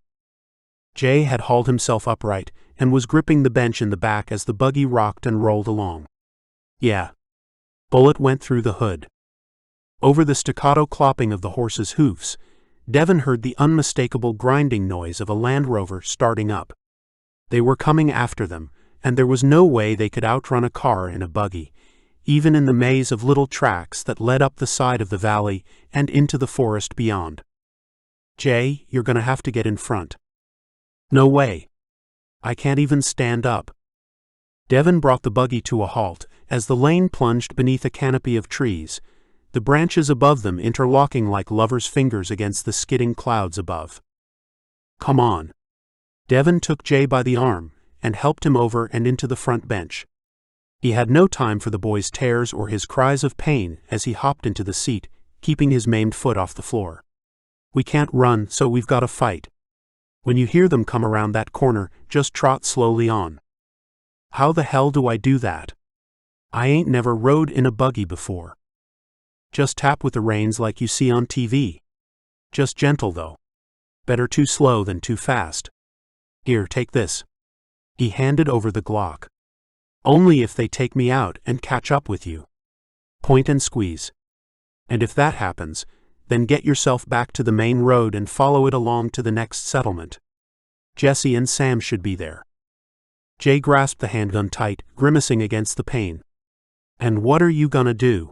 Jay had hauled himself upright and was gripping the bench in the back as the buggy rocked and rolled along. "Yeah." Bullet went through the hood. Over the staccato clopping of the horse's hoofs, Devon heard the unmistakable grinding noise of a Land Rover starting up. They were coming after them, and there was no way they could outrun a car in a buggy, even in the maze of little tracks that led up the side of the valley and into the forest beyond. "Jay, you're gonna have to get in front." "No way. I can't even stand up." Devon brought the buggy to a halt as the lane plunged beneath a canopy of trees, the branches above them interlocking like lovers' fingers against the skidding clouds above. "Come on." Devon took Jay by the arm and helped him over and into the front bench. He had no time for the boy's tears or his cries of pain as he hopped into the seat, keeping his maimed foot off the floor. "We can't run, so we've got to fight. When you hear them come around that corner, just trot slowly on." "How the hell do I do that? I ain't never rode in a buggy before." "Just tap with the reins like you see on TV. Just gentle though. Better too slow than too fast. Here, take this." He handed over the Glock. "Only if they take me out and catch up with you. Point and squeeze. And if that happens, then get yourself back to the main road and follow it along to the next settlement. Jesse and Sam should be there." Jay grasped the handgun tight, grimacing against the pain. "And what are you gonna do?"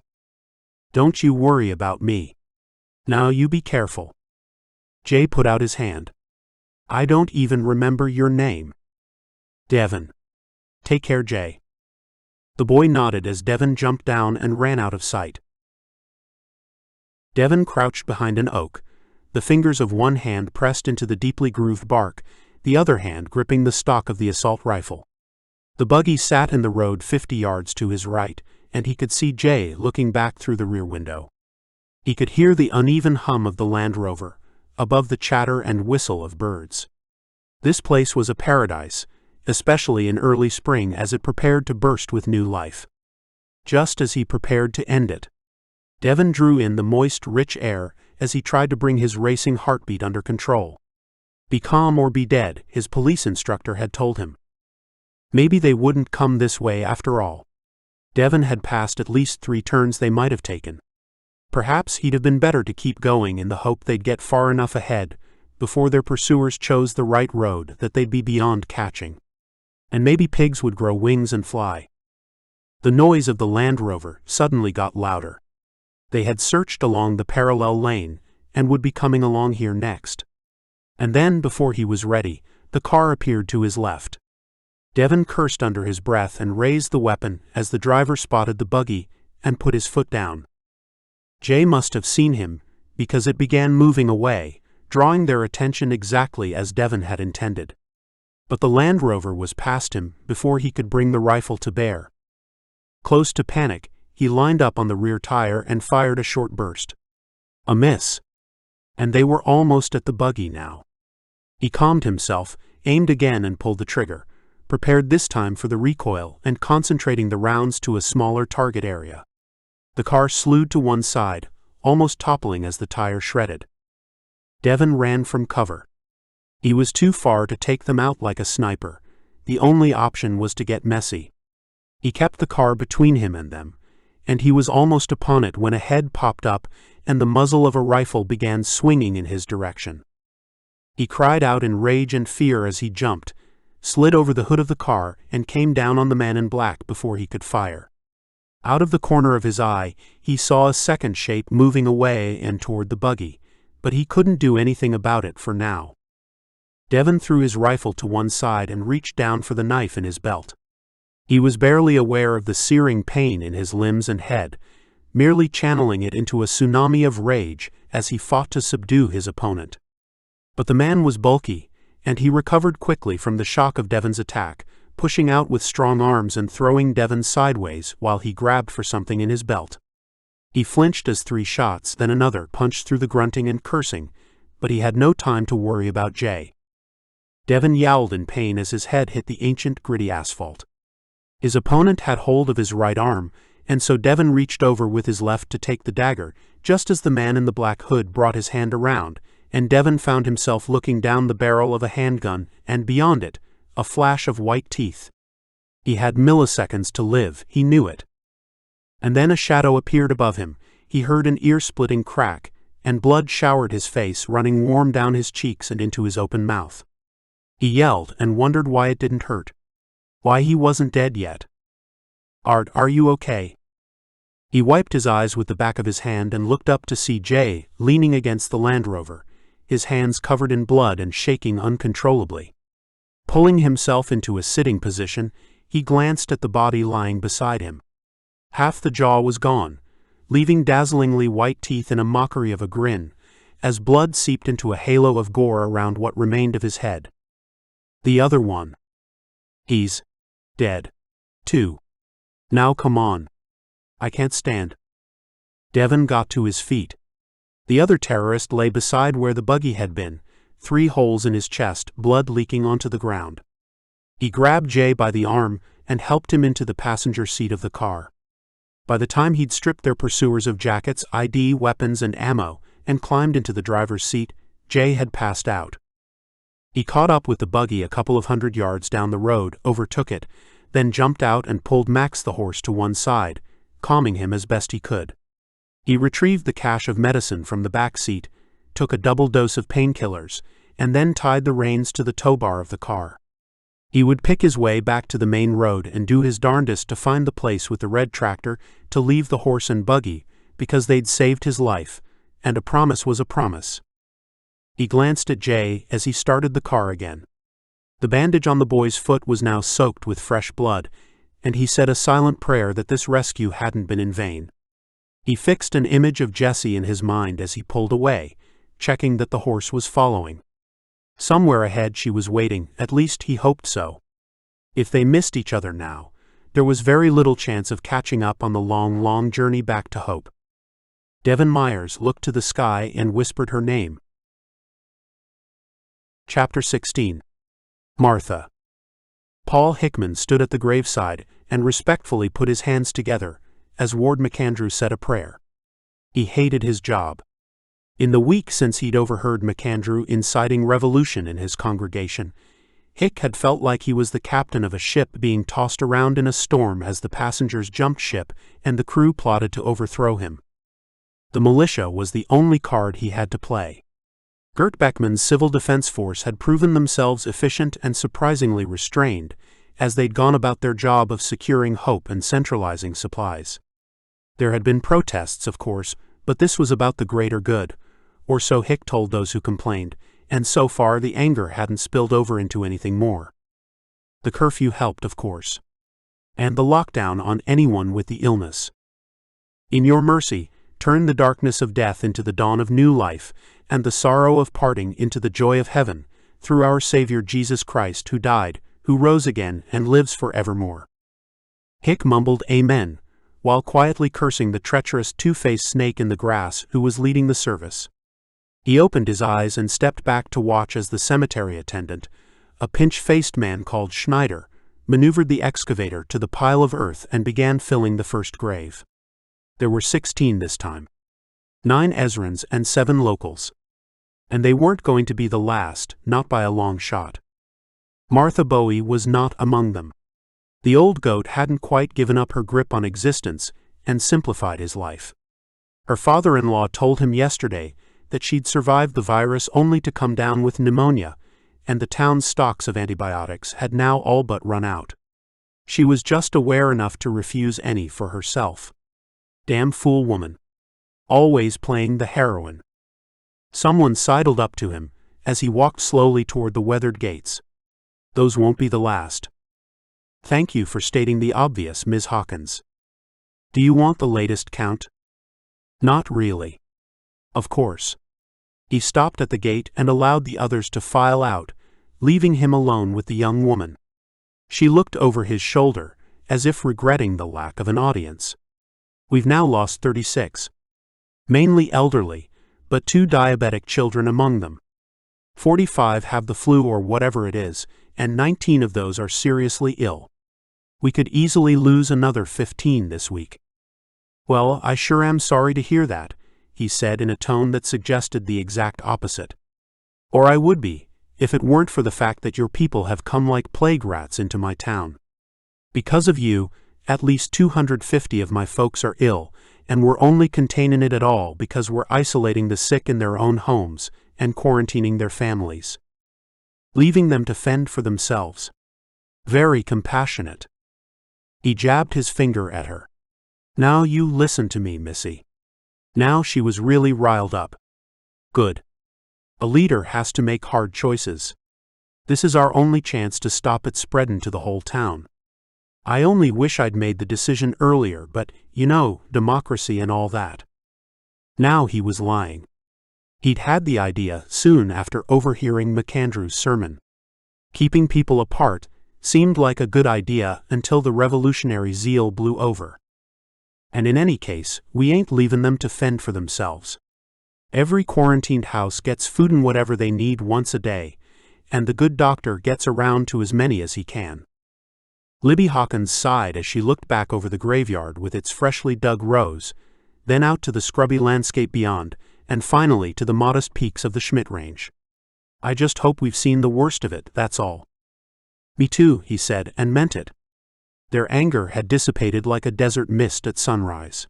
"Don't you worry about me. Now you be careful." Jay put out his hand. "I don't even remember your name." "Devon." "Take care, Jay." The boy nodded as Devon jumped down and ran out of sight. Devon crouched behind an oak, the fingers of one hand pressed into the deeply grooved bark, the other hand gripping the stock of the assault rifle. The buggy sat in the road 50 yards to his right, and he could see Jay looking back through the rear window. He could hear the uneven hum of the Land Rover, above the chatter and whistle of birds. This place was a paradise, especially in early spring as it prepared to burst with new life. Just as he prepared to end it. Devon drew in the moist, rich air as he tried to bring his racing heartbeat under control. Be calm or be dead, his police instructor had told him. Maybe they wouldn't come this way after all. Devon had passed at least 3 turns they might have taken. Perhaps he'd have been better to keep going in the hope they'd get far enough ahead before their pursuers chose the right road that they'd be beyond catching. And maybe pigs would grow wings and fly. The noise of the Land Rover suddenly got louder. They had searched along the parallel lane and would be coming along here next. And then, before he was ready, the car appeared to his left. Devon cursed under his breath and raised the weapon as the driver spotted the buggy and put his foot down. Jay must have seen him, because it began moving away, drawing their attention exactly as Devon had intended. But the Land Rover was past him before he could bring the rifle to bear. Close to panic, he lined up on the rear tire and fired a short burst. A miss. And they were almost at the buggy now. He calmed himself, aimed again and pulled the trigger, prepared this time for the recoil and concentrating the rounds to a smaller target area. The car slewed to one side, almost toppling as the tire shredded. Devon ran from cover. He was too far to take them out like a sniper. The only option was to get messy. He kept the car between him and them, and he was almost upon it when a head popped up and the muzzle of a rifle began swinging in his direction. He cried out in rage and fear as he jumped, slid over the hood of the car, and came down on the man in black before he could fire. Out of the corner of his eye, he saw a second shape moving away and toward the buggy, but he couldn't do anything about it for now. Devon threw his rifle to one side and reached down for the knife in his belt. He was barely aware of the searing pain in his limbs and head, merely channeling it into a tsunami of rage as he fought to subdue his opponent. But the man was bulky, and he recovered quickly from the shock of Devon's attack, pushing out with strong arms and throwing Devon sideways while he grabbed for something in his belt. He flinched as 3 shots, then another, punched through the grunting and cursing, but he had no time to worry about Jay. Devon yowled in pain as his head hit the ancient, gritty asphalt. His opponent had hold of his right arm, and so Devon reached over with his left to take the dagger, just as the man in the black hood brought his hand around, and Devon found himself looking down the barrel of a handgun, and beyond it, a flash of white teeth. He had milliseconds to live, he knew it. And then a shadow appeared above him. He heard an ear-splitting crack, and blood showered his face, running warm down his cheeks and into his open mouth. He yelled and wondered why it didn't hurt. Why he wasn't dead yet. "Art, are you okay?" He wiped his eyes with the back of his hand and looked up to see Jay leaning against the Land Rover, his hands covered in blood and shaking uncontrollably. Pulling himself into a sitting position, he glanced at the body lying beside him. Half the jaw was gone, leaving dazzlingly white teeth in a mockery of a grin, as blood seeped into a halo of gore around what remained of his head. The other one. He's dead, too. Now come on. I can't stand. Devon got to his feet. The other terrorist lay beside where the buggy had been, 3 holes in his chest, blood leaking onto the ground. He grabbed Jay by the arm and helped him into the passenger seat of the car. By the time he'd stripped their pursuers of jackets, ID, weapons, and ammo, and climbed into the driver's seat, Jay had passed out. He caught up with the buggy a couple of 100 yards down the road, overtook it, then jumped out and pulled Max the horse to one side, calming him as best he could. He retrieved the cache of medicine from the back seat, took a double dose of painkillers, and then tied the reins to the tow bar of the car. He would pick his way back to the main road and do his darndest to find the place with the red tractor to leave the horse and buggy, because they'd saved his life, and a promise was a promise. He glanced at Jay as he started the car again. The bandage on the boy's foot was now soaked with fresh blood, and he said a silent prayer that this rescue hadn't been in vain. He fixed an image of Jessie in his mind as he pulled away, checking that the horse was following. Somewhere ahead she was waiting, at least he hoped so. If they missed each other now, there was very little chance of catching up on the long, long journey back to hope. Devon Myers looked to the sky and whispered her name. Chapter 16. Martha. Paul Hickman stood at the graveside and respectfully put his hands together as Ward McAndrew said a prayer. He hated his job. In the week since he'd overheard McAndrew inciting revolution in his congregation, Hick had felt like he was the captain of a ship being tossed around in a storm as the passengers jumped ship and the crew plotted to overthrow him. The militia was the only card he had to play. Gert Beckman's civil defense force had proven themselves efficient and surprisingly restrained, as they'd gone about their job of securing hope and centralizing supplies. There had been protests, of course, but this was about the greater good, or so Hick told those who complained, and so far the anger hadn't spilled over into anything more. The curfew helped, of course. And the lockdown on anyone with the illness. In your mercy, turn the darkness of death into the dawn of new life, and the sorrow of parting into the joy of heaven, through our Savior Jesus Christ, who died, who rose again, and lives forevermore. Hick mumbled Amen, while quietly cursing the treacherous two-faced snake in the grass who was leading the service. He opened his eyes and stepped back to watch as the cemetery attendant, a pinch-faced man called Schneider, maneuvered the excavator to the pile of earth and began filling the first grave. There were 16 this time. 9 Ezrans and 7 locals. And they weren't going to be the last, not by a long shot. Martha Bowie was not among them. The old goat hadn't quite given up her grip on existence and simplified his life. Her father-in-law told him yesterday that she'd survived the virus only to come down with pneumonia, and the town's stocks of antibiotics had now all but run out. She was just aware enough to refuse any for herself. Damn fool woman. Always playing the heroine. Someone sidled up to him as he walked slowly toward the weathered gates. "Those won't be the last." "Thank you for stating the obvious, Ms. Hawkins. Do you want the latest count?" "Not really." "Of course." He stopped at the gate and allowed the others to file out, leaving him alone with the young woman. She looked over his shoulder, as if regretting the lack of an audience. "We've now lost 36. Mainly elderly, but 2 diabetic children among them. 45 have the flu or whatever it is, and 19 of those are seriously ill. We could easily lose another 15 this week." "Well, I sure am sorry to hear that," he said in a tone that suggested the exact opposite. "Or I would be, if it weren't for the fact that your people have come like plague rats into my town. Because of you, at least 250 of my folks are ill, and we're only containing it at all because we're isolating the sick in their own homes and quarantining their families. Leaving them to fend for themselves. Very compassionate." He jabbed his finger at her. "Now you listen to me, Missy." Now she was really riled up. "Good. A leader has to make hard choices. This is our only chance to stop it spreading to the whole town. I only wish I'd made the decision earlier, but, democracy and all that." Now he was lying. He'd had the idea soon after overhearing McAndrew's sermon. Keeping people apart seemed like a good idea until the revolutionary zeal blew over. And in any case, we ain't leaving them to fend for themselves. Every quarantined house gets food and whatever they need once a day, and the good doctor gets around to as many as he can. Libby Hawkins sighed as she looked back over the graveyard with its freshly dug rows, then out to the scrubby landscape beyond, and finally to the modest peaks of the Schmidt Range. "I just hope we've seen the worst of it, that's all." "Me too," he said, and meant it. Their anger had dissipated like a desert mist at sunrise.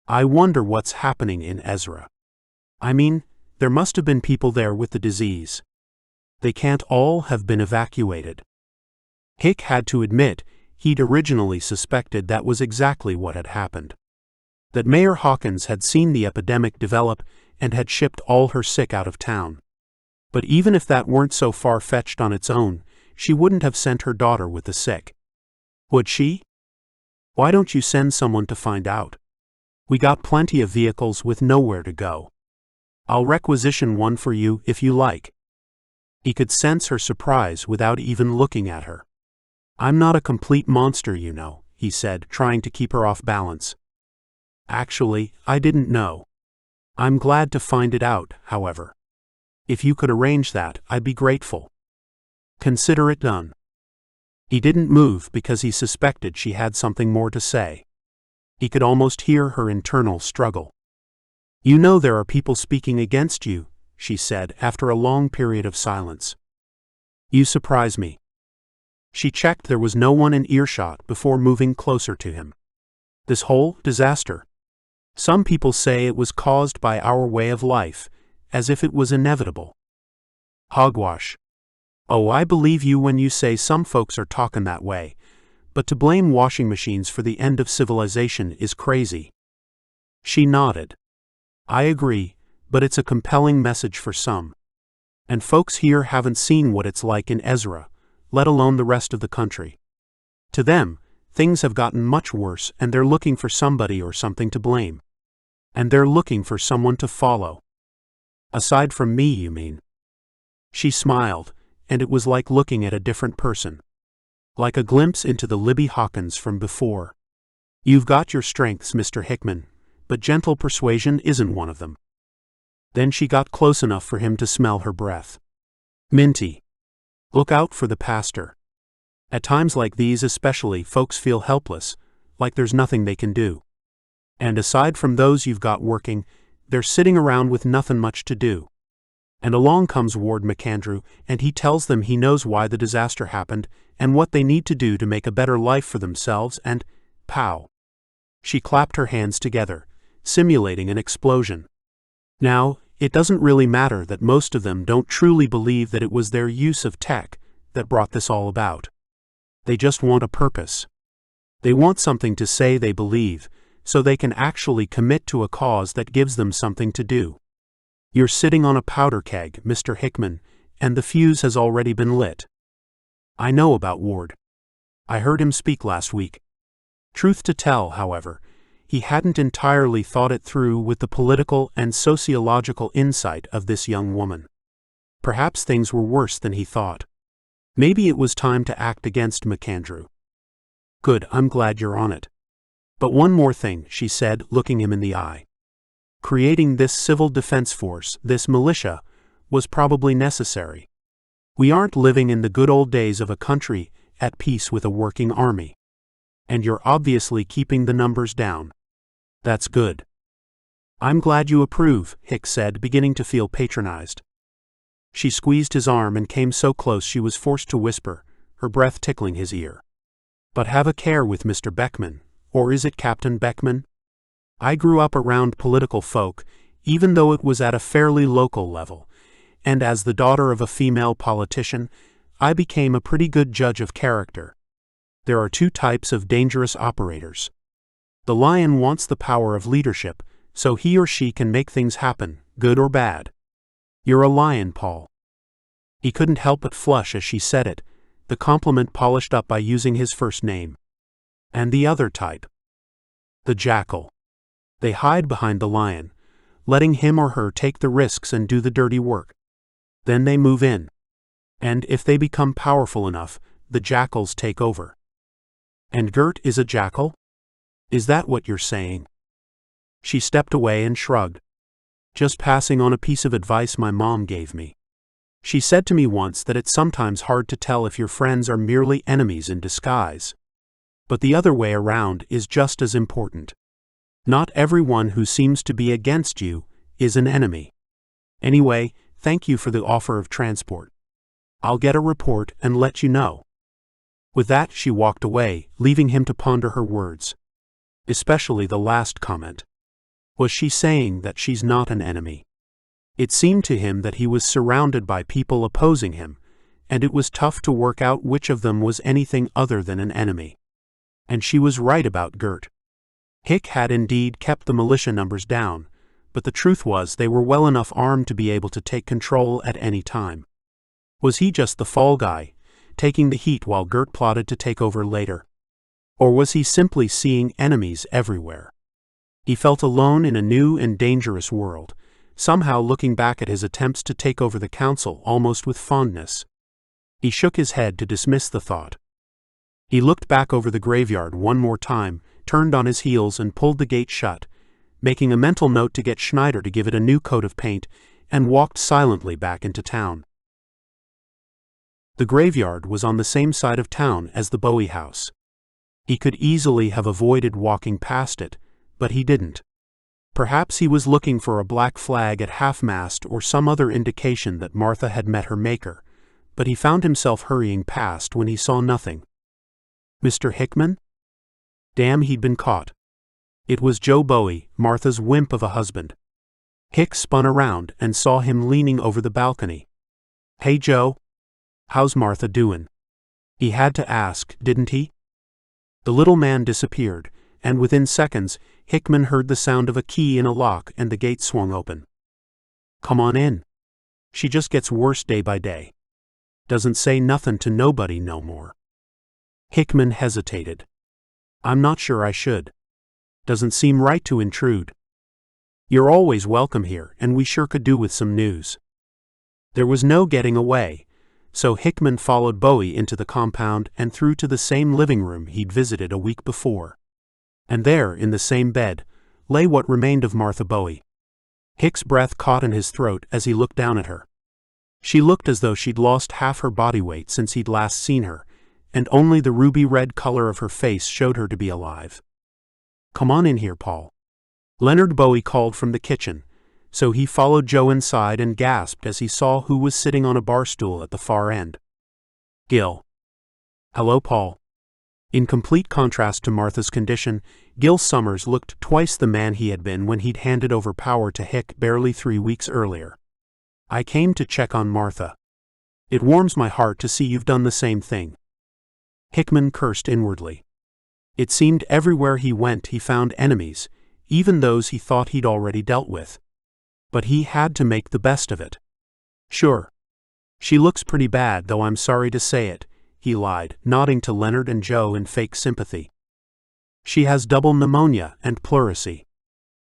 "I wonder what's happening in Ezra. I mean, there must have been people there with the disease. They can't all have been evacuated." Hick had to admit he'd originally suspected that was exactly what had happened. That Mayor Hawkins had seen the epidemic develop and had shipped all her sick out of town. But even if that weren't so far-fetched on its own, she wouldn't have sent her daughter with the sick. Would she? "Why don't you send someone to find out? We got plenty of vehicles with nowhere to go. I'll requisition one for you if you like." He could sense her surprise without even looking at her. "I'm not a complete monster, he said, trying to keep her off balance. "Actually, I didn't know. I'm glad to find it out, however. If you could arrange that, I'd be grateful." "Consider it done." He didn't move because he suspected she had something more to say. He could almost hear her internal struggle. "You know there are people speaking against you," she said after a long period of silence. "You surprise me." She checked there was no one in earshot before moving closer to him. "This whole disaster. Some people say it was caused by our way of life, as if it was inevitable." "Hogwash. Oh, I believe you when you say some folks are talking that way, but to blame washing machines for the end of civilization is crazy." She nodded. "I agree, but it's a compelling message for some. And folks here haven't seen what it's like in Ezra, let alone the rest of the country. To them, things have gotten much worse and they're looking for somebody or something to blame. And they're looking for someone to follow." "Aside from me, you mean?" She smiled, and it was like looking at a different person. Like a glimpse into the Libby Hawkins from before. "You've got your strengths, Mr. Hickman, but gentle persuasion isn't one of them." Then she got close enough for him to smell her breath. Minty. Look out for the pastor. At times like these especially, folks feel helpless, like there's nothing they can do. And aside from those you've got working, they're sitting around with nothing much to do. And along comes Ward McAndrew, and he tells them he knows why the disaster happened and what they need to do to make a better life for themselves, and pow. She clapped her hands together, simulating an explosion. Now, it doesn't really matter that most of them don't truly believe that it was their use of tech that brought this all about. They just want a purpose. They want something to say they believe, so they can actually commit to a cause that gives them something to do. You're sitting on a powder keg, Mr. Hickman, and the fuse has already been lit. I know about Ward. I heard him speak last week. Truth to tell, however, he hadn't entirely thought it through with the political and sociological insight of this young woman. Perhaps things were worse than he thought. Maybe it was time to act against McAndrew. Good, I'm glad you're on it. But one more thing, she said, looking him in the eye. Creating this civil defense force, this militia, was probably necessary. We aren't living in the good old days of a country at peace with a working army. And you're obviously keeping the numbers down. That's good. I'm glad you approve, Hicks said, beginning to feel patronized. She squeezed his arm and came so close she was forced to whisper, her breath tickling his ear. But have a care with Mr. Beckman, or is it Captain Beckman? I grew up around political folk, even though it was at a fairly local level, and as the daughter of a female politician, I became a pretty good judge of character. There are two types of dangerous operators. The lion wants the power of leadership, so he or she can make things happen, good or bad. You're a lion, Paul. He couldn't help but flush as she said it, the compliment polished up by using his first name. And the other type. The jackal. They hide behind the lion, letting him or her take the risks and do the dirty work. Then they move in. And if they become powerful enough, the jackals take over. And Gert is a jackal? Is that what you're saying? She stepped away and shrugged. Just passing on a piece of advice my mom gave me. She said to me once that it's sometimes hard to tell if your friends are merely enemies in disguise. But the other way around is just as important. Not everyone who seems to be against you is an enemy. Anyway, thank you for the offer of transport. I'll get a report and let you know. With that, she walked away, leaving him to ponder her words. Especially the last comment. Was she saying that she's not an enemy? It seemed to him that he was surrounded by people opposing him, and it was tough to work out which of them was anything other than an enemy. And she was right about Gert. Hick had indeed kept the militia numbers down, but the truth was they were well enough armed to be able to take control at any time. Was he just the fall guy, taking the heat while Gert plotted to take over later? Or was he simply seeing enemies everywhere? He felt alone in a new and dangerous world, somehow looking back at his attempts to take over the council almost with fondness. He shook his head to dismiss the thought. He looked back over the graveyard one more time, turned on his heels and pulled the gate shut, making a mental note to get Schneider to give it a new coat of paint, and walked silently back into town. The graveyard was on the same side of town as the Bowie house. He could easily have avoided walking past it, but he didn't. Perhaps he was looking for a black flag at half-mast or some other indication that Martha had met her maker, but he found himself hurrying past when he saw nothing. Mr. Hickman? Damn, he'd been caught. It was Joe Bowie, Martha's wimp of a husband. Hick spun around and saw him leaning over the balcony. Hey Joe. How's Martha doin'? He had to ask, didn't he? The little man disappeared, and within seconds, Hickman heard the sound of a key in a lock and the gate swung open. Come on in. She just gets worse day by day. Doesn't say nothin' to nobody no more. Hickman hesitated. I'm not sure I should. Doesn't seem right to intrude. You're always welcome here, and we sure could do with some news. There was no getting away, so Hickman followed Bowie into the compound and through to the same living room he'd visited a week before. And there, in the same bed, lay what remained of Martha Bowie. Hick's breath caught in his throat as he looked down at her. She looked as though she'd lost half her body weight since he'd last seen her, and only the ruby-red color of her face showed her to be alive. Come on in here, Paul. Leonard Bowie called from the kitchen, so he followed Joe inside and gasped as he saw who was sitting on a bar stool at the far end. Gil. Hello, Paul. In complete contrast to Martha's condition, Gil Summers looked twice the man he had been when he'd handed over power to Hick barely 3 weeks earlier. I came to check on Martha. It warms my heart to see you've done the same thing. Hickman cursed inwardly. It seemed everywhere he went he found enemies, even those he thought he'd already dealt with. But he had to make the best of it. Sure. She looks pretty bad, though I'm sorry to say it, he lied, nodding to Leonard and Joe in fake sympathy. She has double pneumonia and pleurisy.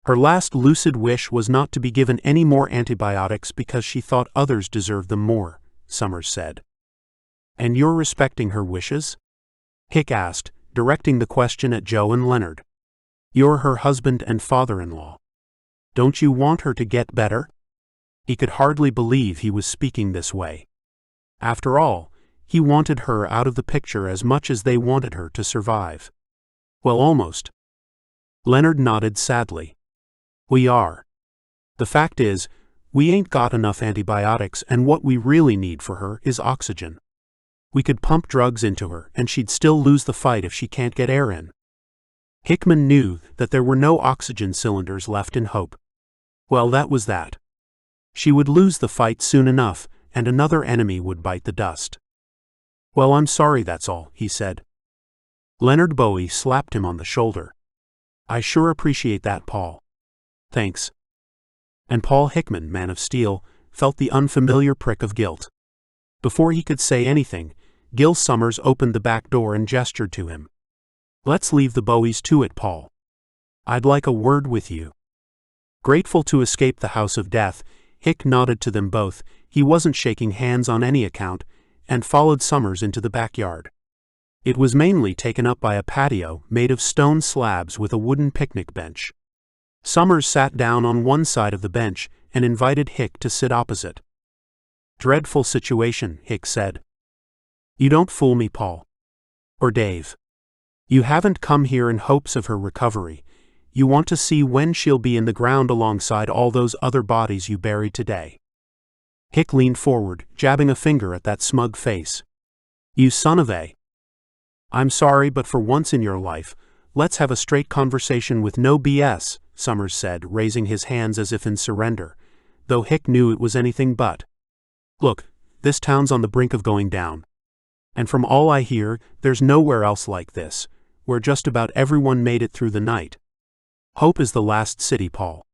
Her last lucid wish was not to be given any more antibiotics because she thought others deserved them more, Summers said. And you're respecting her wishes? Hick asked, directing the question at Joe and Leonard. You're her husband and father-in-law. Don't you want her to get better? He could hardly believe he was speaking this way. After all, he wanted her out of the picture as much as they wanted her to survive. Well, almost. Leonard nodded sadly. We are. The fact is, we ain't got enough antibiotics, and what we really need for her is oxygen. We could pump drugs into her, and she'd still lose the fight if she can't get air in. Hickman knew that there were no oxygen cylinders left in Hope. Well, that was that. She would lose the fight soon enough, and another enemy would bite the dust. Well, I'm sorry, that's all, he said. Leonard Bowie slapped him on the shoulder. I sure appreciate that, Paul. Thanks. And Paul Hickman, Man of Steel, felt the unfamiliar prick of guilt. Before he could say anything, Gil Summers opened the back door and gestured to him. Let's leave the Bowies to it, Paul. I'd like a word with you. Grateful to escape the house of death, Hick nodded to them both. He wasn't shaking hands on any account, and followed Summers into the backyard. It was mainly taken up by a patio made of stone slabs with a wooden picnic bench. Summers sat down on one side of the bench and invited Hick to sit opposite. Dreadful situation, Hick said. You don't fool me, Paul. Or Dave. You haven't come here in hopes of her recovery. You want to see when she'll be in the ground alongside all those other bodies you buried today. Hick leaned forward, jabbing a finger at that smug face. You son of a... I'm sorry, but for once in your life, let's have a straight conversation with no BS, Summers said, raising his hands as if in surrender, though Hick knew it was anything but. Look, this town's on the brink of going down. And from all I hear, there's nowhere else like this, where just about everyone made it through the night. Hope is the last city, Paul.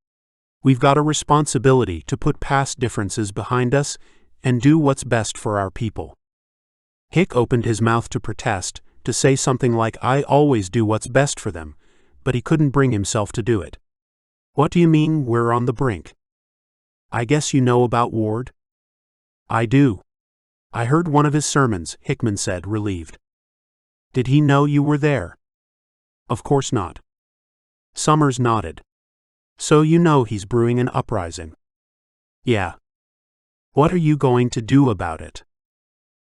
We've got a responsibility to put past differences behind us and do what's best for our people. Hick opened his mouth to protest, to say something like I always do what's best for them, but he couldn't bring himself to do it. What do you mean we're on the brink? I guess you know about Ward? I do. I heard one of his sermons, Hickman said, relieved. Did he know you were there? Of course not. Summers nodded. So you know he's brewing an uprising. Yeah. What are you going to do about it?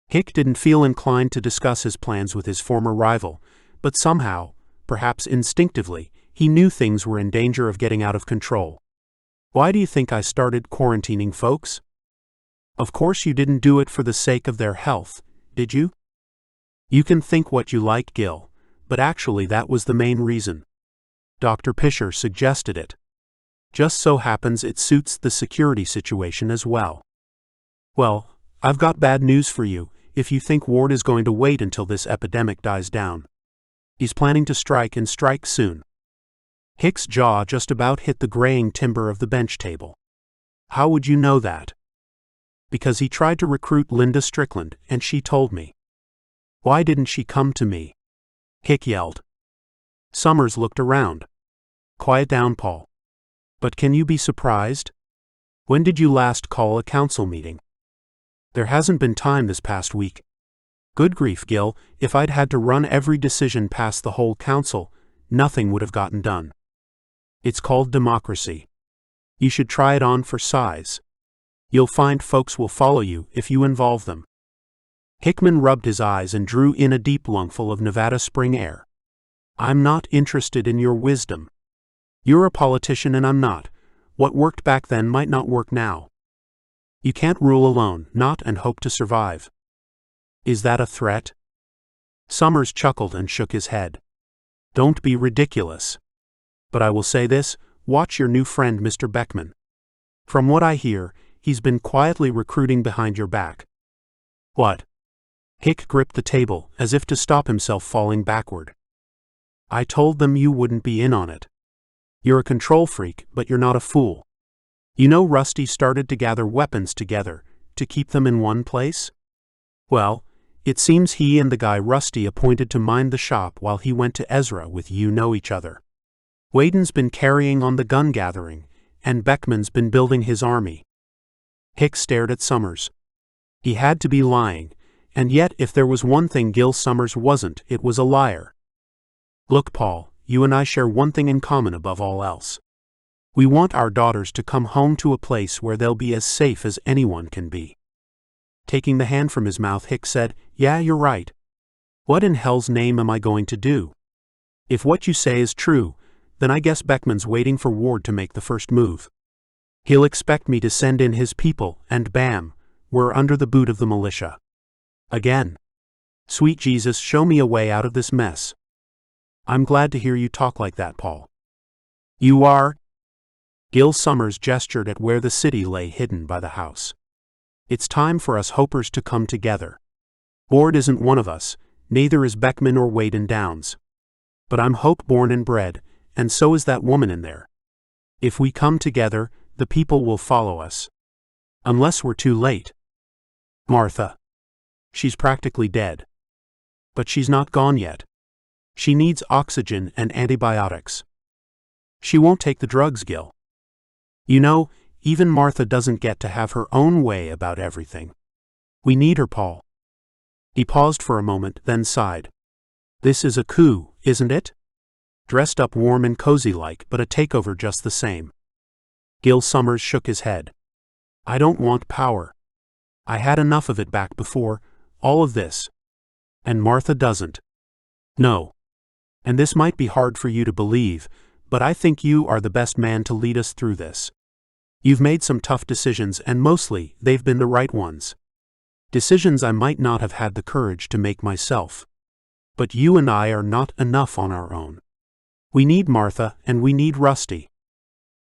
Hick didn't feel inclined to discuss his plans with his former rival, but somehow, perhaps instinctively, he knew things were in danger of getting out of control. Why do you think I started quarantining folks? Of course you didn't do it for the sake of their health, did you? You can think what you like, Gil, but actually that was the main reason. Dr. Pisher suggested it. Just so happens it suits the security situation as well. Well, I've got bad news for you, if you think Ward is going to wait until this epidemic dies down. He's planning to strike and strike soon. Hick's jaw just about hit the graying timber of the bench table. How would you know that? Because he tried to recruit Linda Strickland, and she told me. Why didn't she come to me? Hick yelled. Summers looked around. Quiet down, Paul. But can you be surprised? When did you last call a council meeting? There hasn't been time this past week. Good grief, Gil, if I'd had to run every decision past the whole council, nothing would have gotten done. It's called democracy. You should try it on for size. You'll find folks will follow you if you involve them. Hickman rubbed his eyes and drew in a deep lungful of Nevada spring air. I'm not interested in your wisdom. You're a politician and I'm not. What worked back then might not work now. You can't rule alone, not and hope to survive. Is that a threat? Summers chuckled and shook his head. Don't be ridiculous. But I will say this, watch your new friend Mr. Beckman. From what I hear, he's been quietly recruiting behind your back. What? Hick gripped the table, as if to stop himself falling backward. I told them you wouldn't be in on it. You're a control freak, but you're not a fool. You know Rusty started to gather weapons together to keep them in one place? Well, it seems he and the guy Rusty appointed to mind the shop while he went to Ezra with you know each other. Whedon's been carrying on the gun gathering, and Beckman's been building his army. Hick stared at Summers. He had to be lying, and yet if there was one thing Gil Summers wasn't, it was a liar. Look, Paul, you and I share one thing in common above all else. We want our daughters to come home to a place where they'll be as safe as anyone can be. Taking the hand from his mouth, Hick said, "Yeah, you're right. What in hell's name am I going to do? If what you say is true, then I guess Beckman's waiting for Ward to make the first move. He'll expect me to send in his people, and bam, we're under the boot of the militia. Again. Sweet Jesus, show me a way out of this mess." "I'm glad to hear you talk like that, Paul." "You are?" Gil Summers gestured at where the city lay hidden by the house. "It's time for us Hopers to come together. Ward isn't one of us, neither is Beckman or Whedon Downs. But I'm Hope born and bred, and so is that woman in there. If we come together, the people will follow us. Unless we're too late. Martha. She's practically dead. But she's not gone yet. She needs oxygen and antibiotics. She won't take the drugs, Gil. You know, even Martha doesn't get to have her own way about everything. We need her, Paul." He paused for a moment, then sighed. "This is a coup, isn't it? Dressed up warm and cozy-like, but a takeover just the same." Gil Summers shook his head. "I don't want power. I had enough of it back before, all of this. And Martha doesn't. No. And this might be hard for you to believe, but I think you are the best man to lead us through this. You've made some tough decisions, and mostly, they've been the right ones. Decisions I might not have had the courage to make myself. But you and I are not enough on our own. We need Martha, and we need Rusty."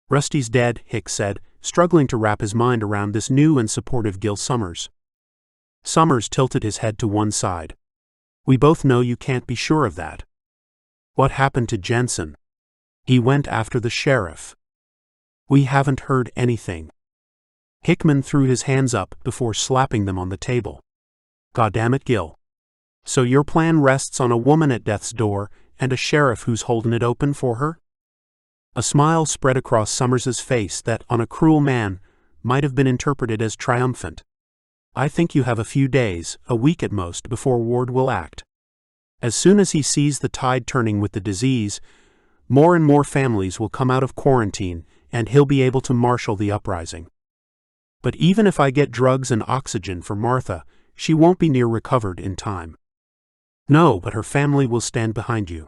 "Rusty's dead," Hick said, struggling to wrap his mind around this new and supportive Gil Summers. Summers tilted his head to one side. "We both know you can't be sure of that. What happened to Jensen? He went after the sheriff. We haven't heard anything." Hickman threw his hands up before slapping them on the table. "Goddamn it, Gil. So your plan rests on a woman at death's door and a sheriff who's holding it open for her?" A smile spread across Summers's face that, on a cruel man, might have been interpreted as triumphant. "I think you have a few days, a week at most, before Ward will act. As soon as he sees the tide turning with the disease, more and more families will come out of quarantine, and he'll be able to marshal the uprising. But even if I get drugs and oxygen for Martha, she won't be near recovered in time. No, but her family will stand behind you.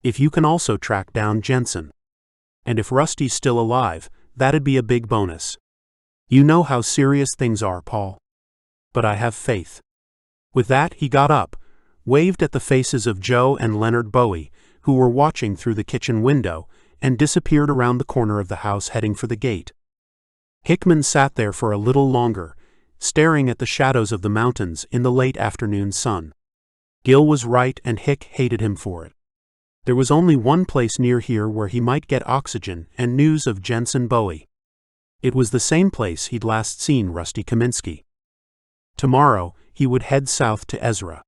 If you can also track down Jensen. And if Rusty's still alive, that'd be a big bonus. You know how serious things are, Paul. But I have faith." With that, he got up, waved at the faces of Joe and Leonard Bowie, who were watching through the kitchen window, and disappeared around the corner of the house heading for the gate. Hickman sat there for a little longer, staring at the shadows of the mountains in the late afternoon sun. Gil was right, and Hick hated him for it. There was only one place near here where he might get oxygen and news of Jensen Bowie. It was the same place he'd last seen Rusty Kaminsky. Tomorrow, he would head south to Ezra.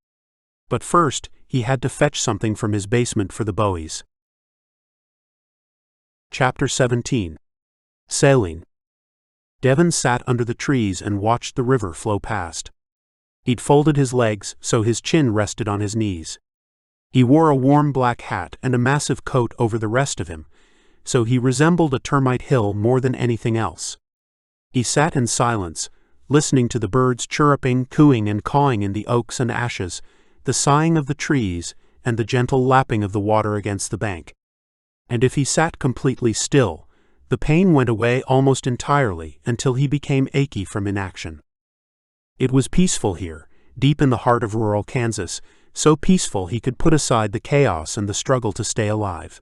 But first, he had to fetch something from his basement for the Bowies. Chapter 17. Sailing. Devon sat under the trees and watched the river flow past. He'd folded his legs so his chin rested on his knees. He wore a warm black hat and a massive coat over the rest of him, so he resembled a termite hill more than anything else. He sat in silence, listening to the birds chirruping, cooing, and cawing in the oaks and ashes, the sighing of the trees, and the gentle lapping of the water against the bank. And if he sat completely still, the pain went away almost entirely until he became achy from inaction. It was peaceful here, deep in the heart of rural Kansas, so peaceful he could put aside the chaos and the struggle to stay alive.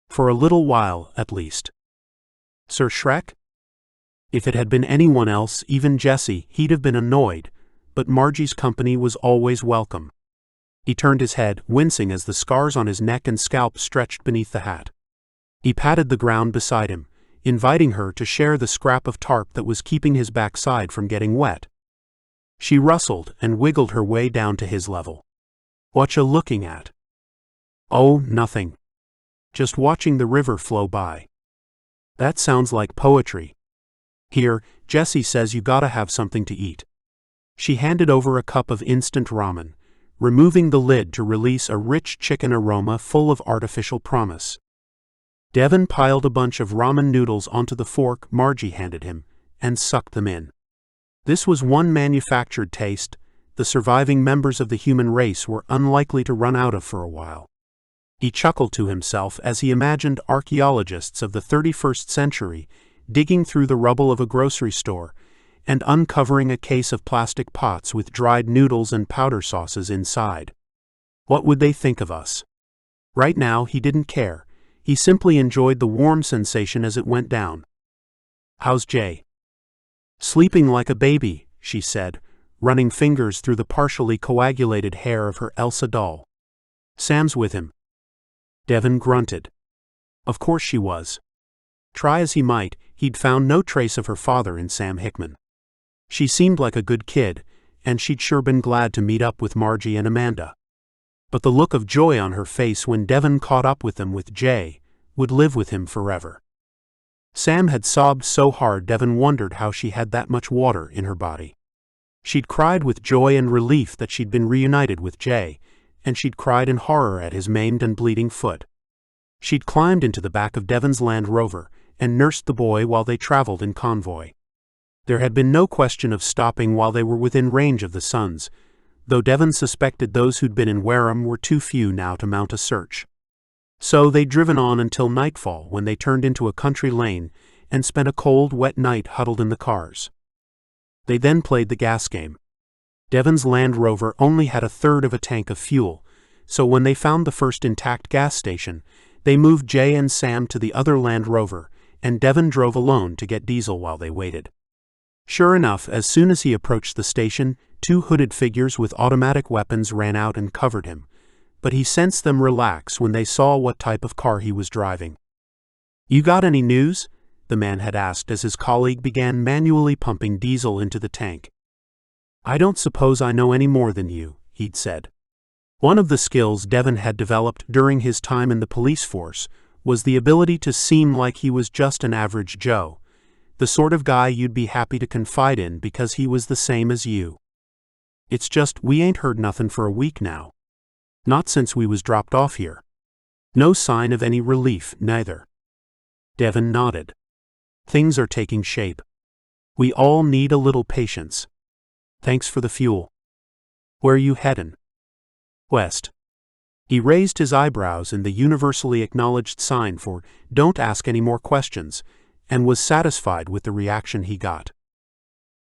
For a little while, at least. Sir Shrek? If it had been anyone else, even Jesse, he'd have been annoyed, but Margie's company was always welcome. He turned his head, wincing as the scars on his neck and scalp stretched beneath the hat. He patted the ground beside him, inviting her to share the scrap of tarp that was keeping his backside from getting wet. She rustled and wiggled her way down to his level. "Whatcha looking at?" "Oh, nothing. Just watching the river flow by." "That sounds like poetry. Here, Jessie says you gotta have something to eat." She handed over a cup of instant ramen, removing the lid to release a rich chicken aroma full of artificial promise. Devon piled a bunch of ramen noodles onto the fork Margie handed him, and sucked them in. This was one manufactured taste the surviving members of the human race were unlikely to run out of for a while. He chuckled to himself as he imagined archaeologists of the 31st century digging through the rubble of a grocery store and uncovering a case of plastic pots with dried noodles and powder sauces inside. What would they think of us? Right now, he didn't care. He simply enjoyed the warm sensation as it went down. "How's Jay?" "Sleeping like a baby," she said, running fingers through the partially coagulated hair of her Elsa doll. "Sam's with him." Devon grunted. Of course she was. Try as he might, he'd found no trace of her father in Sam Hickman. She seemed like a good kid, and she'd sure been glad to meet up with Margie and Amanda. But the look of joy on her face when Devon caught up with them with Jay would live with him forever. Sam had sobbed so hard Devon wondered how she had that much water in her body. She'd cried with joy and relief that she'd been reunited with Jay, and she'd cried in horror at his maimed and bleeding foot. She'd climbed into the back of Devon's Land Rover and nursed the boy while they traveled in convoy. There had been no question of stopping while they were within range of the Suns, though Devon suspected those who'd been in Wareham were too few now to mount a search. So they'd driven on until nightfall when they turned into a country lane and spent a cold, wet night huddled in the cars. They then played the gas game. Devon's Land Rover only had a third of a tank of fuel, so when they found the first intact gas station, they moved Jay and Sam to the other Land Rover, and Devon drove alone to get diesel while they waited. Sure enough, as soon as he approached the station, two hooded figures with automatic weapons ran out and covered him, but he sensed them relax when they saw what type of car he was driving. "You got any news?" the man had asked as his colleague began manually pumping diesel into the tank. "I don't suppose I know any more than you," he'd said. One of the skills Devon had developed during his time in the police force was the ability to seem like he was just an average Joe, the sort of guy you'd be happy to confide in because he was the same as you. "It's just we ain't heard nothin' for a week now. Not since we was dropped off here. No sign of any relief, neither." Devon nodded. "Things are taking shape. We all need a little patience. Thanks for the fuel. Where you headin'?" "West." He raised his eyebrows in the universally acknowledged sign for "don't ask any more questions," and was satisfied with the reaction he got.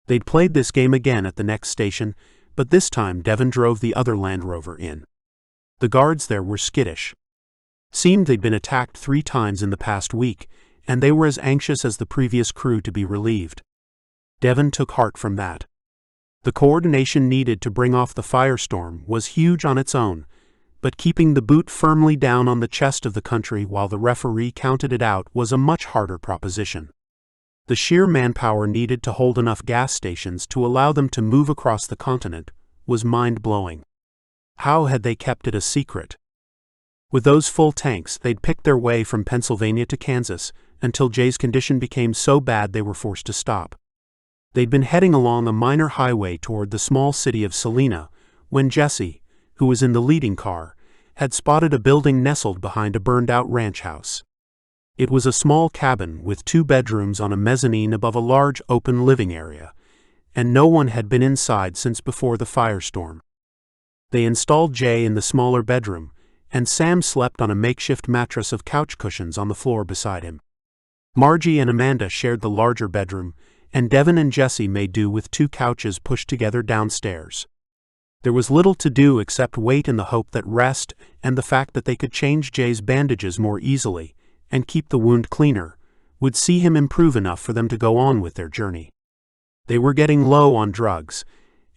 They'd played this game again at the next station, but this time Devon drove the other Land Rover in. The guards there were skittish. Seemed they'd been attacked 3 times in the past week, and they were as anxious as the previous crew to be relieved. Devon took heart from that. The coordination needed to bring off the firestorm was huge on its own, but keeping the boot firmly down on the chest of the country while the referee counted it out was a much harder proposition. The sheer manpower needed to hold enough gas stations to allow them to move across the continent was mind-blowing. How had they kept it a secret? With those full tanks, they'd picked their way from Pennsylvania to Kansas until Jay's condition became so bad they were forced to stop. They'd been heading along a minor highway toward the small city of Salina when Jesse, who was in the leading car, had spotted a building nestled behind a burned-out ranch house. It was a small cabin with 2 bedrooms on a mezzanine above a large open living area, and no one had been inside since before the firestorm. They installed Jay in the smaller bedroom, and Sam slept on a makeshift mattress of couch cushions on the floor beside him. Margie and Amanda shared the larger bedroom, and Devon and Jesse made do with 2 couches pushed together downstairs. There was little to do except wait in the hope that rest and the fact that they could change Jay's bandages more easily and keep the wound cleaner would see him improve enough for them to go on with their journey. They were getting low on drugs,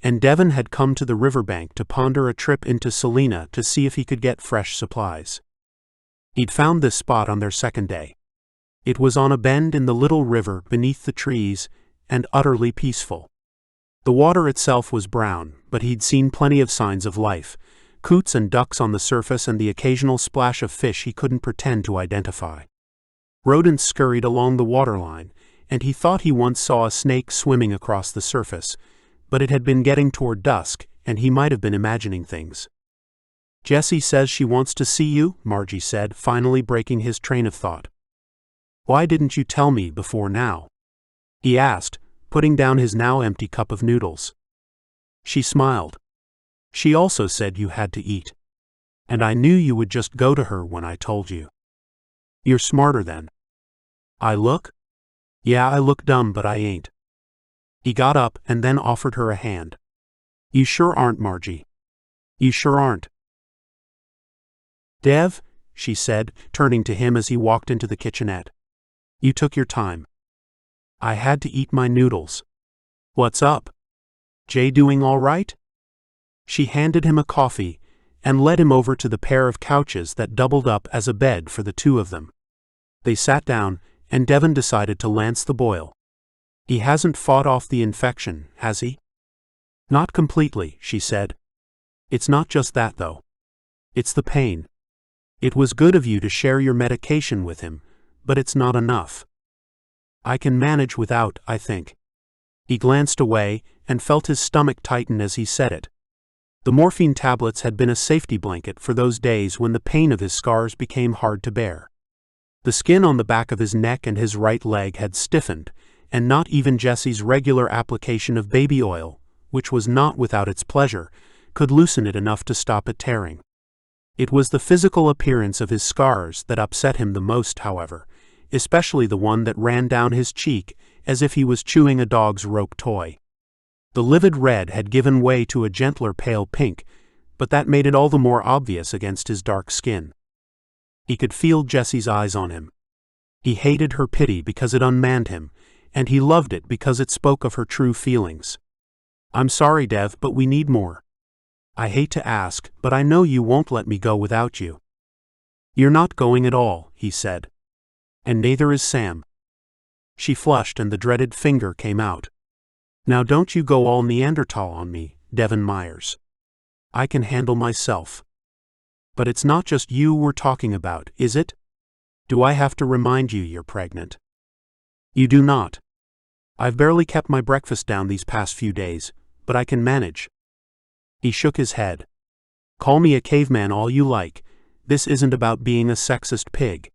and Devon had come to the riverbank to ponder a trip into Salina to see if he could get fresh supplies. He'd found this spot on their second day. It was on a bend in the little river beneath the trees, and utterly peaceful. The water itself was brown, but he'd seen plenty of signs of life, coots and ducks on the surface and the occasional splash of fish he couldn't pretend to identify. Rodents scurried along the waterline, and he thought he once saw a snake swimming across the surface, but it had been getting toward dusk, and he might have been imagining things. "Jessie says she wants to see you," Margie said, finally breaking his train of thought. "Why didn't you tell me before now?" he asked, putting down his now empty cup of noodles. She smiled. "She also said you had to eat. And I knew you would just go to her when I told you." "You're smarter then." "I look?" "Yeah, I look dumb, but I ain't." He got up and then offered her a hand. "You sure aren't, Margie. You sure aren't." "Dev," she said, turning to him as he walked into the kitchenette. "You took your time." "I had to eat my noodles." "What's up? Jay doing all right?" She handed him a coffee and led him over to the pair of couches that doubled up as a bed for the two of them. They sat down, and Devon decided to lance the boil. "He hasn't fought off the infection, has he?" "Not completely," she said. "It's not just that, though. It's the pain. It was good of you to share your medication with him, but it's not enough. I can manage without, I think." He glanced away and felt his stomach tighten as he said it. The morphine tablets had been a safety blanket for those days when the pain of his scars became hard to bear. The skin on the back of his neck and his right leg had stiffened, and not even Jessie's regular application of baby oil, which was not without its pleasure, could loosen it enough to stop it tearing. It was the physical appearance of his scars that upset him the most, however, especially the one that ran down his cheek as if he was chewing a dog's rope toy. The livid red had given way to a gentler pale pink, but that made it all the more obvious against his dark skin. He could feel Jessie's eyes on him. He hated her pity because it unmanned him, and he loved it because it spoke of her true feelings. "I'm sorry, Dev, but we need more. I hate to ask, but I know you won't let me go without you." "You're not going at all," he said. "And neither is Sam." She flushed and the dreaded finger came out. "Now don't you go all Neanderthal on me, Devon Myers. I can handle myself." "But it's not just you we're talking about, is it? Do I have to remind you you're pregnant?" "You do not. I've barely kept my breakfast down these past few days, but I can manage." He shook his head. "Call me a caveman all you like. This isn't about being a sexist pig."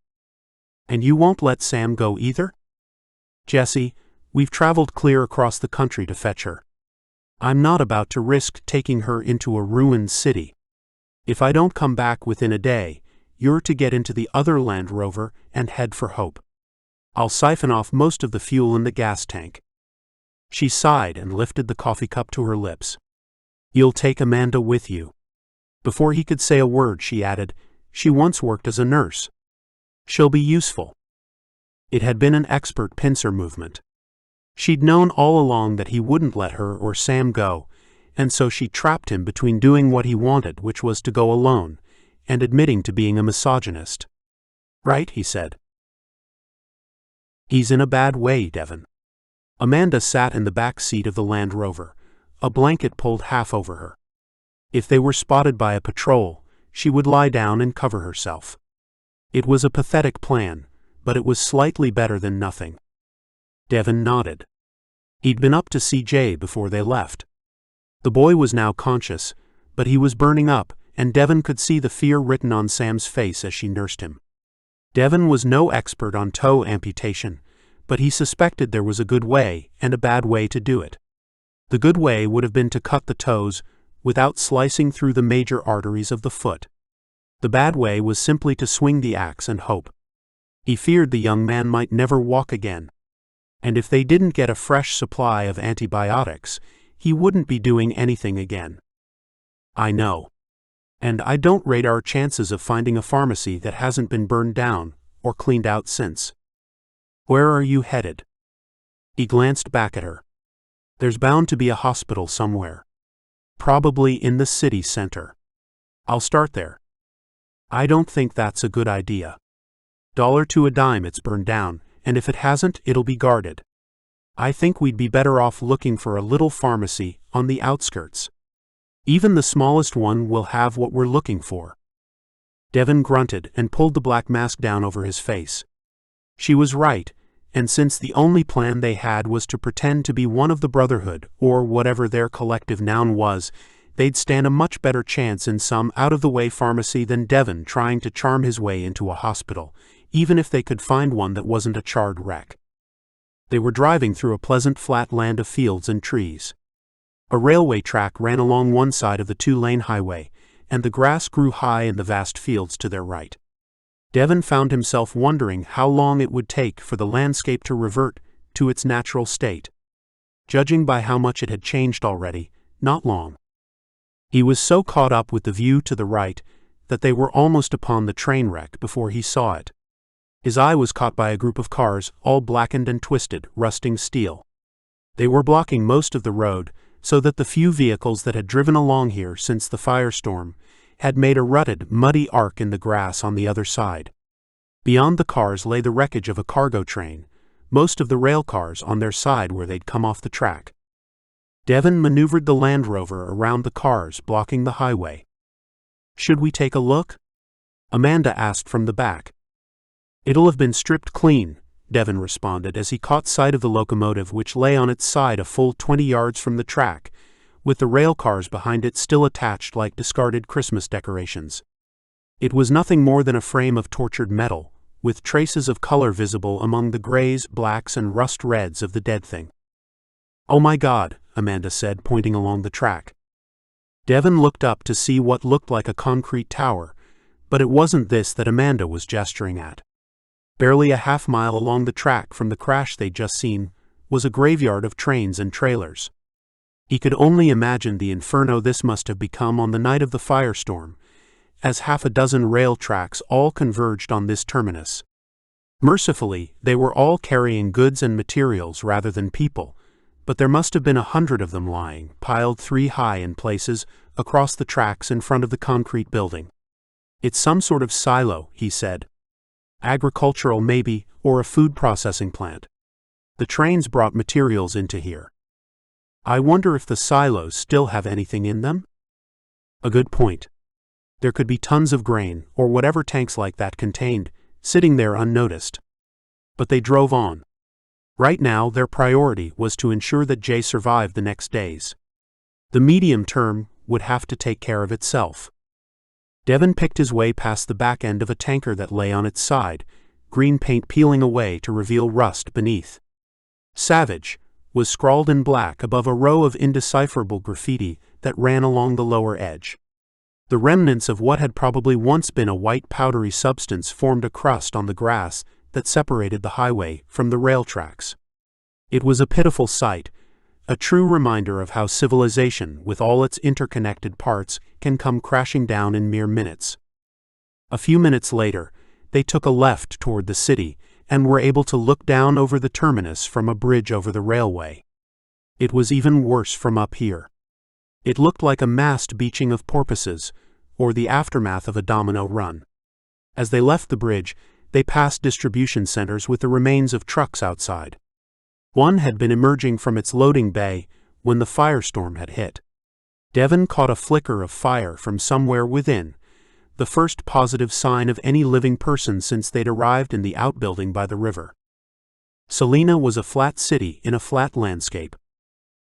"And you won't let Sam go either?" "Jessie, we've traveled clear across the country to fetch her. I'm not about to risk taking her into a ruined city. If I don't come back within a day, you're to get into the other Land Rover and head for Hope. I'll siphon off most of the fuel in the gas tank." She sighed and lifted the coffee cup to her lips. "You'll take Amanda with you." Before he could say a word, she added, "She once worked as a nurse. She'll be useful." It had been an expert pincer movement. She'd known all along that he wouldn't let her or Sam go, and so she trapped him between doing what he wanted, which was to go alone, and admitting to being a misogynist. "Right," he said. "He's in a bad way, Devon." Amanda sat in the back seat of the Land Rover, a blanket pulled half over her. If they were spotted by a patrol, she would lie down and cover herself. It was a pathetic plan, but it was slightly better than nothing. Devon nodded. He'd been up to see Jay before they left. The boy was now conscious, but he was burning up, and Devon could see the fear written on Sam's face as she nursed him. Devon was no expert on toe amputation, but he suspected there was a good way and a bad way to do it. The good way would have been to cut the toes without slicing through the major arteries of the foot. The bad way was simply to swing the axe and hope. He feared the young man might never walk again. And if they didn't get a fresh supply of antibiotics, he wouldn't be doing anything again. "I know. And I don't rate our chances of finding a pharmacy that hasn't been burned down or cleaned out since. Where are you headed?" He glanced back at her. "There's bound to be a hospital somewhere. Probably in the city center. I'll start there." "I don't think that's a good idea." $1 to a dime it's burned down, and if it hasn't, it'll be guarded. I think we'd be better off looking for a little pharmacy on the outskirts. Even the smallest one will have what we're looking for." Devon grunted and pulled the black mask down over his face. She was right, and since the only plan they had was to pretend to be one of the Brotherhood, or whatever their collective noun was, they'd stand a much better chance in some out-of-the-way pharmacy than Devon trying to charm his way into a hospital, even if they could find one that wasn't a charred wreck. They were driving through a pleasant flat land of fields and trees. A railway track ran along one side of the two-lane highway, and the grass grew high in the vast fields to their right. Devon found himself wondering how long it would take for the landscape to revert to its natural state. Judging by how much it had changed already, not long. He was so caught up with the view to the right that they were almost upon the train wreck before he saw it. His eye was caught by a group of cars, all blackened and twisted, rusting steel. They were blocking most of the road, so that the few vehicles that had driven along here since the firestorm had made a rutted, muddy arc in the grass on the other side. Beyond the cars lay the wreckage of a cargo train, most of the rail cars on their side where they'd come off the track. Devon maneuvered the Land Rover around the cars blocking the highway. "Should we take a look?" Amanda asked from the back. "It'll have been stripped clean," Devon responded as he caught sight of the locomotive which lay on its side a full 20 yards from the track, with the rail cars behind it still attached like discarded Christmas decorations. It was nothing more than a frame of tortured metal, with traces of color visible among the grays, blacks, and rust reds of the dead thing. "Oh my God," Amanda said, pointing along the track. Devon looked up to see what looked like a concrete tower, but it wasn't this that Amanda was gesturing at. Barely a half-mile along the track from the crash they'd just seen was a graveyard of trains and trailers. He could only imagine the inferno this must have become on the night of the firestorm, as half a dozen rail tracks all converged on this terminus. Mercifully, they were all carrying goods and materials rather than people, but there must have been 100 of them lying, piled 3 high in places, across the tracks in front of the concrete building. "It's some sort of silo," he said. "Agricultural maybe, or a food processing plant. The trains brought materials into here. I wonder if the silos still have anything in them?" A good point. There could be tons of grain, or whatever tanks like that contained, sitting there unnoticed. But they drove on. Right now, their priority was to ensure that Jay survived the next days. The medium term would have to take care of itself. Devon picked his way past the back end of a tanker that lay on its side, green paint peeling away to reveal rust beneath. "Savage" was scrawled in black above a row of indecipherable graffiti that ran along the lower edge. The remnants of what had probably once been a white powdery substance formed a crust on the grass that separated the highway from the rail tracks. It was a pitiful sight, a true reminder of how civilization, with all its interconnected parts, can come crashing down in mere minutes. A few minutes later, they took a left toward the city and were able to look down over the terminus from a bridge over the railway. It was even worse from up here. It looked like a massed beaching of porpoises, or the aftermath of a domino run. As they left the bridge, they passed distribution centers with the remains of trucks outside. One had been emerging from its loading bay when the firestorm had hit. Devon caught a flicker of fire from somewhere within, the first positive sign of any living person since they'd arrived in the outbuilding by the river. Salina was a flat city in a flat landscape.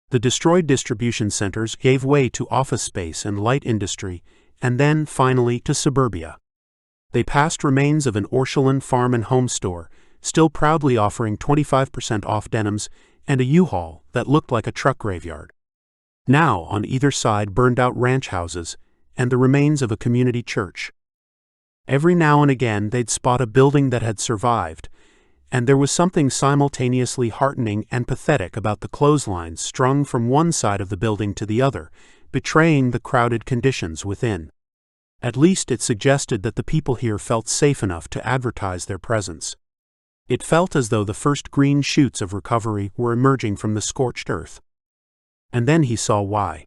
The destroyed distribution centers gave way to office space and light industry, and then, finally, to suburbia. They passed remains of an Orchelan farm and home store, still proudly offering 25% off denims, and a U-Haul that looked like a truck graveyard. Now, on either side, burned-out ranch houses, and the remains of a community church. Every now and again they'd spot a building that had survived, and there was something simultaneously heartening and pathetic about the clotheslines strung from one side of the building to the other, betraying the crowded conditions within. At least it suggested that the people here felt safe enough to advertise their presence. It felt as though the first green shoots of recovery were emerging from the scorched earth. And then he saw why.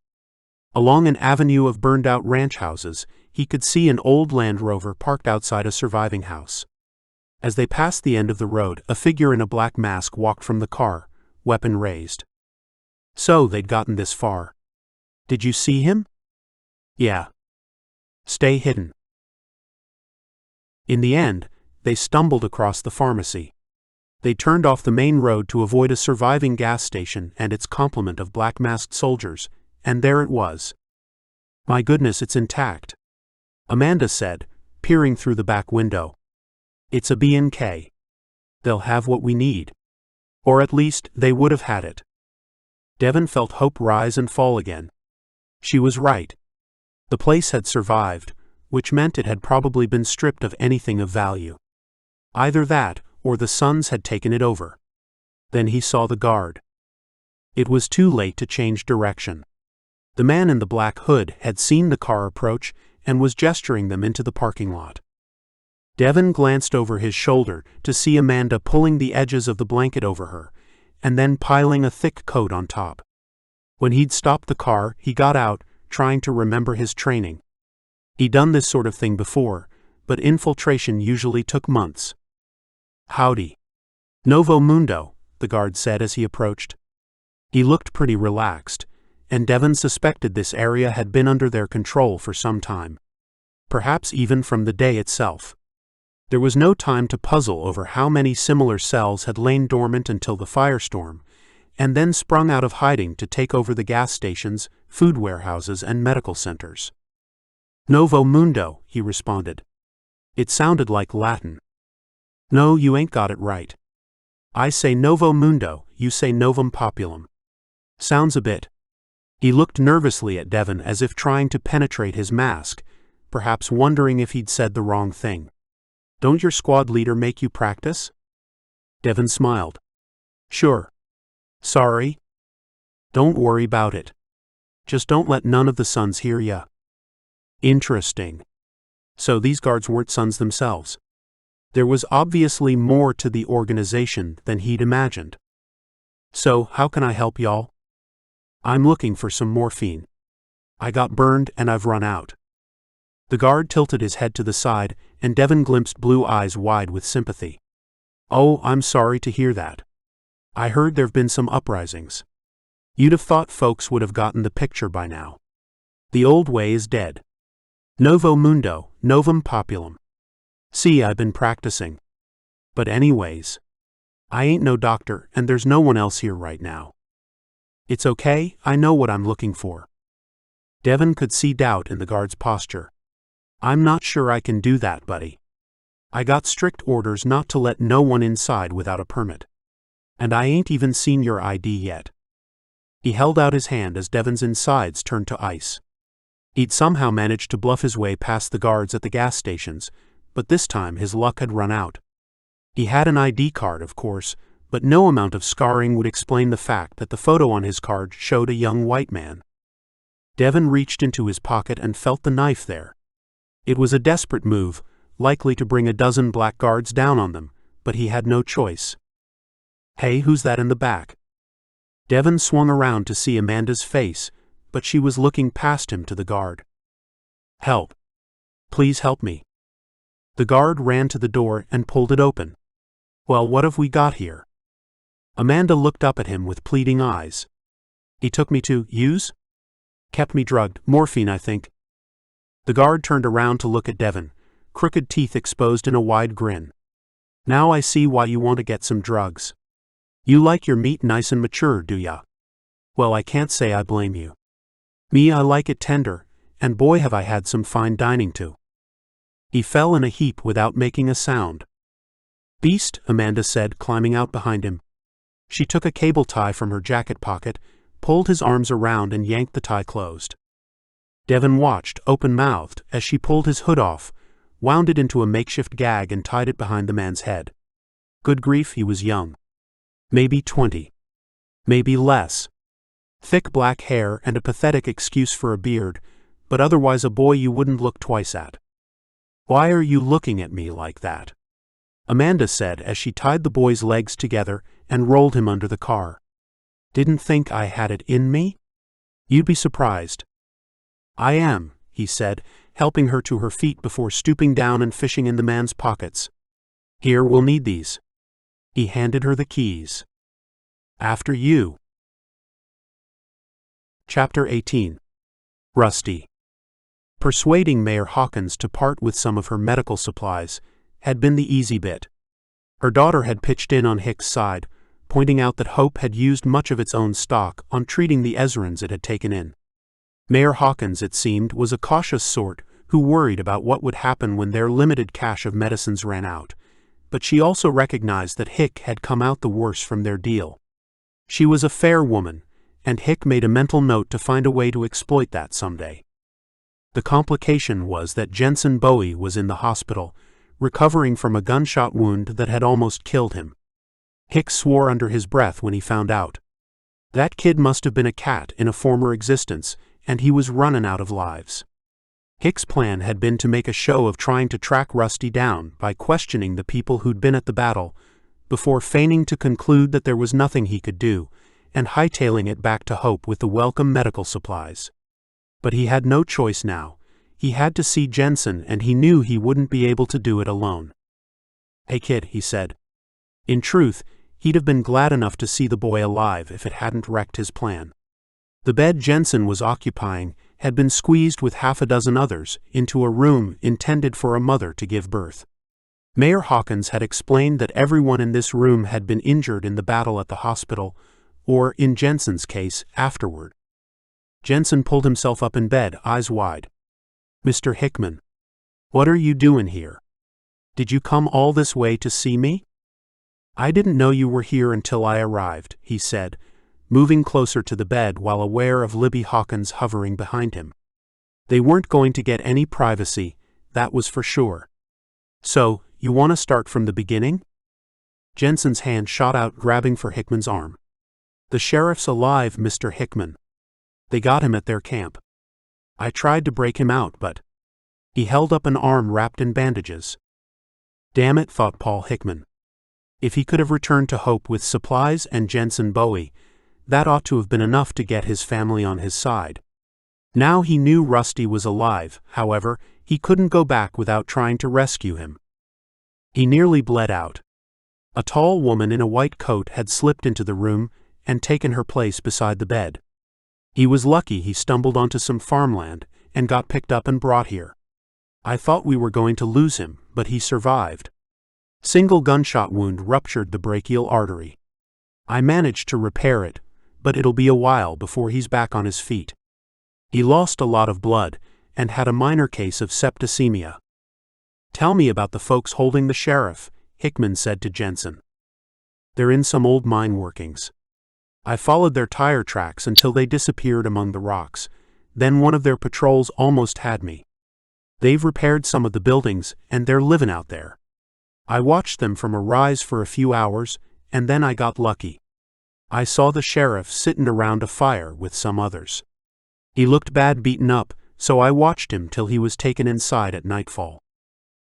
Along an avenue of burned-out ranch houses, he could see an old Land Rover parked outside a surviving house. As they passed the end of the road, a figure in a black mask walked from the car, weapon raised. So they'd gotten this far. Did you see him? Yeah. Stay hidden. In the end, they stumbled across the pharmacy. They turned off the main road to avoid a surviving gas station and its complement of black-masked soldiers, and there it was. My goodness, it's intact, Amanda said, peering through the back window. It's a B&K. They'll have what we need. Or at least, they would have had it. Devon felt hope rise and fall again. She was right. The place had survived, which meant it had probably been stripped of anything of value. Either that, or the Sons had taken it over. Then he saw the guard. It was too late to change direction. The man in the black hood had seen the car approach and was gesturing them into the parking lot. Devon glanced over his shoulder to see Amanda pulling the edges of the blanket over her, and then piling a thick coat on top. When he'd stopped the car, he got out, trying to remember his training. He'd done this sort of thing before, but infiltration usually took months. Howdy. Novo Mundo, the guard said as he approached. He looked pretty relaxed, and Devon suspected this area had been under their control for some time. Perhaps even from the day itself. There was no time to puzzle over how many similar cells had lain dormant until the firestorm, and then sprung out of hiding to take over the gas stations, food warehouses, and medical centers. Novo Mundo, he responded. It sounded like Latin. No, you ain't got it right. I say Novo Mundo, you say Novum Populum. Sounds a bit. He looked nervously at Devon as if trying to penetrate his mask, perhaps wondering if he'd said the wrong thing. Don't your squad leader make you practice? Devon smiled. Sure. Sorry. Don't worry about it. Just don't let none of the Sons hear ya. Interesting. So these guards weren't Sons themselves. There was obviously more to the organization than he'd imagined. So, how can I help y'all? I'm looking for some morphine. I got burned and I've run out. The guard tilted his head to the side, and Devon glimpsed blue eyes wide with sympathy. Oh, I'm sorry to hear that. I heard there've been some uprisings. You'd have thought folks would have gotten the picture by now. The old way is dead. Novo Mundo, Novum Populum. See, I've been practicing. But anyways, I ain't no doctor and there's no one else here right now. It's okay, I know what I'm looking for. Devon could see doubt in the guard's posture. I'm not sure I can do that, buddy. I got strict orders not to let no one inside without a permit. And I ain't even seen your ID yet. He held out his hand as Devon's insides turned to ice. He'd somehow managed to bluff his way past the guards at the gas stations, but this time his luck had run out. He had an ID card, of course, but no amount of scarring would explain the fact that the photo on his card showed a young white man. Devon reached into his pocket and felt the knife there. It was a desperate move, likely to bring a dozen black guards down on them, but he had no choice. Hey, who's that in the back? Devon swung around to see Amanda's face, but she was looking past him to the guard. Help. Please help me. The guard ran to the door and pulled it open. Well, what have we got here? Amanda looked up at him with pleading eyes. He took me to use? Kept me drugged, morphine, I think. The guard turned around to look at Devon, crooked teeth exposed in a wide grin. Now I see why you want to get some drugs. You like your meat nice and mature, do ya? Well, I can't say I blame you. Me, I like it tender, and boy have I had some fine dining too. He fell in a heap without making a sound. Beast, Amanda said, climbing out behind him. She took a cable tie from her jacket pocket, pulled his arms around and yanked the tie closed. Devon watched, open-mouthed, as she pulled his hood off, wound it into a makeshift gag and tied it behind the man's head. Good grief, he was young. Maybe 20. Maybe less. Thick black hair and a pathetic excuse for a beard, but otherwise a boy you wouldn't look twice at. Why are you looking at me like that? Amanda said as she tied the boy's legs together and rolled him under the car. Didn't think I had it in me? You'd be surprised. I am, he said, helping her to her feet before stooping down and fishing in the man's pockets. Here, we'll need these. He handed her the keys. After you. Chapter 18. Rusty. Persuading Mayor Hawkins to part with some of her medical supplies had been the easy bit. Her daughter had pitched in on Hick's side, pointing out that Hope had used much of its own stock on treating the Ezrans it had taken in. Mayor Hawkins, it seemed, was a cautious sort who worried about what would happen when their limited cache of medicines ran out, but she also recognized that Hick had come out the worse from their deal. She was a fair woman, and Hick made a mental note to find a way to exploit that someday. The complication was that Jensen Bowie was in the hospital, recovering from a gunshot wound that had almost killed him. Hick swore under his breath when he found out. That kid must have been a cat in a former existence, and he was running out of lives. Hick's plan had been to make a show of trying to track Rusty down by questioning the people who'd been at the battle, before feigning to conclude that there was nothing he could do, and hightailing it back to Hope with the welcome medical supplies. But he had no choice now. He had to see Jensen, and he knew he wouldn't be able to do it alone. "Hey kid," he said. In truth, he'd have been glad enough to see the boy alive if it hadn't wrecked his plan. The bed Jensen was occupying had been squeezed with half a dozen others into a room intended for a mother to give birth. Mayor Hawkins had explained that everyone in this room had been injured in the battle at the hospital, or, in Jensen's case, afterward. Jensen pulled himself up in bed, eyes wide. "Mr. Hickman, what are you doing here? Did you come all this way to see me?" "I didn't know you were here until I arrived," he said, moving closer to the bed while aware of Libby Hawkins hovering behind him. They weren't going to get any privacy, that was for sure. "So, you want to start from the beginning?" Jensen's hand shot out, grabbing for Hickman's arm. "The sheriff's alive, Mr. Hickman. They got him at their camp. I tried to break him out, but—" He held up an arm wrapped in bandages. Damn it, thought Paul Hickman. If he could have returned to Hope with supplies and Jensen Bowie, that ought to have been enough to get his family on his side. Now he knew Rusty was alive, however, he couldn't go back without trying to rescue him. He nearly bled out. A tall woman in a white coat had slipped into the room and taken her place beside the bed. He was lucky he stumbled onto some farmland and got picked up and brought here. I thought we were going to lose him, but he survived. Single gunshot wound ruptured the brachial artery. I managed to repair it, but it'll be a while before he's back on his feet. He lost a lot of blood and had a minor case of septicemia. Tell me about the folks holding the sheriff, Hickman said to Jensen. They're in some old mine workings. I followed their tire tracks until they disappeared among the rocks. Then one of their patrols almost had me. They've repaired some of the buildings and they're living out there. I watched them from a rise for a few hours, and then I got lucky. I saw the sheriff sitting around a fire with some others. He looked bad beaten up, so I watched him till he was taken inside at nightfall.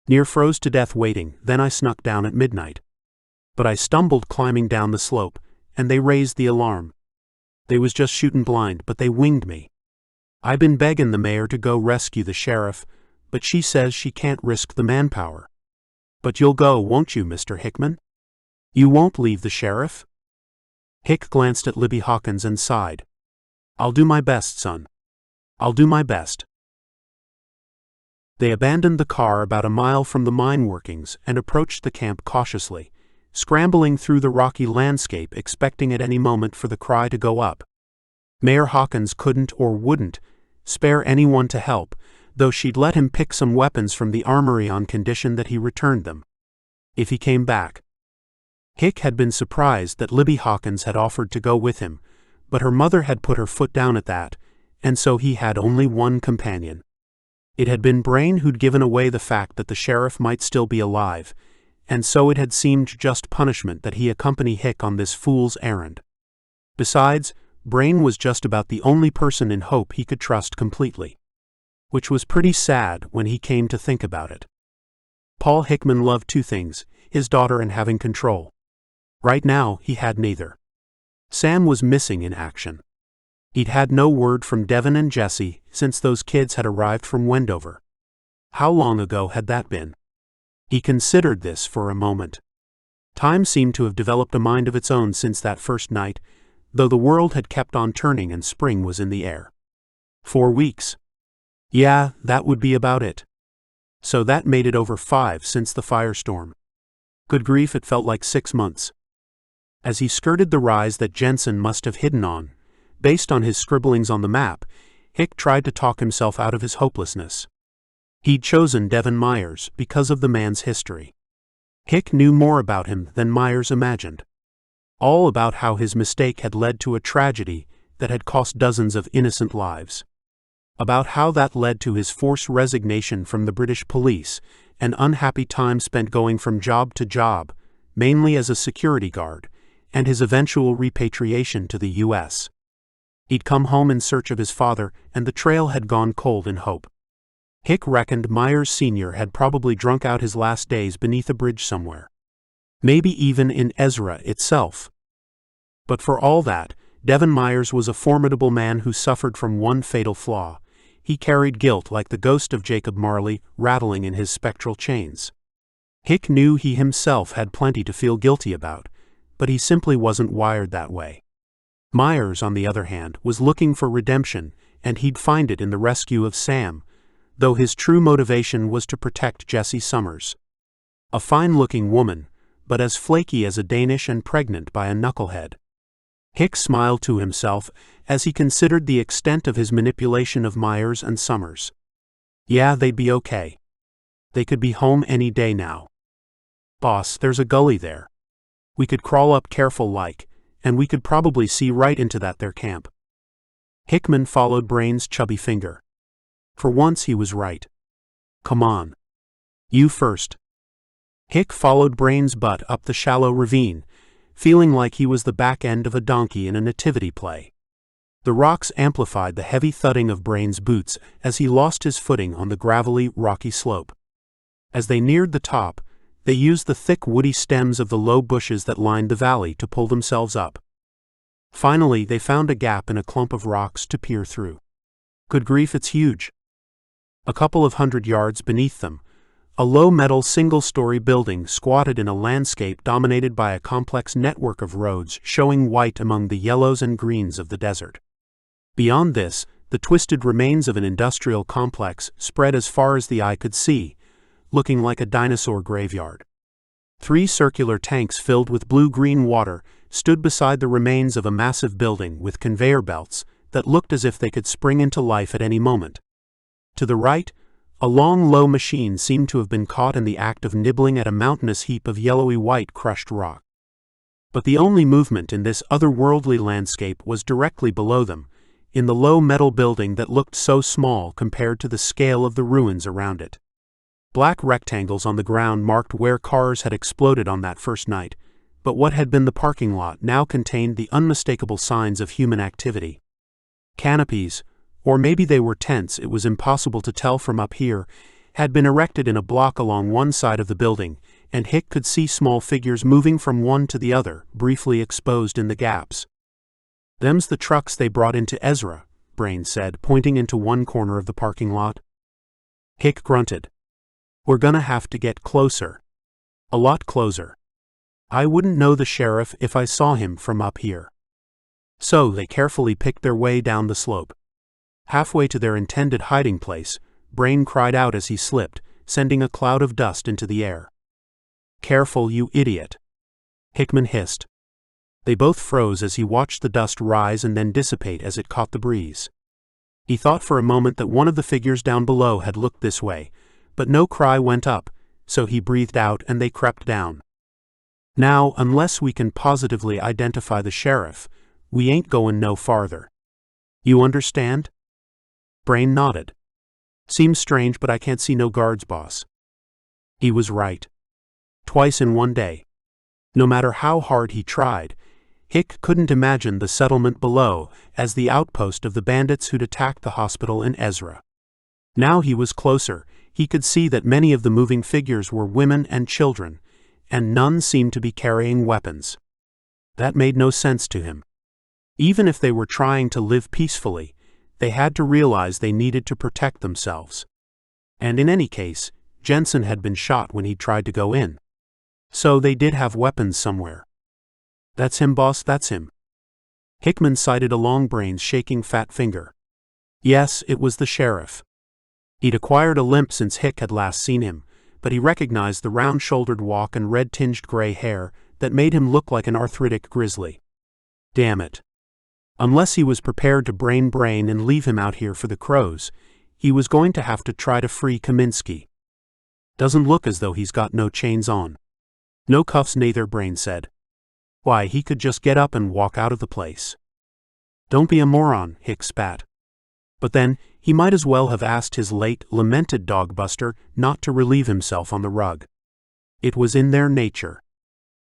Near froze to death waiting, then I snuck down at midnight. But I stumbled climbing down the slope, and they raised the alarm. They was just shooting blind, but they winged me. I been begging the mayor to go rescue the sheriff, but she says she can't risk the manpower. But you'll go, won't you, Mr. Hickman? You won't leave the sheriff? Hick glanced at Libby Hawkins and sighed. I'll do my best, son. I'll do my best. They abandoned the car about a mile from the mine workings and approached the camp cautiously, scrambling through the rocky landscape expecting at any moment for the cry to go up. Mayor Hawkins couldn't or wouldn't spare anyone to help, though she'd let him pick some weapons from the armory on condition that he returned them. If he came back. Hick had been surprised that Libby Hawkins had offered to go with him, but her mother had put her foot down at that, and so he had only one companion. It had been Brain who'd given away the fact that the sheriff might still be alive, and so it had seemed just punishment that he accompany Hick on this fool's errand. Besides, Brain was just about the only person in Hope he could trust completely. Which was pretty sad when he came to think about it. Paul Hickman loved two things, his daughter and having control. Right now, he had neither. Sam was missing in action. He'd had no word from Devon and Jesse since those kids had arrived from Wendover. How long ago had that been? He considered this for a moment. Time seemed to have developed a mind of its own since that first night, though the world had kept on turning and spring was in the air. 4 weeks. Yeah, that would be about it. So that made it over 5 since the firestorm. Good grief, it felt like 6 months. As he skirted the rise that Jensen must have hidden on, based on his scribblings on the map, Hick tried to talk himself out of his hopelessness. He'd chosen Devon Myers because of the man's history. Hick knew more about him than Myers imagined. All about how his mistake had led to a tragedy that had cost dozens of innocent lives. About how that led to his forced resignation from the British police, an unhappy time spent going from job to job, mainly as a security guard, and his eventual repatriation to the U.S. He'd come home in search of his father, and the trail had gone cold in hope. Hick reckoned Myers Sr. had probably drunk out his last days beneath a bridge somewhere. Maybe even in Ezra itself. But for all that, Devon Myers was a formidable man who suffered from one fatal flaw. He carried guilt like the ghost of Jacob Marley rattling in his spectral chains. Hick knew he himself had plenty to feel guilty about, but he simply wasn't wired that way. Myers, on the other hand, was looking for redemption, and he'd find it in the rescue of Sam, though his true motivation was to protect Jessie Summers. A fine-looking woman, but as flaky as a Danish and pregnant by a knucklehead. Hick smiled to himself as he considered the extent of his manipulation of Myers and Summers. Yeah, they'd be okay. They could be home any day now. Boss, there's a gully there. We could crawl up careful like, and we could probably see right into that there camp. Hickman followed Brain's chubby finger. For once he was right. Come on. You first. Hick followed Brain's butt up the shallow ravine, feeling like he was the back end of a donkey in a nativity play. The rocks amplified the heavy thudding of Brain's boots as he lost his footing on the gravelly, rocky slope. As they neared the top, they used the thick woody stems of the low bushes that lined the valley to pull themselves up. Finally, they found a gap in a clump of rocks to peer through. Good grief, it's huge. A couple of 100 yards beneath them, a low metal single-story building squatted in a landscape dominated by a complex network of roads showing white among the yellows and greens of the desert. Beyond this, the twisted remains of an industrial complex spread as far as the eye could see, looking like a dinosaur graveyard. 3 circular tanks filled with blue-green water stood beside the remains of a massive building with conveyor belts that looked as if they could spring into life at any moment. To the right, a long, low machine seemed to have been caught in the act of nibbling at a mountainous heap of yellowy-white crushed rock. But the only movement in this otherworldly landscape was directly below them, in the low metal building that looked so small compared to the scale of the ruins around it. Black rectangles on the ground marked where cars had exploded on that first night, but what had been the parking lot now contained the unmistakable signs of human activity. Canopies, or maybe they were tents, it was impossible to tell from up here, had been erected in a block along one side of the building, and Hick could see small figures moving from one to the other, briefly exposed in the gaps. Them's the trucks they brought into Ezra, Brain said, pointing into one corner of the parking lot. Hick grunted. We're gonna have to get closer. A lot closer. I wouldn't know the sheriff if I saw him from up here. So they carefully picked their way down the slope. Halfway to their intended hiding place, Brain cried out as he slipped, sending a cloud of dust into the air. Careful, you idiot. Hickman hissed. They both froze as he watched the dust rise and then dissipate as it caught the breeze. He thought for a moment that one of the figures down below had looked this way, but no cry went up, so he breathed out and they crept down. Now, unless we can positively identify the sheriff, we ain't goin' no farther. You understand? Brain nodded. Seems strange, but I can't see no guards, boss. He was right. Twice in one day. No matter how hard he tried, Hick couldn't imagine the settlement below as the outpost of the bandits who'd attacked the hospital in Ezra. Now he was closer. He could see that many of the moving figures were women and children, and none seemed to be carrying weapons. That made no sense to him. Even if they were trying to live peacefully, they had to realize they needed to protect themselves. And in any case, Jensen had been shot when he tried to go in. So they did have weapons somewhere. That's him, boss, that's him. Hickman cited a long Brain's shaking fat finger. Yes, it was the sheriff. He'd acquired a limp since Hick had last seen him, but he recognized the round-shouldered walk and red-tinged gray hair that made him look like an arthritic grizzly. Damn it. Unless he was prepared to brain and leave him out here for the crows, he was going to have to try to free Kaminsky. Doesn't look as though he's got no chains on. No cuffs neither, Brain said. Why, he could just get up and walk out of the place. Don't be a moron, Hick spat. But then, he might as well have asked his late, lamented dogbuster not to relieve himself on the rug. It was in their nature.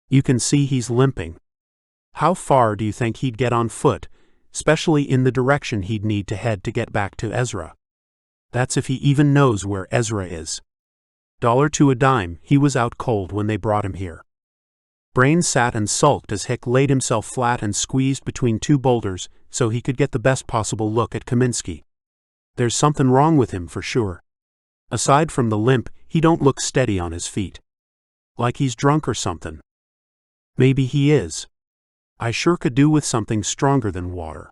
You can see he's limping. How far do you think he'd get on foot, especially in the direction he'd need to head to get back to Ezra? That's if he even knows where Ezra is. $1 to a dime, he was out cold when they brought him here. Brain sat and sulked as Hick laid himself flat and squeezed between two boulders so he could get the best possible look at Kaminsky. There's something wrong with him for sure. Aside from the limp, he don't look steady on his feet. Like he's drunk or something. Maybe he is. I sure could do with something stronger than water.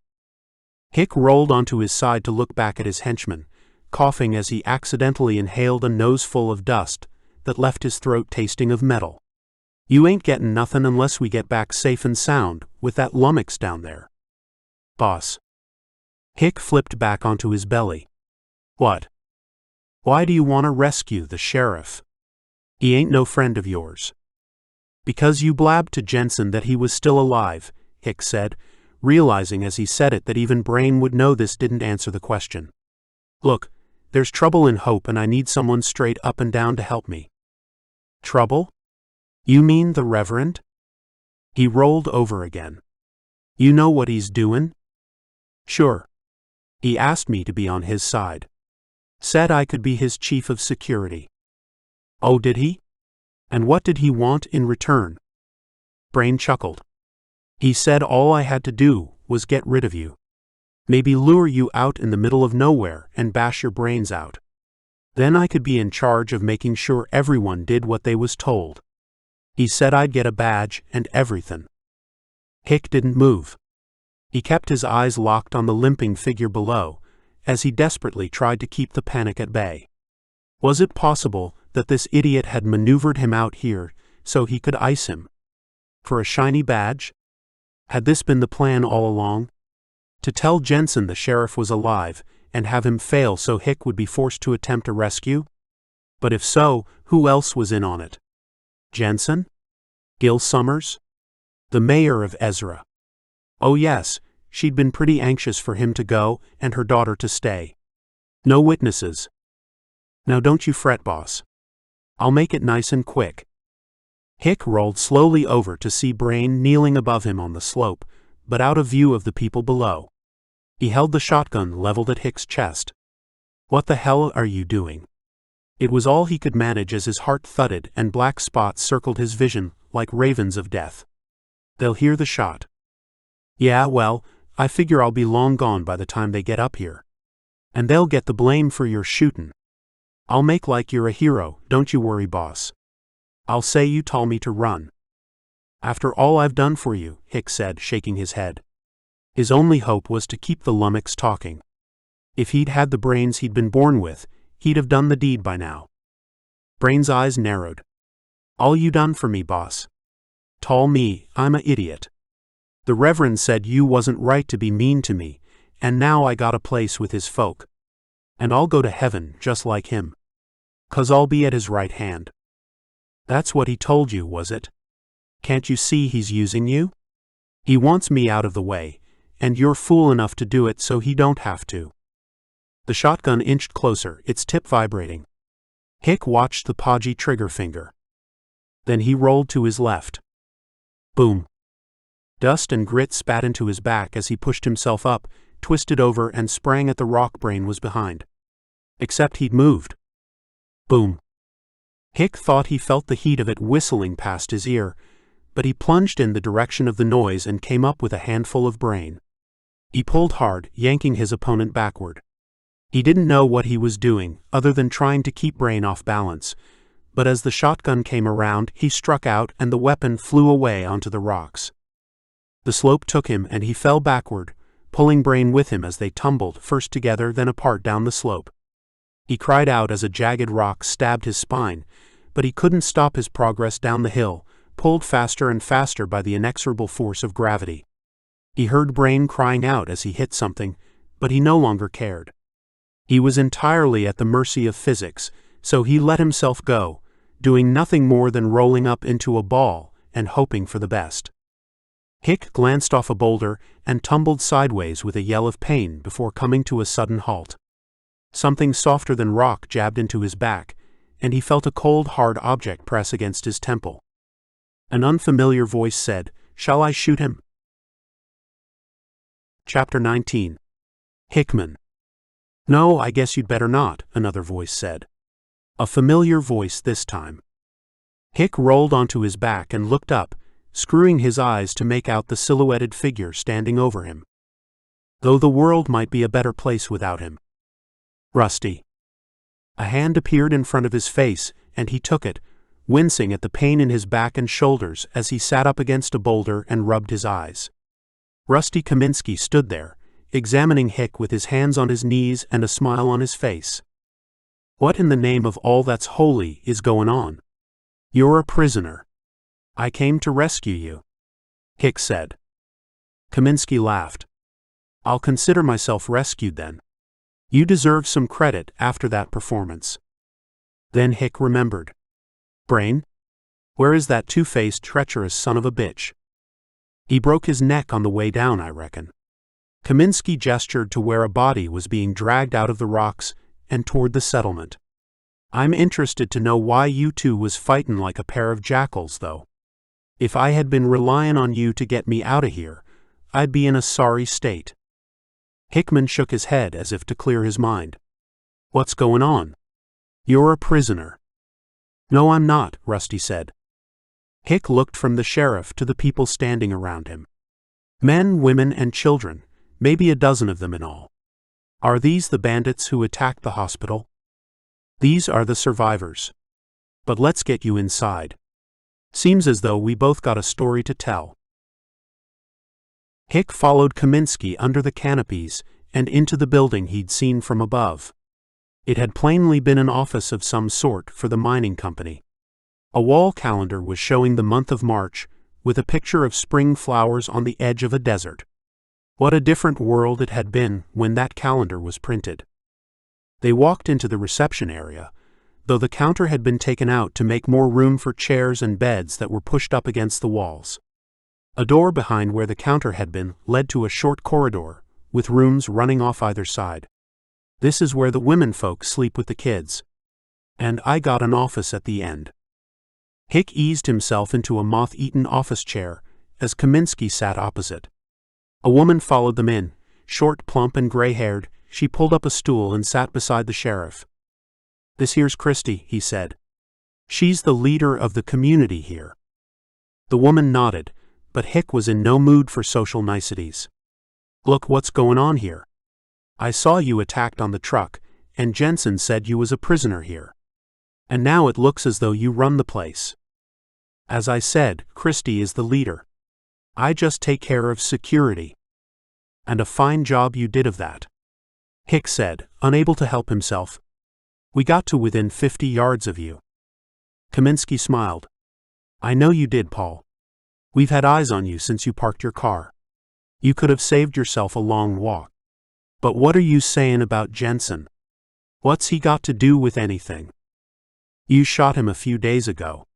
Hick rolled onto his side to look back at his henchman, coughing as he accidentally inhaled a noseful of dust that left his throat tasting of metal. You ain't gettin' nothin' unless we get back safe and sound with that lummox down there. Boss. Hick flipped back onto his belly. What? Why do you want to rescue the sheriff? He ain't no friend of yours. Because you blabbed to Jensen that he was still alive, Hick said, realizing as he said it that even Brain would know this didn't answer the question. Look, there's trouble in Hope and I need someone straight up and down to help me. Trouble? You mean the Reverend? He rolled over again. You know what he's doin'? Sure. He asked me to be on his side. Said I could be his chief of security. Oh, did he? And what did he want in return? Brain chuckled. He said all I had to do was get rid of you. Maybe lure you out in the middle of nowhere and bash your brains out. Then I could be in charge of making sure everyone did what they was told. He said I'd get a badge and everything. Hick didn't move. He kept his eyes locked on the limping figure below, as he desperately tried to keep the panic at bay. Was it possible that this idiot had maneuvered him out here so he could ice him? For a shiny badge? Had this been the plan all along? To tell Jensen the sheriff was alive and have him fail so Hick would be forced to attempt a rescue? But if so, who else was in on it? Jensen? Gil Summers? The mayor of Ezra. Oh yes, she'd been pretty anxious for him to go and her daughter to stay. No witnesses. Now don't you fret, boss. I'll make it nice and quick. Hick rolled slowly over to see Brain kneeling above him on the slope, but out of view of the people below. He held the shotgun leveled at Hick's chest. What the hell are you doing? It was all he could manage as his heart thudded and black spots circled his vision like ravens of death. They'll hear the shot. Yeah, well, I figure I'll be long gone by the time they get up here. And they'll get the blame for your shootin'. I'll make like you're a hero, don't you worry, boss. I'll say you told me to run. After all I've done for you, Hick said, shaking his head. His only hope was to keep the lummox talking. If he'd had the brains he'd been born with, he'd have done the deed by now. Brain's eyes narrowed. All you done for me, boss. Tell me, I'm a idiot. The Reverend said you wasn't right to be mean to me, and now I got a place with his folk. And I'll go to heaven just like him. 'Cause I'll be at his right hand. That's what he told you, was it? Can't you see he's using you? He wants me out of the way, and you're fool enough to do it so he don't have to. The shotgun inched closer, its tip vibrating. Hick watched the podgy trigger finger. Then he rolled to his left. Boom. Dust and grit spat into his back as he pushed himself up, twisted over and sprang at the rock Brain was behind. Except he'd moved. Boom. Hick thought he felt the heat of it whistling past his ear, but he plunged in the direction of the noise and came up with a handful of brain. He pulled hard, yanking his opponent backward. He didn't know what he was doing, other than trying to keep Brain off balance, but as the shotgun came around, he struck out and the weapon flew away onto the rocks. The slope took him and he fell backward, pulling Brain with him as they tumbled, first together then apart down the slope. He cried out as a jagged rock stabbed his spine, but he couldn't stop his progress down the hill, pulled faster and faster by the inexorable force of gravity. He heard Brain crying out as he hit something, but he no longer cared. He was entirely at the mercy of physics, so he let himself go, doing nothing more than rolling up into a ball and hoping for the best. Hick glanced off a boulder and tumbled sideways with a yell of pain before coming to a sudden halt. Something softer than rock jabbed into his back, and he felt a cold, hard object press against his temple. An unfamiliar voice said, "Shall I shoot him?" Chapter 19. Hickman. "No, I guess you'd better not," another voice said. A familiar voice this time. Hick rolled onto his back and looked up, screwing his eyes to make out the silhouetted figure standing over him. Though the world might be a better place without him. Rusty. A hand appeared in front of his face, and he took it, wincing at the pain in his back and shoulders as he sat up against a boulder and rubbed his eyes. Rusty Kaminsky stood there, examining Hick with his hands on his knees and a smile on his face. "What in the name of all that's holy is going on? You're a prisoner. I came to rescue you," Hick said. Kaminsky laughed. "I'll consider myself rescued then. You deserve some credit after that performance." Then Hick remembered. "Brain? Where is that two-faced, treacherous son of a bitch? He broke his neck on the way down, I reckon." Kaminsky gestured to where a body was being dragged out of the rocks and toward the settlement. "I'm interested to know why you two was fightin' like a pair of jackals, though. If I had been relying on you to get me out of here, I'd be in a sorry state." Hickman shook his head as if to clear his mind. "What's going on? You're a prisoner." "No, I'm not," Rusty said. Hick looked from the sheriff to the people standing around him. Men, women, and children, maybe a dozen of them in all. "Are these the bandits who attacked the hospital?" "These are the survivors. But let's get you inside. Seems as though we both got a story to tell." Hick followed Kaminsky under the canopies and into the building he'd seen from above. It had plainly been an office of some sort for the mining company. A wall calendar was showing the month of March, with a picture of spring flowers on the edge of a desert. What a different world it had been when that calendar was printed. They walked into the reception area, though the counter had been taken out to make more room for chairs and beds that were pushed up against the walls. A door behind where the counter had been led to a short corridor, with rooms running off either side. "This is where the women folk sleep with the kids. And I got an office at the end." Hick eased himself into a moth-eaten office chair as Kaminsky sat opposite. A woman followed them in, short, plump, and gray-haired. She pulled up a stool and sat beside the sheriff. "This here's Christy," he said. "She's the leader of the community here." The woman nodded, but Hick was in no mood for social niceties. "Look what's going on here. I saw you attacked on the truck, and Jensen said you was a prisoner here. And now it looks as though you run the place. As I said, Christy is the leader. I just take care of security. And a fine job you did of that," Hick said, unable to help himself. "We got to within 50 yards of you." Kaminsky smiled. "I know you did, Paul. We've had eyes on you since you parked your car. You could have saved yourself a long walk. But what are you saying about Jensen? What's he got to do with anything? You shot him a few days ago.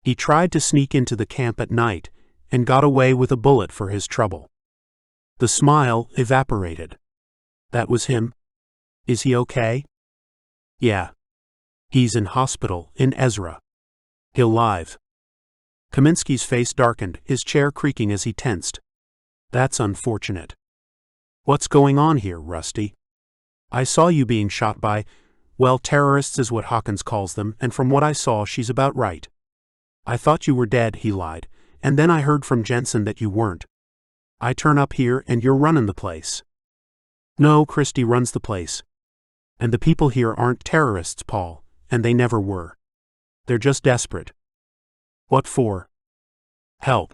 He tried to sneak into the camp at night and got away with a bullet for his trouble." The smile evaporated. "That was him? Is he okay?" "Yeah. He's in hospital in Ezra. He'll live." Kaminsky's face darkened, his chair creaking as he tensed. "That's unfortunate. What's going on here, Rusty? I saw you being shot by, well, terrorists is what Hawkins calls them, and from what I saw, she's about right. I thought you were dead," he lied, "and then I heard from Jensen that you weren't. I turn up here and you're running the place." "No, Christy runs the place. And the people here aren't terrorists, Paul, and they never were. They're just desperate. What for? Help.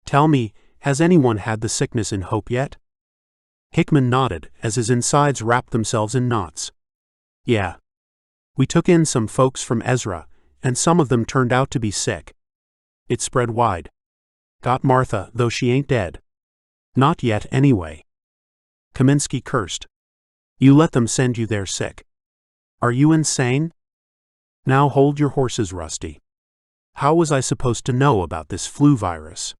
Tell me, has anyone had the sickness in Hope yet? Hickman nodded as his insides wrapped themselves in knots. Yeah. We took in some folks from Ezra, and some of them turned out to be sick. It spread wide. Got Martha, though she ain't dead. Not yet, anyway. Kaminsky cursed. You let them send you there sick. Are you insane? Now hold your horses, Rusty. How was I supposed to know about this flu virus?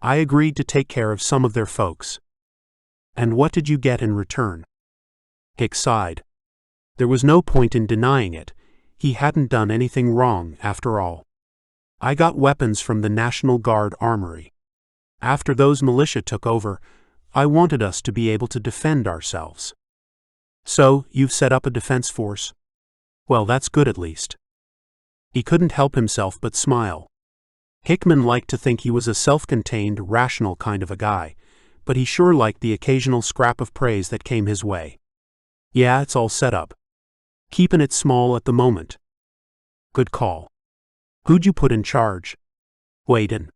I agreed to take care of some of their folks. And what did you get in return? Hick sighed. There was no point in denying it. He hadn't done anything wrong, after all. I got weapons from the National Guard armory. After those militia took over, I wanted us to be able to defend ourselves. So, you've set up a defense force? Well, that's good at least. He couldn't help himself but smile. Hickman liked to think he was a self-contained, rational kind of a guy, but he sure liked the occasional scrap of praise that came his way. Yeah, it's all set up. Keeping it small at the moment. Good call. Who'd you put in charge? Wayden.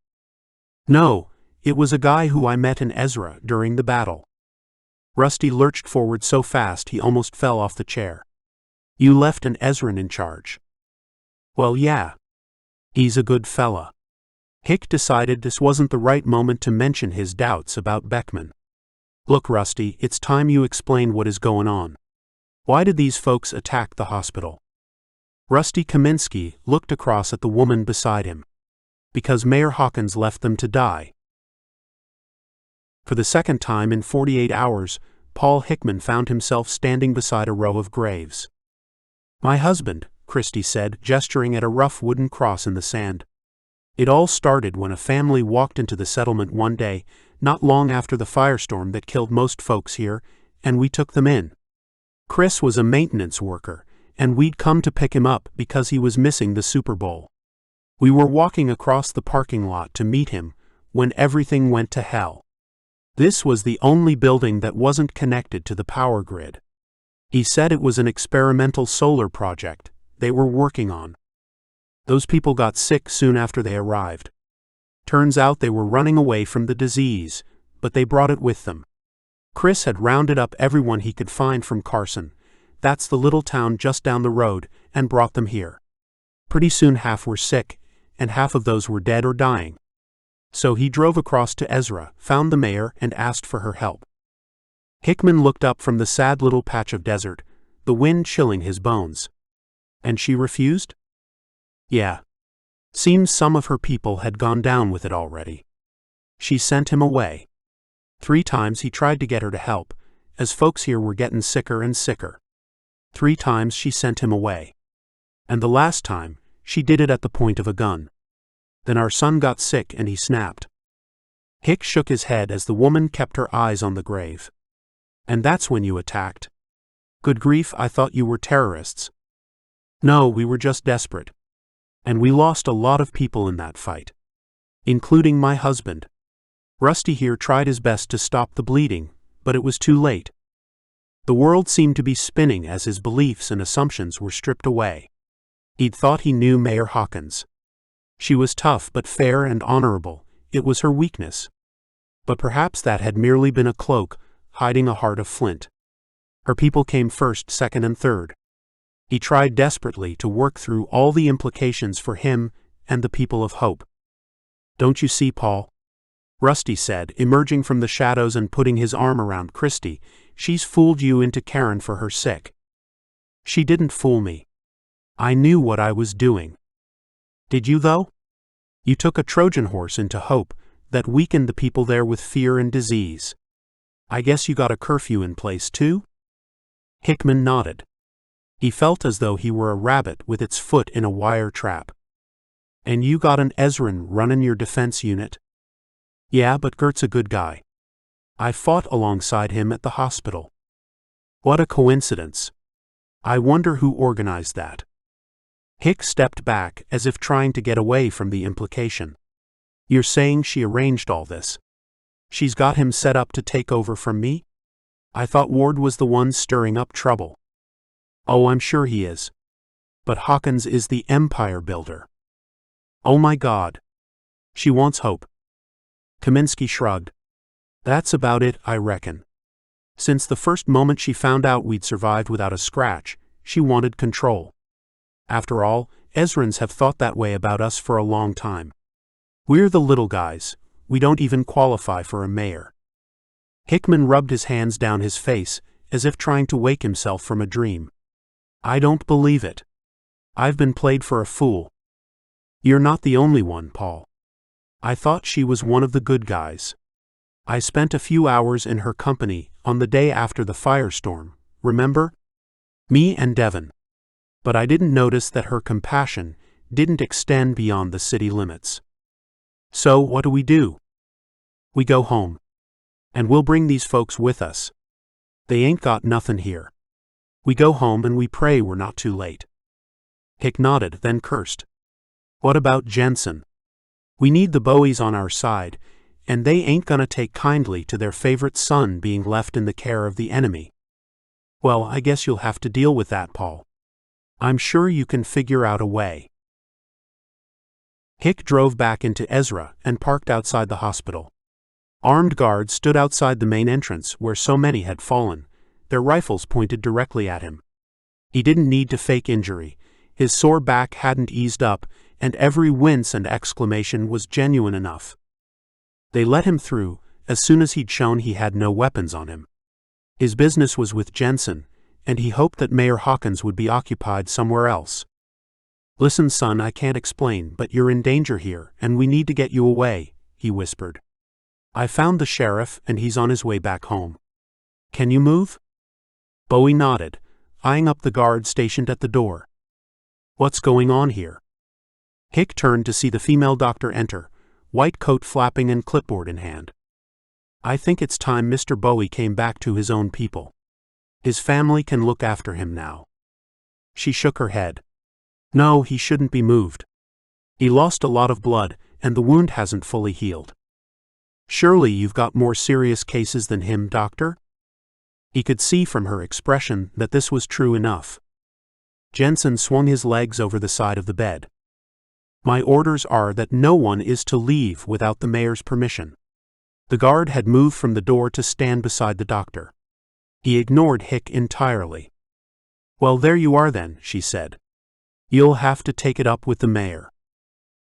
No, it was a guy who I met in Ezra during the battle. Rusty lurched forward so fast he almost fell off the chair. You left an Ezran in charge. Well, yeah. He's a good fella. Hick decided this wasn't the right moment to mention his doubts about Beckman. Look, Rusty, it's time you explain what is going on. Why did these folks attack the hospital? Rusty Kaminsky looked across at the woman beside him. Because Mayor Hawkins left them to die. For the second time in 48 hours, Paul Hickman found himself standing beside a row of graves. My husband, Christie said, gesturing at a rough wooden cross in the sand. It all started when a family walked into the settlement one day, not long after the firestorm that killed most folks here, and we took them in. Chris was a maintenance worker, and we'd come to pick him up because he was missing the Super Bowl. We were walking across the parking lot to meet him when everything went to hell. This was the only building that wasn't connected to the power grid. He said it was an experimental solar project they were working on. Those people got sick soon after they arrived. Turns out they were running away from the disease, but they brought it with them. Chris had rounded up everyone he could find from Carson, that's the little town just down the road, and brought them here. Pretty soon half were sick, and half of those were dead or dying. So he drove across to Ezra, found the mayor, and asked for her help. Hickman looked up from the sad little patch of desert, the wind chilling his bones. And she refused? Yeah. Seems some of her people had gone down with it already. She sent him away. 3 times he tried to get her to help, as folks here were getting sicker and sicker. 3 times she sent him away. And the last time, she did it at the point of a gun. Then our son got sick and he snapped. Hick shook his head as the woman kept her eyes on the grave. And that's when you attacked. Good grief, I thought you were terrorists. No, we were just desperate. And we lost a lot of people in that fight. Including my husband. Rusty here tried his best to stop the bleeding, but it was too late. The world seemed to be spinning as his beliefs and assumptions were stripped away. He'd thought he knew Mayor Hawkins. She was tough but fair and honorable, it was her weakness. But perhaps that had merely been a cloak, hiding a heart of flint. Her people came first, second, and third. He tried desperately to work through all the implications for him and the people of Hope. Don't you see, Paul? Rusty said, emerging from the shadows and putting his arm around Christie. She's fooled you into caring for her sick. She didn't fool me. I knew what I was doing. Did you, though? You took a Trojan horse into Hope that weakened the people there with fear and disease. I guess you got a curfew in place, too? Hickman nodded. He felt as though he were a rabbit with its foot in a wire trap. And you got an Ezran running your defense unit? Yeah, but Gert's a good guy. I fought alongside him at the hospital. What a coincidence. I wonder who organized that. Hick stepped back as if trying to get away from the implication. You're saying she arranged all this? She's got him set up to take over from me? I thought Ward was the one stirring up trouble. Oh, I'm sure he is. But Hawkins is the empire builder. Oh my God. She wants hope. Kaminsky shrugged. That's about it, I reckon. Since the first moment she found out we'd survived without a scratch, she wanted control. After all, Ezrans have thought that way about us for a long time. We're the little guys. We don't even qualify for a mayor. Hickman rubbed his hands down his face, as if trying to wake himself from a dream. I don't believe it. I've been played for a fool. You're not the only one, Paul. I thought she was one of the good guys. I spent a few hours in her company on the day after the firestorm, remember? Me and Devon. But I didn't notice that her compassion didn't extend beyond the city limits. So what do? We go home. And we'll bring these folks with us. They ain't got nothin' here. We go home and we pray we're not too late. Hick nodded, then cursed. What about Jensen? We need the Bowies on our side, and they ain't gonna take kindly to their favorite son being left in the care of the enemy. Well, I guess you'll have to deal with that, Paul. I'm sure you can figure out a way. Hick drove back into Ezra and parked outside the hospital. Armed guards stood outside the main entrance where so many had fallen, their rifles pointed directly at him. He didn't need to fake injury. His sore back hadn't eased up, and every wince and exclamation was genuine enough. They let him through as soon as he'd shown he had no weapons on him. His business was with Jensen, and he hoped that Mayor Hawkins would be occupied somewhere else. Listen, son, I can't explain, but you're in danger here, and we need to get you away, he whispered. I found the sheriff, and he's on his way back home. Can you move? Bowie nodded, eyeing up the guard stationed at the door. What's going on here? Hick turned to see the female doctor enter, white coat flapping and clipboard in hand. I think it's time Mr. Bowie came back to his own people. His family can look after him now. She shook her head. No, he shouldn't be moved. He lost a lot of blood, and the wound hasn't fully healed. Surely you've got more serious cases than him, doctor? He could see from her expression that this was true enough. Jensen swung his legs over the side of the bed. My orders are that no one is to leave without the mayor's permission. The guard had moved from the door to stand beside the doctor. He ignored Hick entirely. Well, there you are then, she said. You'll have to take it up with the mayor.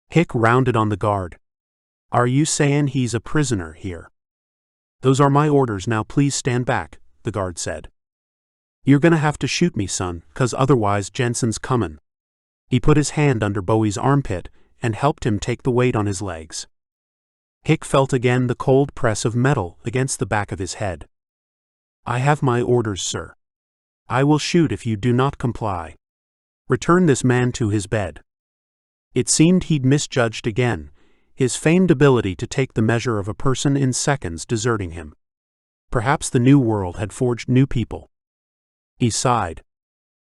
Hick rounded on the guard. Are you sayin' he's a prisoner here? Those are my orders, now please stand back, the guard said. You're gonna have to shoot me, son, 'cause otherwise Jensen's comin'. He put his hand under Bowie's armpit and helped him take the weight on his legs. Hick felt again the cold press of metal against the back of his head. I have my orders, sir. I will shoot if you do not comply. Return this man to his bed. It seemed he'd misjudged again, his famed ability to take the measure of a person in seconds deserting him. Perhaps the new world had forged new people. He sighed.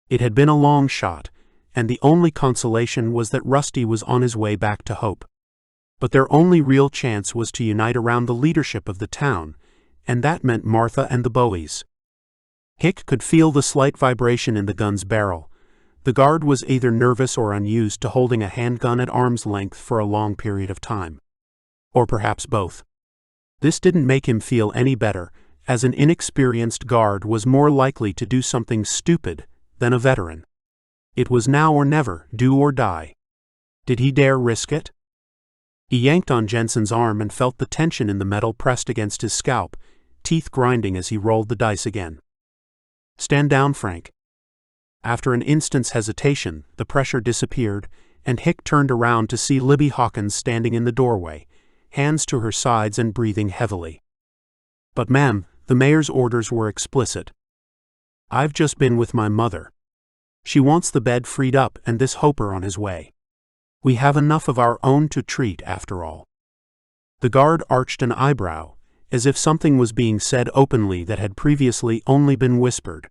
It had been a long shot, and the only consolation was that Rusty was on his way back to Hope. But their only real chance was to unite around the leadership of the town, and that meant Martha and the Bowies. Hick could feel the slight vibration in the gun's barrel. The guard was either nervous or unused to holding a handgun at arm's length for a long period of time. Or perhaps both. This didn't make him feel any better, as an inexperienced guard was more likely to do something stupid than a veteran. It was now or never, do or die. Did he dare risk it? He yanked on Jensen's arm and felt the tension in the metal pressed against his scalp, teeth grinding as he rolled the dice again. Stand down, Frank. After an instant's hesitation, the pressure disappeared, and Hick turned around to see Libby Hawkins standing in the doorway, hands to her sides and breathing heavily. But ma'am, the mayor's orders were explicit. I've just been with my mother. She wants the bed freed up and this Hoper on his way. We have enough of our own to treat, after all. The guard arched an eyebrow, as if something was being said openly that had previously only been whispered.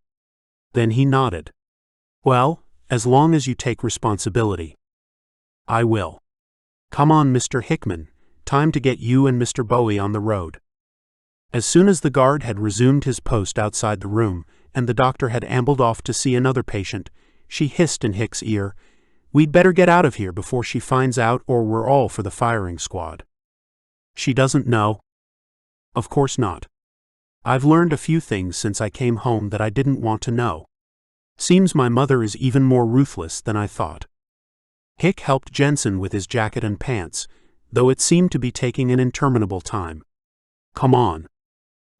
Then he nodded. Well, as long as you take responsibility. I will. Come on, Mr. Hickman, time to get you and Mr. Bowie on the road. As soon as the guard had resumed his post outside the room, and the doctor had ambled off to see another patient, she hissed in Hick's ear, "We'd better get out of here before she finds out or we're all for the firing squad." "She doesn't know." "Of course not. I've learned a few things since I came home that I didn't want to know. Seems my mother is even more ruthless than I thought." Hick helped Jensen with his jacket and pants, though it seemed to be taking an interminable time. "Come on.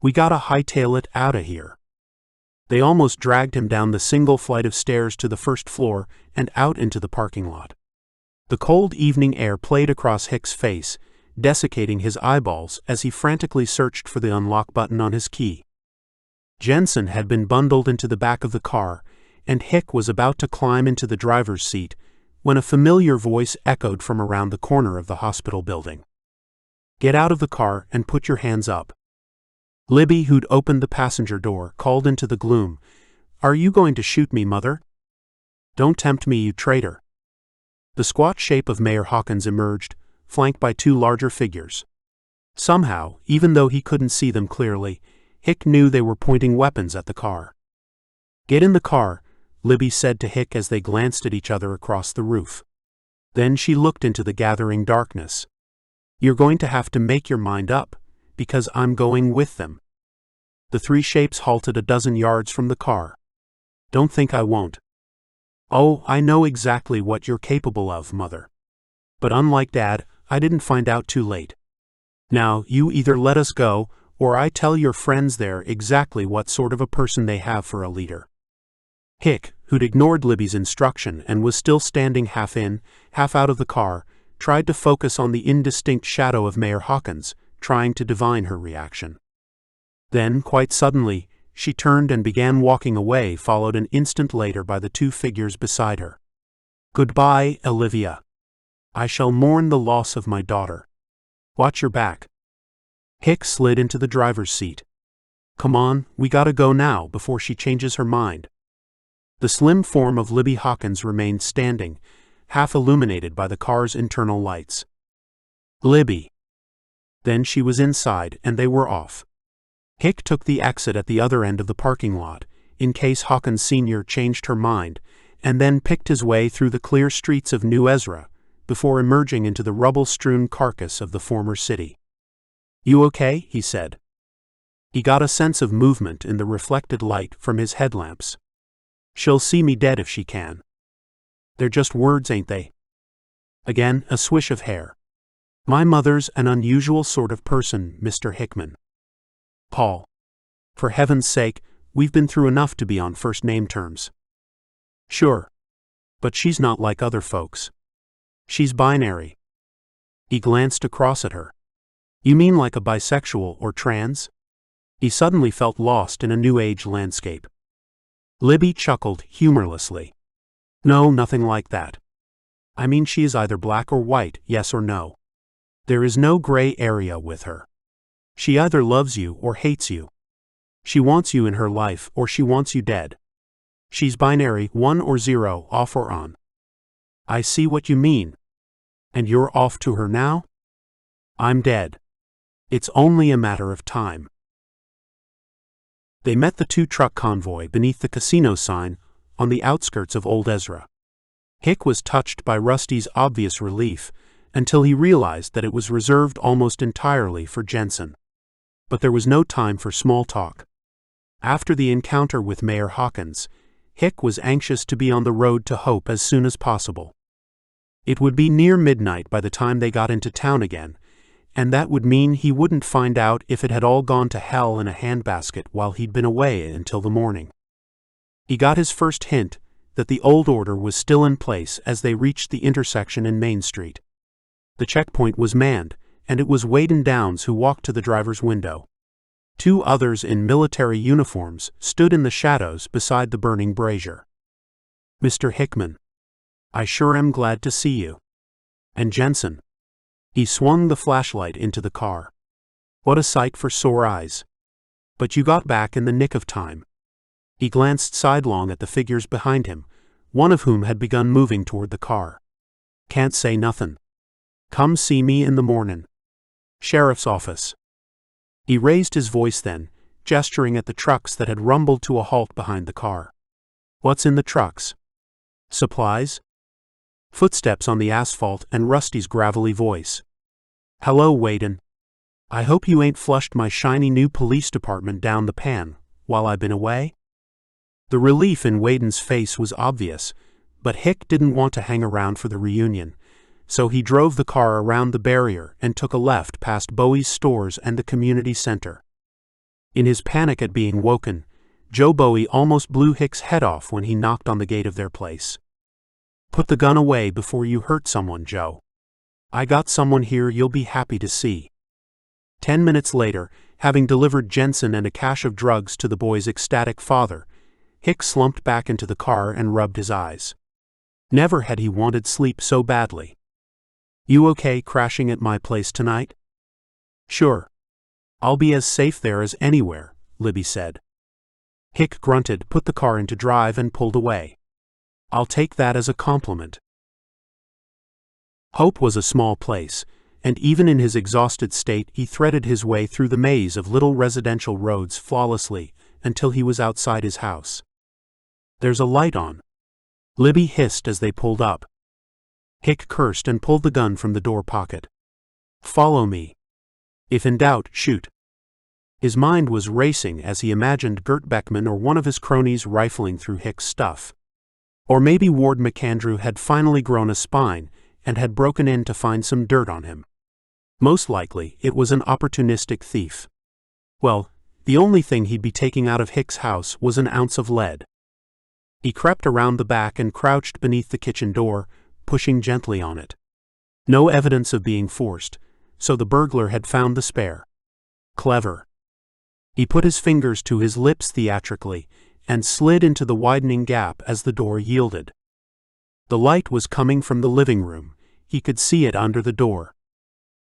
We gotta hightail it outta here." They almost dragged him down the single flight of stairs to the first floor and out into the parking lot. The cold evening air played across Hick's face, desiccating his eyeballs as he frantically searched for the unlock button on his key. Jensen had been bundled into the back of the car, and Hick was about to climb into the driver's seat when a familiar voice echoed from around the corner of the hospital building. "Get out of the car and put your hands up." Libby, who'd opened the passenger door, called into the gloom, "Are you going to shoot me, Mother?" "Don't tempt me, you traitor." The squat shape of Mayor Hawkins emerged, flanked by two larger figures. Somehow, even though he couldn't see them clearly, Hick knew they were pointing weapons at the car. "Get in the car," Libby said to Hick as they glanced at each other across the roof. Then she looked into the gathering darkness. "You're going to have to make your mind up, because I'm going with them." The three shapes halted a dozen yards from the car. "Don't think I won't." "Oh, I know exactly what you're capable of, Mother. But unlike Dad, I didn't find out too late. Now, you either let us go, or I tell your friends there exactly what sort of a person they have for a leader." Hick, who'd ignored Libby's instruction and was still standing half in, half out of the car, tried to focus on the indistinct shadow of Mayor Hawkins, trying to divine her reaction. Then, quite suddenly, she turned and began walking away, followed an instant later by the two figures beside her. "Goodbye, Olivia. I shall mourn the loss of my daughter. Watch your back." Hick slid into the driver's seat. "Come on, we gotta go now before she changes her mind." The slim form of Libby Hawkins remained standing, half illuminated by the car's internal lights. "Libby." Then she was inside and they were off. Hick took the exit at the other end of the parking lot, in case Hawkins Sr. changed her mind, and then picked his way through the clear streets of New Ezra, before emerging into the rubble-strewn carcass of the former city. "You okay?" he said. He got a sense of movement in the reflected light from his headlamps. "She'll see me dead if she can." "They're just words, ain't they?" Again, a swish of hair. "My mother's an unusual sort of person, Mr. Hickman." "Paul. For heaven's sake, we've been through enough to be on first-name terms." "Sure. But she's not like other folks. She's binary." He glanced across at her. "You mean like a bisexual or trans?" He suddenly felt lost in a New Age landscape. Libby chuckled humorlessly. "No, nothing like that. I mean she is either black or white, yes or no. There is no gray area with her. She either loves you or hates you. She wants you in her life or she wants you dead. She's binary, 1 or 0, off or on." "I see what you mean. And you're off to her now?" "I'm dead. It's only a matter of time." They met the two-truck convoy beneath the casino sign on the outskirts of Old Ezra. Hick was touched by Rusty's obvious relief until he realized that it was reserved almost entirely for Jensen. But there was no time for small talk. After the encounter with Mayor Hawkins, Hick was anxious to be on the road to hope as soon as possible. It would be near midnight by the time they got into town again, and that would mean he wouldn't find out if it had all gone to hell in a handbasket while he'd been away until the morning. He got his first hint that the old order was still in place as they reached the intersection in Main Street. The checkpoint was manned, and it was Wade and Downs who walked to the driver's window. Two others in military uniforms stood in the shadows beside the burning brazier. "Mr. Hickman, I sure am glad to see you. And Jensen." He swung the flashlight into the car. "What a sight for sore eyes. But you got back in the nick of time." He glanced sidelong at the figures behind him, one of whom had begun moving toward the car. "Can't say nothin'. Come see me in the mornin'. Sheriff's office." He raised his voice then, gesturing at the trucks that had rumbled to a halt behind the car. "What's in the trucks?" "Supplies?" Footsteps on the asphalt and Rusty's gravelly voice. "Hello, Waden. I hope you ain't flushed my shiny new police department down the pan while I've been away?" The relief in Waden's face was obvious, but Hick didn't want to hang around for the reunion, so he drove the car around the barrier and took a left past Bowie's stores and the community center. In his panic at being woken, Joe Bowie almost blew Hick's head off when he knocked on the gate of their place. "Put the gun away before you hurt someone, Joe. I got someone here you'll be happy to see." 10 minutes later, having delivered Jensen and a cache of drugs to the boy's ecstatic father, Hick slumped back into the car and rubbed his eyes. Never had he wanted sleep so badly. "You okay crashing at my place tonight?" "Sure. I'll be as safe there as anywhere," Libby said. Hick grunted, put the car into drive, and pulled away. "I'll take that as a compliment." Hope was a small place, and even in his exhausted state he threaded his way through the maze of little residential roads flawlessly until he was outside his house. "There's a light on," Libby hissed as they pulled up. Hick cursed and pulled the gun from the door pocket. "Follow me. If in doubt, shoot." His mind was racing as he imagined Gert Beckman or one of his cronies rifling through Hick's stuff. Or maybe Ward McAndrew had finally grown a spine and had broken in to find some dirt on him. Most likely, it was an opportunistic thief. Well, the only thing he'd be taking out of Hick's house was an ounce of lead. He crept around the back and crouched beneath the kitchen door, pushing gently on it. No evidence of being forced, so the burglar had found the spare. Clever. He put his fingers to his lips theatrically and slid into the widening gap as the door yielded. The light was coming from the living room. He could see it under the door.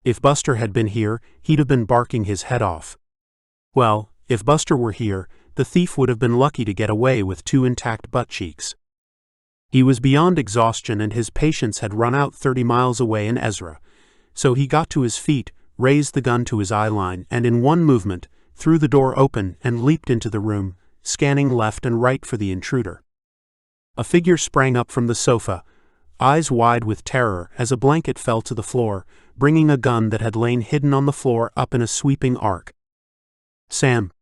If Buster had been here, he'd have been barking his head off. Well, if Buster were here, the thief would have been lucky to get away with 2 intact butt cheeks. He was beyond exhaustion and his patience had run out 30 miles away in Ezra, so he got to his feet, raised the gun to his eye line, and in one movement, threw the door open and leaped into the room, scanning left and right for the intruder. A figure sprang up from the sofa, eyes wide with terror as a blanket fell to the floor, bringing a gun that had lain hidden on the floor up in a sweeping arc. "Sam!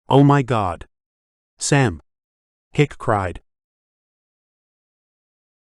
Oh my God! Sam!" Hick cried.